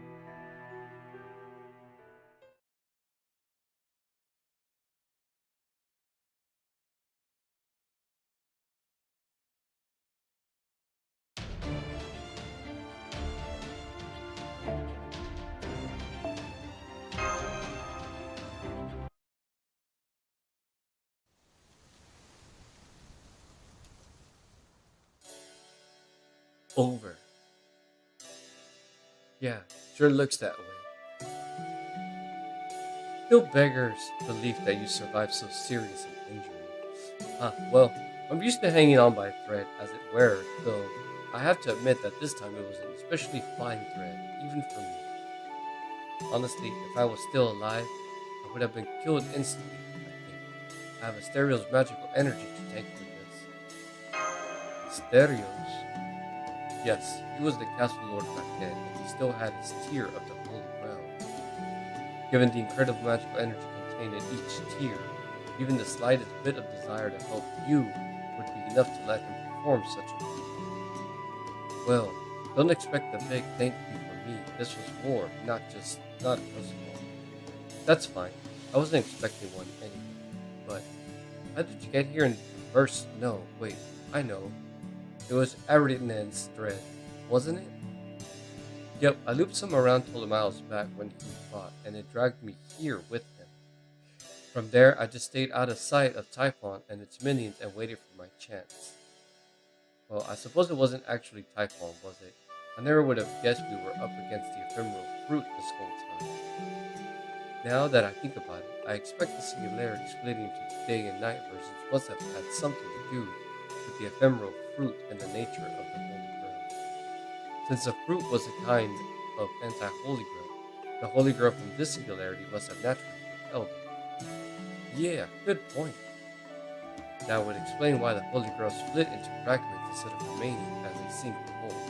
Over. Yeah, sure looks that way. Still beggars belief that you survived so serious an injury. Well, I'm used to hanging on by a thread as it were, though I have to admit that this time it was an especially fine thread, even for me. Honestly, if I was still alive, I would have been killed instantly, I think. I have Asterios' magical energy to tank with this. Asterios? Yes, he was the castle lord back then, and he still had his tier of the Holy Grail. Given the incredible magical energy contained in each tier, even the slightest bit of desire to help you would be enough to let him perform such a feat. Well, don't expect a big thank you from me. This was war, not a personal one. That's fine. I wasn't expecting one anyway. But how did you get here in reverse? No, wait, I know. It was Aridinen's thread, wasn't it? Yep, I looped some around Ptolemy back when he fought, and it dragged me here with him. From there, I just stayed out of sight of Typhon and its minions and waited for my chance. Well, I suppose it wasn't actually Typhon, was it? I never would have guessed we were up against the ephemeral fruit this whole time. Now that I think about it, I expect the singularity splitting into day and night versions must have had something to do with the ephemeral fruit and the nature of the Holy Grail. Since the fruit was a kind of anti-Holy Grail, the Holy Grail from this singularity must have naturally repelled it. Yeah, good point. That would explain why the Holy Grail split into fragments instead of remaining as a single whole.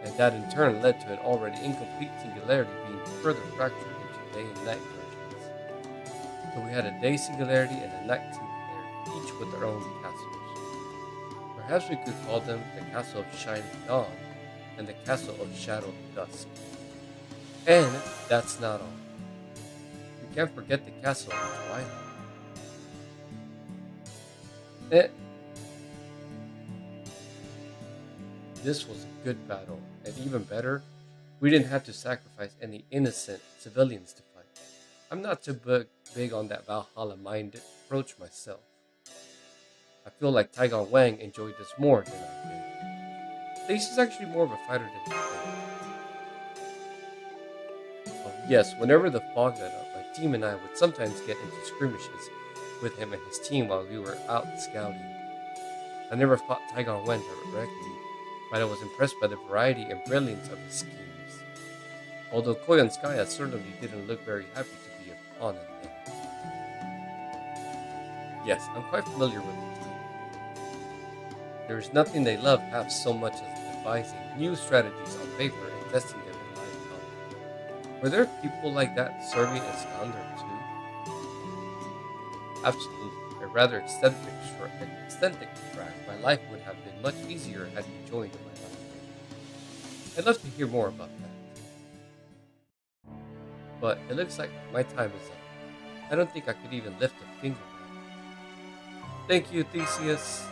And that in turn led to an already incomplete singularity being further fractured into day and night versions. So we had a day singularity and a night singularity, each with their own castles. Perhaps we could call them the Castle of Shining Dawn and the Castle of Shadow Dusk. And that's not all. You can't forget the Castle of Twilight. This was a good battle, and even better, we didn't have to sacrifice any innocent civilians to fight. I'm not too big on that Valhalla-minded approach myself. I feel like Taigon Wang enjoyed this more than I did. He's actually more of a fighter than I think. Oh, yes, whenever the fog let up, my team and I would sometimes get into skirmishes with him and his team while we were out scouting. I never fought Taigon Wang directly, but I was impressed by the variety and brilliance of his schemes. Although Koyanskaya certainly didn't look very happy to be a pawn in there. Yes, I'm quite familiar with the team. There is nothing they love half so much as devising new strategies on paper and testing them in live combat. Were there people like that serving as Skander too? Absolutely. A rather eccentric track, my life would have been much easier had he joined in my life. I'd love to hear more about that. But it looks like my time is up. I don't think I could even lift a finger now. Thank you, Theseus.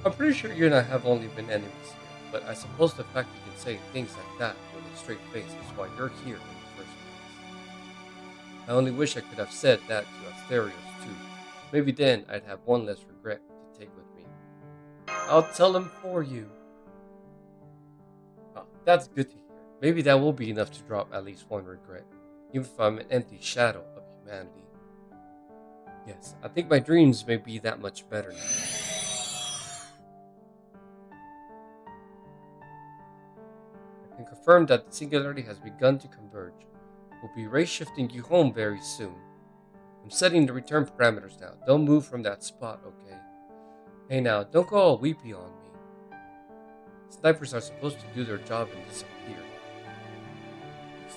I'm pretty sure you and I have only been enemies here, but I suppose the fact you can say things like that with a straight face is why you're here in the first place. I only wish I could have said that to Asterios too. Maybe then I'd have one less regret to take with me. I'll tell him for you. Oh, that's good to hear. Maybe that will be enough to drop at least one regret, even if I'm an empty shadow of humanity. Yes, I think my dreams may be that much better now. I can confirm that the singularity has begun to converge. We'll be ray shifting you home very soon. I'm setting the return parameters now. Don't move from that spot, okay? Hey now, don't go all weepy on me. Snipers are supposed to do their job and disappear.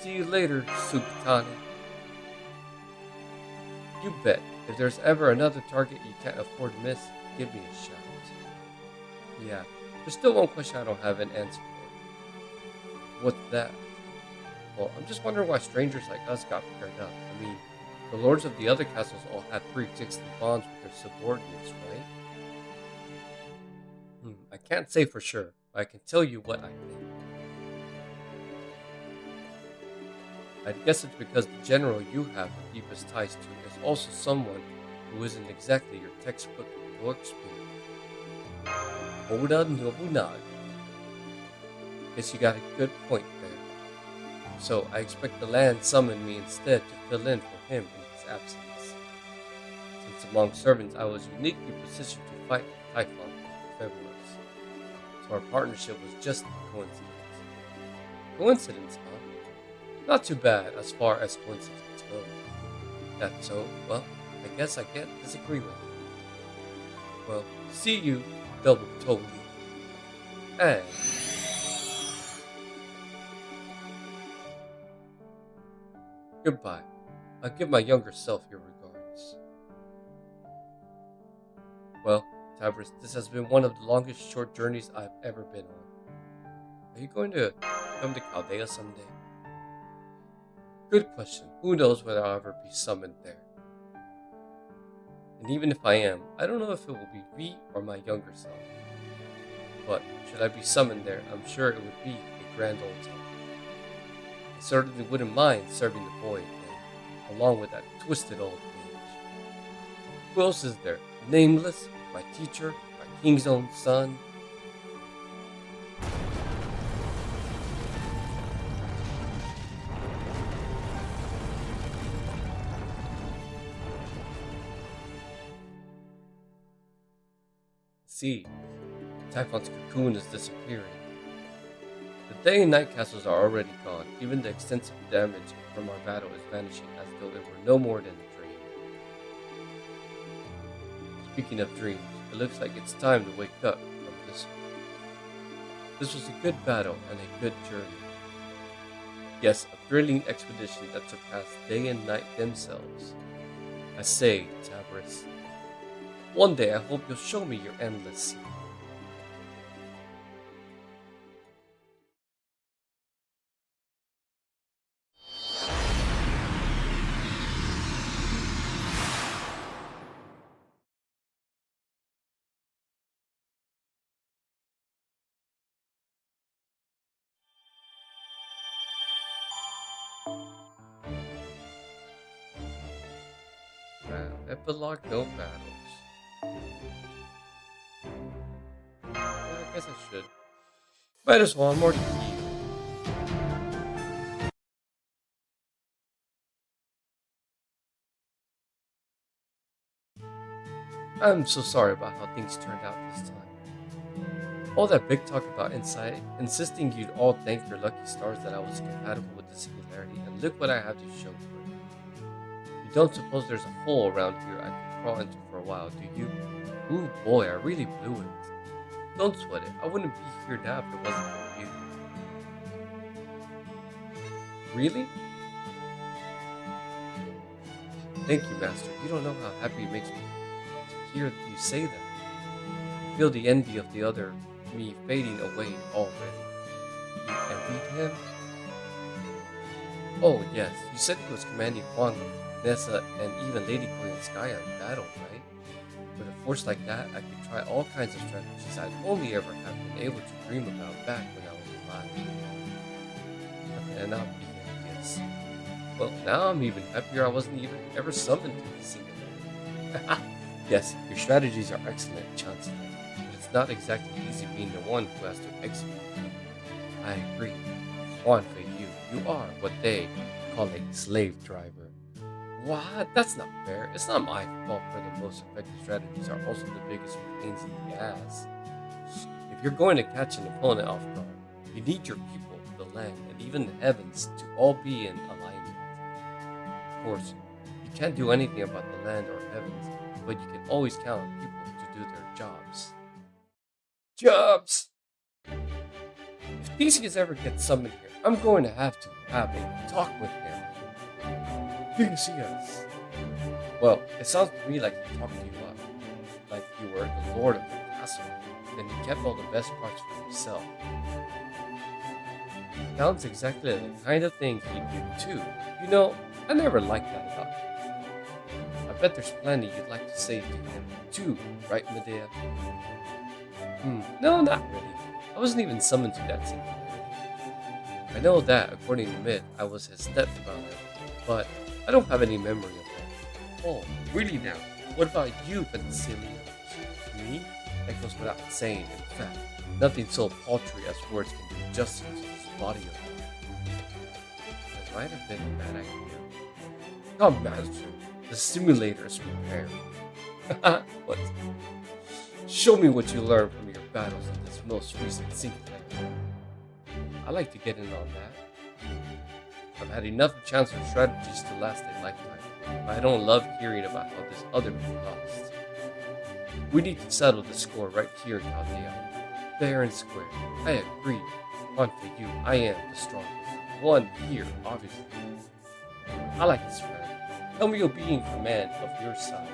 See you later, Ptoley. You bet. If there's ever another target you can't afford to miss, give me a shout. Yeah, there's still one question I don't have an answer for. What's that? Well, I'm just wondering why strangers like us got paired up. I mean, the lords of the other castles all had pre-existing bonds with their subordinates, right? I can't say for sure, but I can tell you what I think. I guess it's because the general you have the deepest ties to is also someone who isn't exactly your textbook heroic spirit. Oda Nobunaga. Guess you got a good point there. So I expect the land summoned me instead to fill in for him in his absence. Since among servants I was uniquely positioned to fight Typhon and February. So our partnership was just a coincidence. Coincidence, huh? Not too bad as far as coincidences go. That's so, well, I guess I can't disagree with you. Well, see you, double Ptoley. And goodbye. I'll give my younger self your regards. Well, Tavris, this has been one of the longest short journeys I've ever been on. Are you going to come to Chaldea someday? Good question. Who knows whether I'll ever be summoned there. And even if I am, I don't know if it will be me or my younger self. But should I be summoned there, I'm sure it would be a grand old time. I certainly wouldn't mind serving the boy again, along with that twisted old mage. Who else is there? Nameless? My teacher? My king's own son? See, Typhon's cocoon is disappearing. The day and night castles are already gone. Even the extensive damage from our battle is vanishing as though it were no more than a dream. Speaking of dreams, it looks like it's time to wake up from this one. This was a good battle and a good journey. Yes, a thrilling expedition that surpassed day and night themselves. I say, Tabris. One day I hope you'll show me your endless sea. Epilogue, no battles. Yeah, I guess I should. Might as well, I'm already here. I'm so sorry about how things turned out this time. All that big talk about insight, insisting you'd all thank your lucky stars that I was compatible with the singularity, and look what I have to show for it. You don't suppose there's a hole around here I could crawl into for a while, do you? Ooh boy, I really blew it. Don't sweat it, I wouldn't be here now if it wasn't for you. Really? Thank you, Master. You don't know how happy it makes me to hear you say that. Feel the envy of the other me fading away already. You envied him? Oh yes, you said he was commanding Huang, Nessa, and even Lady Koi and Sky on battle, right? With a force like that, I could try all kinds of strategies I'd only ever have been able to dream about back when I was alive. How can I not be envious? Well, now I'm even happier I wasn't even ever summoned to the singularity. Yes, your strategies are excellent, Chancellor, but it's not exactly easy being the one who has to execute them. I agree. Juan Fei you are what they call a slave driver. What? That's not fair. It's not my fault for the most effective strategies are also the biggest pains in the ass. If you're going to catch an opponent off guard, you need your people, the land, and even the heavens to all be in alignment. Of course, you can't do anything about the land or heavens, but you can always count on people to do their jobs. Jobs! If Theseus ever gets summoned here, I'm going to have a talk with him. Theseus! Well, it sounds to me like he talked you up, like you were the lord of the castle, then he kept all the best parts for himself. Sounds exactly like the kind of thing he'd do too. You know, I never liked that about him. I bet there's plenty you'd like to say to him too, right, Medea? No, not really. I wasn't even summoned to that singularity. I know that, according to myth, I was his stepfather, but I don't have any memory of that. Oh, really now? What about you, Penicillium? Me? That goes without saying, in fact. Nothing so paltry as words can do justice to this body of mine. That might have been a bad idea. Come, Master. The simulator is prepared. What? Show me what you learned from your battles in this most recent singularity. I like to get in on that. I've had enough of Chancellor strategies to last a lifetime, but I don't love hearing about how this other man lost. We need to settle the score right here in Chaldea, fair and square. I agree. One for you, I am the strongest. One here, obviously. I like this plan. Tell me you'll be in command of your side.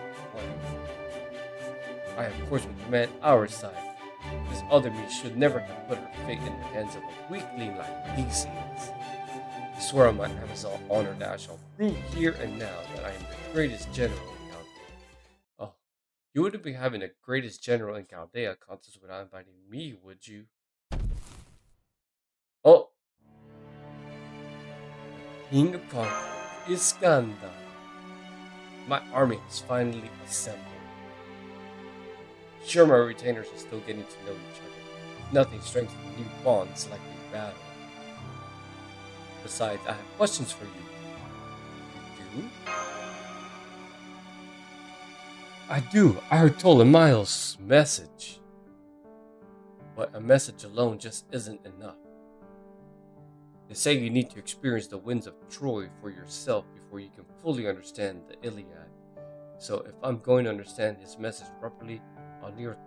I, of course, will command our side. This other me should never have put her fate in the hands of a weakling like Theseus. I swear on my Amazon honor that I shall prove here and now that I am the greatest general in Chaldea. Oh, you wouldn't be having the greatest general in Chaldea contest without inviting me, would you? Oh! King of Conquerors, Iskandar. My army has finally assembled. Sure, my retainers are still getting to know each other. Nothing strengthens new bonds like a battle. Besides, I have questions for you. You do? I do. I heard Ptolemaeus' message. But a message alone just isn't enough. They say you need to experience the winds of Troy for yourself before you can fully understand the Iliad. So if I'm going to understand his message properly,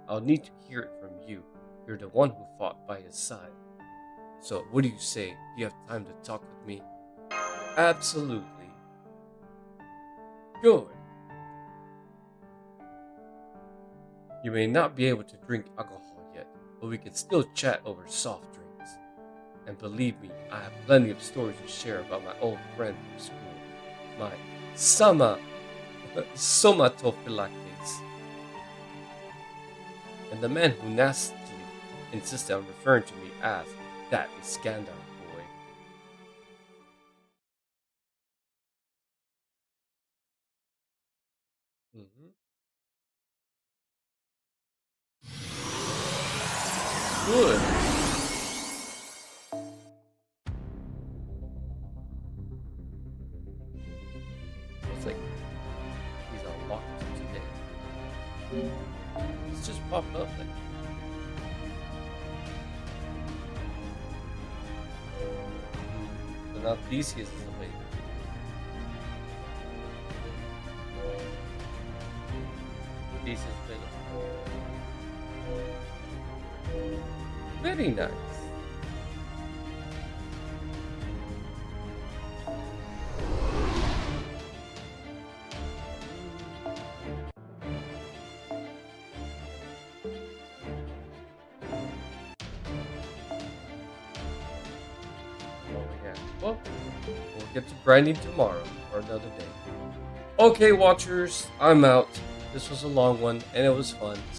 I'll need to hear it from you. You're the one who fought by his side. So what do you say? Do you have time to talk with me? Absolutely. Good. You may not be able to drink alcohol yet, but we can still chat over soft drinks. And believe me, I have plenty of stories to share about my old friend from school, my Somatophylaxis, and the man who nastily insisted on referring to me as that Iskandar boy. Good. It's like he's unlocked today. It's just popped up like. So now Theseus is awake. Theseus available. Very nice. Well, we'll get to grinding tomorrow or another day. Okay, watchers, I'm out. This was a long one and it was fun.